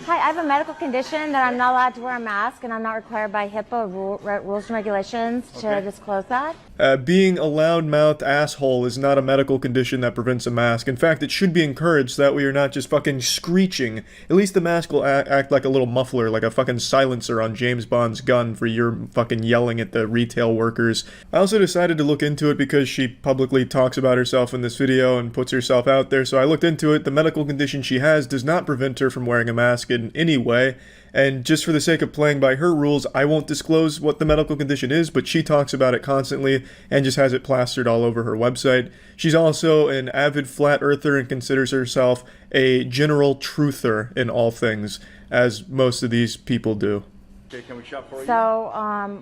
Hi, I have a medical condition that I'm not allowed to wear a mask, and I'm not required by HIPAA rules and regulations to disclose that. Being a loudmouthed asshole is not a medical condition that prevents a mask. In fact, it should be encouraged so that way you're not just fucking screeching. At least the mask will act like a little muffler, like a fucking silencer on James Bond's gun for your fucking yelling at the retail workers. I also decided to look into it because she publicly talks about herself in this video and puts herself out there, so I looked into it. The medical condition she has does not prevent her from wearing a mask in any way. And just for the sake of playing by her rules, I won't disclose what the medical condition is, but she talks about it constantly and just has it plastered all over her website. She's also an avid flat earther and considers herself a general truther in all things, as most of these people do. Okay, can we shop for you? So,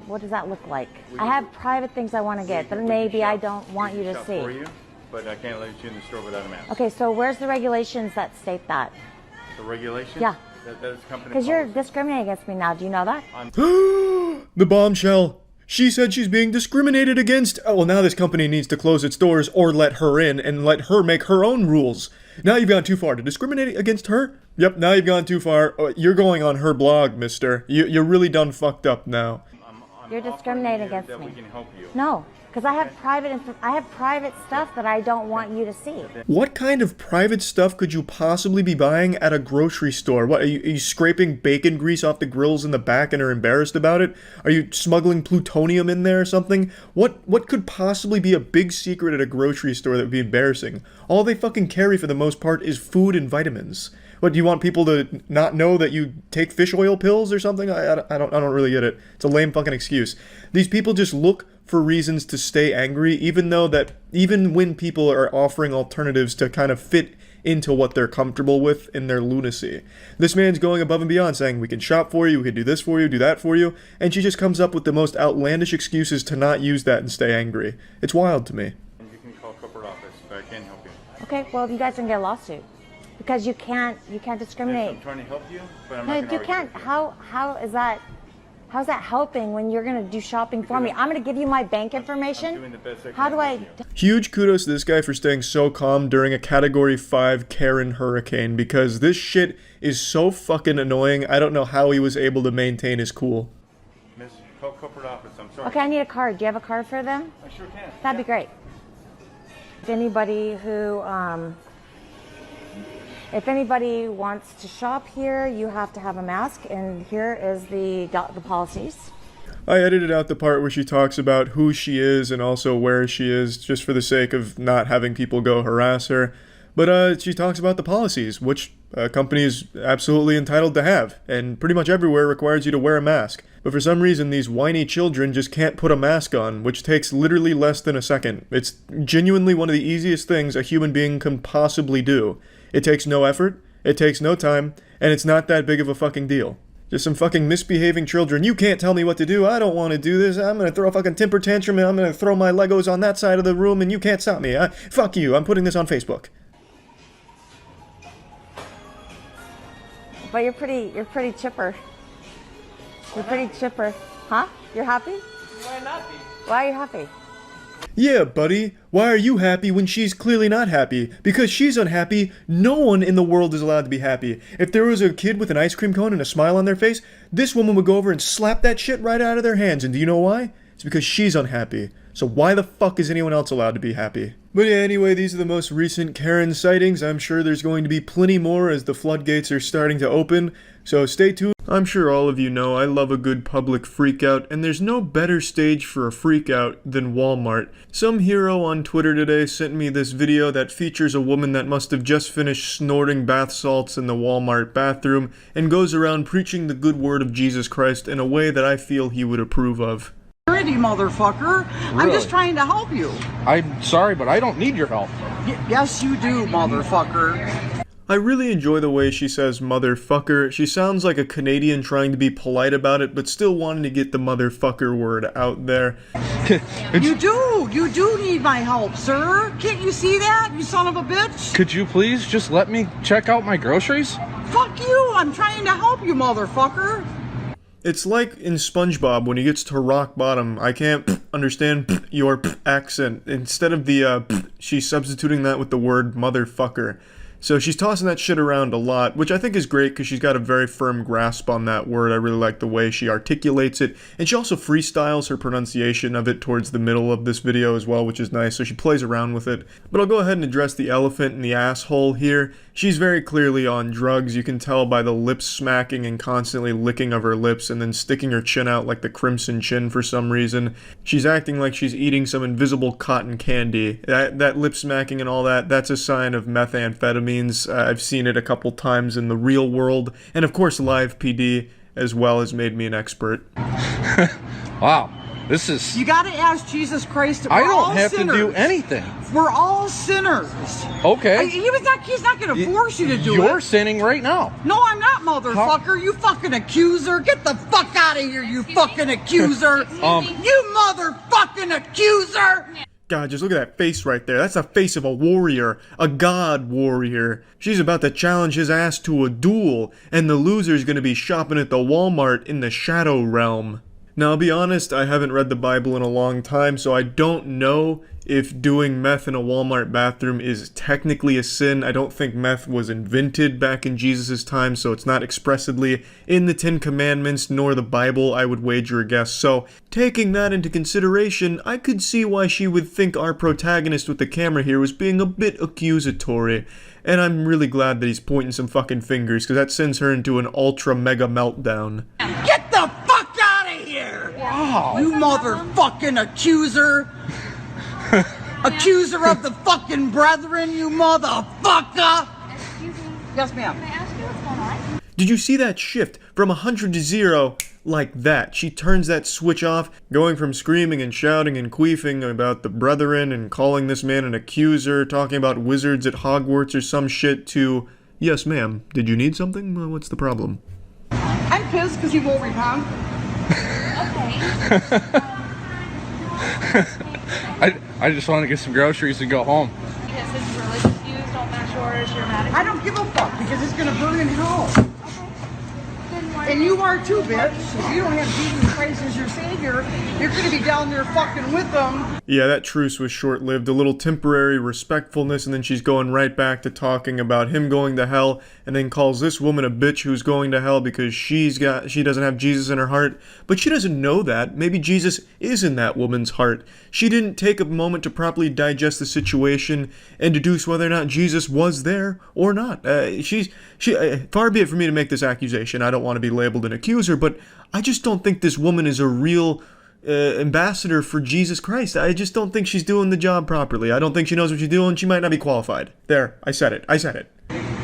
what does that look like? I have private things I want to get that maybe I don't want you to Shop see. for you, but I can't let you in the store without a mask. Okay, so where's the regulations that state that? The regulation? Yeah. That is company Because you're policy. discriminating against me now. Do you know that? The bombshell. She said she's being discriminated against. Oh, well, now this company needs to close its doors or let her in and let her make her own rules. Now you've gone too far. To discriminate against her? Yep, now you've gone too far. You're going on her blog, mister. You're really done fucked up now. You're discriminating against that me. we can help you. No, because I have private stuff that I don't want you to see. What kind of private stuff could you possibly be buying at a grocery store? What, are you scraping bacon grease off the grills in the back and are embarrassed about it? Are you smuggling plutonium in there or something? What could possibly be a big secret at a grocery store that would be embarrassing? All they fucking carry for the most part is food and vitamins. What, do you want people to not know that you take fish oil pills or something? I don't really get it. It's a lame fucking excuse. These people just look for reasons to stay angry, even when people are offering alternatives to kind of fit into what they're comfortable with in their lunacy. This man's going above and beyond, saying, we can shop for you, we can do this for you, do that for you, and she just comes up with the most outlandish excuses to not use that and stay angry. It's wild to me. You can call corporate office, but I can't help you. Okay, well, you guys can get a lawsuit because you can't discriminate. I'm trying to help you, but I'm No, not going to you can't. How's that helping when you're gonna do shopping for me? I'm gonna give you my bank information. doing the best I can How do I? Huge kudos to this guy for staying so calm during a Category 5 Karen hurricane, because this shit is so fucking annoying. I don't know how he was able to maintain his cool. Miss, call corporate office. I'm sorry. Okay, I need a card. Do you have a card for them? I sure can. That'd be great. If anybody wants to shop here, you have to have a mask, and here is the policies. I edited out the part where she talks about who she is and also where she is, just for the sake of not having people go harass her. But she talks about the policies, which a company is absolutely entitled to have, and pretty much everywhere requires you to wear a mask. But for some reason, these whiny children just can't put a mask on, which takes literally less than a second. It's genuinely one of the easiest things a human being can possibly do. It takes no effort, it takes no time, and it's not that big of a fucking deal. Just some fucking misbehaving children. You can't tell me what to do. I don't want to do this. I'm gonna throw a fucking temper tantrum and I'm gonna throw my Legos on that side of the room and you can't stop me. Fuck you. I'm putting this on Facebook. But you're pretty chipper. You're pretty chipper. Huh? You're happy? Why not be? Why are you happy? Yeah, buddy. Why are you happy when she's clearly not happy? Because she's unhappy, no one in the world is allowed to be happy. If there was a kid with an ice cream cone and a smile on their face, this woman would go over and slap that shit right out of their hands. And do you know why? It's because she's unhappy. So why the fuck is anyone else allowed to be happy? But yeah, anyway, these are the most recent Karen sightings. I'm sure there's going to be plenty more as the floodgates are starting to open. So stay tuned. I'm sure all of you know I love a good public freakout, and there's no better stage for a freakout than Walmart. Some hero on Twitter today sent me this video that features a woman that must have just finished snorting bath salts in the Walmart bathroom and goes around preaching the good word of Jesus Christ in a way that I feel he would approve of. Pretty motherfucker. I'm Really? just trying to help you. I'm sorry, but I don't need your help. Yes, you do, motherfucker. I really enjoy the way she says motherfucker. She sounds like a Canadian trying to be polite about it, but still wanting to get the motherfucker word out there. You do need my help, sir. Can't you see that, you son of a bitch? Could you please just let me check out my groceries? Fuck you, I'm trying to help you, motherfucker. It's like in SpongeBob when he gets to rock bottom. I can't understand your accent. Instead of the she's substituting that with the word motherfucker. So she's tossing that shit around a lot, which I think is great because she's got a very firm grasp on that word. I really like the way she articulates it. And she also freestyles her pronunciation of it towards the middle of this video as well, which is nice. So she plays around with it. But I'll go ahead and address the elephant in the asshole here. She's very clearly on drugs. You can tell by the lip smacking and constantly licking of her lips and then sticking her chin out like the Crimson Chin for some reason. She's acting like she's eating some invisible cotton candy. That lip smacking and all that, that's a sign of methamphetamine. I've seen it a couple times in the real world, and of course Live PD as well has made me an expert. Wow, this is... You gotta ask Jesus Christ. I don't have to do anything. We're all sinners. Okay. He's not gonna force you to do it. You're sinning right now. No, I'm not, motherfucker. You fucking accuser. Get the fuck out of here, you fucking accuser. You motherfucking accuser. God, just look at that face right there. That's the face of a warrior, a god warrior. She's about to challenge his ass to a duel, and the loser's gonna be shopping at the Walmart in the Shadow Realm. Now, I'll be honest, I haven't read the Bible in a long time, so I don't know if doing meth in a Walmart bathroom is technically a sin. I don't think meth was invented back in Jesus' time, so it's not expressly in the Ten Commandments nor the Bible, I would wager a guess. So, taking that into consideration, I could see why she would think our protagonist with the camera here was being a bit accusatory. And I'm really glad that he's pointing some fucking fingers, because that sends her into an ultra mega meltdown. Get the fuck out of here! Wow. You motherfucking accuser! Accuser of the fucking brethren, you motherfucker! Excuse me. Yes, ma'am. Did you see that shift from 100 to 0 like that. She turns that switch off, going from screaming and shouting and queefing about the brethren and calling this man an accuser, talking about wizards at Hogwarts or some shit, to, yes ma'am, did you need something? Well, what's the problem? I'm pissed because he won't repent. I just want to get some groceries and go home. Because his religious views don't match yours, you're mad at him? I don't give a fuck because it's gonna burn in hell. And you are too, bitch. If you don't have Jesus Christ as your savior, you're gonna be down there fucking with them. Yeah, that truce was short-lived, a little temporary respectfulness, and then she's going right back to talking about him going to hell, and then calls this woman a bitch who's going to hell because she doesn't have Jesus in her heart. But she doesn't know that. Maybe Jesus is in that woman's heart. She didn't take a moment to properly digest the situation and deduce whether or not Jesus was there or not. Far be it for me to make this accusation. I don't want to be labeled an accuser, but I just don't think this woman is a real ambassador for Jesus Christ. I just don't think she's doing the job properly. I don't think she knows what she's doing. She might not be qualified. There, I said it.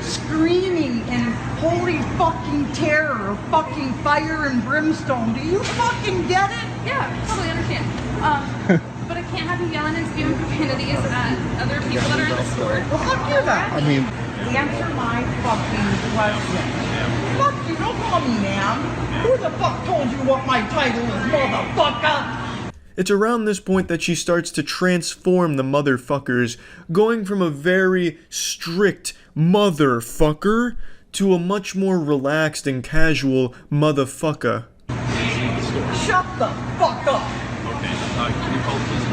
Screaming in holy fucking terror of fucking fire and brimstone. Do you fucking get it? Yeah, totally understand. But I can't have you yelling and spewing profanities at other people that are in the store. Well, fuck you then. I mean, answer my fucking question. Fuck you, don't call me ma'am. Who the fuck told you what my title is, motherfucker? It's around this point that she starts to transform the motherfuckers, going from a very strict motherfucker to a much more relaxed and casual motherfucker. Shut the fuck up. okay, can you call please?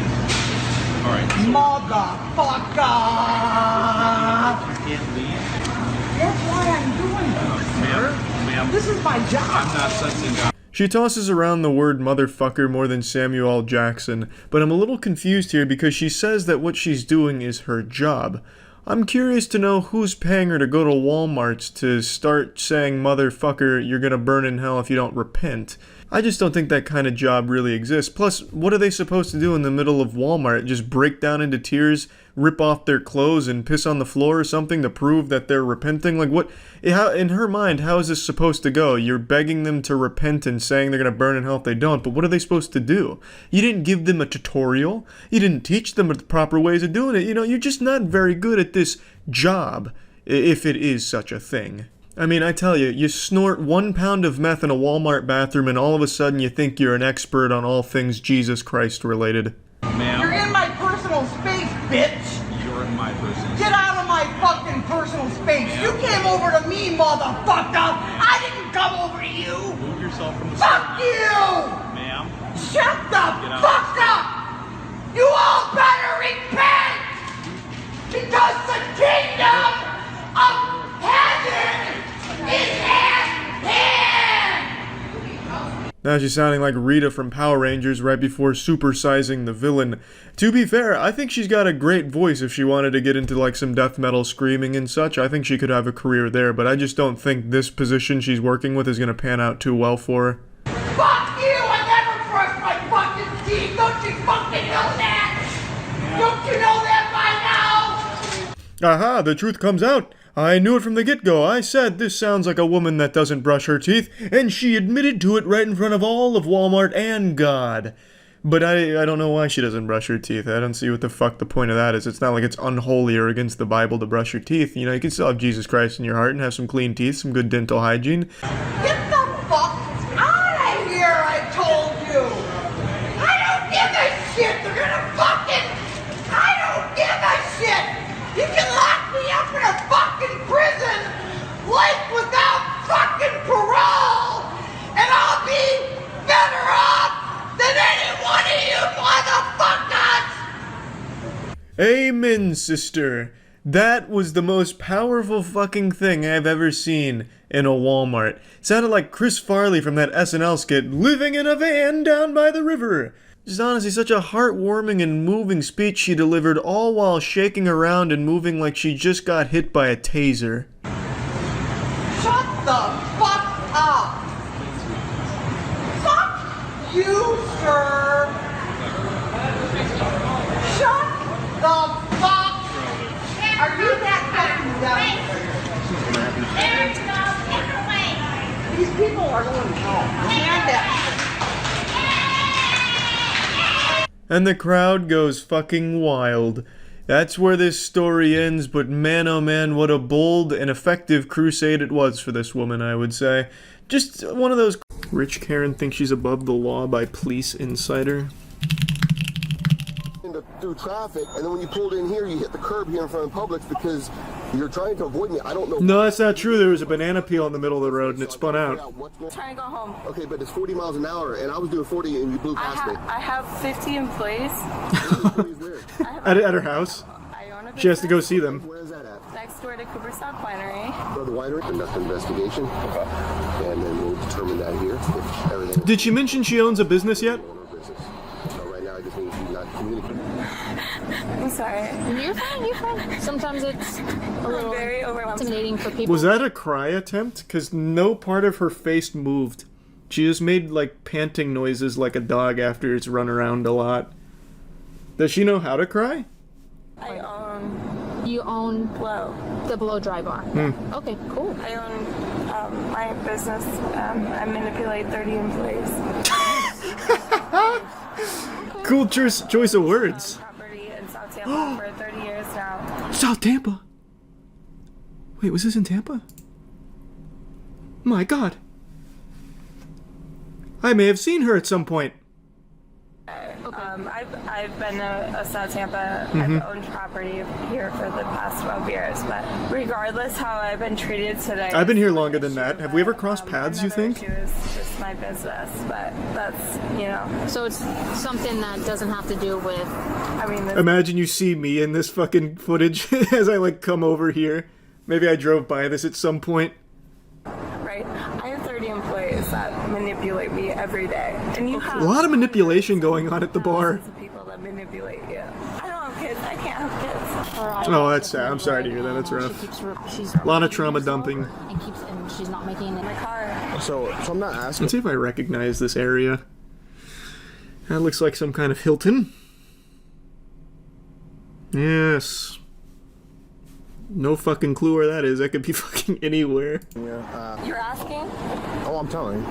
All right. Motherfucker. You can't leave. That's why I'm doing this, sir. Ma'am, this is my job. I'm not sensing God. She tosses around the word motherfucker more than Samuel L. Jackson, but I'm a little confused here because she says that what she's doing is her job. I'm curious to know who's paying her to go to Walmart's to start saying, motherfucker, you're gonna burn in hell if you don't repent. I just don't think that kind of job really exists. Plus, what are they supposed to do in the middle of Walmart? Just break down into tears, rip off their clothes, and piss on the floor or something to prove that they're repenting? Like, what? How, in her mind, how is this supposed to go? You're begging them to repent and saying they're going to burn in hell if they don't, but what are they supposed to do? You didn't give them a tutorial. You didn't teach them the proper ways of doing it. You know, you're just not very good at this job, if it is such a thing. I mean, I tell you, you snort 1 pound of meth in a Walmart bathroom and all of a sudden you think you're an expert on all things Jesus Christ related. Ma'am. You're in my personal space, bitch. You're in my personal Get out of my fucking personal space. You came over to me, motherfucker. I didn't come over to you. Move yourself from the Fuck store. you. Ma'am. Shut the fuck up. You all better repent. Because the kingdom of heaven is at hand! Now she's sounding like Rita from Power Rangers right before supersizing the villain. To be fair, I think she's got a great voice if she wanted to get into like some death metal screaming and such. I think she could have a career there, but I just don't think this position she's working with is going to pan out too well for her. Fuck you! I never brushed my fucking teeth! Don't you fucking know that? Don't you know that by now? Aha, the truth comes out. I knew it from the get-go. I said this sounds like a woman that doesn't brush her teeth, and she admitted to it right in front of all of Walmart and God. But I don't know why she doesn't brush her teeth. I don't see what the fuck the point of that is. It's not like it's unholy or against the Bible to brush your teeth. You know, you can still have Jesus Christ in your heart and have some clean teeth, some good dental hygiene. Get the fuck out of here, I told you! I don't give a shit! They're gonna fucking... I don't give a shit! You can lock me up in a fucking prison, life without fucking parole, and I'll be better off than any one of you motherfuckers! Amen, sister. That was the most powerful fucking thing I've ever seen in a Walmart. Sounded like Chris Farley from that SNL skit, living in a van down by the river. Just honestly, such a heartwarming and moving speech she delivered, all while shaking around and moving like she just got hit by a taser. Shut the fuck up! Fuck you, sir! Shut the fuck! Are you that fucking dumb? These people are going to hell. Stand down. And the crowd goes fucking wild. That's where this story ends, but man oh man, what a bold and effective crusade it was for this woman, I would say. Just one of those... Rich Karen thinks she's above the law by Police Insider. Through traffic, and then when you pulled in here, you hit the curb here in front of Publix because you're trying to avoid me. I don't know. No, that's not true. There was a banana peel in the middle of the road, and it spun out. Trying to go home. Okay, but it's 40 miles an hour, and I was doing 40, and you blew past me. I have 50 employees. At her house. She has to go see them. Where is that at? Next door to Cooperstock Winery. Go to the winery, conduct an investigation, and then we'll determine that here. If everything. Did she mention she owns a business yet? So right now, I just need you not communicating. I'm sorry. You're fine, you're fine. Sometimes it's a little very overwhelming. intimidating for people. Was that a cry attempt? Because no part of her face moved. She just made, like, panting noises like a dog after it's run around a lot. Does she know how to cry? I own... You own the blow dry bar. Okay, cool. I own my business. I manipulate 30 employees. Cool choice of words. Property in South Tampa for 30 years now. South Tampa? Wait, was this in Tampa? My God. I may have seen her at some point. I've been a South Tampa. I've owned property here for the past 12 years, but regardless how I've been treated today. I've been here longer than that. Have we ever crossed paths, you think? It's just my business, but that's, you know. So it's something that doesn't have to do with... I mean... Imagine you see me in this fucking footage as I, like, come over here. Maybe I drove by this at some point. Right? I have 30 employees that manipulate me every day. And you have... A lot of manipulation going on at the bar. People that manipulate you. I don't have kids. I can't have kids. Oh, that's sad. I'm sorry to hear that. That's rough. She's a lot of trauma dumping. And she's not making it in my car. So I'm not asking. Let's see if I recognize this area. That looks like some kind of Hilton. Yes. No fucking clue where that is. That could be fucking anywhere. Yeah. You're asking? Oh, I'm telling you.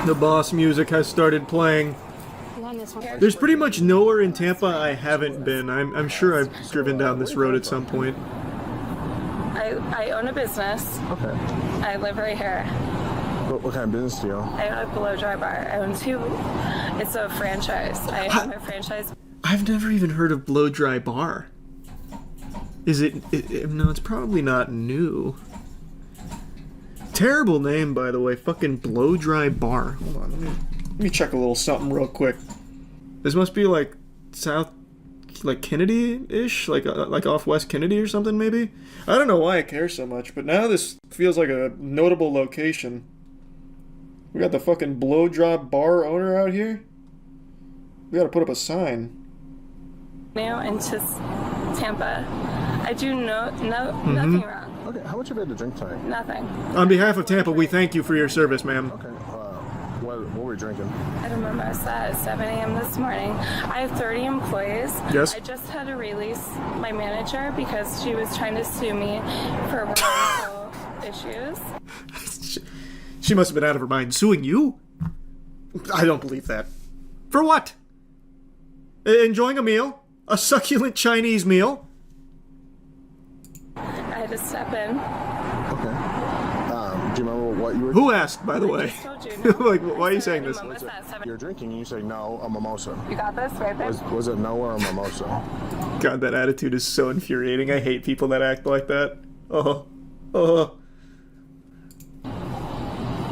The boss music has started playing. There's pretty much nowhere in Tampa I haven't been. I'm sure I've driven down this road at some point. I own a business. Okay. I live right here. What kind of business do you own? I own a blow dry bar. I own two. It's a franchise. I have a franchise. I've never even heard of Blow Dry Bar. Is it no, it's probably not new. Terrible name, by the way. Fucking Blow Dry Bar. Hold on, let me check a little something real quick. This must be like South, like Kennedy-ish, like off West Kennedy or something, maybe. I don't know why I care so much, but now this feels like a notable location. We got the fucking Blow Dry Bar owner out here. We gotta put up a sign. Now into Tampa. I do nothing wrong. Okay, how much have you had to drink tonight? Nothing. On behalf of Tampa, we thank you for your service, ma'am. Okay, what were we drinking? I had a mimosa at 7 a.m. this morning. I have 30 employees. Yes. I just had to release my manager because she was trying to sue me for wrongful issues. She must have been out of her mind. Suing you? I don't believe that. For what? Enjoying a meal? A succulent Chinese meal? I had to step in. Okay. Do you remember what you were... Who asked, by the way? Like, why are you saying this? You're drinking and you say no, a mimosa. You got this right there? Was it no or a mimosa? God, that attitude is so infuriating. I hate people that act like that.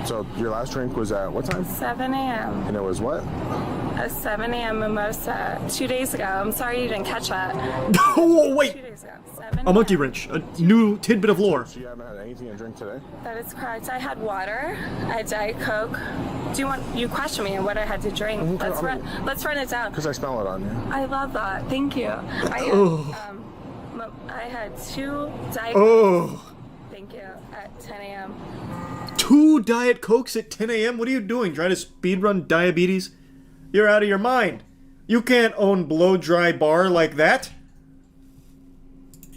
So your last drink was at what time? 7 a.m. And it was what? A 7 a.m. mimosa 2 days ago. I'm sorry you didn't catch that. Oh, wait! 2 days ago. A monkey wrench. A new tidbit of lore. So you haven't had anything to drink today? That is correct. I had water. I had Diet Coke. You question me on what I had to drink? Let's run it down. Because I smell it on you. I love that. Thank you. I had 2 Diet Cokes. Oh. Thank you. At 10 a.m. 2 Diet Cokes at 10 a.m.? What are you doing? Trying to speedrun diabetes? You're out of your mind. You can't own Blow Dry Bar like that.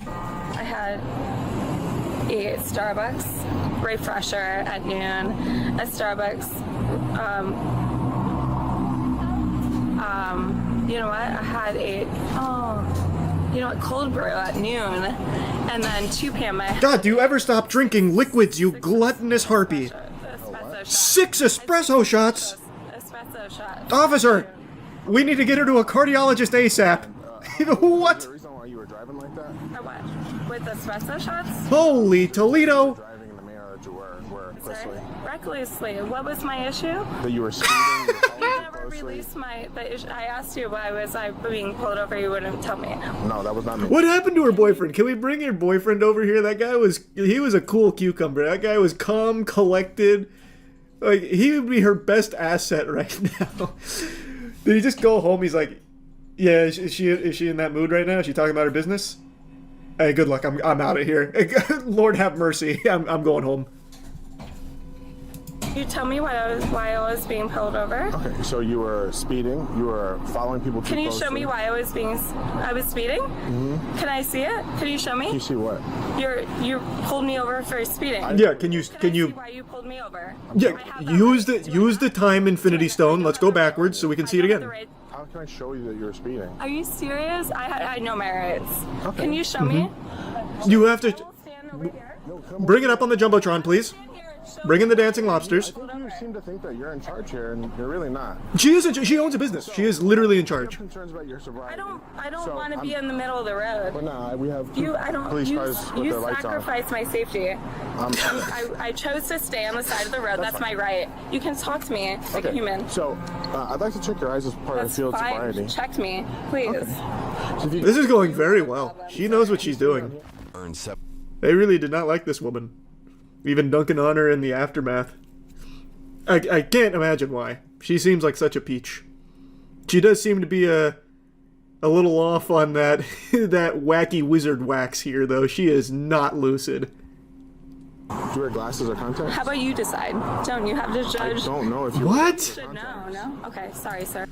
I had a Starbucks refresher at noon, a Starbucks, you know what, I had cold brew at noon, and then 2 p.m. God, do you ever stop drinking liquids, you gluttonous harpy? 6 espresso shots? Espresso shots. Officer, we need to get her to a cardiologist ASAP. What? The reason why you were driving like that? Or what? With espresso shots? Holy Toledo! Driving in the manner that you were recklessly. Recklessly. What was my issue? That you were speeding. You were You never released the issue. I asked you why was I being pulled over. You wouldn't tell me. No, that was not me. What happened to her boyfriend? Can we bring your boyfriend over here? That guy he was a cool cucumber. That guy was calm, collected. Like, he would be her best asset right now. Did he just go home? He's like, yeah, is she in that mood right now? Is she talking about her business? Hey, good luck. I'm out of here. Lord have mercy. I'm going home. You tell me why I was being pulled over. Okay, so you were speeding. You were following people. Can you show me why I was speeding? Mm-hmm. Can I see it? Can you show me? Can you see what? You pulled me over for speeding. Yeah, can you see why you pulled me over? Yeah, use the time infinity stone. Let's go backwards so we can see it again. How can I show you that you're speeding? Are you serious? I know my rights. Okay. Can you show me? You have to bring it up on the jumbotron, please. Bring in the dancing lobsters. I think you seem to think that you're in charge here, and you're really not. She isn't. She owns a business. She is literally in charge. I have concerns about your sobriety. I don't want to be in the middle of the road. Well, no, we have police cars with you their lights on. sacrificed my safety. I chose to stay on the side of the road. That's my right. You can talk to me like a human. So, I'd like to check your eyes as part of field sobriety. Check me, please. Okay. This is going very well. She knows what she's doing. They really did not like this woman. Even dunking on her in the aftermath. I can't imagine why. She seems like such a peach. She does seem to be a little off on that that wacky wizard wax here, though. She is not lucid. Do you wear glasses or contacts? How about you decide? Don't you have to judge? I don't know if you. What? You should know. No. Okay. Sorry, sir.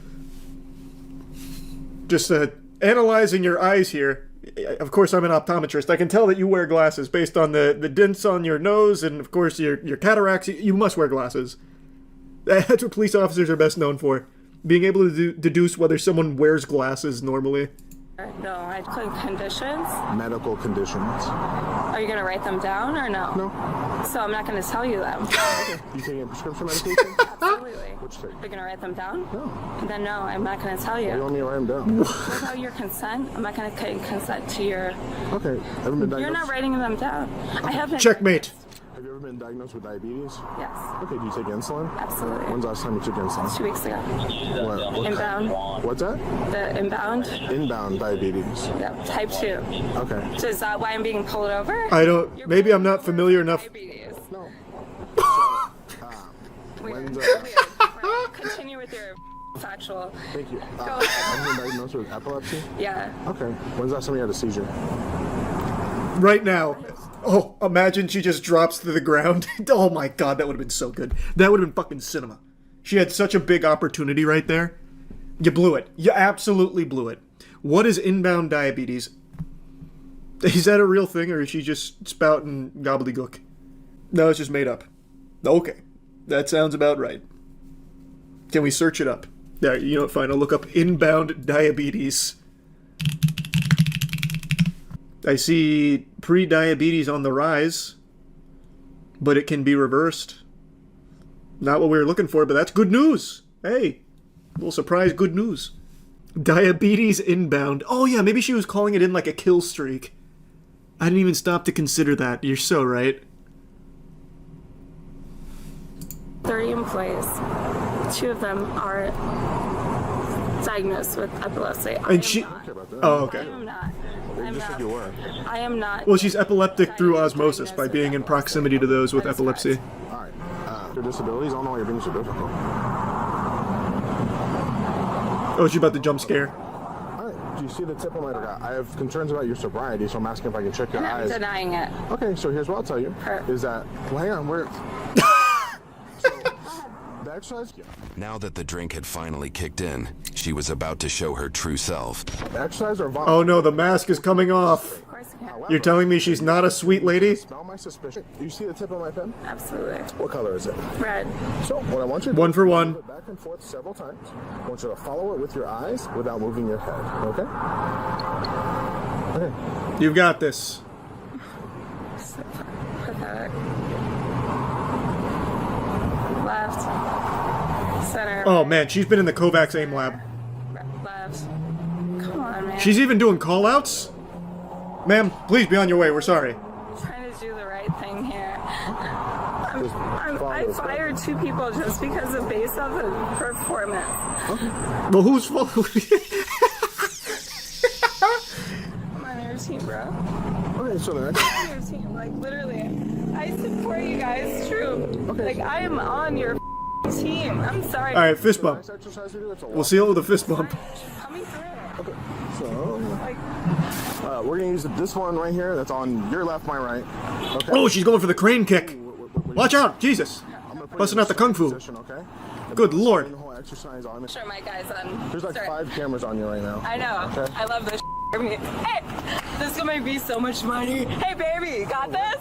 Just analyzing your eyes here. Of course, I'm an optometrist. I can tell that you wear glasses based on the dents on your nose and, of course, your cataracts. You must wear glasses. That's what police officers are best known for. Being able to deduce whether someone wears glasses normally. No, I click conditions. Medical conditions. Are you going to write them down or no? No. So I'm not going to tell you them. You taking a prescription medication? Absolutely. Which thing? You're going to write them down? No. Then no, I'm not going to tell you. You want me to write them down? Without your consent, I'm not going to consent to your... Okay. Haven't been diagnosed? You're not writing them down. I haven't... Checkmate. Have you ever been diagnosed with diabetes? Yes. Okay, do you take insulin? Absolutely. When's the last time you took insulin? 2 weeks ago. What? Inbound. What's that? The inbound. Inbound diabetes. Yeah, type 2. Okay. So is that why I'm being pulled over? I don't... Maybe I'm not familiar enough. Diabetes. No. When's, continue with your factual. Thank you. Go ahead. Have you been diagnosed with epilepsy? Yeah. Okay. When's the last time you had a seizure? Right now. Oh, imagine she just drops to the ground. Oh my god, that would have been so good. That would have been fucking cinema. She had such a big opportunity right there. You blew it. You absolutely blew it. What is inbound diabetes? Is that a real thing, or is she just spouting gobbledygook? No, it's just made up. Okay. That sounds about right. Can we search it up? Yeah, you know what, fine. I'll look up inbound diabetes. I see pre-diabetes on the rise, but it can be reversed. Not what we were looking for, but that's good news. Hey, a little surprise good news. Diabetes inbound. Oh yeah, maybe she was calling it in like a kill streak. I didn't even stop to consider that. You're so right. 30 employees. 2 of them are diagnosed with epilepsy. And she... Oh, okay. I am not. You just said you were. I am not. Well, she's epileptic through osmosis by being in proximity to those with epilepsy. Alright. Your disabilities, I don't know why you're being so difficult. Oh, she's about to jump scare. Alright. Do you see the tip on my... I have concerns about your sobriety, so I'm asking if I can check your eyes. I'm denying it. Okay, so here's what I'll tell you. Is that... Well, hang on, we're... The exercise... Now that the drink had finally kicked in, she was about to show her true self. Exercise or vomit? Oh no, the mask is coming off. Of course, You're telling me she's not a sweet lady? Smell my suspicion. You see the tip of my pen? Absolutely. What color is it? Red. So what I want you to do One for is one. move it back and forth several times. I want you to follow it with your eyes without moving your head. Okay? Okay. You've got this. So pathetic. Left. Center. Oh man, she's been in the Kovacs aim lab. Left. Come on, man. She's even doing call-outs? Ma'am, please be on your way. We're sorry. I'm trying to do the right thing here. I fired 2 people just because of based off of performance. Well, whose fault? I'm on your team, bro. Okay, so then I'm on your team. Like, literally. I support you guys, true. Okay. Like, I am on your team. I'm sorry. All right, fist bump. We'll seal it with a fist bump. Coming through. Okay, so we're gonna use this one right here. That's on your left, my right. Okay. Oh, she's going for the crane kick. Watch out, Jesus! Busting out the kung fu. Okay. Good lord. Sure, my guy's on. There's like 5 cameras on you right now. I know. Okay. I love this. Hey, this is gonna make me so much money. Hey, baby, got this?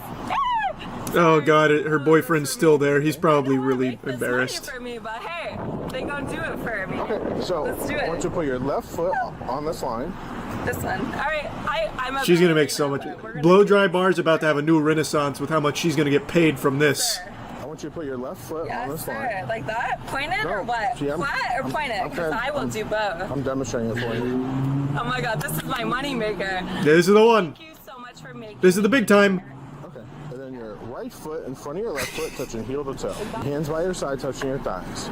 Oh god, her boyfriend's still there. He's probably really embarrassed. For me, but hey, they gonna do it for me. Okay, so let's do it. I want you to put your left foot on this line. This one. All right, I'm. She's gonna make so much. Blow dry bar's about to have a new renaissance with how much she's gonna get paid from this. I want you to put your left foot on this line. Like that? Pointed or what? See, Flat or pointed? Because I will do both. I'm demonstrating it for you. Oh my god, this is my money maker. This is the one. Thank you so much for making. This is the big time. Okay, and then your right foot in front of your left foot touching heel to toe. Hands by your side touching your thighs.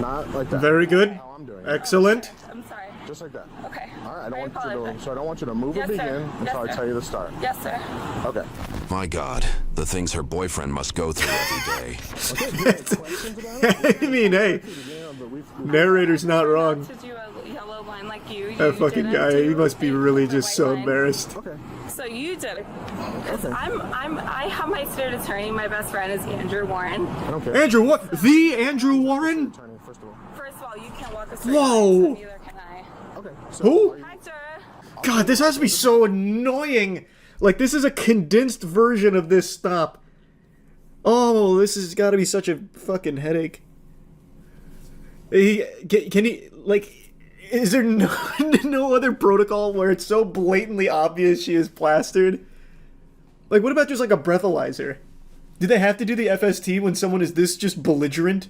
Not like that. Very good. How I'm doing. Excellent. I'm sorry. Just like that. Okay. All right. I don't want you to move or begin until I tell you to start. Yes, sir. Okay. My God, the things her boyfriend must go through every day. I mean, hey, narrator's not wrong. To do a yellow line like you. That fucking guy, he must be really just so embarrassed. Okay. So you did it. I have my state attorney. My best friend is Andrew Warren. Okay. Andrew, what? The Andrew Warren? First of all, you can't walk a straight Whoa. line, so neither can I. Okay. Who? God, this has to be so annoying. Like, this is a condensed version of this stop. Oh, this has got to be such a fucking headache. Can he, like, is there no other protocol where it's so blatantly obvious she is plastered? Like, what about just, like, a breathalyzer? Do they have to do the FST when someone is this just belligerent?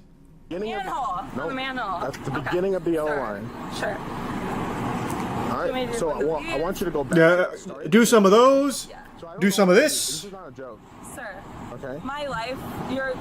Manhole. No, On the manhole. that's the beginning of the yellow line. Sure. All right. So I want you to go back. Yeah, do some of those. Do some of this. This is not a joke. Sir. Okay. My life, you're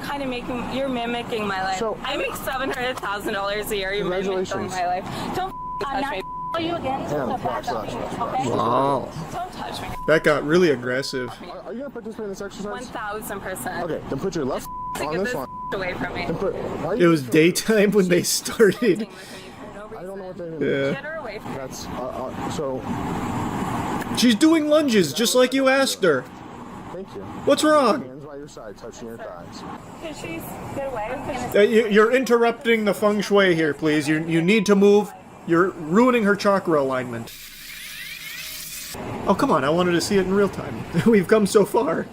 mimicking my life. So, I make $700,000 a year. You're mimicking my life. Don't touch me. You again. Watch that. Okay. Wow. Don't touch me. That got really aggressive. Are you gonna participate in this exercise? 1,000%. Okay. Then put your left To on get this this line. away from me. Then put. It was daytime when they started. I don't know what they mean. Yeah. Get her away from me. That's so. She's doing lunges just like you asked her. Thank you. What's wrong? Hands by your side, touching your thighs. Can she get away? You're interrupting the feng shui here, please. You need to move. You're ruining her chakra alignment. Oh, come on. I wanted to see it in real time. We've come so far.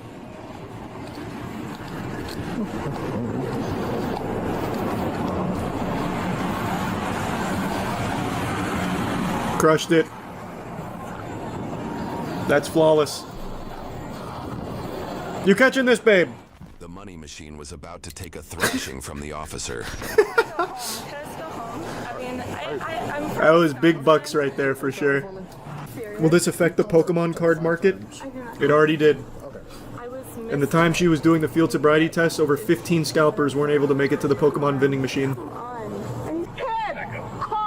Crushed it. That's flawless. You catching this, babe? The money machine was about to take a thrashing from the officer. That was big bucks right there for sure. Will this affect the Pokemon card market? It already did. In the time she was doing the field sobriety tests, over 15 scalpers weren't able to make it to the Pokemon vending machine. Call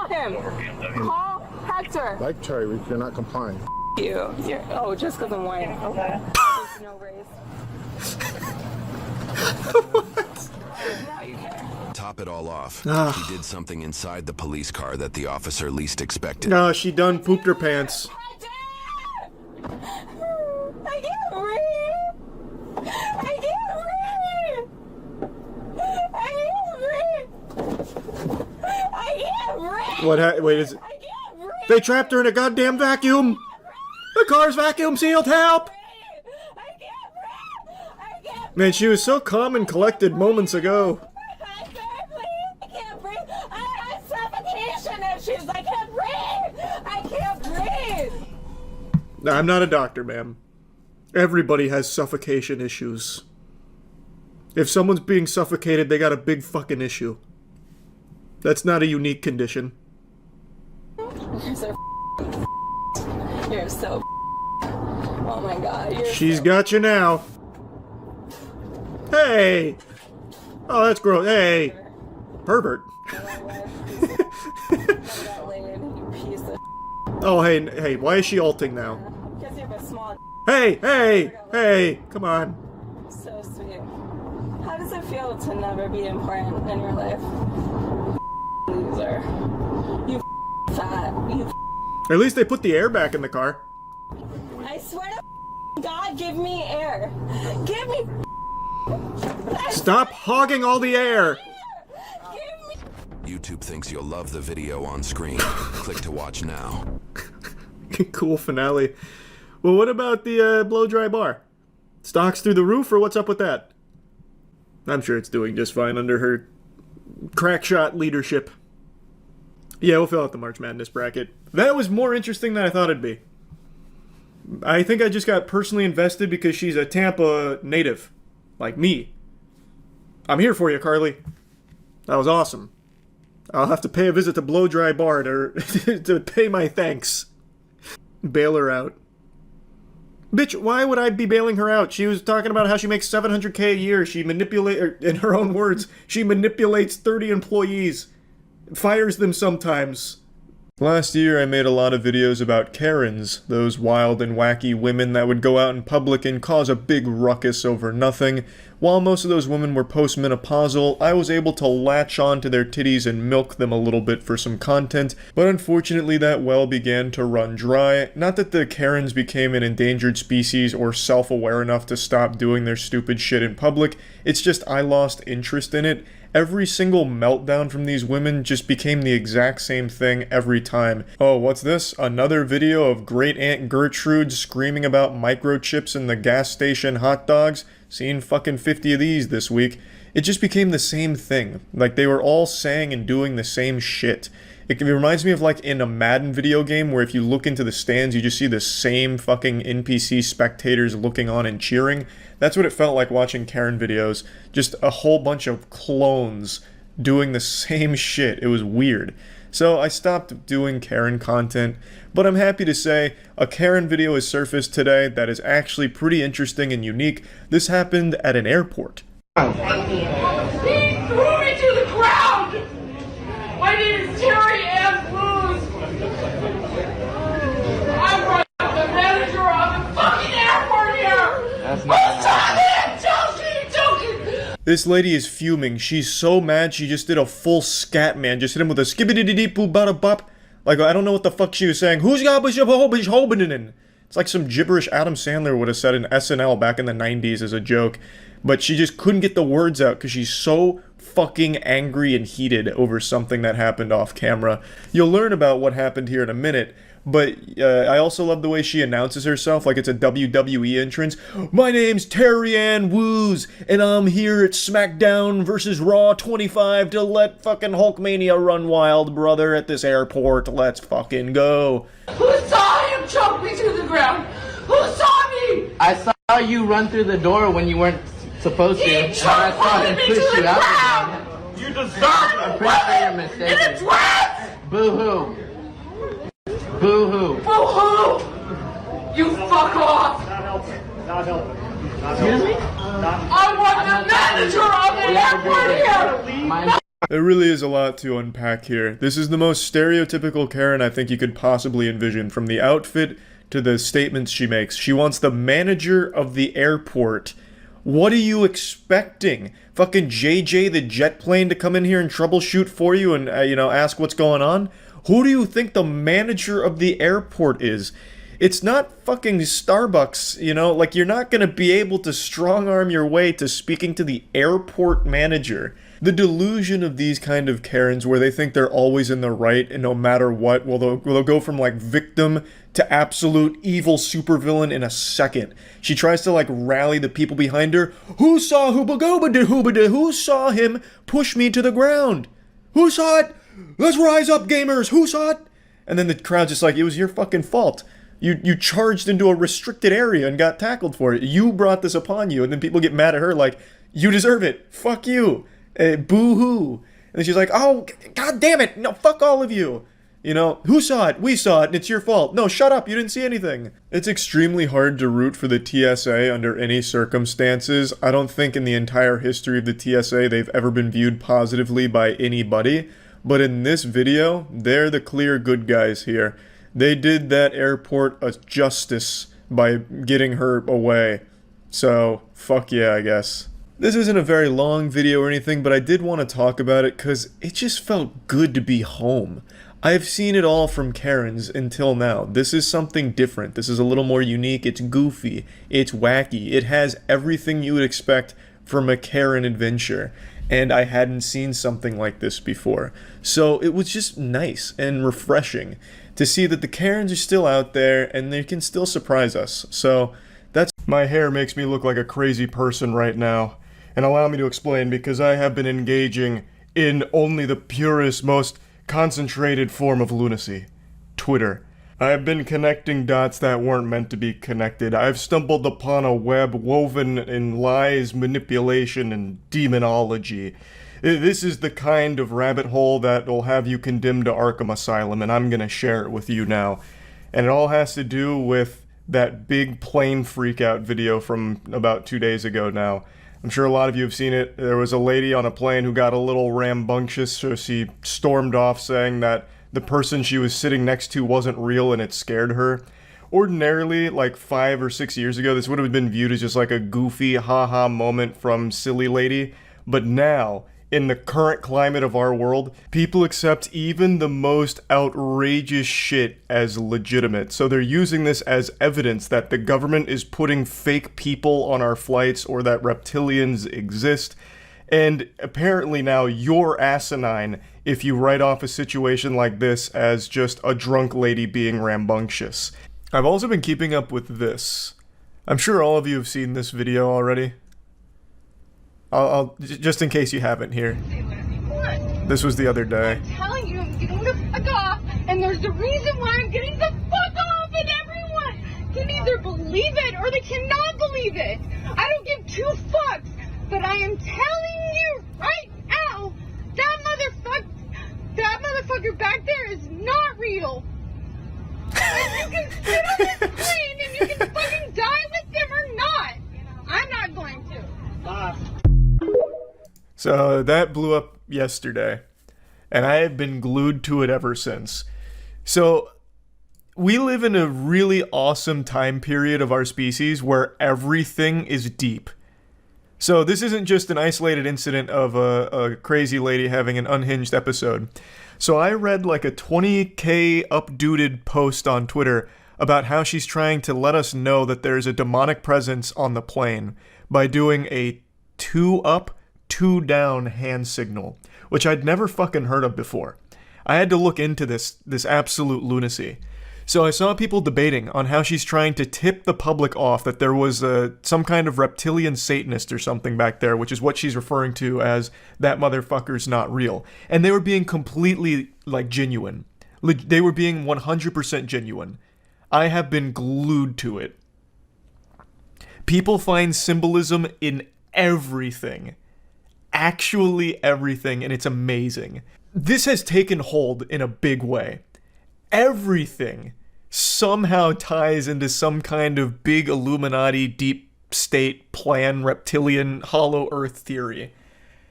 him. Call Hector. Like Cherry, you're not complying. You're just because I'm white. Okay. There's no race. Now you care. Top it all off, Ah. she did something inside the police car that the officer least expected. No, she done pooped her pants. I can't breathe. I can't breathe. I can't breathe. I can't breathe. Wait, is it? They trapped her in a goddamn vacuum! A The car's vacuum sealed, help! Man, she was so calm and collected moments ago. I can't breathe. I have suffocation issues. I can't breathe. I can't breathe. No, I'm not a doctor, ma'am. Everybody has suffocation issues. If someone's being suffocated, they got a big fucking issue. That's not a unique condition. You're so oh my god. She's got you now. Hey! Oh, that's gross. Hey! Pervert. Oh, hey, why is she ulting now? Because you have a small Hey! Come on. so sweet. How does it feel to never be important in your life? Loser. You fat. You At least they put the air back in the car. I swear to God, give me air. Give me Stop hogging all the air! YouTube thinks you'll love the video on screen. Click to watch now. Cool finale. Well, what about the blow-dry bar? Stocks through the roof, or what's up with that? I'm sure it's doing just fine under her crackshot leadership. Yeah, we'll fill out the March Madness bracket. That was more interesting than I thought it'd be. I think I just got personally invested because she's a Tampa native. Like me. I'm here for you, Carly. That was awesome. I'll have to pay a visit to Blow Dry Bar to pay my thanks. Bail her out. Bitch, why would I be bailing her out? She was talking about how she makes $700K a year. She in her own words, she manipulates 30 employees. Fires them sometimes. Last year, I made a lot of videos about Karens, those wild and wacky women that would go out in public and cause a big ruckus over nothing. While most of those women were postmenopausal, I was able to latch on to their titties and milk them a little bit for some content, but unfortunately that well began to run dry. Not that the Karens became an endangered species or self-aware enough to stop doing their stupid shit in public, it's just I lost interest in it. Every single meltdown from these women just became the exact same thing every time. Oh, what's this? Another video of Great Aunt Gertrude screaming about microchips in the gas station hot dogs? Seen fucking 50 of these this week. It just became the same thing. Like, they were all saying and doing the same shit. It reminds me of like in a Madden video game where if you look into the stands, you just see the same fucking NPC spectators looking on and cheering. That's what it felt like watching Karen videos. Just a whole bunch of clones doing the same shit. It was weird. So I stopped doing Karen content, but I'm happy to say a Karen video has surfaced today that is actually pretty interesting and unique. This happened at an airport. He threw me to the ground! My name is Terry Ann Blues! I'm the manager of the fucking airport here! That's not I'm joking! This lady is fuming. She's so mad she just did a full scat, man. Just hit him with a skibbity-dee-dee-poo-bada-bop. Like, I don't know what the fuck she was saying. Who's got hobinin'? It's like some gibberish Adam Sandler would have said in SNL back in the 90s as a joke. But she just couldn't get the words out because she's so fucking angry and heated over something that happened off camera. You'll learn about what happened here in a minute, but I also love the way she announces herself like it's a WWE entrance. My name's Terry Ann Woos, and I'm here at SmackDown vs. Raw 25 to let fucking Hulkmania run wild, brother, at this airport. Let's fucking go. Who saw him choke me to the ground? Who saw me? I saw you run through the door when you weren't supposed to. He And I saw him me push to the you out ground! again. You deserve I'm pretty sure you're mistaken. Boo-hoo. Boo-hoo. Boo-hoo! You fuck off! Not helping. Excuse me? I want the manager of the airport here! There really is a lot to unpack here. This is the most stereotypical Karen I think you could possibly envision, from the outfit to the statements she makes. She wants the manager of the airport. What are you expecting? Fucking JJ the jet plane to come in here and troubleshoot for you and, ask what's going on? Who do you think the manager of the airport is? It's not fucking Starbucks, you know? Like, you're not gonna be able to strong-arm your way to speaking to the airport manager. The delusion of these kind of Karens where they think they're always in the right and no matter what, they'll go from, like, victim to absolute evil supervillain in a second. She tries to, like, rally the people behind her. Who saw Hooba-Gooba-Da-Hooba-Da? Who saw him push me to the ground? Who saw it? Let's rise up, gamers! Who saw it? And then the crowd's just like, it was your fucking fault. You charged into a restricted area and got tackled for it. You brought this upon you. And then people get mad at her like, you deserve it. Fuck you. Boo-hoo. And then she's like, oh, god damn it. No, fuck all of you. You know, who saw it? We saw it, and it's your fault. No, shut up, you didn't see anything. It's extremely hard to root for the TSA under any circumstances. I don't think in the entire history of the TSA they've ever been viewed positively by anybody. But in this video, they're the clear good guys here. They did that airport a justice by getting her away. So, fuck yeah, I guess. This isn't a very long video or anything, but I did want to talk about it because it just felt good to be home. I've seen it all from Karens until now. This is something different. This is a little more unique. It's goofy. It's wacky. It has everything you would expect from a Karen adventure. And I hadn't seen something like this before. So it was just nice and refreshing to see that the Karens are still out there and they can still surprise us. So that's... My hair makes me look like a crazy person right now. And allow me to explain, because I have been engaging in only the purest, most concentrated form of lunacy. Twitter. I've been connecting dots that weren't meant to be connected. I've stumbled upon a web woven in lies, manipulation, and demonology. This is the kind of rabbit hole that will have you condemned to Arkham Asylum, and I'm gonna share it with you now. And it all has to do with that big plane freakout video from about 2 days ago now. I'm sure a lot of you have seen it. There was a lady on a plane who got a little rambunctious, so she stormed off saying that the person she was sitting next to wasn't real and it scared her. Ordinarily, like 5 or 6 years ago, this would have been viewed as just like a goofy haha moment from silly lady. But now, in the current climate of our world, people accept even the most outrageous shit as legitimate. So they're using this as evidence that the government is putting fake people on our flights or that reptilians exist. And apparently now you're asinine if you write off a situation like this as just a drunk lady being rambunctious. I've also been keeping up with this. I'm sure all of you have seen this video already. I'll just in case you haven't here. This was the other day. I'm telling you, I'm getting the fuck off, and there's a reason why I'm getting the fuck off, and everyone can either believe it or they cannot believe it. I don't give two fucks, but I am telling you right now, that motherfucker back there is not real. And you can sit on this plane and you can fucking die with them or not. I'm not going to. So that blew up yesterday, and I have been glued to it ever since. So we live in a really awesome time period of our species where everything is deep. So this isn't just an isolated incident of a crazy lady having an unhinged episode. So I read like a 20k updated post on Twitter about how she's trying to let us know that there's a demonic presence on the plane by doing a 2 up, 2 down hand signal, which I'd never fucking heard of before. I had to look into this absolute lunacy. So I saw people debating on how she's trying to tip the public off that there was some kind of reptilian Satanist or something back there, which is what she's referring to as that motherfucker's not real. And they were being completely, like, genuine. They were being 100% genuine. I have been glued to it. People find symbolism in everything. Actually everything, and it's amazing. This has taken hold in a big way. Everything somehow ties into some kind of big Illuminati, deep state plan, reptilian, hollow earth theory.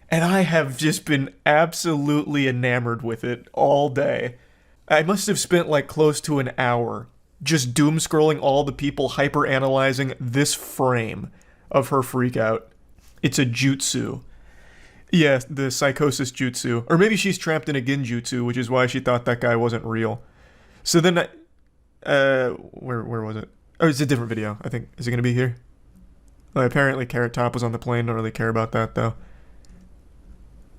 And I have just been absolutely enamored with it all day. I must have spent like close to an hour just doom scrolling all the people hyper-analyzing this frame of her freakout. It's a jutsu. Yeah, the psychosis jutsu. Or maybe she's trapped in a genjutsu, which is why she thought that guy wasn't real. So then where was it? Oh, it's a different video, I think. Is it gonna be here? Well, apparently Carrot Top was on the plane. Don't really care about that, though.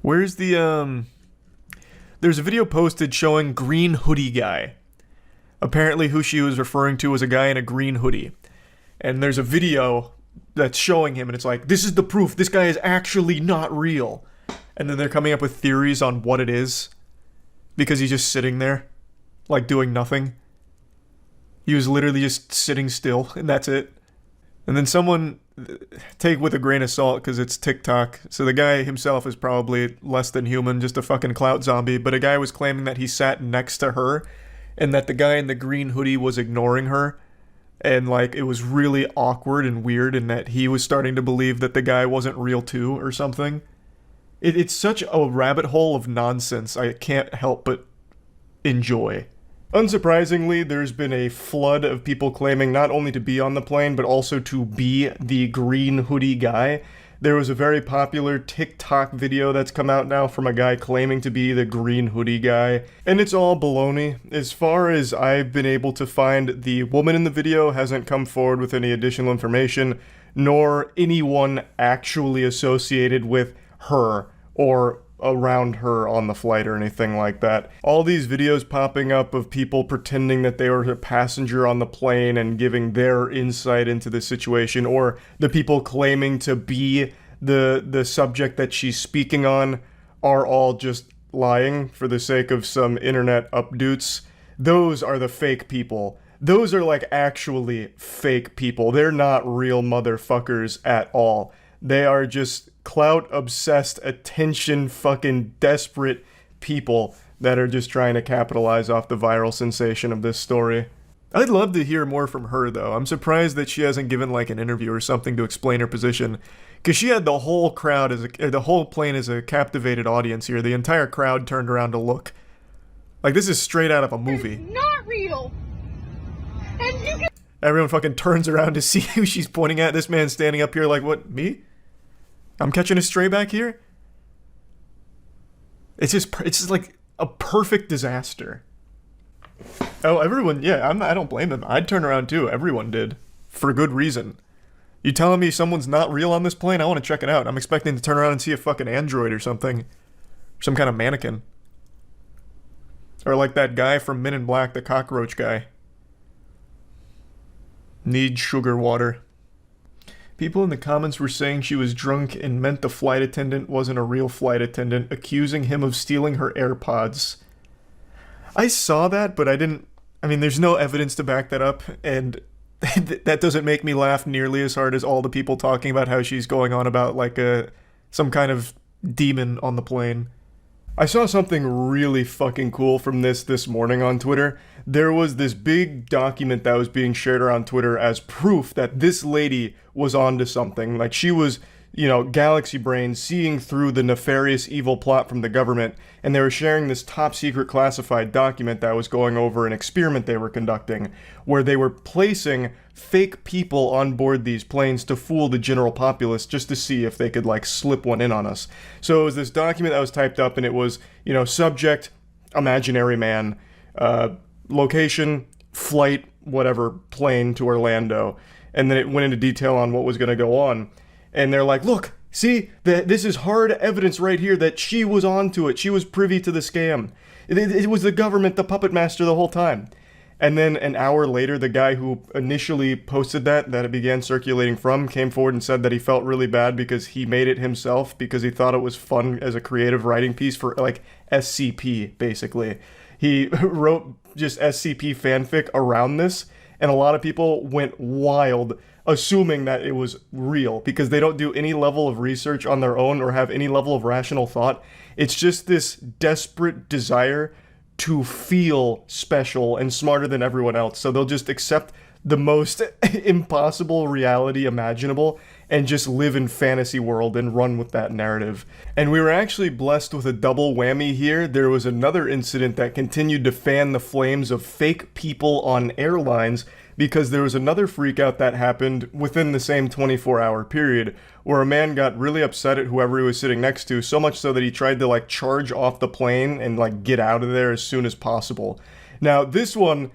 Where's the, There's a video posted showing green hoodie guy. Apparently who she was referring to was a guy in a green hoodie. And there's a video that's showing him, and it's like, this is the proof. This guy is actually not real. And then they're coming up with theories on what it is. Because he's just sitting there, like doing nothing. He was literally just sitting still, and that's it. And then someone, take with a grain of salt, because it's TikTok. So the guy himself is probably less than human, just a fucking clout zombie. But a guy was claiming that he sat next to her, and that the guy in the green hoodie was ignoring her. And, like, it was really awkward and weird, and that he was starting to believe that the guy wasn't real too, or something. It's such a rabbit hole of nonsense I can't help but enjoy. Unsurprisingly, there's been a flood of people claiming not only to be on the plane, but also to be the green hoodie guy. There was a very popular TikTok video that's come out now from a guy claiming to be the green hoodie guy, and it's all baloney. As far as I've been able to find, the woman in the video hasn't come forward with any additional information, nor anyone actually associated with her or around her on the flight or anything like that. All these videos popping up of people pretending that they were a passenger on the plane and giving their insight into the situation, or the people claiming to be the subject that she's speaking on, are all just lying for the sake of some internet updoots. Those are the fake people. Those are like actually fake people. They're not real motherfuckers at all. They are just clout-obsessed, attention-fucking desperate people that are just trying to capitalize off the viral sensation of this story. I'd love to hear more from her, though. I'm surprised that she hasn't given, like, an interview or something to explain her position. Because she had the whole crowd, the whole plane as a captivated audience here. The entire crowd turned around to look. Like, this is straight out of a movie. Not real. And you can. Everyone fucking turns around to see who she's pointing at. This man's standing up here like, what, me? I'm catching a stray back here? It's just like a perfect disaster. Oh, everyone, yeah, I don't blame him. I'd turn around too. Everyone did. For good reason. You telling me someone's not real on this plane? I want to check it out. I'm expecting to turn around and see a fucking android or something. Some kind of mannequin. Or like that guy from Men in Black, the cockroach guy. Need sugar water. People in the comments were saying she was drunk and meant the flight attendant wasn't a real flight attendant, accusing him of stealing her AirPods. I saw that, but I mean, there's no evidence to back that up, and that doesn't make me laugh nearly as hard as all the people talking about how she's going on about, like, some kind of demon on the plane. I saw something really fucking cool from this morning on Twitter. There was this big document that was being shared around Twitter as proof that this lady was onto something. Like, she was, you know, galaxy brain, seeing through the nefarious evil plot from the government, and they were sharing this top secret classified document that was going over an experiment they were conducting, where they were placing fake people on board these planes to fool the general populace just to see if they could, like, slip one in on us. So it was this document that was typed up, and it was, you know, subject, imaginary man, location, flight, whatever, plane to Orlando. And then it went into detail on what was going to go on. And they're like, look, see, this is hard evidence right here that she was onto it. She was privy to the scam. It was the government, the puppet master the whole time. And then an hour later, the guy who initially posted that it began circulating from, came forward and said that he felt really bad because he made it himself, because he thought it was fun as a creative writing piece for, like, SCP, basically. He wrote just SCP fanfic around this, and a lot of people went wild, assuming that it was real, because they don't do any level of research on their own or have any level of rational thought. It's just this desperate desire to feel special and smarter than everyone else, so they'll just accept the most impossible reality imaginable and just live in fantasy world and run with that narrative. And we were actually blessed with a double whammy here. There was another incident that continued to fan the flames of fake people on airlines, because there was another freakout that happened within the same 24-hour period, where a man got really upset at whoever he was sitting next to, so much so that he tried to, like, charge off the plane and, like, get out of there as soon as possible. Now, this one,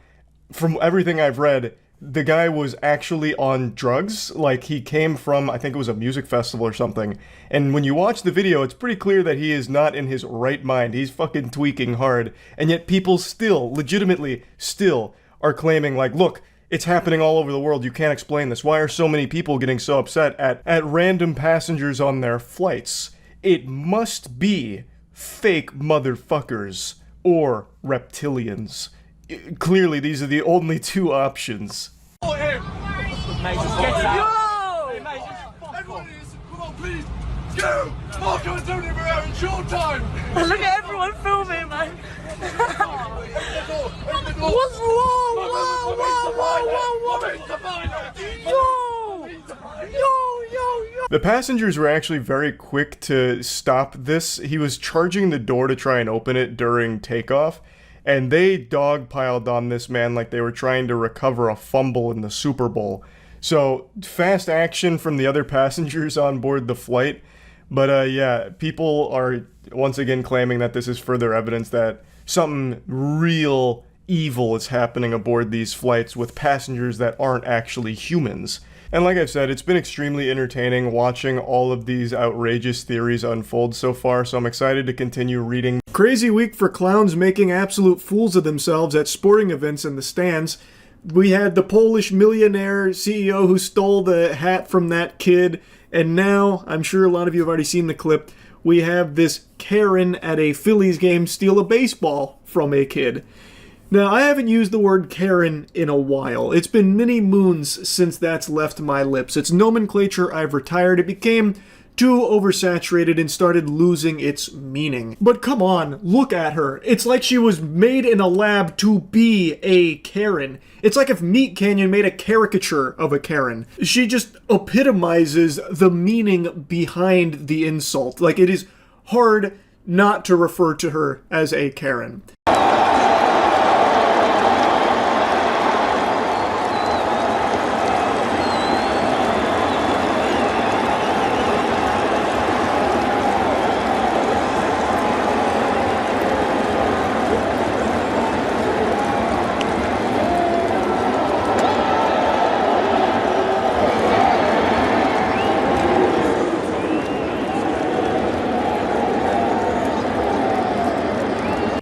from everything I've read, the guy was actually on drugs. Like, he came from, I think it was a music festival or something. And when you watch the video, it's pretty clear that he is not in his right mind. He's fucking tweaking hard. And yet people still, legitimately, still are claiming, like, look, it's happening all over the world. You can't explain this. Why are so many people getting so upset at random passengers on their flights? It must be fake motherfuckers or reptilians. Clearly, these are the only two options. Mate, just get out. Hey, mate, everyone is, come on, please. Go! Marco and Tony, we're out in short time. Look at everyone filming, man. What's wrong? Yo! The passengers were actually very quick to stop this. He was charging the door to try and open it during takeoff, and they dogpiled on this man like they were trying to recover a fumble in the Super Bowl. So, fast action from the other passengers on board the flight. But yeah, people are once again claiming that this is further evidence that something real evil is happening aboard these flights with passengers that aren't actually humans. And like I've said, it's been extremely entertaining watching all of these outrageous theories unfold so far, so I'm excited to continue reading. Crazy week for clowns making absolute fools of themselves at sporting events in the stands. We had the Polish millionaire CEO who stole the hat from that kid, and now, I'm sure a lot of you have already seen the clip, we have this Karen at a Phillies game steal a baseball from a kid. Now, I haven't used the word Karen in a while. It's been many moons since that's left my lips. It's nomenclature I've retired. It became too oversaturated and started losing its meaning. But come on, look at her. It's like she was made in a lab to be a Karen. It's like if Meat Canyon made a caricature of a Karen. She just epitomizes the meaning behind the insult. Like, it is hard not to refer to her as a Karen.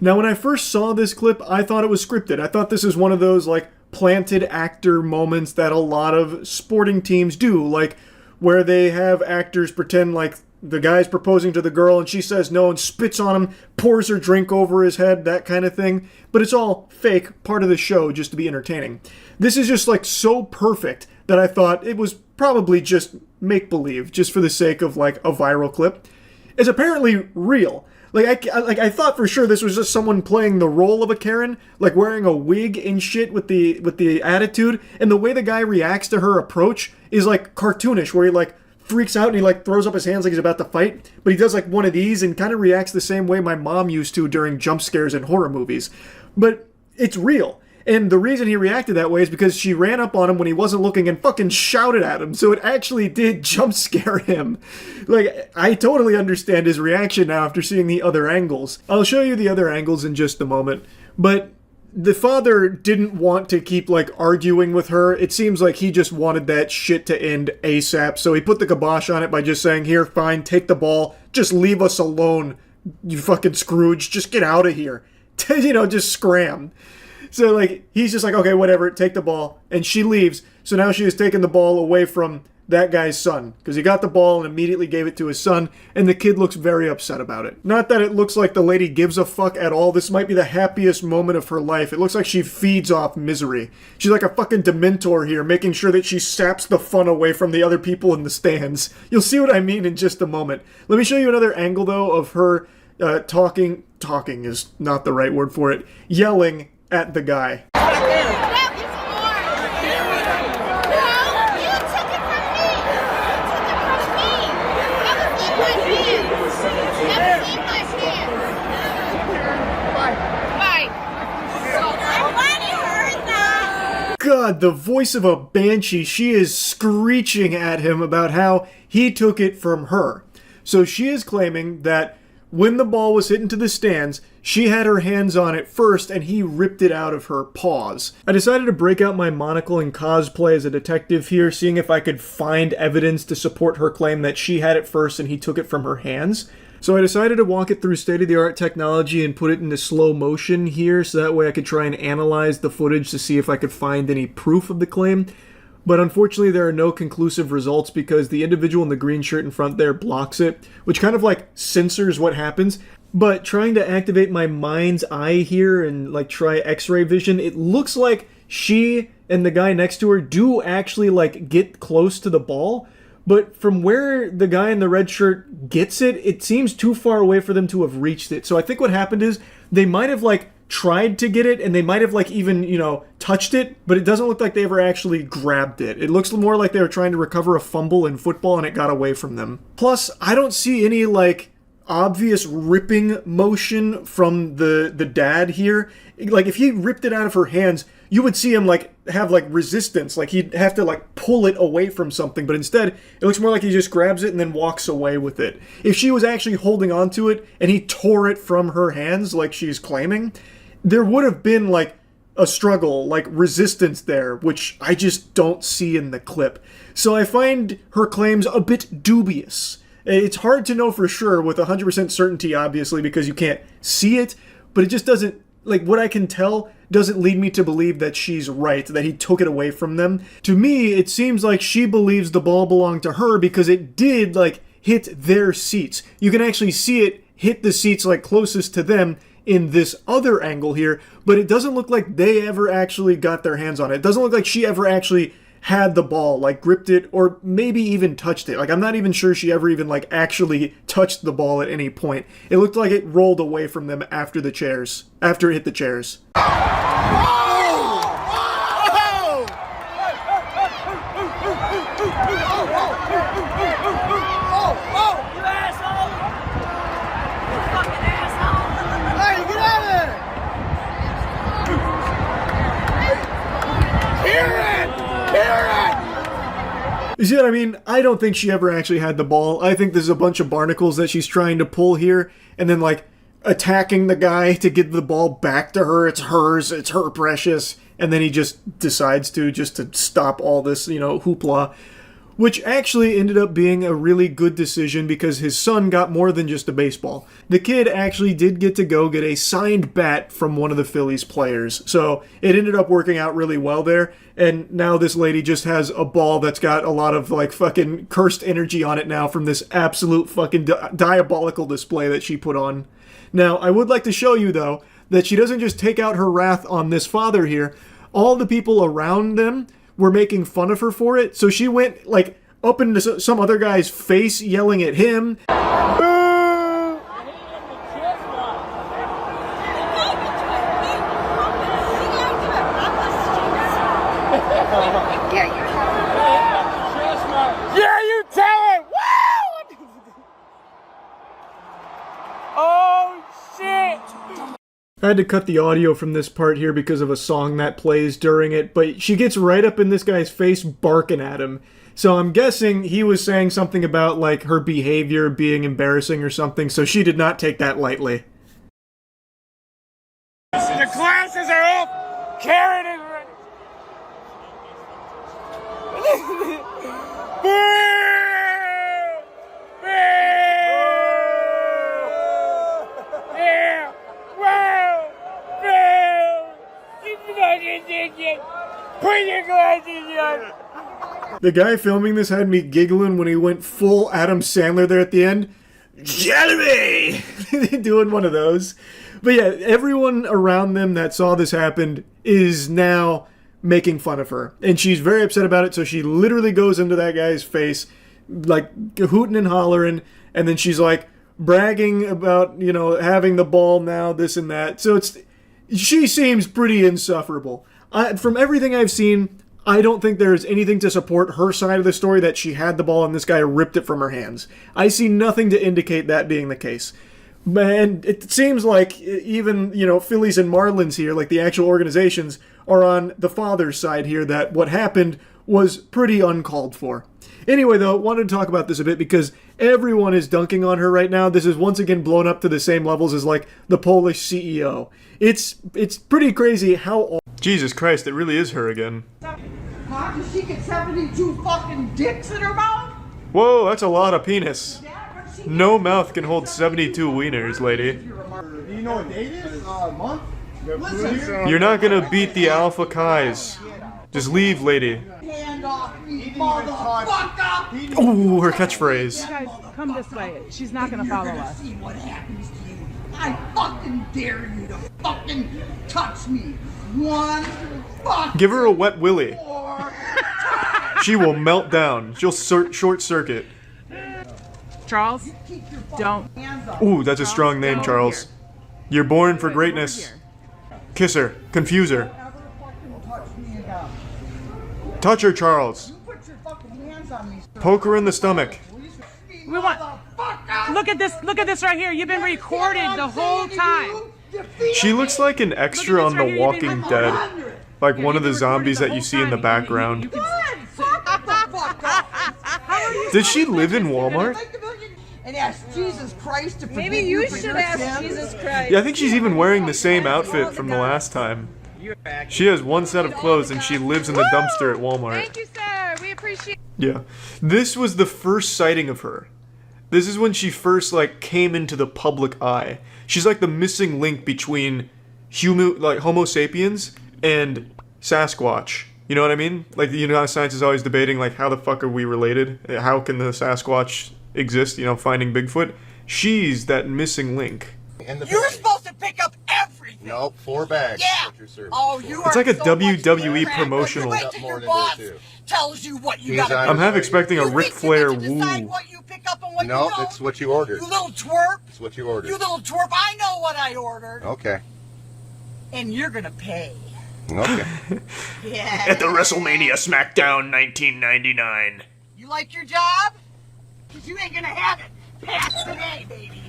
Now, when I first saw this clip, I thought it was scripted. I thought this is one of those, like, planted actor moments that a lot of sporting teams do, like, where they have actors pretend like the guy's proposing to the girl and she says no and spits on him, pours her drink over his head, that kind of thing. But it's all fake, part of the show, just to be entertaining. This is just, like, so perfect that I thought it was probably just make-believe, just for the sake of, like, a viral clip. It's apparently real. I thought for sure this was just someone playing the role of a Karen, like wearing a wig and shit with the attitude, and the way the guy reacts to her approach is like cartoonish, where he like freaks out and he like throws up his hands like he's about to fight, but he does like one of these and kind of reacts the same way my mom used to during jump scares in horror movies. But it's real. And the reason he reacted that way is because she ran up on him when he wasn't looking and fucking shouted at him. So it actually did jump scare him. Like, I totally understand his reaction now after seeing the other angles. I'll show you the other angles in just a moment. But the father didn't want to keep, like, arguing with her. It seems like he just wanted that shit to end ASAP. So he put the kibosh on it by just saying, here, fine, take the ball. Just leave us alone, you fucking Scrooge. Just get out of here. You know, just scram. So, like, he's just like, okay, whatever, take the ball. And she leaves. So now she has taken the ball away from that guy's son. Because he got the ball and immediately gave it to his son. And the kid looks very upset about it. Not that it looks like the lady gives a fuck at all. This might be the happiest moment of her life. It looks like she feeds off misery. She's like a fucking Dementor here, making sure that she saps the fun away from the other people in the stands. You'll see what I mean in just a moment. Let me show you another angle, though, of her talking. Talking is not the right word for it. Yelling at the guy. God, the voice of a banshee. She is screeching at him about how he took it from her. So she is claiming that when the ball was hit into the stands, she had her hands on it first and he ripped it out of her paws. I decided to break out my monocle and cosplay as a detective here, seeing if I could find evidence to support her claim that she had it first and he took it from her hands. So I decided to walk it through state-of-the-art technology and put it into slow motion here, so that way I could try and analyze the footage to see if I could find any proof of the claim. But unfortunately there are no conclusive results because the individual in the green shirt in front there blocks it, which kind of like censors what happens. But trying to activate my mind's eye here and like try x-ray vision, it looks like she and the guy next to her do actually like get close to the ball. But from where the guy in the red shirt gets it, it seems too far away for them to have reached it. So I think what happened is they might have like tried to get it and they might have like even, you know, touched it, but it doesn't look like they ever actually grabbed it. It looks more like they were trying to recover a fumble in football and it got away from them. Plus, I don't see any like obvious ripping motion from the dad here. Like if he ripped it out of her hands, you would see him like have like resistance, like he'd have to like pull it away from something, but instead it looks more like he just grabs it and then walks away with it. If she was actually holding on to it and he tore it from her hands like she's claiming, there would have been like a struggle, like resistance there, which I just don't see in the clip. So I find her claims a bit dubious. It's hard to know for sure with 100% certainty, obviously, because you can't see it, but it just doesn't, like what I can tell doesn't lead me to believe that she's right, that he took it away from them. To me, it seems like she believes the ball belonged to her because it did like hit their seats. You can actually see it hit the seats like closest to them in this other angle here, but it doesn't look like they ever actually got their hands on it. It doesn't look like she ever actually had the ball, like gripped it, or maybe even touched it. Like I'm not even sure she ever even like actually touched the ball at any point. It looked like it rolled away from them after it hit the chairs. You see what I mean? I don't think she ever actually had the ball. I think there's a bunch of barnacles that she's trying to pull here, and then like attacking the guy to get the ball back to her. It's hers, it's her precious, and then he just decides to stop all this, you know, hoopla. Which actually ended up being a really good decision because his son got more than just a baseball. The kid actually did get to go get a signed bat from one of the Phillies players. So it ended up working out really well there. And now this lady just has a ball that's got a lot of like fucking cursed energy on it now from this absolute fucking diabolical display that she put on. Now, I would like to show you though that she doesn't just take out her wrath on this father here. All the people around them were making fun of her for it, so she went like up into some other guy's face yelling at him. Yeah, you tell it! Woo! Oh, shit! I had to cut the audio from this part here because of a song that plays during it, but she gets right up in this guy's face barking at him. So I'm guessing he was saying something about like her behavior being embarrassing or something, so she did not take that lightly. The classes are up! Karen is ready! Yeah! Wow! Put your glasses on! The guy filming this had me giggling when he went full Adam Sandler there at the end. Jeremy! Doing one of those. But yeah, everyone around them that saw this happen is now making fun of her. And she's very upset about it, so she literally goes into that guy's face, like hooting and hollering, and then she's like bragging about, you know, having the ball now, this and that. So she seems pretty insufferable. From everything I've seen, I don't think there is anything to support her side of the story that she had the ball and this guy ripped it from her hands. I see nothing to indicate that being the case. And it seems like even, you know, Phillies and Marlins here, like the actual organizations, are on the father's side here, that what happened was pretty uncalled for. Anyway, though, wanted to talk about this a bit because everyone is dunking on her right now. This is once again blown up to the same levels as, like, the Polish CEO. It's pretty crazy how... Jesus Christ, it really is her again. Huh? Does she get 72 fucking dicks in her mouth? Whoa, that's a lot of penis. No mouth can hold 72 wieners, lady. Do you know what date it is? Month? Listen. You're not gonna beat the Alpha Kais. Just leave, lady. Hand off me, motherfucker! Ooh, her catchphrase. Guys, come this way. She's not gonna follow us. See what happens to you. I fucking dare you to fucking touch me. One fucking Give her a wet willy. She will melt down. She'll short circuit. Charles, don't. Ooh, that's a strong name, Charles. You're born for greatness. Kiss her. Confuse her. Touch her, Charles. Poke her in the stomach. We want. Look at this. Look at this right here. You've been recorded the whole time. She looks like an extra on The Walking Dead. Like one of the zombies that you see in the background. Did she live in Walmart? And ask Jesus Christ to forgive Maybe you should ask Jesus Christ. Yeah, I think she's even wearing the same outfit from the last time. She has one set of clothes and she lives in the dumpster at Walmart. Thank you, sir. We appreciate. Yeah. This was the first sighting of her. This is when she first, like, came into the public eye. She's like the missing link between Homo sapiens and Sasquatch. You know what I mean? Like, you know how science is always debating, like, how the fuck are we related? How can the Sasquatch exist, you know, finding Bigfoot? She's that missing link. You're supposed to pick up everything. Nope, 4 bags. Yeah. Oh, you It's are like a so WWE much promotional. Wait till your boss tells you what you got. I'm half expecting a Ric Flair woo. What you pick up and what No, you don't. it's what you ordered. You little twerp. It's what you ordered. You little twerp. I know what I ordered. Okay. And you're gonna pay. Okay. Yeah. At the WrestleMania SmackDown 1999. You like your job? Because you ain't gonna have it past today, baby.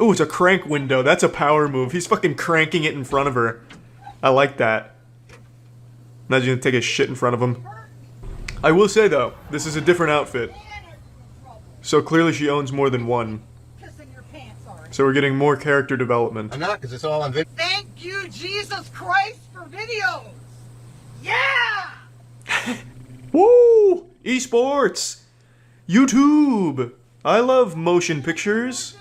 Ooh, it's a crank window. That's a power move. He's fucking cranking it in front of her. I like that. Imagine you take a shit in front of him. I will say, though, this is a different outfit. So clearly she owns more than one. So we're getting more character development. I'm not, because it's all on video. Thank you, Jesus Christ, for videos. Yeah! Woo! Esports! YouTube! I love motion pictures.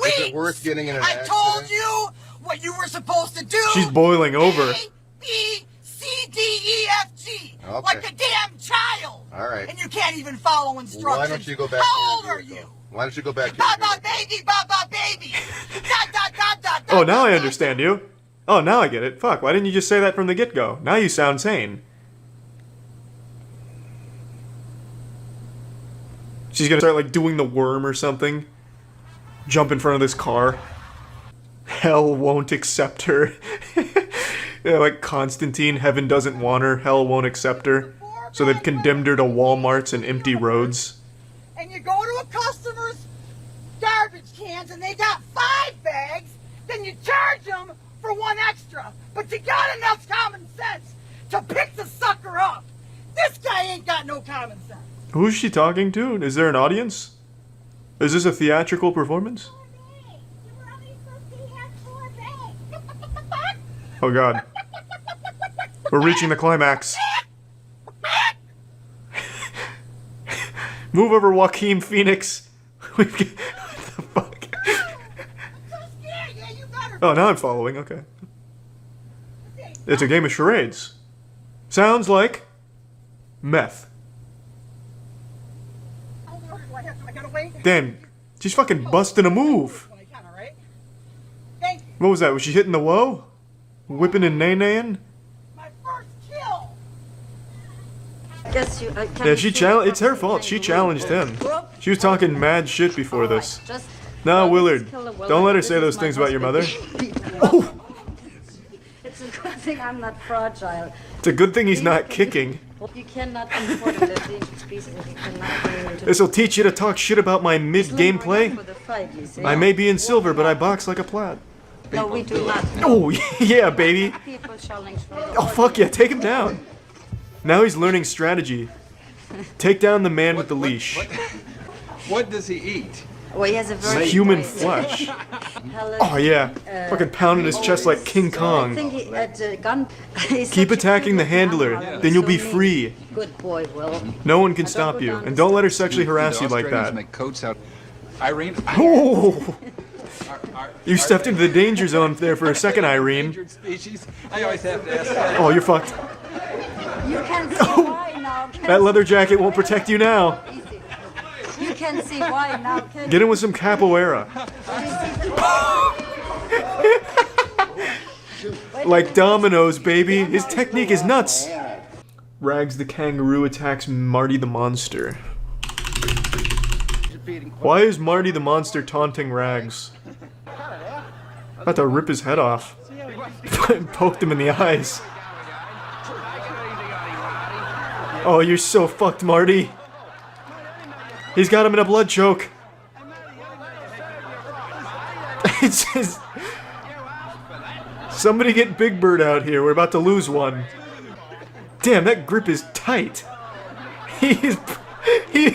Is it worth getting in an I accident? told you what you were supposed to do. She's boiling over. A, B, C, D, E, F, G. Okay. Like a damn child. All right. And you can't even follow instructions. Why don't you go back How to old your are you? vehicle? Why don't you go back to Baba baby, baba baby. Dot, dot, dot, dot, Oh, now I understand you. Oh, now I get it. Fuck, why didn't you just say that from the get-go? Now you sound sane. She's gonna start, like, doing the worm or something. Jump in front of this car. Hell won't accept her. Yeah, like Constantine, heaven doesn't want her, hell won't accept her. So they've condemned her to Walmarts and empty roads. And you go to a customer's garbage cans and they got 5 bags, then you charge them for 1 extra. But you got enough common sense to pick the sucker up. This guy ain't got no common sense. Who's she talking to? Is there an audience? Is this a theatrical performance? Oh god. We're reaching the climax. Move over, Joaquin Phoenix. What the fuck? Oh, now I'm following, okay. It's a game of charades. Sounds like meth. Damn, she's fucking busting a move. What was that? Was she hitting the low? Whipping and nay-naying? Yeah, she challenged. It's her fault. She challenged him. She was talking mad shit before this. No, Willard, don't let her say those things about your mother. Oh. It's a good thing I'm not fragile. It's a good thing he's not kicking. You cannot import a living species. You cannot bring into This'll teach you to talk shit about my mid-gameplay. I may be in silver, but I box like a plat. No, we do not. Oh, yeah, baby. People challenge for Oh, fuck yeah, take him down. Now he's learning strategy. Take down the man with the leash. What does he eat? Well, he has a very Human flesh. Oh yeah, fucking pounding his chest like King I Kong. think he had a gun. Keep attacking the handler, then you'll be free. Good boy, Will. No one can stop you, and don't let her sexually harass you like that. Make coats out. Irene. Oh! You stepped into the danger zone there for a second, Irene. Species. I always have to ask that. Oh, you're fucked. You can see why now. That leather jacket won't protect you now. You can see why now. Can Get him with some capoeira. Like dominoes, baby. His technique is nuts. Rags the kangaroo attacks Marty the monster. Why is Marty the monster taunting Rags? About to rip his head off. Poked him in the eyes. Oh, you're so fucked, Marty. He's got him in a blood choke. It's just... Somebody get Big Bird out here. We're about to lose one. Damn, that grip is tight. He is putting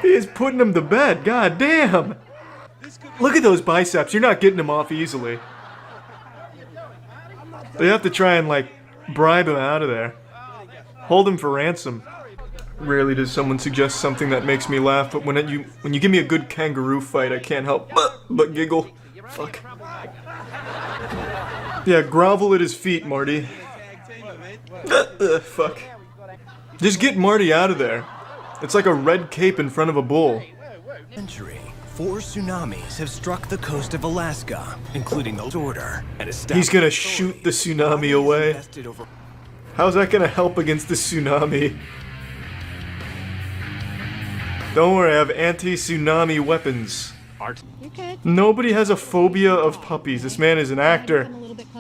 he is putting him to bed. God damn. Look at those biceps. You're not getting him off easily. They have to try and like bribe him out of there. Hold him for ransom. Rarely does someone suggest something that makes me laugh, but when you give me a good kangaroo fight, I can't help but giggle. Fuck. Yeah, grovel at his feet, Marty. Fuck. Just get Marty out of there. It's like a red cape in front of a bull. Century, 4 tsunamis have struck the coast of Alaska, including the order. He's gonna shoot the tsunami away. How's that gonna help against the tsunami? Don't worry, I have anti-tsunami weapons. Nobody has a phobia of puppies. This man is an actor.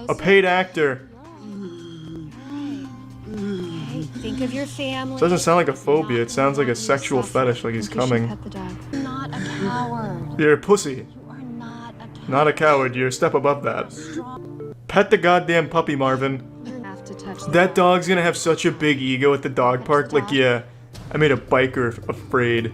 A paid actor. Think of your family. Doesn't sound like a phobia, it sounds like a sexual fetish, like he's coming. You're not a coward. You're a pussy. Not a coward, you're a step above that. Pet the goddamn puppy, Marvin. That dog's gonna have such a big ego at the dog park, like, yeah, I made a biker afraid.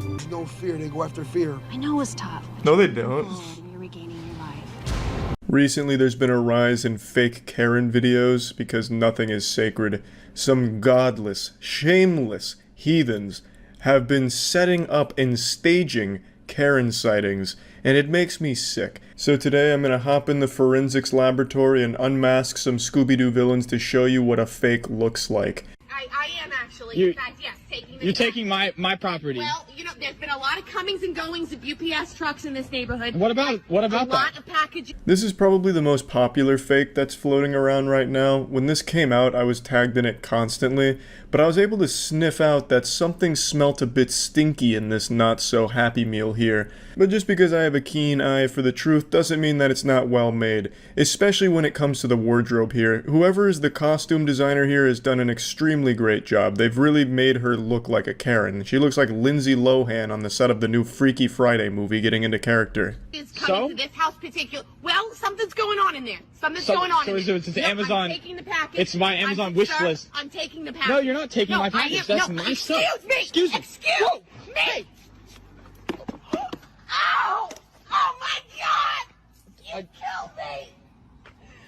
There's no fear, they go after fear. I know it's tough. No, they don't. You're regaining your life. Recently, there's been a rise in fake Karen videos because nothing is sacred. Some godless, shameless heathens have been setting up and staging Karen sightings, and it makes me sick. So today I'm gonna hop in the forensics laboratory and unmask some Scooby-Doo villains to show you what a fake looks like. I am actually, in fact, yes, taking the... You're taking my property. Well, you know, there's been a lot of comings and goings of UPS trucks in this neighborhood. What about a lot of packages. This is probably the most popular fake that's floating around right now. When this came out, I was tagged in it constantly, but I was able to sniff out that something smelt a bit stinky in this not-so-happy meal here. But just because I have a keen eye for the truth doesn't mean that it's not well made, especially when it comes to the wardrobe here. Whoever is the costume designer here has done an extremely great job. They've really made her look like a Karen. She looks like Lindsay Lohan on the set of the new Freaky Friday movie getting into character. Is coming to this house particular. Well, something's going on in there. Something's going on in there. So it's Amazon. I'm taking the package. It's my Amazon wish list. I'm taking the package. No, you're not taking my package. That's my stuff. Excuse me. Excuse me. Oh! Oh my God! You killed me!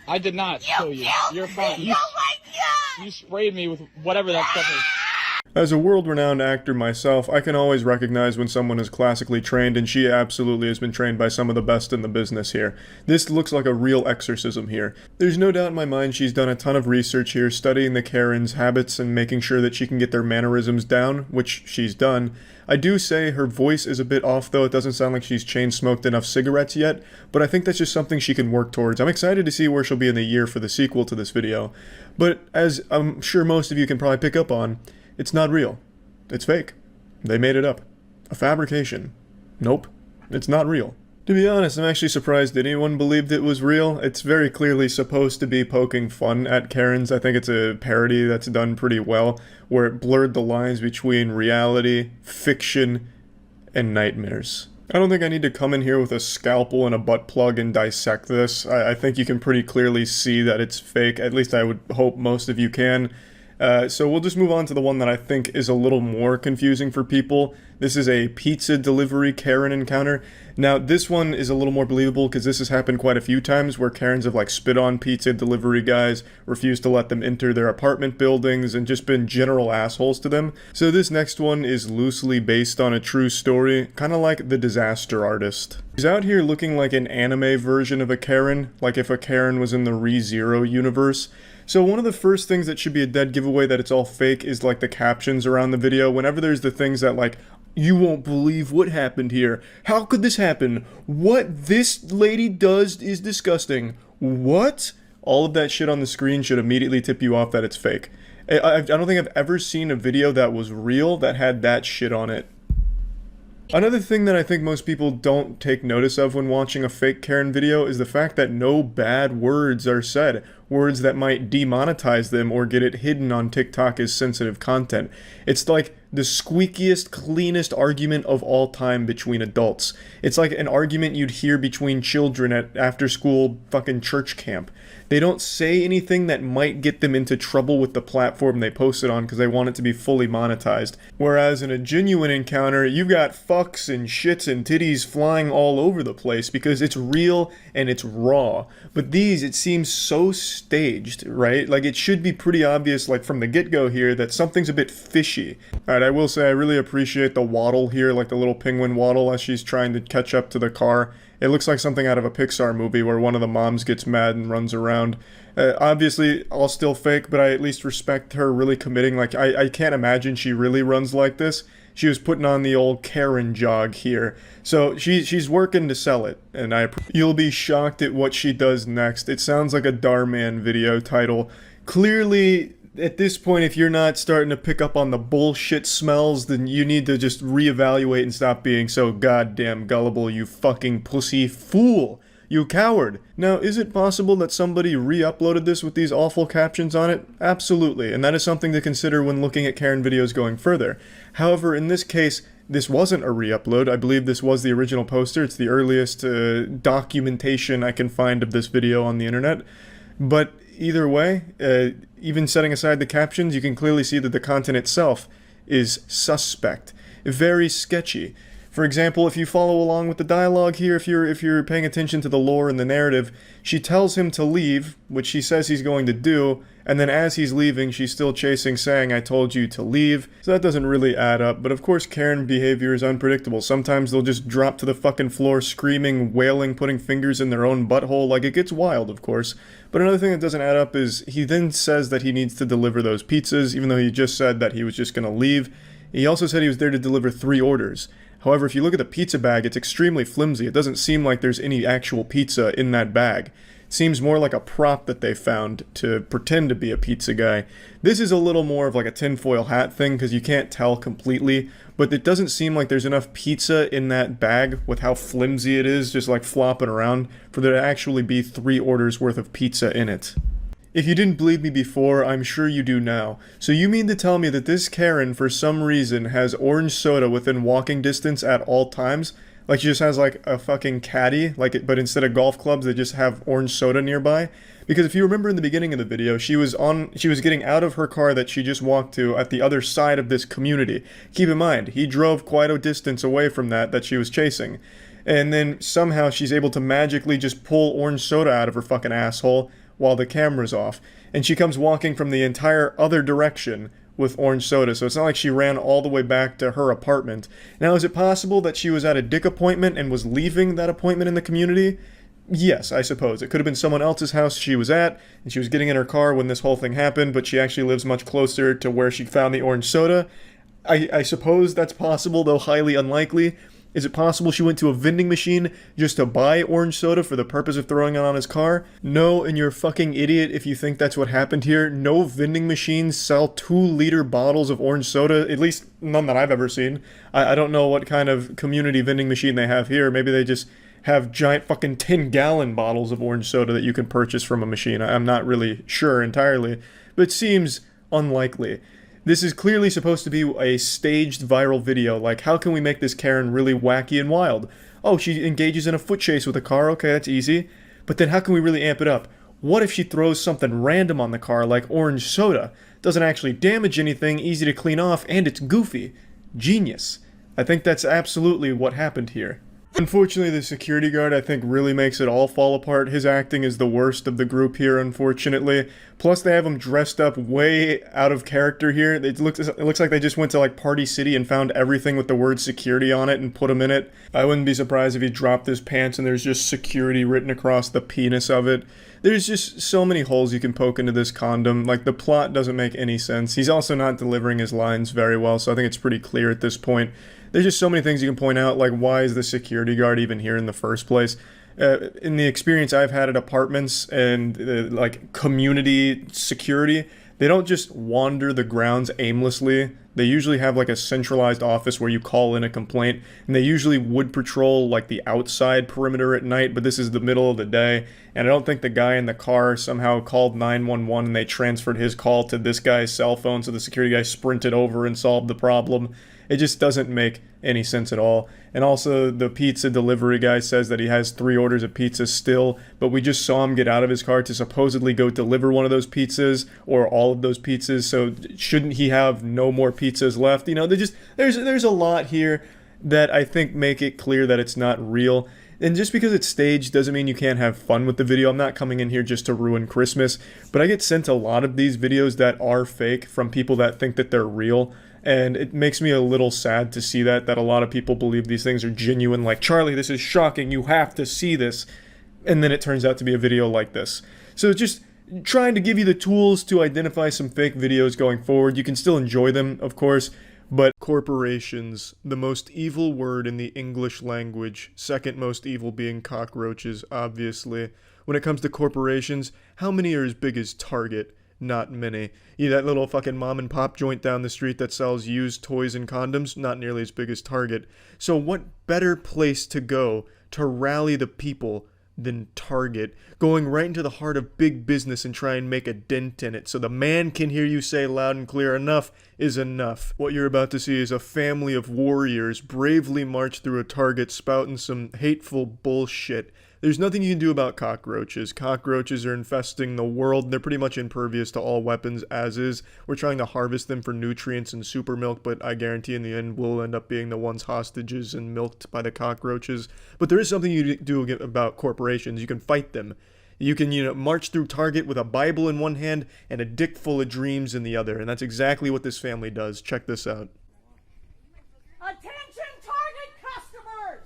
I did not kill you. You're fine. Oh my God! You sprayed me with whatever that stuff is. As a world-renowned actor myself, I can always recognize when someone is classically trained, and she absolutely has been trained by some of the best in the business here. This looks like a real exorcism here. There's no doubt in my mind she's done a ton of research here, studying the Karen's habits and making sure that she can get their mannerisms down, which she's done. I do say her voice is a bit off though, it doesn't sound like she's chain-smoked enough cigarettes yet, but I think that's just something she can work towards. I'm excited to see where she'll be in the year for the sequel to this video, but as I'm sure most of you can probably pick up on, it's not real. It's fake. They made it up. A fabrication. Nope. It's not real. To be honest, I'm actually surprised that anyone believed it was real. It's very clearly supposed to be poking fun at Karens. I think it's a parody that's done pretty well, where it blurred the lines between reality, fiction, and nightmares. I don't think I need to come in here with a scalpel and a butt plug and dissect this. I think you can pretty clearly see that it's fake. At least I would hope most of you can. So we'll just move on to the one that I think is a little more confusing for people. This is a pizza delivery Karen encounter. Now, this one is a little more believable because this has happened quite a few times where Karens have like spit on pizza delivery guys, refused to let them enter their apartment buildings, and just been general assholes to them. So this next one is loosely based on a true story, kind of like The Disaster Artist. He's out here looking like an anime version of a Karen, like if a Karen was in the ReZero universe. So one of the first things that should be a dead giveaway that it's all fake is like the captions around the video. Whenever there's the things that like, you won't believe what happened here. How could this happen? What this lady does is disgusting. What? All of that shit on the screen should immediately tip you off that it's fake. I don't think I've ever seen a video that was real that had that shit on it. Another thing that I think most people don't take notice of when watching a fake Karen video is the fact that no bad words are said. Words that might demonetize them or get it hidden on TikTok as sensitive content. It's like the squeakiest, cleanest argument of all time between adults. It's like an argument you'd hear between children at after-school fucking church camp. They don't say anything that might get them into trouble with the platform they post it on because they want it to be fully monetized. Whereas in a genuine encounter, you've got fucks and shits and titties flying all over the place because it's real and it's raw. But these, it seems so staged, right? Like it should be pretty obvious, like from the get-go here, that something's a bit fishy. Alright, I will say I really appreciate the waddle here, like the little penguin waddle as she's trying to catch up to the car. It looks like something out of a Pixar movie where one of the moms gets mad and runs around. Obviously, all still fake, but I at least respect her really committing. Like, I can't imagine she really runs like this. She was putting on the old Karen jog here. So she's working to sell it, and you'll be shocked at what she does next. It sounds like a Darman video title. Clearly, at this point, if you're not starting to pick up on the bullshit smells, then you need to just reevaluate and stop being so goddamn gullible, you fucking pussy fool. You coward. Now, is it possible that somebody re-uploaded this with these awful captions on it? Absolutely, and that is something to consider when looking at Karen videos going further. However, in this case, this wasn't a re-upload. I believe this was the original poster. It's the earliest documentation I can find of this video on the internet. But either way, even setting aside the captions, you can clearly see that the content itself is suspect. Very sketchy. For example, if you follow along with the dialogue here, if you're paying attention to the lore and the narrative, she tells him to leave, which she says he's going to do, and then as he's leaving, she's still chasing, saying, I told you to leave. So that doesn't really add up, but of course Karen behavior is unpredictable. Sometimes they'll just drop to the fucking floor screaming, wailing, putting fingers in their own butthole, like it gets wild, of course. But another thing that doesn't add up is he then says that he needs to deliver those pizzas, even though he just said that he was just gonna leave. He also said he was there to deliver 3 orders. However, if you look at the pizza bag, it's extremely flimsy. It doesn't seem like there's any actual pizza in that bag. It seems more like a prop that they found to pretend to be a pizza guy. This is a little more of like a tinfoil hat thing because you can't tell completely, but it doesn't seem like there's enough pizza in that bag with how flimsy it is, just like flopping around, for there to actually be 3 orders worth of pizza in it. If you didn't believe me before, I'm sure you do now. So you mean to tell me that this Karen, for some reason, has orange soda within walking distance at all times? Like she just has like a fucking caddy, but instead of golf clubs, they just have orange soda nearby? Because if you remember in the beginning of the video, she was getting out of her car that she just walked to at the other side of this community. Keep in mind, he drove quite a distance away from that she was chasing. And then somehow she's able to magically just pull orange soda out of her fucking asshole while the camera's off, and she comes walking from the entire other direction with orange soda, so it's not like she ran all the way back to her apartment. Now, is it possible that she was at a dick appointment and was leaving that appointment in the community? Yes, I suppose. It could have been someone else's house she was at, and she was getting in her car when this whole thing happened, but she actually lives much closer to where she found the orange soda. I suppose that's possible, though highly unlikely. Is it possible she went to a vending machine just to buy orange soda for the purpose of throwing it on his car? No, and you're a fucking idiot if you think that's what happened here. No vending machines sell 2-liter bottles of orange soda, at least none that I've ever seen. I don't know what kind of community vending machine they have here. Maybe they just have giant fucking 10-gallon bottles of orange soda that you can purchase from a machine. I'm not really sure entirely, but it seems unlikely. This is clearly supposed to be a staged viral video. Like, how can we make this Karen really wacky and wild? Oh, she engages in a foot chase with a car. Okay, that's easy. But then how can we really amp it up? What if she throws something random on the car, like orange soda? Doesn't actually damage anything, easy to clean off, and it's goofy. Genius. I think that's absolutely what happened here. Unfortunately, the security guard, I think, really makes it all fall apart. His acting is the worst of the group here, unfortunately. Plus, they have him dressed up way out of character here. It looks like they just went to, like, Party City and found everything with the word security on it and put him in it. I wouldn't be surprised if he dropped his pants and there's just security written across the penis of it. There's just so many holes you can poke into this condom. Like, the plot doesn't make any sense. He's also not delivering his lines very well, so I think it's pretty clear at this point. There's just so many things you can point out, like, why is the security guard even here in the first place? In the experience I've had at apartments and, like, community security, they don't just wander the grounds aimlessly. They usually have, like, a centralized office where you call in a complaint, and they usually would patrol, like, the outside perimeter at night, but this is the middle of the day, and I don't think the guy in the car somehow called 911 and they transferred his call to this guy's cell phone, so the security guy sprinted over and solved the problem. It just doesn't make any sense at all. And also, the pizza delivery guy says that he has 3 orders of pizza still, but we just saw him get out of his car to supposedly go deliver one of those pizzas, or all of those pizzas, so shouldn't he have no more pizzas left? You know, there's a lot here that I think make it clear that it's not real. And just because it's staged doesn't mean you can't have fun with the video. I'm not coming in here just to ruin Christmas, but I get sent a lot of these videos that are fake from people that think that they're real. And it makes me a little sad to see that a lot of people believe these things are genuine, like, Charlie, this is shocking, you have to see this. And then it turns out to be a video like this. So just trying to give you the tools to identify some fake videos going forward. You can still enjoy them, of course, but corporations, the most evil word in the English language, second most evil being cockroaches, obviously. When it comes to corporations, how many are as big as Target? Not many. That little fucking mom and pop joint down the street that sells used toys and condoms, not nearly as big as Target. So what better place to go to rally the people than Target? Going right into the heart of big business and try and make a dent in it so the man can hear you say loud and clear, enough is enough. What you're about to see is a family of warriors bravely march through a Target spouting some hateful bullshit. There's nothing you can do about cockroaches. Cockroaches are infesting the world. They're pretty much impervious to all weapons as is. We're trying to harvest them for nutrients and super milk, but I guarantee in the end we'll end up being the ones hostages and milked by the cockroaches. But there is something you do about corporations. You can fight them. You can, march through Target with a Bible in one hand and a dick full of dreams in the other. And that's exactly what this family does. Check this out. Attention Target customers!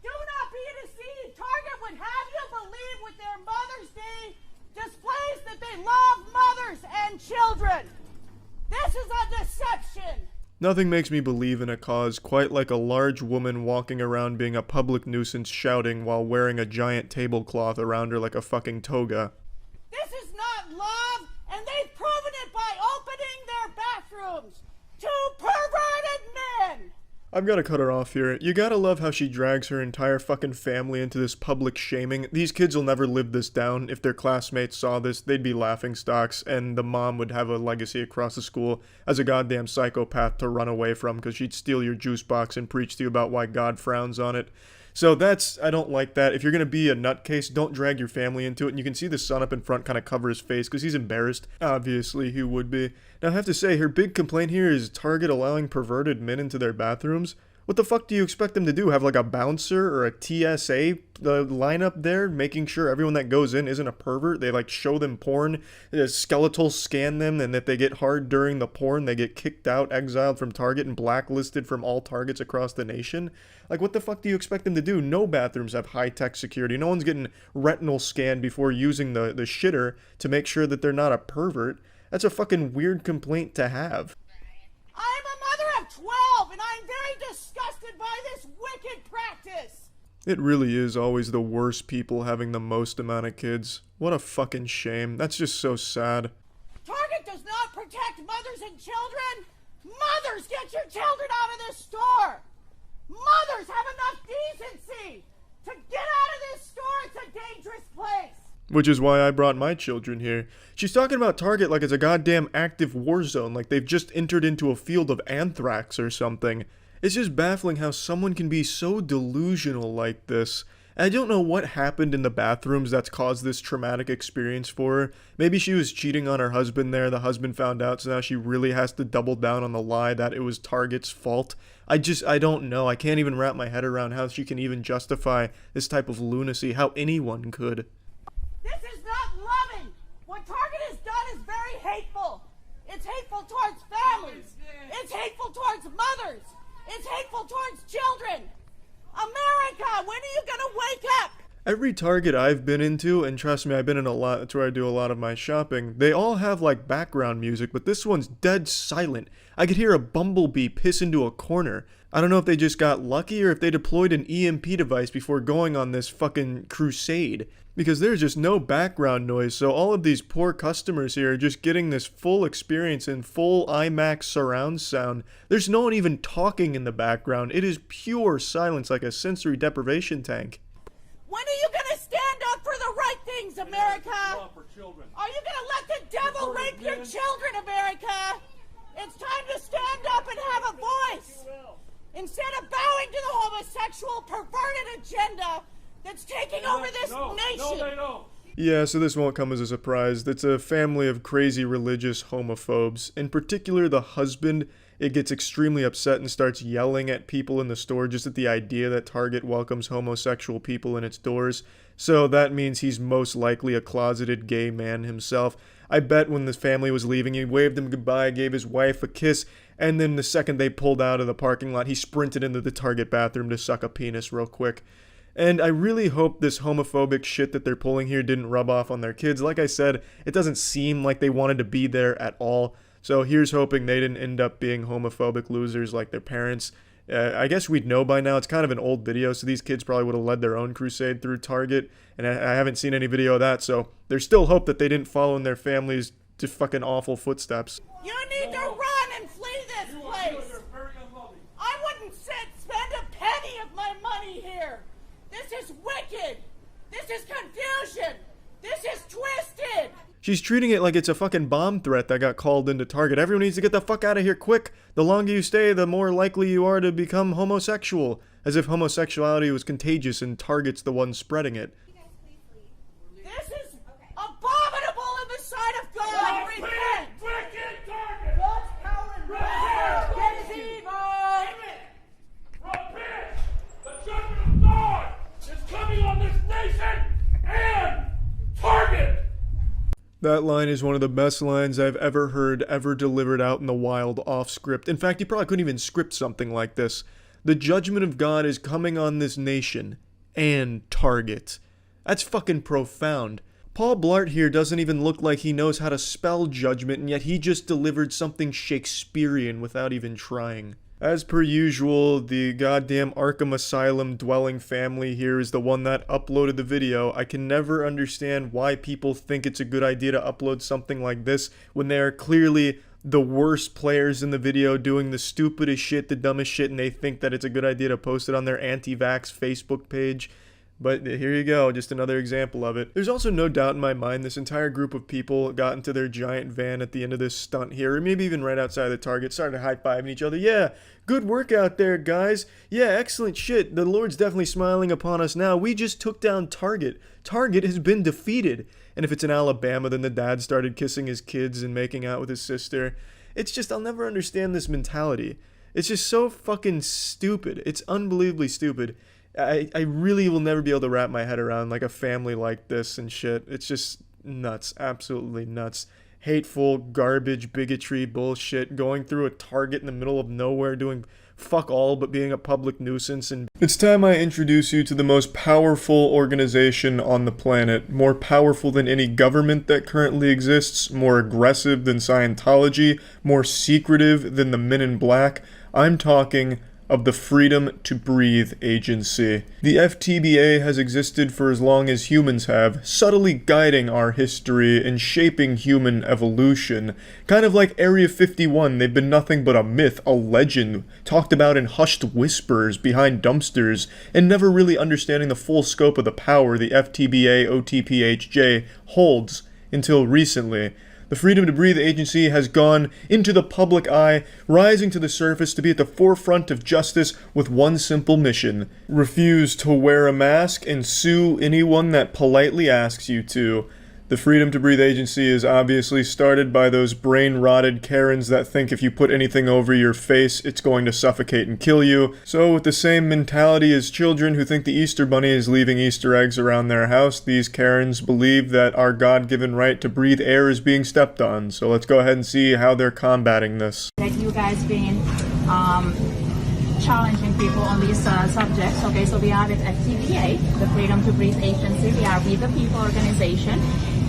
Do not be deceived. Target would have you believe with their Mother's Day displays that they love mothers and children. This is a deception. Nothing makes me believe in a cause quite like a large woman walking around being a public nuisance shouting while wearing a giant tablecloth around her like a fucking toga. This is not love, and they've proven it by opening their bathrooms to perverted men. I've gotta cut her off here. You gotta love how she drags her entire fucking family into this public shaming. These kids will never live this down. If their classmates saw this, they'd be laughingstocks, and the mom would have a legacy across the school as a goddamn psychopath to run away from, because she'd steal your juice box and preach to you about why God frowns on it. So I don't like that. If you're gonna be a nutcase, don't drag your family into it. And you can see the son up in front kind of cover his face because he's embarrassed. Obviously, he would be. Now, I have to say, her big complaint here is Target allowing perverted men into their bathrooms. What the fuck do you expect them to do? Have like a bouncer or a TSA lineup there, making sure everyone that goes in isn't a pervert? They like show them porn, skeletal scan them, and if they get hard during the porn, they get kicked out, exiled from Target, and blacklisted from all Targets across the nation? Like, what the fuck do you expect them to do? No bathrooms have high-tech security. No one's getting retinal scanned before using the shitter to make sure that they're not a pervert. That's a fucking weird complaint to have. I'm a mother of 12, and I'm very disgusted by this wicked practice. It really is always the worst people having the most amount of kids. What a fucking shame. That's just so sad. Target does not protect mothers and children. Mothers, get your children out of this store. Mothers, have enough decency to get out of this store. It's a dangerous place. Which is why I brought my children here. She's talking about Target like it's a goddamn active war zone, like they've just entered into a field of anthrax or something. It's just baffling how someone can be so delusional like this. And I don't know what happened in the bathrooms that's caused this traumatic experience for her. Maybe she was cheating on her husband there, the husband found out, so now she really has to double down on the lie that it was Target's fault. I don't know. I can't even wrap my head around how she can even justify this type of lunacy, how anyone could. This is not loving. What Target has done is very hateful. It's hateful towards families. It's hateful towards mothers. It's hateful towards children. America, when are you gonna wake up? Every Target I've been into, and trust me, I've been in a lot, that's where I do a lot of my shopping, they all have like background music, but this one's dead silent. I could hear a bumblebee piss into a corner. I don't know if they just got lucky or if they deployed an EMP device before going on this fucking crusade. Because there's just no background noise, so all of these poor customers here are just getting this full experience in full IMAX surround sound. There's no one even talking in the background. It is pure silence like a sensory deprivation tank. When are you gonna stand up for the right things, America? Are you gonna let the devil rape your children, America? It's time to stand up and have a voice. Instead of bowing to the homosexual perverted agenda that's taking over this nation. Yeah, so this won't come as a surprise. It's a family of crazy religious homophobes. In particular, the husband, it gets extremely upset and starts yelling at people in the store just at the idea that Target welcomes homosexual people in its doors. So that means he's most likely a closeted gay man himself. I bet when this family was leaving, he waved them goodbye, gave his wife a kiss, and then the second they pulled out of the parking lot, he sprinted into the Target bathroom to suck a penis real quick. And I really hope this homophobic shit that they're pulling here didn't rub off on their kids. Like I said, it doesn't seem like they wanted to be there at all. So here's hoping they didn't end up being homophobic losers like their parents. I guess we'd know by now. It's kind of an old video, so these kids probably would have led their own crusade through Target. And I haven't seen any video of that, so there's still hope that they didn't follow in their families' just fucking awful footsteps. You need to run and flee this place. I wouldn't spend a penny of my money here. This is wicked! This is confusion! This is twisted! She's treating it like it's a fucking bomb threat that got called into Target. Everyone needs to get the fuck out of here quick! The longer you stay, the more likely you are to become homosexual. As if homosexuality was contagious and Target's the one spreading it. This is abominable in the sight of God! Repent! Wicked Target! God's power and wrath is evil! Repent! The judgment of God is coming on this nation and Target! That line is one of the best lines I've ever heard, ever delivered out in the wild off script. In fact, you probably couldn't even script something like this. The judgment of God is coming on this nation and Target. That's fucking profound. Paul Blart here doesn't even look like he knows how to spell judgment, and yet he just delivered something Shakespearean without even trying. As per usual, the goddamn Arkham Asylum dwelling family here is the one that uploaded the video. I can never understand why people think it's a good idea to upload something like this when they are clearly the worst players in the video doing the stupidest shit, the dumbest shit, and they think that it's a good idea to post it on their anti-vax Facebook page. But here you go, just another example of it. There's also no doubt in my mind this entire group of people got into their giant van at the end of this stunt here, or maybe even right outside the Target, started high-fiving each other. Yeah, good work out there, guys. Yeah, excellent shit. The Lord's definitely smiling upon us now. We just took down Target. Target has been defeated. And if it's in Alabama, then the dad started kissing his kids and making out with his sister. It's just, I'll never understand this mentality. It's just so fucking stupid. It's unbelievably stupid. I really will never be able to wrap my head around like a family like this and shit. It's just nuts. Absolutely nuts. Hateful, garbage, bigotry, bullshit, going through a Target in the middle of nowhere doing fuck all but being a public nuisance. And it's time I introduce you to the most powerful organization on the planet. More powerful than any government that currently exists, more aggressive than Scientology, more secretive than the Men in Black. I'm talking of the Freedom to Breathe Agency. The FTBA has existed for as long as humans have, subtly guiding our history and shaping human evolution. Kind of like Area 51, they've been nothing but a myth, a legend, talked about in hushed whispers behind dumpsters, and never really understanding the full scope of the power the FTBA OTPHJ holds until recently. The Freedom to Breathe Agency has gone into the public eye, rising to the surface to be at the forefront of justice with one simple mission: refuse to wear a mask and sue anyone that politely asks you to. The Freedom to Breathe Agency is obviously started by those brain-rotted Karens that think if you put anything over your face, it's going to suffocate and kill you. So with the same mentality as children who think the Easter Bunny is leaving Easter eggs around their house, these Karens believe that our God-given right to breathe air is being stepped on. So let's go ahead and see how they're combating this. That you guys been challenging people on these subjects. Okay, so we are with FTBA, the Freedom to Breathe Agency. We are We the People organization,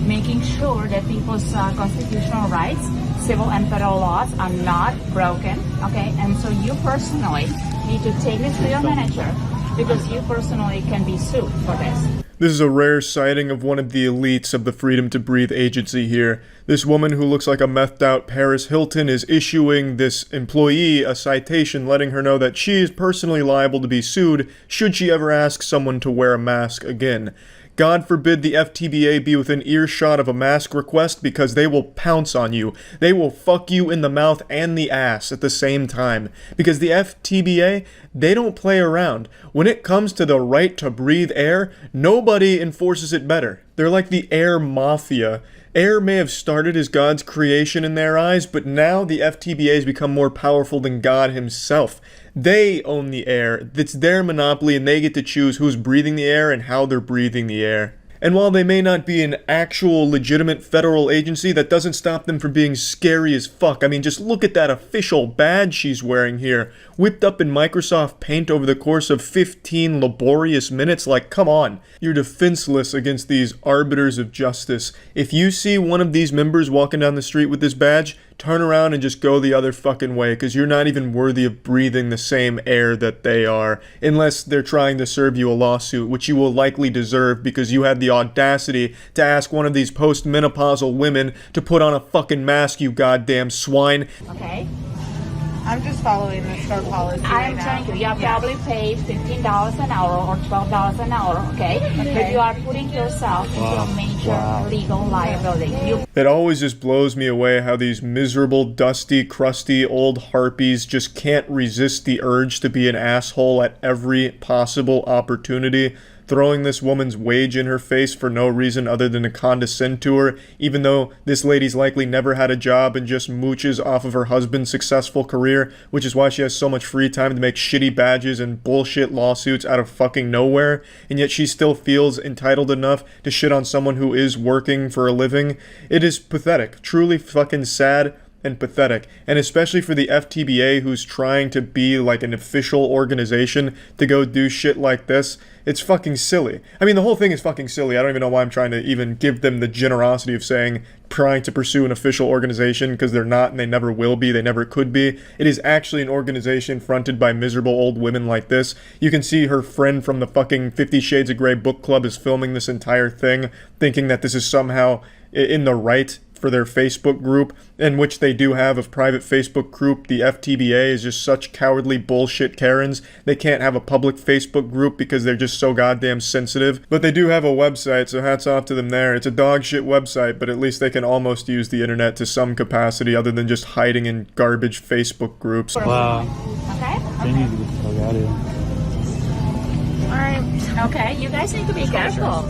making sure that people's constitutional rights, civil and federal laws are not broken. Okay, and so you personally need to take this to your manager because you personally can be sued for this. This is a rare sighting of one of the elites of the Freedom to Breathe Agency here. This woman who looks like a methed out Paris Hilton is issuing this employee a citation letting her know that she is personally liable to be sued should she ever ask someone to wear a mask again. God forbid the FTBA be within earshot of a mask request because they will pounce on you. They will fuck you in the mouth and the ass at the same time. Because the FTBA, they don't play around. When it comes to the right to breathe air, nobody enforces it better. They're like the air mafia. Air may have started as God's creation in their eyes, but now the FTBA has become more powerful than God himself. They own the air. It's their monopoly, and they get to choose who's breathing the air and how they're breathing the air. And while they may not be an actual legitimate federal agency, that doesn't stop them from being scary as fuck. I mean, just look at that official badge she's wearing here, whipped up in Microsoft Paint over the course of 15 laborious minutes. Like, come on. You're defenseless against these arbiters of justice. If you see one of these members walking down the street with this badge, turn around and just go the other fucking way, because you're not even worthy of breathing the same air that they are, unless they're trying to serve you a lawsuit, which you will likely deserve because you had the audacity to ask one of these post-menopausal women to put on a fucking mask, you goddamn swine. Okay? I'm just following the store policy. I'm telling you, you are probably paid $15 an hour or $12 an hour, okay? But you are putting yourself into a major legal liability. It always just blows me away how these miserable, dusty, crusty old harpies just can't resist the urge to be an asshole at every possible opportunity, throwing this woman's wage in her face for no reason other than to condescend to her, even though this lady's likely never had a job and just mooches off of her husband's successful career, which is why she has so much free time to make shitty badges and bullshit lawsuits out of fucking nowhere, and yet she still feels entitled enough to shit on someone who is working for a living. It is pathetic, truly fucking sad and pathetic, and especially for the FTBA, who's trying to be like an official organization, to go do shit like this. It's fucking silly. I mean, the whole thing is fucking silly. I don't even know why I'm trying to even give them the generosity of saying trying to pursue an official organization, because they're not and they never will be, they never could be. It is actually an organization fronted by miserable old women like this. You can see her friend from the fucking 50 Shades of Grey book club is filming this entire thing, thinking that this is somehow in the right for their Facebook group, in which they do have a private Facebook group. The FTBA is just such cowardly bullshit Karens. They can't have a public Facebook group because they're just so goddamn sensitive. But they do have a website, so hats off to them there. It's a dog shit website, but at least they can almost use the internet to some capacity other than just hiding in garbage Facebook groups. Wow. Okay? They need to get the fuck out of here. Alright. Okay, you guys need to be careful.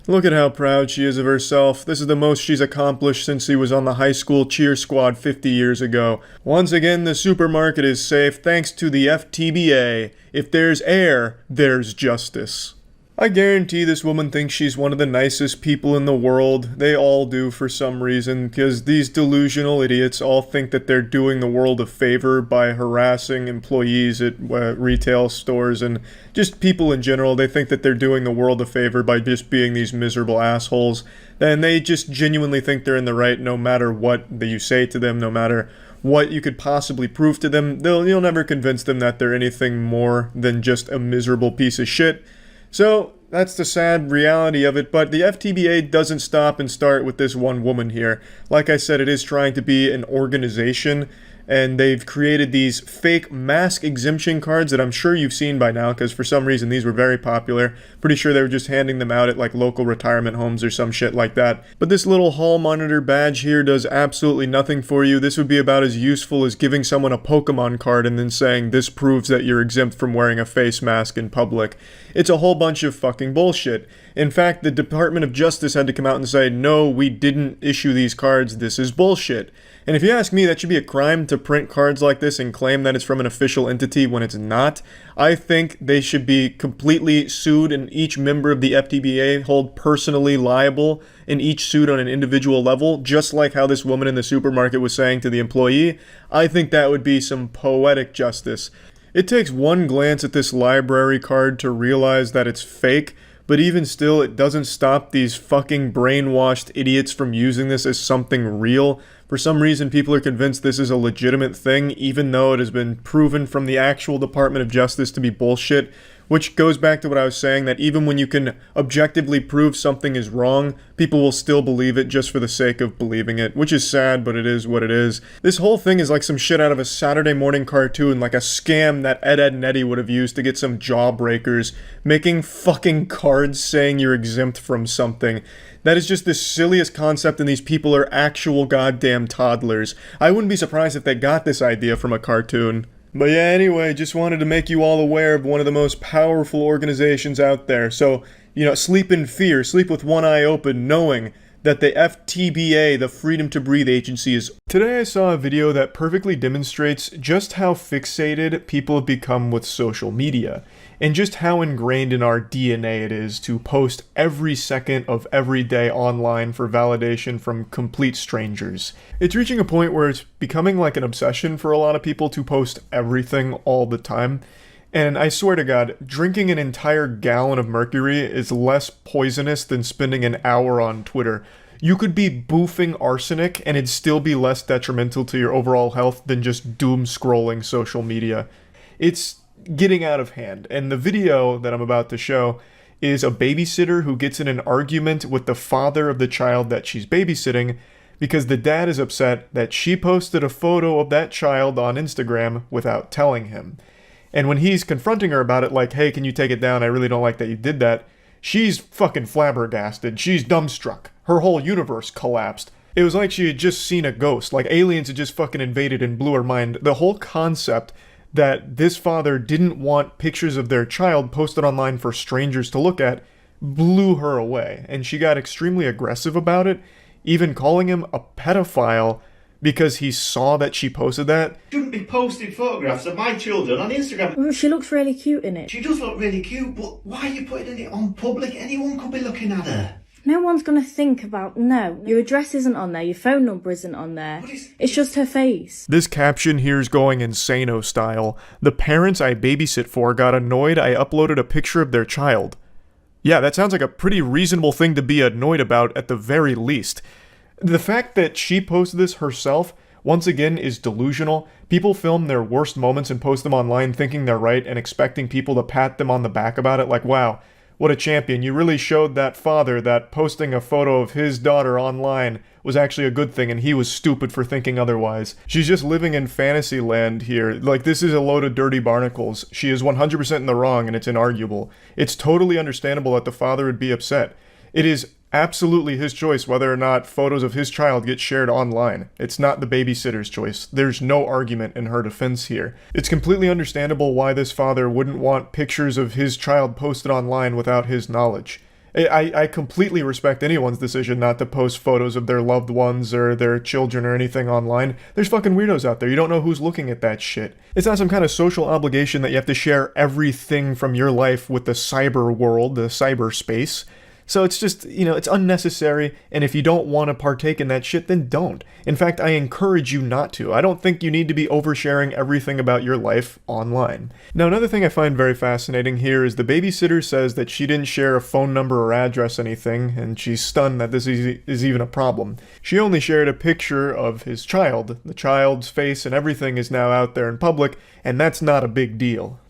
Look at how proud she is of herself. This is the most she's accomplished since she was on the high school cheer squad 50 years ago. Once again, the supermarket is safe thanks to the FTBA. If there's air, there's justice. I guarantee this woman thinks she's one of the nicest people in the world. They all do for some reason, because these delusional idiots all think that they're doing the world a favor by harassing employees at retail stores and just people in general. They think that they're doing the world a favor by just being these miserable assholes. And they just genuinely think they're in the right no matter what you say to them, no matter what you could possibly prove to them, you'll never convince them that they're anything more than just a miserable piece of shit. So that's the sad reality of it, but the FTBA doesn't stop and start with this one woman here. Like I said, it is trying to be an organization, and they've created these fake mask exemption cards that I'm sure you've seen by now, because for some reason these were very popular. Pretty sure they were just handing them out at like local retirement homes or some shit like that. But this little hall monitor badge here does absolutely nothing for you. This would be about as useful as giving someone a Pokemon card and then saying this proves that you're exempt from wearing a face mask in public. It's a whole bunch of fucking bullshit. In fact, the Department of Justice had to come out and say, no, we didn't issue these cards, this is bullshit. And if you ask me, that should be a crime to print cards like this and claim that it's from an official entity when it's not. I think they should be completely sued and each member of the FTBA hold personally liable in each suit on an individual level, just like how this woman in the supermarket was saying to the employee. I think that would be some poetic justice. It takes one glance at this library card to realize that it's fake, but even still, it doesn't stop these fucking brainwashed idiots from using this as something real. For some reason, people are convinced this is a legitimate thing, even though it has been proven from the actual Department of Justice to be bullshit. Which goes back to what I was saying, that even when you can objectively prove something is wrong, people will still believe it just for the sake of believing it, which is sad, but it is what it is. This whole thing is like some shit out of a Saturday morning cartoon, like a scam that Ed, Edd n Eddy would have used to get some jawbreakers, making fucking cards saying you're exempt from something. That is just the silliest concept, and these people are actual goddamn toddlers. I wouldn't be surprised if they got this idea from a cartoon. But yeah, anyway, just wanted to make you all aware of one of the most powerful organizations out there. So, sleep in fear, sleep with one eye open, knowing that the FTBA, the Freedom to Breathe Agency, is... Today I saw a video that perfectly demonstrates just how fixated people have become with social media, and just how ingrained in our DNA it is to post every second of every day online for validation from complete strangers. It's reaching a point where it's becoming like an obsession for a lot of people to post everything all the time. And I swear to God, drinking an entire gallon of mercury is less poisonous than spending an hour on Twitter. You could be boofing arsenic and it'd still be less detrimental to your overall health than just doom scrolling social media. It's getting out of hand, and the video that I'm about to show is a babysitter who gets in an argument with the father of the child that she's babysitting because the dad is upset that she posted a photo of that child on Instagram without telling him. And when he's confronting her about it, like, hey, can you take it down? I really don't like that you did that. She's fucking flabbergasted. She's dumbstruck. Her whole universe collapsed. It was like she had just seen a ghost. Like aliens had just fucking invaded and blew her mind. The whole concept that this father didn't want pictures of their child posted online for strangers to look at blew her away. And she got extremely aggressive about it, even calling him a pedophile because he saw that she posted that. Shouldn't be posting photographs of my children on Instagram. Well, she looks really cute in it. She does look really cute, but why are you putting it on public? Anyone could be looking at her. No one's going to think about, no, your address isn't on there, your phone number isn't on there. It's just her face. This caption here is going insano style. The parents I babysit for got annoyed I uploaded a picture of their child. Yeah, that sounds like a pretty reasonable thing to be annoyed about at the very least. The fact that she posted this herself, once again, is delusional. People film their worst moments and post them online thinking they're right and expecting people to pat them on the back about it like, wow, what a champion. You really showed that father that posting a photo of his daughter online was actually a good thing and he was stupid for thinking otherwise. She's just living in fantasy land here. Like, this is a load of dirty barnacles. She is 100% in the wrong and it's inarguable. It's totally understandable that the father would be upset. It is absolutely his choice whether or not photos of his child get shared online. It's not the babysitter's choice. There's no argument in her defense here. It's completely understandable why this father wouldn't want pictures of his child posted online without his knowledge. I completely respect anyone's decision not to post photos of their loved ones or their children or anything online. There's fucking weirdos out there. You don't know who's looking at that shit. It's not some kind of social obligation that you have to share everything from your life with the cyber world, the cyberspace. So it's just, it's unnecessary, and if you don't want to partake in that shit, then don't. In fact, I encourage you not to. I don't think you need to be oversharing everything about your life online. Now, another thing I find very fascinating here is the babysitter says that she didn't share a phone number or address, anything, and she's stunned that this is even a problem. She only shared a picture of his child. The child's face and everything is now out there in public, and that's not a big deal.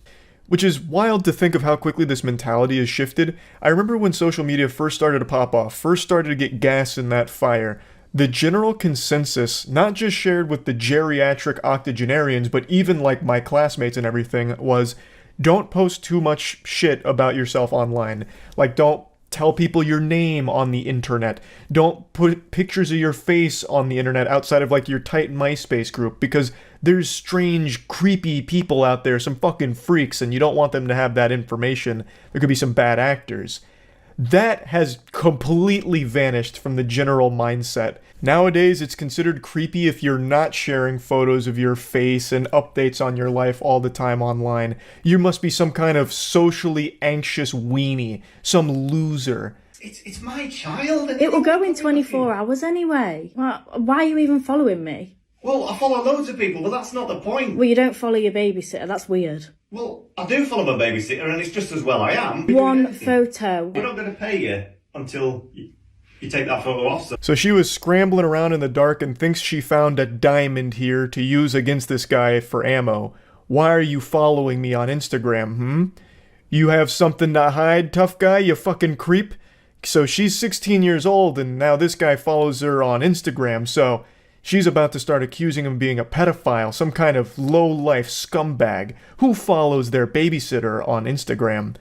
Which is wild to think of how quickly this mentality has shifted. I remember when social media first started to pop off, first started to get gas in that fire, the general consensus, not just shared with the geriatric octogenarians, but even like my classmates and everything, was don't post too much shit about yourself online. Like, don't tell people your name on the internet. Don't put pictures of your face on the internet outside of like your tight MySpace group, because there's strange, creepy people out there, some fucking freaks, and you don't want them to have that information. There could be some bad actors. That has completely vanished from the general mindset. Nowadays, it's considered creepy if you're not sharing photos of your face and updates on your life all the time online. You must be some kind of socially anxious weenie, some loser. It's my child. It will go in 24 hours anyway. Why are you even following me? Well, I follow loads of people, but that's not the point. Well, you don't follow your babysitter. That's weird. Well, I do follow my babysitter, and it's just as well I am. One photo. We're not going to pay you until you take that photo off. So she was scrambling around in the dark and thinks she found a diamond here to use against this guy for ammo. Why are you following me on Instagram, You have something to hide, tough guy, you fucking creep? So she's 16 years old, and now this guy follows her on Instagram, so she's about to start accusing him of being a pedophile, some kind of low-life scumbag who follows their babysitter on Instagram.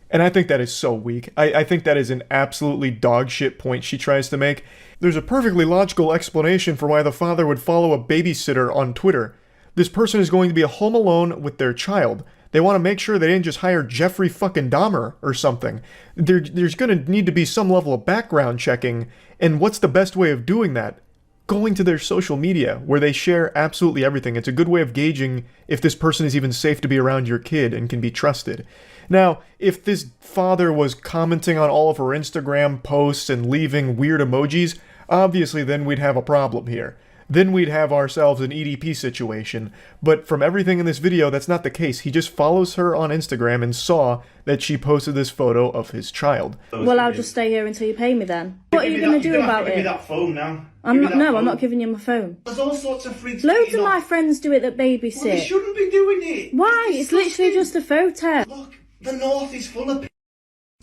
And I think that is so weak. I think that is an absolutely dogshit point she tries to make. There's a perfectly logical explanation for why the father would follow a babysitter on Twitter. This person is going to be home alone with their child. They want to make sure they didn't just hire Jeffrey fucking Dahmer or something. There's going to need to be some level of background checking. And what's the best way of doing that? Going to their social media, where they share absolutely everything. It's a good way of gauging if this person is even safe to be around your kid and can be trusted. Now, if this father was commenting on all of her Instagram posts and leaving weird emojis, obviously then we'd have a problem here. Then we'd have ourselves an EDP situation. But from everything in this video, that's not the case. He just follows her on Instagram and saw that she posted this photo of his child. Well, I'll just stay here until you pay me then. What are you going to do about it? Give me that phone now. I'm not giving you my phone. There's all sorts of freaks. Loads of my friends do it that babysit. Well, they shouldn't be doing it. Why? It's literally just a photo. Look, the north is full of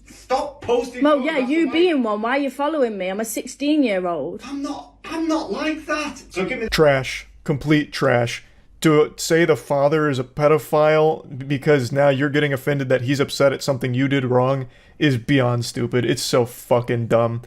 stop posting. Well, yeah, you being one. Why are you following me? I'm a 16-year-old. I'm not like that. So give me trash. Complete trash. To say the father is a pedophile because now you're getting offended that he's upset at something you did wrong is beyond stupid. It's so fucking dumb.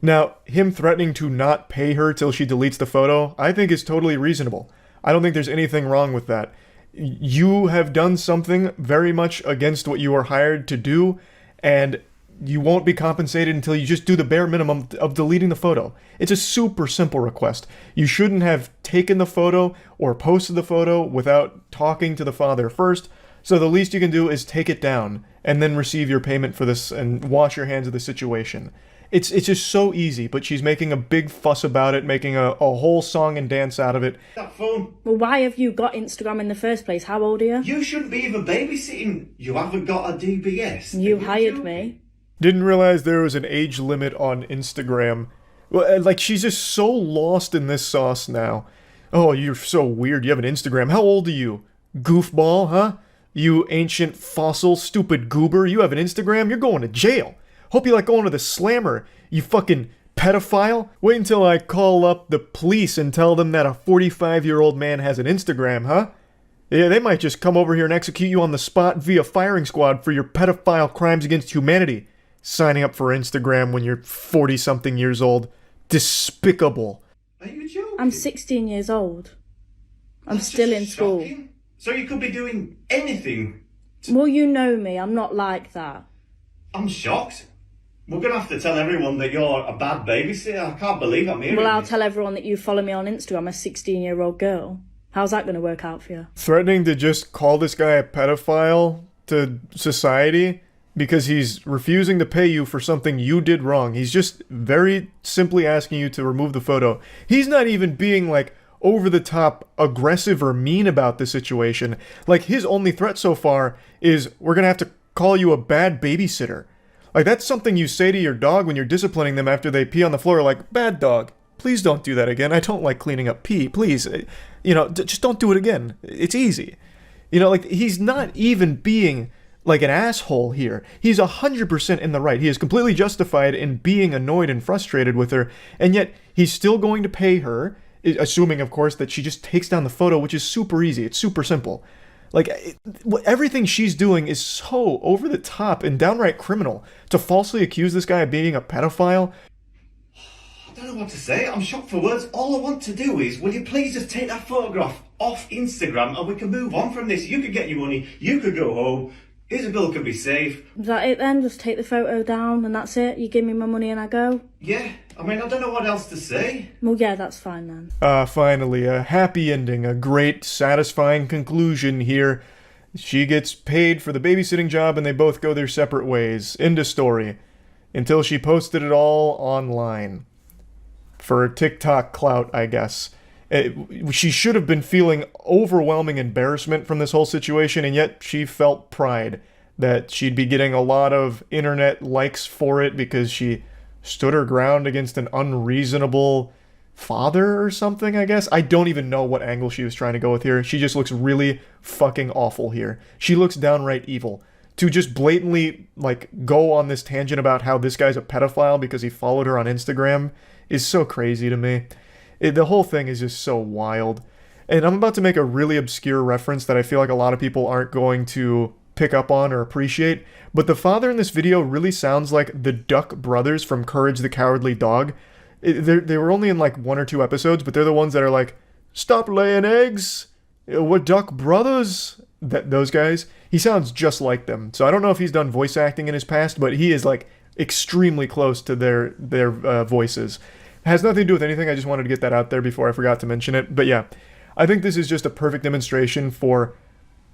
Now, him threatening to not pay her till she deletes the photo, I think is totally reasonable. I don't think there's anything wrong with that. You have done something very much against what you were hired to do, and you won't be compensated until you just do the bare minimum of deleting the photo. It's a super simple request. You shouldn't have taken the photo or posted the photo without talking to the father first, so the least you can do is take it down and then receive your payment for this and wash your hands of the situation. It's just so easy, but she's making a big fuss about it, making a whole song and dance out of it. That phone. Well, why have you got Instagram in the first place? How old are you? You shouldn't be even babysitting. You haven't got a DBS. You hired me. Didn't realize there was an age limit on Instagram. Well, like, she's just so lost in this sauce now. Oh, you're so weird. You have an Instagram. How old are you? Goofball, huh? You ancient fossil, stupid goober. You have an Instagram? You're going to jail. Hope you like going to the slammer, you fucking pedophile. Wait until I call up the police and tell them that a 45-year-old man has an Instagram, huh? Yeah, they might just come over here and execute you on the spot via firing squad for your pedophile crimes against humanity. Signing up for Instagram when you're 40-something years old. Despicable. Are you joking? I'm 16 years old. I'm still in school. So you could be doing anything. Well, you know me. I'm not like that. I'm shocked. We're going to have to tell everyone that you're a bad babysitter. I can't believe I'm hearing Well, I'll this. tell everyone that you follow me on Instagram, a 16-year-old girl. How's that going to work out for you? Threatening to just call this guy a pedophile to society? because he's refusing to pay you for something you did wrong. He's just very simply asking you to remove the photo. He's not even being like over the top aggressive or mean about the situation. Like, his only threat so far is, we're gonna have to call you a bad babysitter. Like, that's something you say to your dog when you're disciplining them after they pee on the floor, like, bad dog, please don't do that again. I don't like cleaning up pee, please. You know, just don't do it again. It's easy. You know, like, he's not even being like an asshole here. He's 100% in the right. He is completely justified in being annoyed and frustrated with her, and yet he's still going to pay her, assuming, of course, that she just takes down the photo, which is super easy. It's super simple. Like, everything she's doing is so over the top and downright criminal. To falsely accuse this guy of being a pedophile. I don't know what to say. I'm shocked for words. All I want to do is, will you please just take that photograph off Instagram and we can move on from this. You could get your money. You could go home. Isabel can be safe. Is that it then? Just take the photo down and that's it? You give me my money and I go? Yeah. I mean, I don't know what else to say. Well, yeah, that's fine then. Finally, a happy ending, a great, satisfying conclusion here. She gets paid for the babysitting job and they both go their separate ways. End of story. Until she posted it all online. For TikTok clout, I guess. She should have been feeling overwhelming embarrassment from this whole situation, and yet she felt pride that she'd be getting a lot of internet likes for it because she stood her ground against an unreasonable father or something, I guess. I don't even know what angle she was trying to go with here. She just looks really fucking awful here. She looks downright evil. To just blatantly, like, go on this tangent about how this guy's a pedophile because he followed her on Instagram is so crazy to me. The whole thing is just so wild. And I'm about to make a really obscure reference that I feel like a lot of people aren't going to pick up on or appreciate, but the father in this video really sounds like the Duck brothers from Courage the Cowardly Dog. They were only in like 1 or 2 episodes, but they're the ones that are like, stop laying eggs, we're Duck brothers. Those guys, he sounds just like them. So I don't know if he's done voice acting in his past, but he is like extremely close to their voices. Has nothing to do with anything, I just wanted to get that out there before I forgot to mention it. But yeah, I think this is just a perfect demonstration for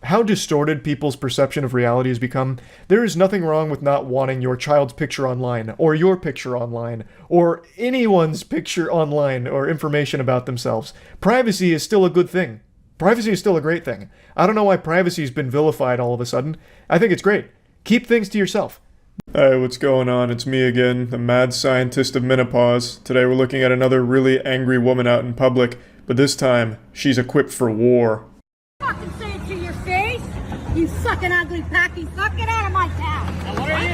how distorted people's perception of reality has become. There is nothing wrong with not wanting your child's picture online, or your picture online, or anyone's picture online, or information about themselves. Privacy is still a good thing. Privacy is still a great thing. I don't know why privacy has been vilified all of a sudden. I think it's great. Keep things to yourself. Hey, what's going on? It's me again, the mad scientist of menopause. Today we're looking at another really angry woman out in public, but this time, she's equipped for war. Fucking say it to your face, you fucking ugly packy. Fuck, get out of my town. And what are you?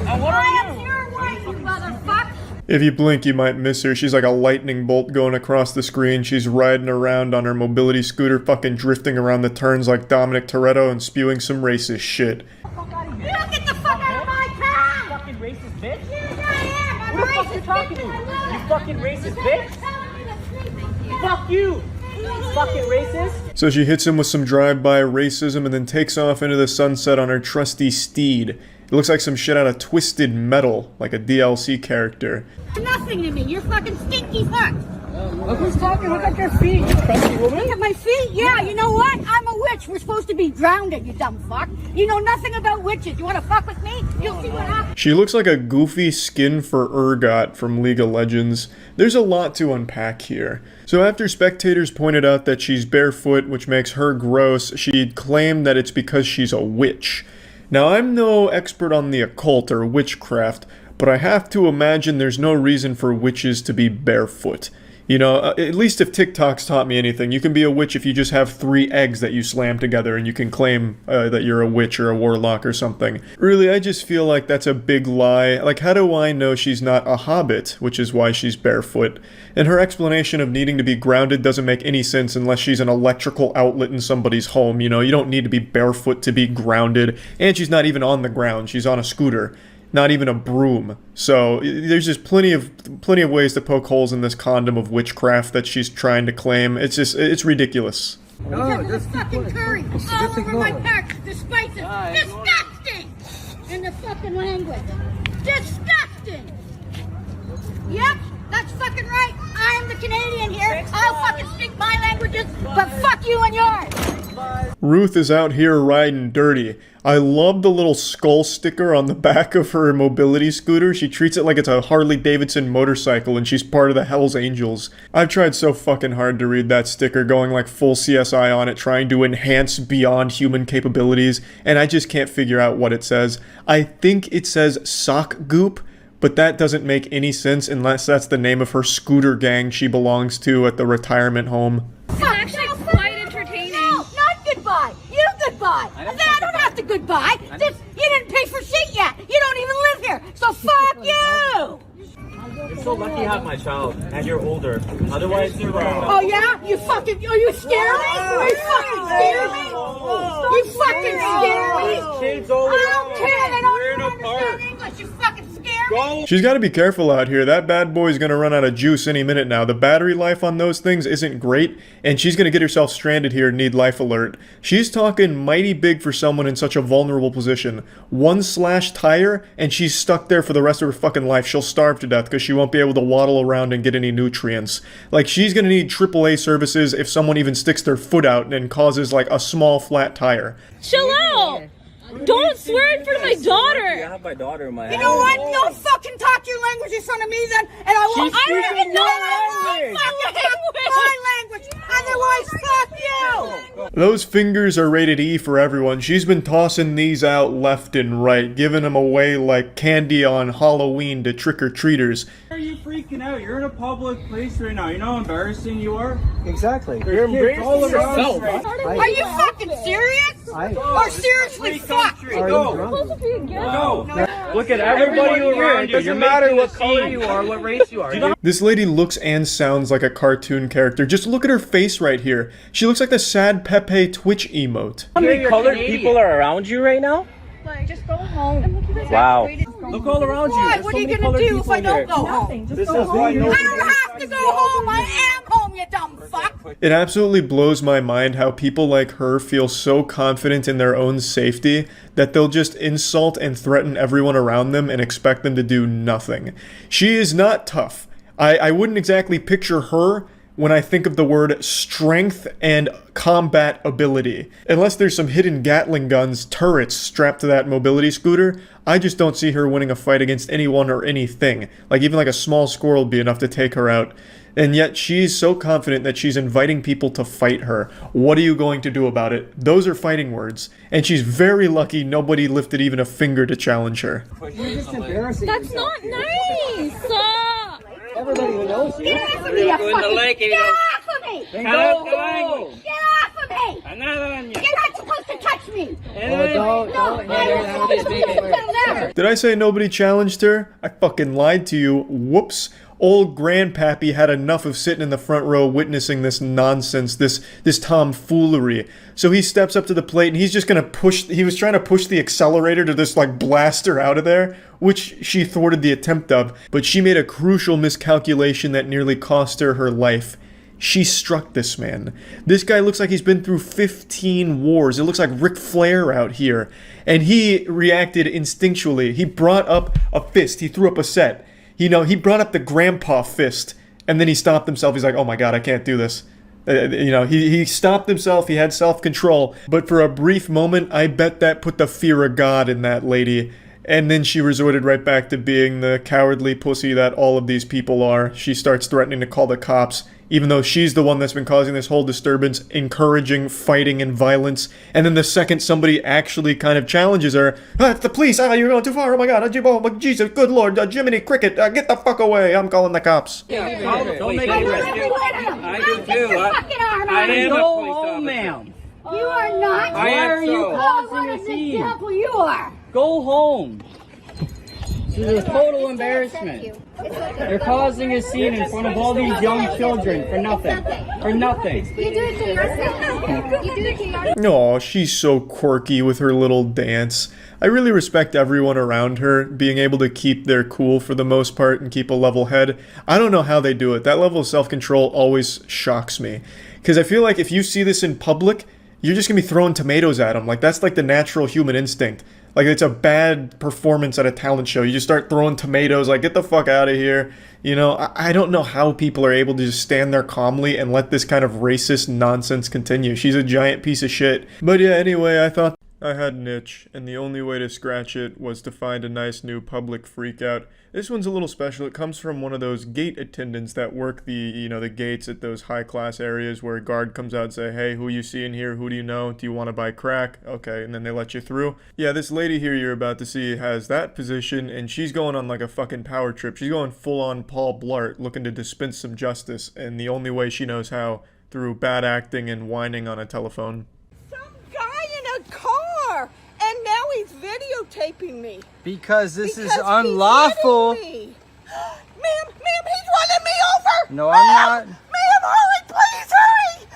And what are I you? am your wife, you motherfucker. If you blink, you might miss her. She's like a lightning bolt going across the screen. She's riding around on her mobility scooter, fucking drifting around the turns like Dominic Toretto and spewing some racist shit. You get the fuck out of my town. Fucking racist bitch. Yes, I am. Who the fuck you talking to? You fucking racist bitch. Fuck you. Fucking racist. So she hits him with some drive-by racism and then takes off into the sunset on her trusty steed. It looks like some shit out of Twisted Metal, like a DLC character. Nothing to me. You're fucking stinky fuck. Look who's talking. Look at your feet, you crusty woman. Look at my feet. Yeah, you know what? I'm a witch. We're supposed to be drowned, you dumb fuck. You know nothing about witches. You want to fuck with me? You'll see what happens. She looks like a goofy skin for Urgot from League of Legends. There's a lot to unpack here. So after spectators pointed out that she's barefoot, which makes her gross, she claimed that it's because she's a witch. Now, I'm no expert on the occult or witchcraft, but I have to imagine there's no reason for witches to be barefoot. You know, at least if TikTok's taught me anything, you can be a witch if you just have 3 eggs that you slam together and you can claim that you're a witch or a warlock or something. Really, I just feel like that's a big lie. Like, how do I know she's not a hobbit, which is why she's barefoot? And her explanation of needing to be grounded doesn't make any sense unless she's an electrical outlet in somebody's home. You know, you don't need to be barefoot to be grounded. And she's not even on the ground. She's on a scooter. Not even a broom. So there's just plenty of ways to poke holes in this condom of witchcraft that she's trying to claim. It's ridiculous. No, just fucking curry all over my parts. The spices, disgusting. In the fucking language, disgusting. Yep, that's fucking right. I'm the Canadian here. I'll fucking speak my languages, but fuck you and yours. Ruth is out here riding dirty. I love the little skull sticker on the back of her mobility scooter. She treats it like it's a Harley Davidson motorcycle and she's part of the Hells Angels. I've tried so fucking hard to read that sticker, going like full CSI on it, trying to enhance beyond human capabilities, and I just can't figure out what it says. I think it says sock goop, but that doesn't make any sense unless that's the name of her scooter gang she belongs to at the retirement home. It's actually quite entertaining. No, not goodbye. You goodbye. I don't have to goodbye. You didn't pay for shit yet. You don't even live here. So fuck you. You're so lucky you have my child, and you're older. Otherwise, you're wrong. Oh yeah? You fucking, are you scared me? Are you fucking scared me? You fucking scared me? Kids all I don't care. They don't We're even in a park. understand English. You fucking scared me. She's got to be careful out here. That bad boy's going to run out of juice any minute now. The battery life on those things isn't great, and she's going to get herself stranded here and need life alert. She's talking mighty big for someone in such a vulnerable position. One slash tire, and she's stuck there for the rest of her fucking life. She'll starve to death because she won't be able to waddle around and get any nutrients. Like, she's going to need AAA services if someone even sticks their foot out and causes, like, a small flat tire. Chill out. Don't swear in front of my daughter. I have my daughter in my house. You know what? Don't fucking talk your language in front of me then, and I won't. She's I don't speaking even know my my language. Otherwise, fuck you. Those fingers are rated E for everyone. She's been tossing these out left and right, giving them away like candy on Halloween to trick-or-treaters. Why are you freaking out? You're in a public place right now. You know how embarrassing you are? Exactly. You're embarrassing yourself. Are you fucking serious? Or seriously, fuck? Go. Look at everybody around you. Doesn't matter what color you are, what race you are. This lady looks and sounds like a cartoon character. Just look at her face right here. She looks like the sad Pepe Twitch emote. How many colored people are around you right now? Like, just go home. Wow. Look all around you. What? What are you gonna do if I don't go home? This is why I don't have to go home. I am home, you dumb fuck. It absolutely blows my mind how people like her feel so confident in their own safety that they'll just insult and threaten everyone around them and expect them to do nothing. She is not tough. I wouldn't exactly picture her when I think of the word strength and combat ability. Unless there's some hidden Gatling guns turrets strapped to that mobility scooter, I just don't see her winning a fight against anyone or anything. Like, even like a small squirrel would be enough to take her out. And yet she's so confident that she's inviting people to fight her. What are you going to do about it? Those are fighting words. And she's very lucky nobody lifted even a finger to challenge her. That's not nice. Everybody who knows you. Get off of me, you fucking... Get off of me! Get off of me! Another one. You're not supposed to touch me! Did I say nobody challenged her? I fucking lied to you. Whoops. Old Grandpappy had enough of sitting in the front row witnessing this nonsense, this tomfoolery. So he steps up to the plate and he's just gonna he was trying to push the accelerator to just like blast her out of there, which she thwarted the attempt of, but she made a crucial miscalculation that nearly cost her her life. She struck this man. This guy looks like he's been through 15 wars. It looks like Ric Flair out here. And he reacted instinctually. He brought up a fist. He threw up a set. You know, he brought up the grandpa fist, and then he stopped himself. He's like, oh my god, I can't do this. He stopped himself. He had self-control. But for a brief moment, I bet that put the fear of God in that lady. And then she resorted right back to being the cowardly pussy that all of these people are. She starts threatening to call the cops, even though she's the one that's been causing this whole disturbance, encouraging fighting and violence. And then the second somebody actually kind of challenges her, it's the police, you're going too far, oh my god, oh Jesus, good lord, Jiminy Cricket, get the fuck away, I'm calling the cops. Don't make me arrest you. I do too. I am a police officer. Ma'am. You are not. Why are you causing a scene? You are. Go home. This is a total embarrassment. You're causing a scene in front of all these young children for nothing. For nothing. You do it to yourself. You do it to yourself. Aw, she's so quirky with her little dance. I really respect everyone around her being able to keep their cool for the most part and keep a level head. I don't know how they do it. That level of self-control always shocks me. Because I feel like if you see this in public, you're just gonna be throwing tomatoes at him. Like, that's like the natural human instinct. Like, it's a bad performance at a talent show. You just start throwing tomatoes, like, get the fuck out of here. You know, I don't know how people are able to just stand there calmly and let this kind of racist nonsense continue. She's a giant piece of shit. But yeah, anyway, I thought I had an itch, and the only way to scratch it was to find a nice new public freakout. This one's a little special. It comes from one of those gate attendants that work the gates at those high-class areas where a guard comes out and say, hey, who you see in here? Who do you know? Do you want to buy crack? Okay, and then they let you through. Yeah, this lady here you're about to see has that position, and she's going on like a fucking power trip. She's going full-on Paul Blart, looking to dispense some justice, and the only way she knows how, through bad acting and whining on a telephone. Guy in a car, and now he's videotaping me. Because this is unlawful. Ma'am, he's running me over. No, I'm not. Ma'am, hurry, please hurry.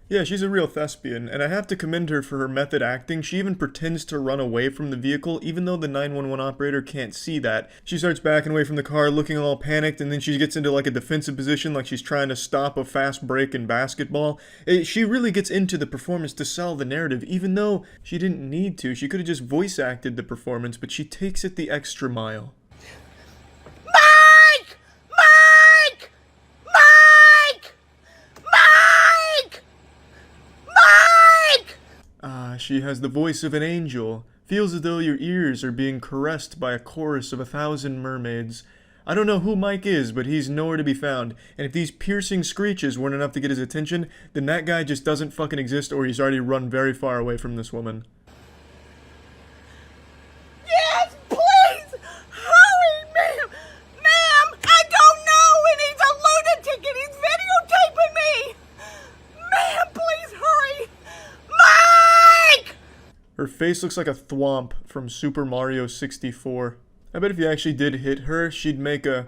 Yeah, she's a real thespian, and I have to commend her for her method acting. She even pretends to run away from the vehicle, even though the 911 operator can't see that. She starts backing away from the car, looking all panicked, and then she gets into like a defensive position, like she's trying to stop a fast break in basketball. She really gets into the performance to sell the narrative, even though she didn't need to. She could have just voice acted the performance, but she takes it the extra mile. She has the voice of an angel. Feels as though your ears are being caressed by a chorus of 1,000 mermaids. I don't know who Mike is, but he's nowhere to be found. And if these piercing screeches weren't enough to get his attention, then that guy just doesn't fucking exist, or he's already run very far away from this woman. Yes, please hurry, ma'am. Ma'am, I don't know, and he's a lunatic, and he's videotaping me. Ma'am, please hurry. Her face looks like a thwomp from Super Mario 64. I bet if you actually did hit her, she'd make a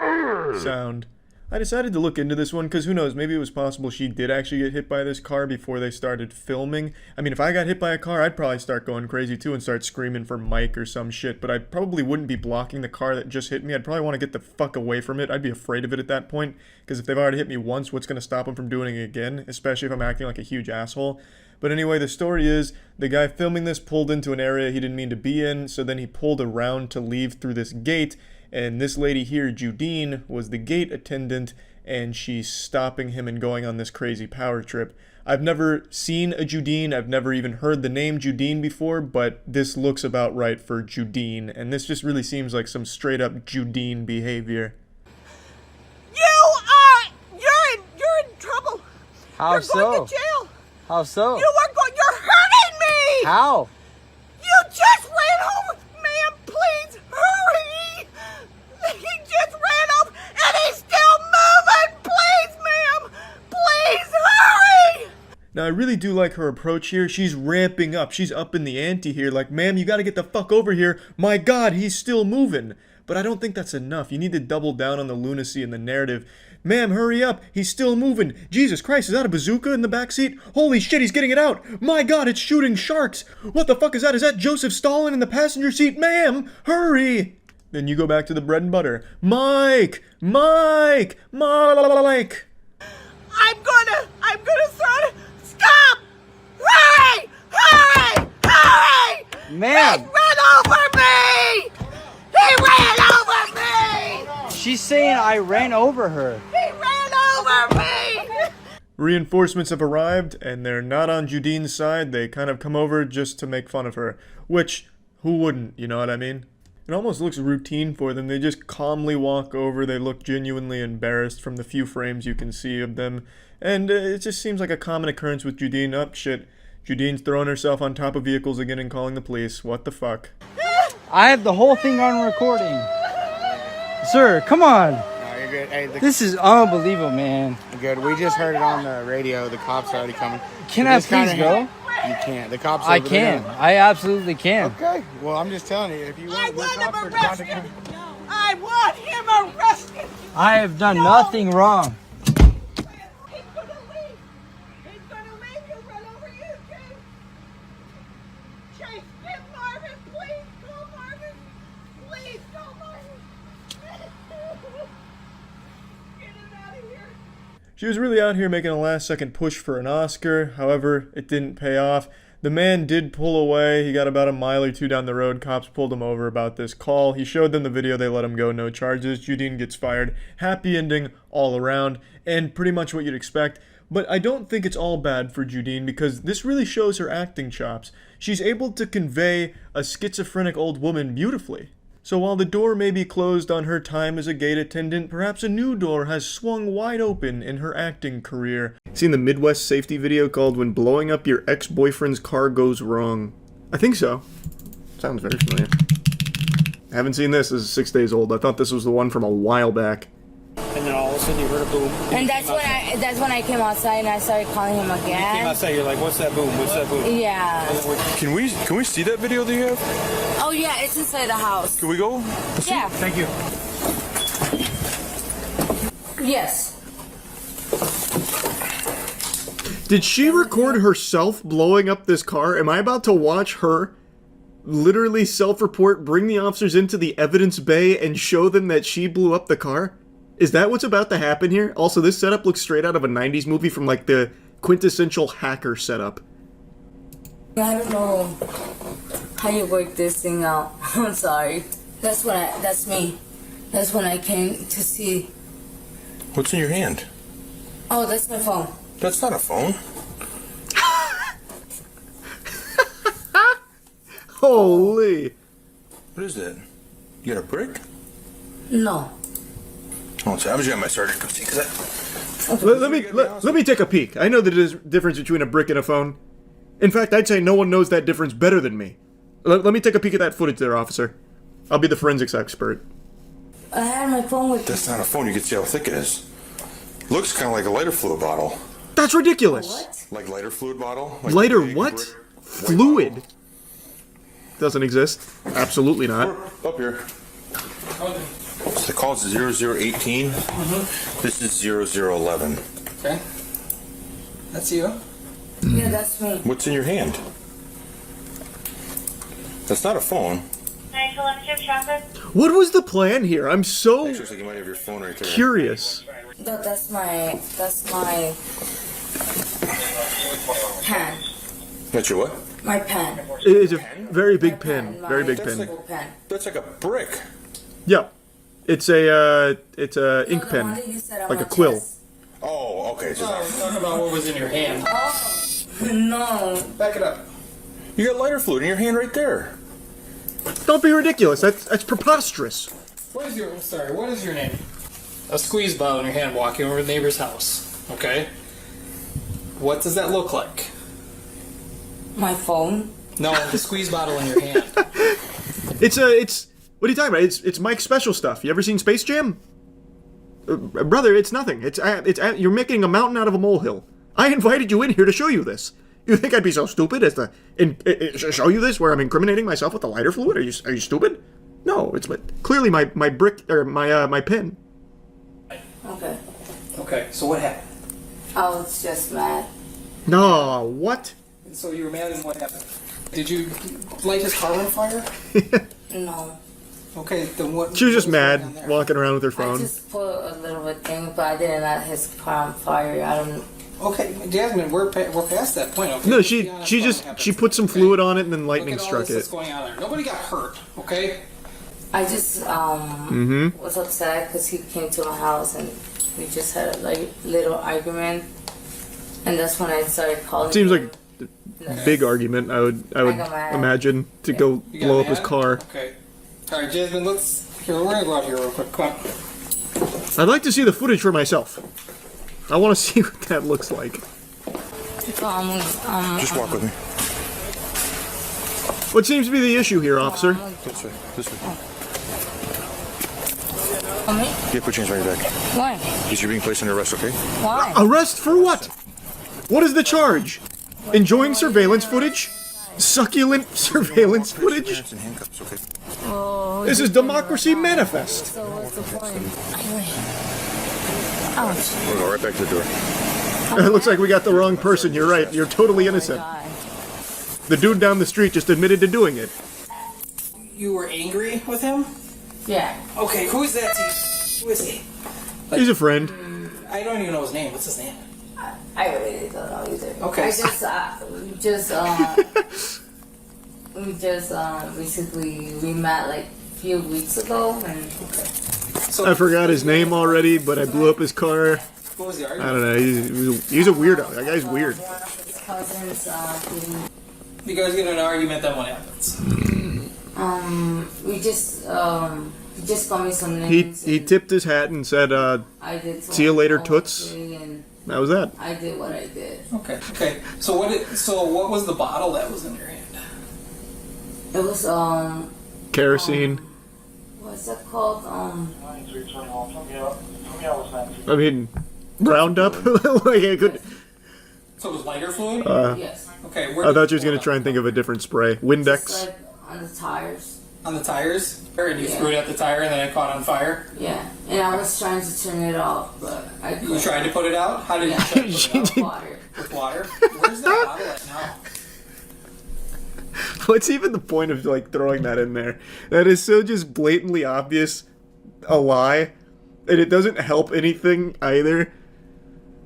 sound. I decided to look into this one because who knows, maybe it was possible she did actually get hit by this car before they started filming. I mean, if I got hit by a car, I'd probably start going crazy too and start screaming for Mike or some shit, but I probably wouldn't be blocking the car that just hit me. I'd probably want to get the fuck away from it. I'd be afraid of it at that point, because if they've already hit me once, what's going to stop them from doing it again, especially if I'm acting like a huge asshole? But anyway, the story is, the guy filming this pulled into an area he didn't mean to be in, so then he pulled around to leave through this gate, and this lady here, Judine, was the gate attendant, and she's stopping him and going on this crazy power trip. I've never seen a Judine, I've never even heard the name Judine before, but this looks about right for Judine, and this just really seems like some straight up Judine behavior. You're in trouble. How You're so? going to jail. How so? You're hurting me! How? You just ran over! Ma'am, please, hurry! He just ran over, and he's still moving! Please, ma'am! Please, hurry! Now, I really do like her approach here. She's ramping up. She's up in the ante here. Like, ma'am, you gotta get the fuck over here. My God, he's still moving. But I don't think that's enough. You need to double down on the lunacy in the narrative. Ma'am, hurry up. He's still moving. Jesus Christ, is that a bazooka in the backseat? Holy shit, he's getting it out. My God, it's shooting sharks. What the fuck is that? Is that Joseph Stalin in the passenger seat? Ma'am, hurry. Then you go back to the bread and butter. Mike! Mike! Mike! I'm gonna throw it. Stop! Hurry! Hurry! Hurry! Ma'am! He ran over me! He ran over me! She's saying I ran over her. He ran over me! Reinforcements have arrived, and they're not on Judine's side. They kind of come over just to make fun of her. Which, who wouldn't, you know what I mean? It almost looks routine for them. They just calmly walk over. They look genuinely embarrassed from the few frames you can see of them. And it just seems like a common occurrence with Judine. Oh, shit. Judine's throwing herself on top of vehicles again and calling the police. What the fuck? I have the whole thing on recording. Sir, come on. No, you're good. Hey, This is unbelievable, man. Good. We just heard it on the radio. The cops are already coming. Can I please go? You can't. The cops. I can. I absolutely can. Okay. Well, I'm just telling you. If you I want want him arrested. I want him arrested. I have done nothing wrong. He's gonna leave. He's gonna leave. He'll run over you, Chase. Chase, get Marvin, please. Call Marvin. Please call Marvin. Get him out of here. She was really out here making a last-second push for an Oscar. However, it didn't pay off. The man did pull away. He got about a mile or two down the road. Cops pulled him over about this call. He showed them the video. They let him go. No charges. Judine gets fired. Happy ending all around, and pretty much what you'd expect. But I don't think it's all bad for Judine, because this really shows her acting chops. She's able to convey a schizophrenic old woman beautifully. So while the door may be closed on her time as a gate attendant, perhaps a new door has swung wide open in her acting career. Seen the Midwest safety video called When Blowing Up Your Ex-Boyfriend's Car Goes Wrong? I think so. Sounds very familiar. I haven't seen this. This is 6 days old. I thought this was the one from a while back. And then all of a sudden you heard a boom. And that's when I came outside and I started calling him again. You came outside, you're like, what's that boom? What's that boom? Yeah. Can we see that video that you have? Oh yeah, it's inside the house. Can we go? Yeah. Thank you. Yes. Did she record herself blowing up this car? Am I about to watch her literally self-report, bring the officers into the evidence bay, and show them that she blew up the car? Is that what's about to happen here? Also, this setup looks straight out of a 90s movie from, like, the quintessential hacker setup. I don't know how you work this thing out. I'm sorry. That's me. That's when I came to see. What's in your hand? Oh, that's my phone. That's not a phone. Holy. What is that? You got a brick? No. Oh, so I was getting my sergeant go see, because Let me take a peek. I know the difference between a brick and a phone. In fact, I'd say no one knows that difference better than me. Let me take a peek at that footage there, officer. I'll be the forensics expert. I had my phone with me. That's not a phone. You can see how thick it is. Looks kind of like a lighter fluid bottle. That's ridiculous. What? Like lighter fluid bottle? Like Lighter what? Fluid. Doesn't exist. Absolutely not. Up here. So the call is 0018. This is 0011. Okay. That's you? Yeah, that's me. What's in your hand? That's not a phone. What was the plan here? I'm so Looks like you might have your phone right there. curious. No, that's my pen. That's your what? My pen. It's a very big pen. Very big That's pen. pen. That's like a brick. Yeah. It's a ink pen. Like a quill. Oh, okay. So talking about what was in your hand. Oh, no. Back it up. You got lighter fluid in your hand right there. Don't be ridiculous. That's preposterous. What is your name? A squeeze bottle in your hand walking over to the neighbor's house. Okay? What does that look like? My phone? No, the squeeze bottle in your hand. It's what are you talking about? It's Mike's special stuff. You ever seen Space Jam? Brother, it's nothing. You're making a mountain out of a molehill. I invited you in here to show you this. You think I'd be so stupid as to show you this where I'm incriminating myself with the lighter fluid? Are you stupid? No, it's clearly my brick or my pen. Okay. Okay, so what happened? I was just mad. No, what? So you were mad and what happened? Did you light his car on fire? No. Okay, then what? She was just mad, walking around with her I phone. just put a little bit thing, but I didn't light his car on fire. I don't. Okay, Jasmine, we're past that point. Okay? No, she put some fluid on it and then lightning struck Look at all this it. that's going on there. Nobody got hurt, okay? I just was upset because he came to my house and we just had a little argument, and that's when I started calling. Seems like a big argument. I would imagine to go You got blow up mad? his car. Okay. All right, Jasmine, we're gonna go out here real quick. Come on. I'd like to see the footage for myself. I want to see what that looks like. Just walk with me. What seems to be the issue here, officer? This way. This way. Me? Yeah, put your hands right back. Why? Because you're being placed under arrest, okay? Why? Arrest for what? What is the charge? Enjoying surveillance footage? Succulent surveillance footage? Hands and handcuffs, okay? Oh, This is Democracy Manifest. So what's the point? Ouch. We'll go right back to the door. It looks like we got the wrong person. You're right. You're totally innocent. The dude down the street just admitted to doing it. You were angry with him? Yeah. Okay, who is that to you? Who is he? He's a friend. I don't even know his name. What's his name? I really don't know either. Okay. I just basically we met like a few weeks ago, and I forgot his name already, but I blew up his car. What was the I argument? don't know. He's a weirdo. That guy's weird. one of his cousins. You guys get in an argument, then what happens? We just he just called me some He names. tipped his hat and said, I did "See you later, something toots." and That was that. I did what I did. Okay. Okay. So what was the bottle that was in your hand? It was Kerosene. what's that called? I mean, Roundup. Like it could. So it was lighter fluid? Yes. Okay. I thought you was gonna try and think of a different spray. Windex. Just like on the tires. On the tires? And you Yeah. threw it at the tire and then it caught on fire? Yeah, and I was trying to turn it off, but I couldn't. You tried to put it out? How did you try to put it out? Water. With water? Where's that bottle at now? What's even the point of like throwing that in there? That is so just blatantly obvious a lie, and it doesn't help anything either.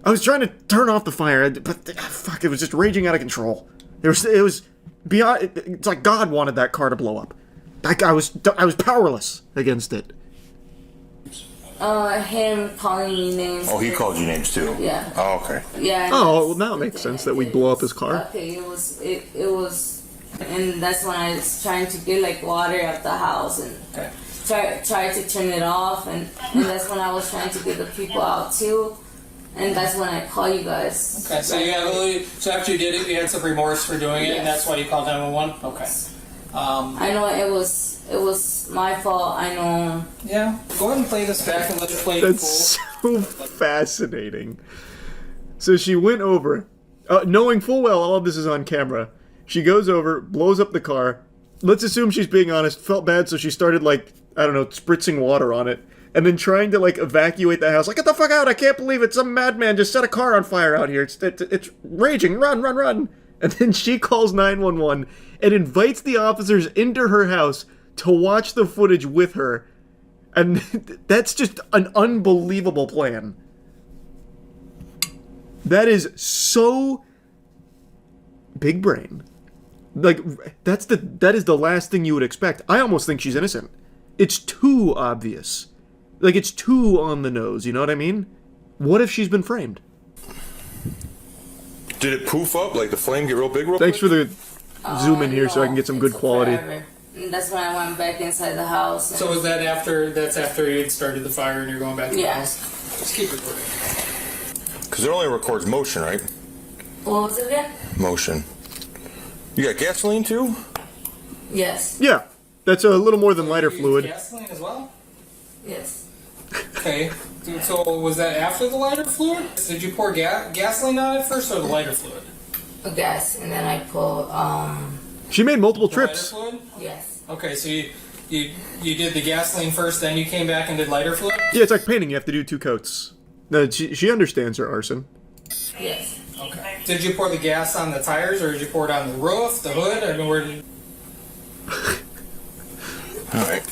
I was trying to turn off the fire, but fuck, it was just raging out of control. It was beyond. It's like God wanted that car to blow up. Like I was powerless against it. Him calling me names. Oh, he called you names too? Yeah. Oh, okay. Yeah. Oh, well, now it makes sense that we blow up his car. Okay, it was, and that's when I was trying to get like water out the house and try to turn it off, and that's when I was trying to get the people out too, and that's when I call you guys. Okay, so so after you did it, you had some remorse for doing it, and that's why you called 911? Okay. I know it was my fault. I know. Yeah. Go ahead and play this back and let it play That's so fascinating. So she went over, knowing full well all of this is on camera. She goes over, blows up the car. Let's assume she's being honest. Felt bad, so she started like, I don't know, spritzing water on it, and then trying to like evacuate the house. Like, get the fuck out! I can't believe it. Some madman just set a car on fire out here. It's raging. Run, run, run! And then she calls 911 and invites the officers into her house to watch the footage with her. And that's just an unbelievable plan. That is so big brain. Like, that is the last thing you would expect. I almost think she's innocent. It's too obvious. Like, it's too on the nose, you know what I mean? What if she's been framed? Did it poof up? Like the flame get real big real Thanks quick? for the zoom in here so I can get some good quality. Forever. And that's when I went back inside the house. So was that that's after you had started the fire and you're going back to the house? Just keep recording. Because it only records motion, right? What was it again? Motion. You got gasoline too? Yes. Yeah, that's a little more than lighter fluid. Gasoline as well? Yes. Okay. So was that after the lighter fluid? Did you pour gasoline on it first or the lighter fluid? Gas, and then I pulled. She made multiple trips. Lighter fluid? Yes. Okay, so you did the gasoline first, then you came back and did lighter fluid? Yeah, it's like painting. You have to do 2 coats. No, she understands her arson. Yes. Okay. Did you pour the gas on the tires, or did you pour it on the roof, the hood, or where did? All right.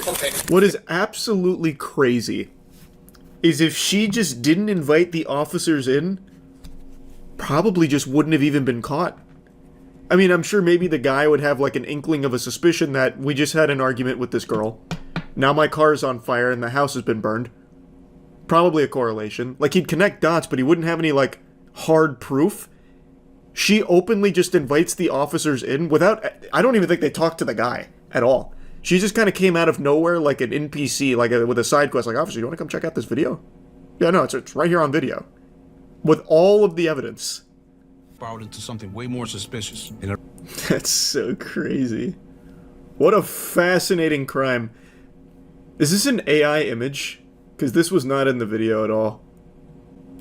Okay. What is absolutely crazy is if she just didn't invite the officers in, probably just wouldn't have even been caught. I mean, I'm sure maybe the guy would have like an inkling of a suspicion that we just had an argument with this girl. Now my car's on fire and the house has been burned. Probably a correlation. Like, he'd connect dots, but he wouldn't have any, like, hard proof. She openly just invites the officers in without... I don't even think they talked to the guy at all. She just kind of came out of nowhere like an NPC, like with a side quest. Like, officer, you want to come check out this video? Yeah, no, it's right here on video. With all of the evidence. Borrowed into something way more suspicious. That's so crazy. What a fascinating crime. Is this an AI image? Because this was not in the video at all.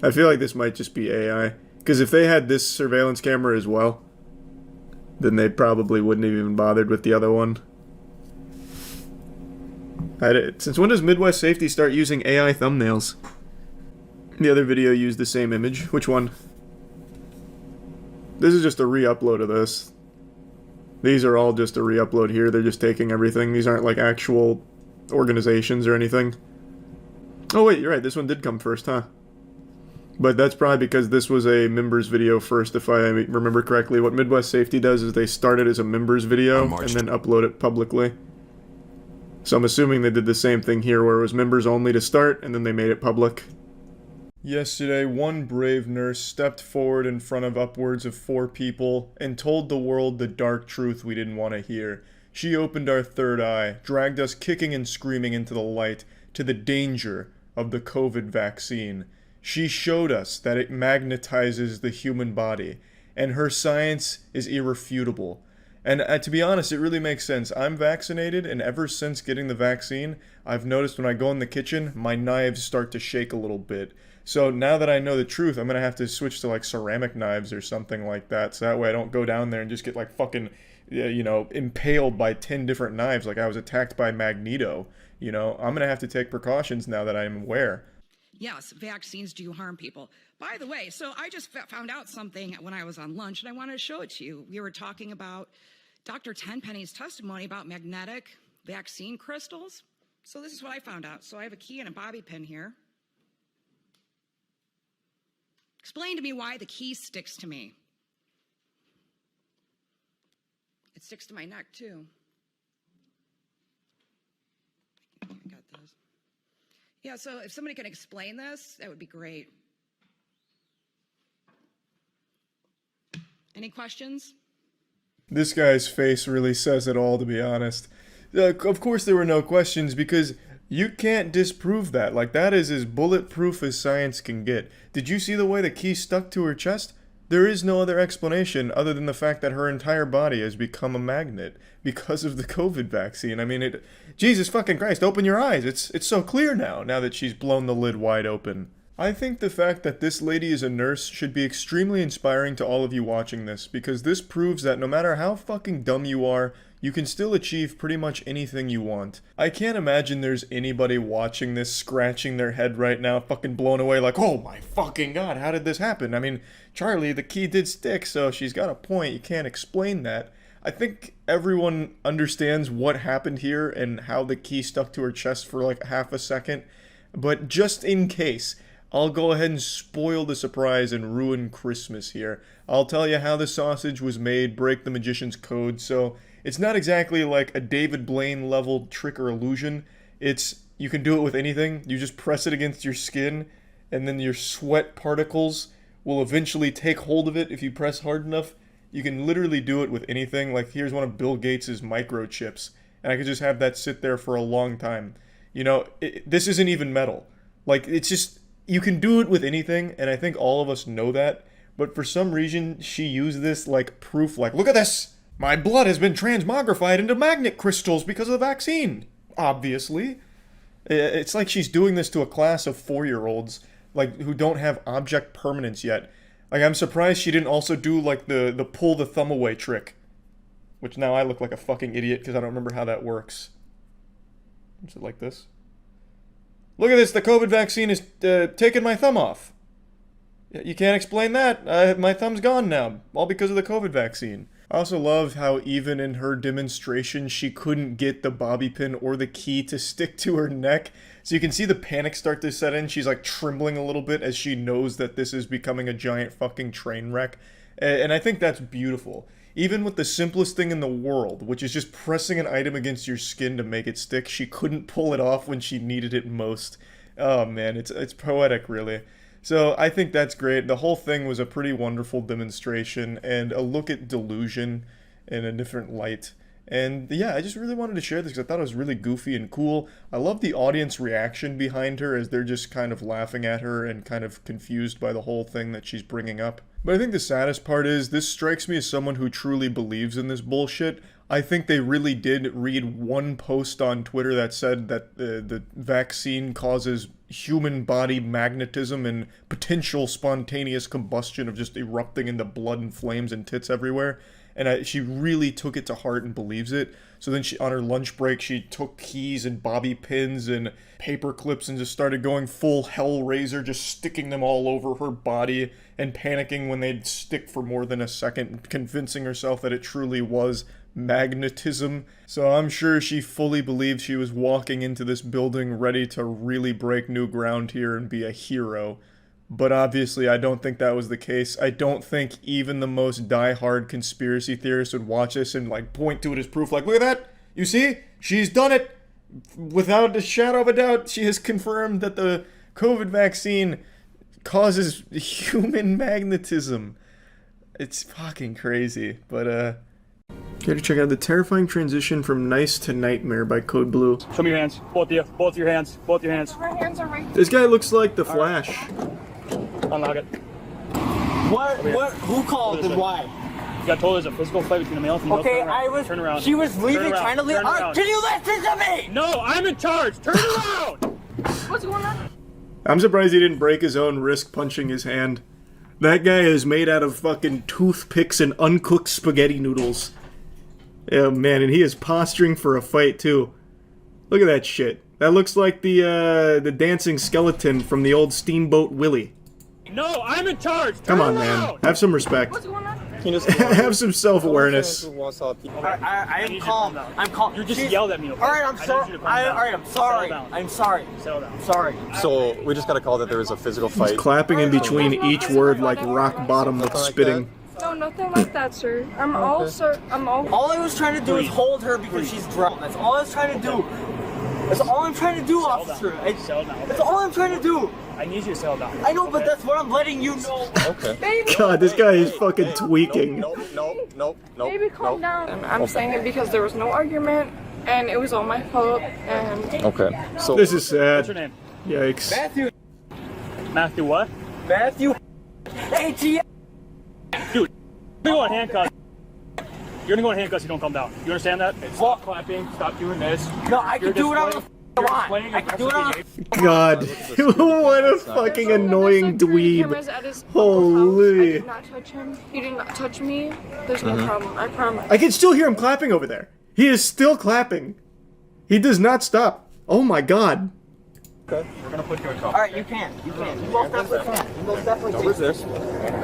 I feel like this might just be AI. Because if they had this surveillance camera as well, then they probably wouldn't have even bothered with the other one. Since when does Midwest Safety start using AI thumbnails? The other video used the same image. Which one? This is just a re-upload of this. These are all just a re-upload here. They're just taking everything. These aren't like actual organizations or anything. Oh wait, you're right, this one did come first, huh? But that's probably because this was a members video first, if I remember correctly. What Midwest Safety does is they start it as a members video and then upload it publicly. So I'm assuming they did the same thing here, where it was members only to start, and then they made it public. Yesterday, one brave nurse stepped forward in front of upwards of 4 people and told the world the dark truth we didn't want to hear. She opened our third eye, dragged us kicking and screaming into the light, to the danger of the COVID vaccine. She showed us that it magnetizes the human body, and her science is irrefutable. And to be honest, it really makes sense. I'm vaccinated, and ever since getting the vaccine, I've noticed when I go in the kitchen, my knives start to shake a little bit. So now that I know the truth, I'm gonna have to switch to like ceramic knives or something like that, so that way I don't go down there and just get like fucking, you know, impaled by 10 different knives like I was attacked by Magneto. You know, I'm gonna have to take precautions now that I'm aware. Yes, vaccines do harm people. By the way, so I just found out something when I was on lunch, and I wanted to show it to you. We were talking about Dr. Tenpenny's testimony about magnetic vaccine crystals. So this is what I found out. So I have a key and a bobby pin here. Explain to me why the key sticks to me. It sticks to my neck, too. I got this. Yeah, so if somebody can explain this, that would be great. Any questions? This guy's face really says it all, to be honest. Of course there were no questions, because you can't disprove that. Like, that is as bulletproof as science can get. Did you see the way the key stuck to her chest? There is no other explanation other than the fact that her entire body has become a magnet because of the COVID vaccine. I mean, Jesus fucking Christ, open your eyes. It's so clear now that she's blown the lid wide open. I think the fact that this lady is a nurse should be extremely inspiring to all of you watching this, because this proves that no matter how fucking dumb you are, you can still achieve pretty much anything you want. I can't imagine there's anybody watching this scratching their head right now, fucking blown away like, oh my fucking god, how did this happen? I mean, Charlie, the key did stick, so she's got a point, you can't explain that. I think everyone understands what happened here and how the key stuck to her chest for like half a second, but just in case, I'll go ahead and spoil the surprise and ruin Christmas here. I'll tell you how the sausage was made, break the magician's code, so it's not exactly like a David Blaine level trick or illusion. It's, you can do it with anything. You just press it against your skin, and then your sweat particles will eventually take hold of it if you press hard enough. You can literally do it with anything. Like, here's one of Bill Gates' microchips, and I could just have that sit there for a long time. You know, this isn't even metal. Like, it's just, you can do it with anything, and I think all of us know that, but for some reason, she used this like proof, like, look at this! My blood has been transmogrified into magnet crystals because of the vaccine! Obviously. It's like she's doing this to a class of 4-year-olds, like, who don't have object permanence yet. Like, I'm surprised she didn't also do, like, the pull the thumb away trick. Which now I look like a fucking idiot because I don't remember how that works. Is it like this? Look at this, the COVID vaccine is taking my thumb off. You can't explain that. My thumb's gone now, all because of the COVID vaccine. I also love how even in her demonstration, she couldn't get the bobby pin or the key to stick to her neck. So you can see the panic start to set in. She's like trembling a little bit as she knows that this is becoming a giant fucking train wreck. And I think that's beautiful. Even with the simplest thing in the world, which is just pressing an item against your skin to make it stick, she couldn't pull it off when she needed it most. Oh man, it's poetic, really. So I think that's great. The whole thing was a pretty wonderful demonstration and a look at delusion in a different light. And yeah, I just really wanted to share this because I thought it was really goofy and cool. I love the audience reaction behind her as they're just kind of laughing at her and kind of confused by the whole thing that she's bringing up. But I think the saddest part is this strikes me as someone who truly believes in this bullshit. I think they really did read one post on Twitter that said that the vaccine causes human body magnetism and potential spontaneous combustion of just erupting into blood and flames and tits everywhere. And she really took it to heart and believes it. So then on her lunch break, she took keys and bobby pins and paper clips and just started going full Hellraiser, just sticking them all over her body and panicking when they'd stick for more than a second, convincing herself that it truly was magnetism. So I'm sure she fully believed she was walking into this building ready to really break new ground here and be a hero. But obviously I don't think that was the case. I don't think even the most die-hard conspiracy theorist would watch this and like point to it as proof, like, look at that! You see? She's done it! Without a shadow of a doubt, she has confirmed that the COVID vaccine causes human magnetism. It's fucking crazy, but gotta check out The Terrifying Transition from Nice to Nightmare by Code Blue. Show me your hands. Both of you. Both your hands. Both your hands. My hands are right. This guy looks like the Flash. Unlock it. What? Who called and why? You got told there's a physical fight between a male and female. Okay, Turn around. She was leaving, trying to leave. Can you listen to me? No, I'm in charge. Turn around. What's going on? I'm surprised he didn't break his own wrist punching his hand. That guy is made out of fucking toothpicks and uncooked spaghetti noodles. Oh man, and he is posturing for a fight too. Look at that shit. That looks like the dancing skeleton from the old Steamboat Willie. No, I'm in charge. Come on, man. Have some respect. What's going on? Have some self-awareness. I am calm. I'm calm. You just yelled at me. Okay? All right, I'm sorry. All right, I'm sorry. I'm sorry. Settle down. Sorry. So we just got a call that there was a physical fight. He's clapping in between each word like rock bottom with spitting. No, nothing like that, sir. I'm all, sir. I'm all. All I was trying to do is hold her because she's drunk. That's all I was trying to do. That's all I'm trying to do, officer. That's all I'm trying to do. I need you to settle down. I know, but that's what I'm letting you know. Okay. God, this guy is fucking tweaking. Nope. Baby, calm down. I'm saying it because there was no argument, and it was all my fault, and... Okay, so... This is sad. What's your name? Yikes. Matthew what? Matthew ATM. Dude, you're gonna go in handcuffs. You're gonna go in handcuffs if you don't calm down. You understand that? Stop clapping. Stop doing this. No, I can do whatever the I want. I can do it on... God, what a fucking annoying dweeb. Holy. I did not touch him. He did not touch me. There's no problem. I promise. I can still hear him clapping over there. He is still clapping. He does not stop. Oh my God. Okay. We're gonna put you in cuffs. Alright, you can. You can. You most definitely can. You most definitely can. No resist.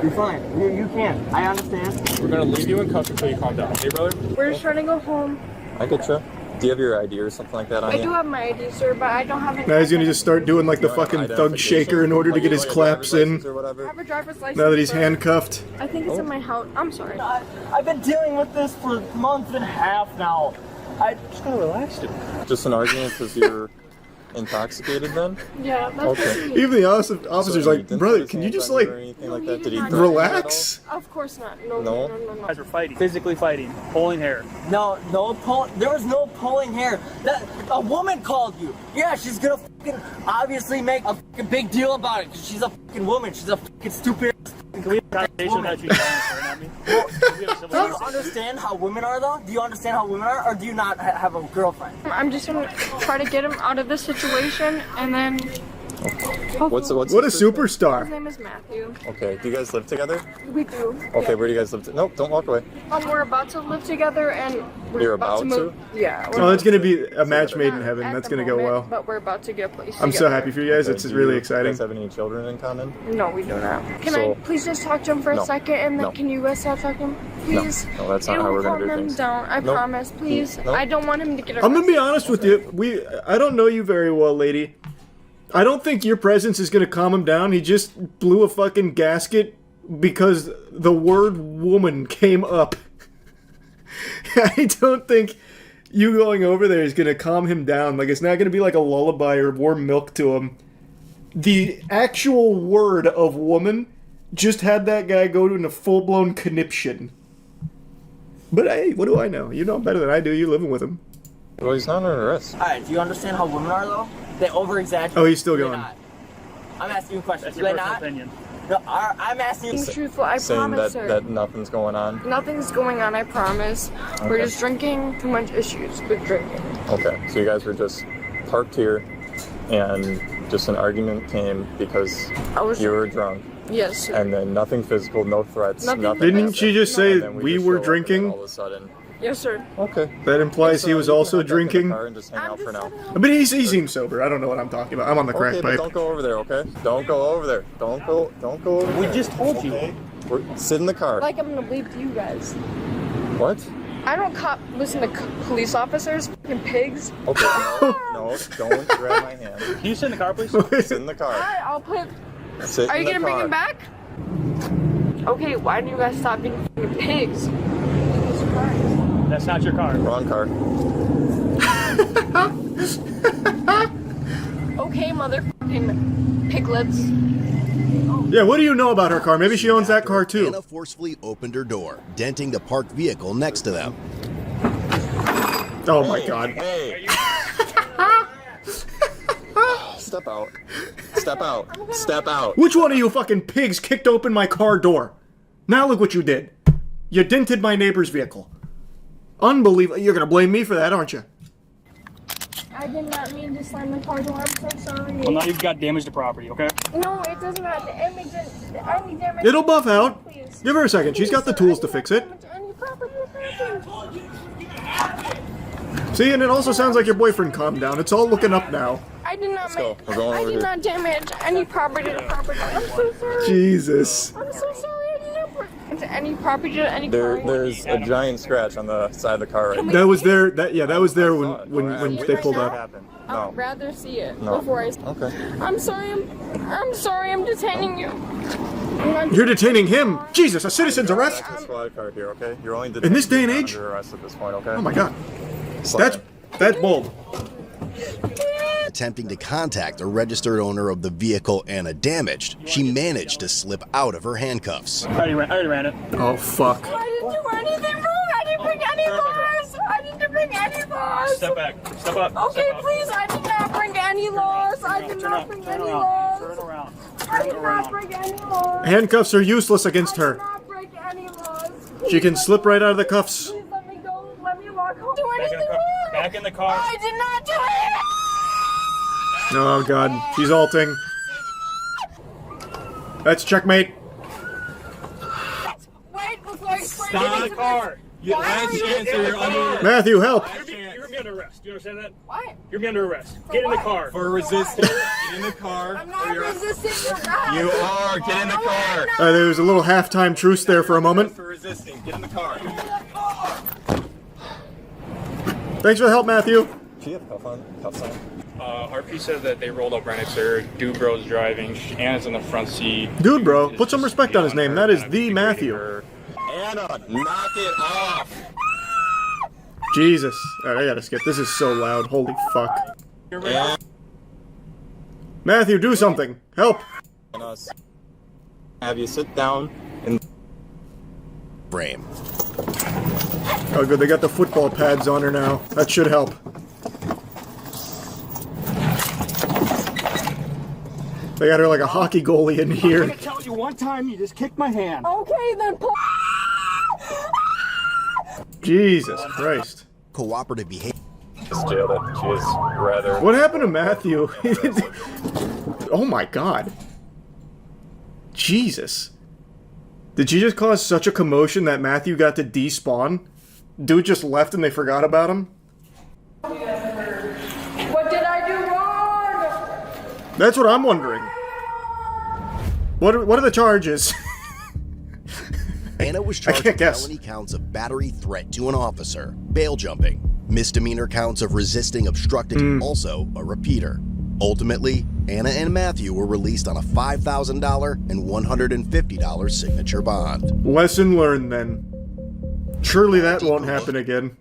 You're fine. You can. I understand. We're gonna leave you in cuffs until you calm down. Okay, brother? We're just trying to go home. I get you. Do you have your ID or something like that on I you? do have my ID, sir, but I don't have any. Now he's gonna just start doing like the fucking thug shaker in order to get his claps in. I have a driver's license. Now that he's sir. handcuffed. I think it's in my house. I'm sorry. I've been dealing with this for a month and a half now. I just gotta relax, dude. Just an argument because you're intoxicated then? Yeah, that's Okay. Even the officer's So like, brother, can you just like relax? Of course not. No. You guys were fighting. Physically fighting. Pulling hair. No, there was no pulling hair. A woman called you. Yeah, she's gonna fucking obviously make a fucking big deal about it because she's a fucking woman. She's a fucking stupid. Can we have a conversation without you staring at me? Do you understand how women are though? Do you understand how women are, or do you not have a girlfriend? I'm just gonna try to get him out of this situation, and then. What's what a superstar. His name is Matthew. Okay, do you guys live together? We do. Okay, where do you guys live? Nope, don't walk away. We're about to live together, and we're You're about to move. Yeah. Oh, that's gonna be a match made in heaven. At That's the gonna go moment, well. But we're about to get a place I'm so together. happy for you guys. It's really exciting. Do you guys have any children in common? No, we do not. Can I please just talk to him for a second, and then can you guys stop talking? Please. No, that's not how we're gonna do Calm him things. down. I promise. Please. Nope. I don't want him to get. I'm gonna be honest with you. I don't know you very well, lady. I don't think your presence is gonna calm him down. He just blew a fucking gasket because the word woman came up. I don't think you going over there is gonna calm him down. Like, it's not gonna be like a lullaby or warm milk to him. The actual word of woman just had that guy go to a full-blown conniption. But hey, what do I know? You know him better than I do. You're living with him. Well, he's not under arrest. Alright, do you understand how women are though? They over-exaggerate. Oh, he's still Do they going. not? I'm asking you a question. That's Do your they personal not? opinion. No, I'm asking you. Being truthful, I Saying promise, sir. that nothing's going on. Nothing's going on, I promise. We're Okay. just drinking too much issues with drinking. Okay, so you guys were just parked here, and just an argument came because you were drunk. Yes, sir. And then nothing physical, no threats, nothing. Didn't she just say And then we just were show up, and then drinking? all of a sudden. Yes, sir. Okay. That implies he was also drinking. And just hang out for now. But he seems sober. I don't know what I'm talking about. I'm on the crack Okay, but pipe. don't go over there, okay? Don't go over there. Don't go over there. We just told you. Sit in the car. Like I'm gonna leave to you guys. What? I don't listen to police officers, fucking pigs. Okay, no, don't grab my hand. Can you sit in the car, please? Sit in the car. Alright, I'll put. Sit Are in you the gonna bring car. him back? Okay, why don't you guys stop being fucking pigs? That's not your car. Wrong car. Okay, motherfucking piglets. Yeah, what do you know about her car? Maybe she owns that car too. Anna forcefully opened her door, denting the parked vehicle next to them. Oh my god. Hey. Step out. Step out. Step out. Which one of you fucking pigs kicked open my car door? Now look what you did. You dented my neighbor's vehicle. Unbelievable. You're gonna blame me for that, aren't you? I did not mean to slam the car door. I'm so sorry. Well, now you've got damage to property, okay? No, it doesn't have damage. Any damage. It'll buff out. Give her a second. She's got the tools to fix it. Any property damage. See, and it also sounds like your boyfriend calmed down. It's all looking up now. I did not go. We're going I over did here. not damage any property to property. I'm so sorry. Jesus. I'm so sorry. I did not break into any property to any There's a giant scratch on the side of the car right now. That was there. That was there when they pulled up. I No. would rather see it No. before I. Okay. I'm sorry. I'm sorry. I'm detaining you. You're detaining him. Jesus, a citizen's arrest. Back to the squad car here, okay? You're only In this day and detained, age? you're under arrest at this point, okay? Oh my god. Slide. That's bold. Attempting to contact the registered owner of the vehicle Anna damaged, she managed to slip out of her handcuffs. I already ran it. Oh fuck. I didn't do anything wrong. I didn't bring any laws. I didn't bring any laws. Step back. Step up. Okay, Step up. please. I did not bring any laws. I did not bring any laws. Turn around. I did not bring any laws. Handcuffs are useless against her. I did not break any laws. She can slip right out of the cuffs. Please let me go. Let me walk home. Do anything wrong. Back in the car. I did not do it. Oh god, she's alting. That's checkmate. Wait before you Stop the car. Last chance or you're under. Matthew, help. You're gonna be under arrest. Do you understand that? What? You're gonna be under arrest. Get in the car. For resisting. Get in the car. I'm not resisting your guys. You are. Get in the car. There was a little halftime truce there for a moment. For resisting. Get in the car. Thanks for the help, Matthew. Do you have cuffs on? RP said that they rolled up right next to her. Dude bro's driving. Anna's in the front seat. Dude, bro, put some respect on his name. That is the Matthew. Anna, knock it off. Jesus. Alright, I gotta skip. This is so loud. Holy fuck. Matthew, do something. Help. Have you sit down and Frame. Oh good, they got the football pads on her now. That should help. They got her like a hockey goalie in here. I'm gonna tell you one time you just kicked my hand. Okay, then. Jesus Christ. Cooperative behavior. just jailed it. She is rather... What happened to Matthew? Oh my god. Jesus. Did she just cause such a commotion that Matthew got to despawn? Dude just left and they forgot about him? What did I do wrong? That's what I'm wondering. What are the charges? Anna was charged with felony counts of battery, threat to an officer, bail jumping, misdemeanor counts of resisting, obstructing, also a repeater. Ultimately, Anna and Matthew were released on a $5,000 and $150 signature bond. Lesson learned then. Surely that won't happen again.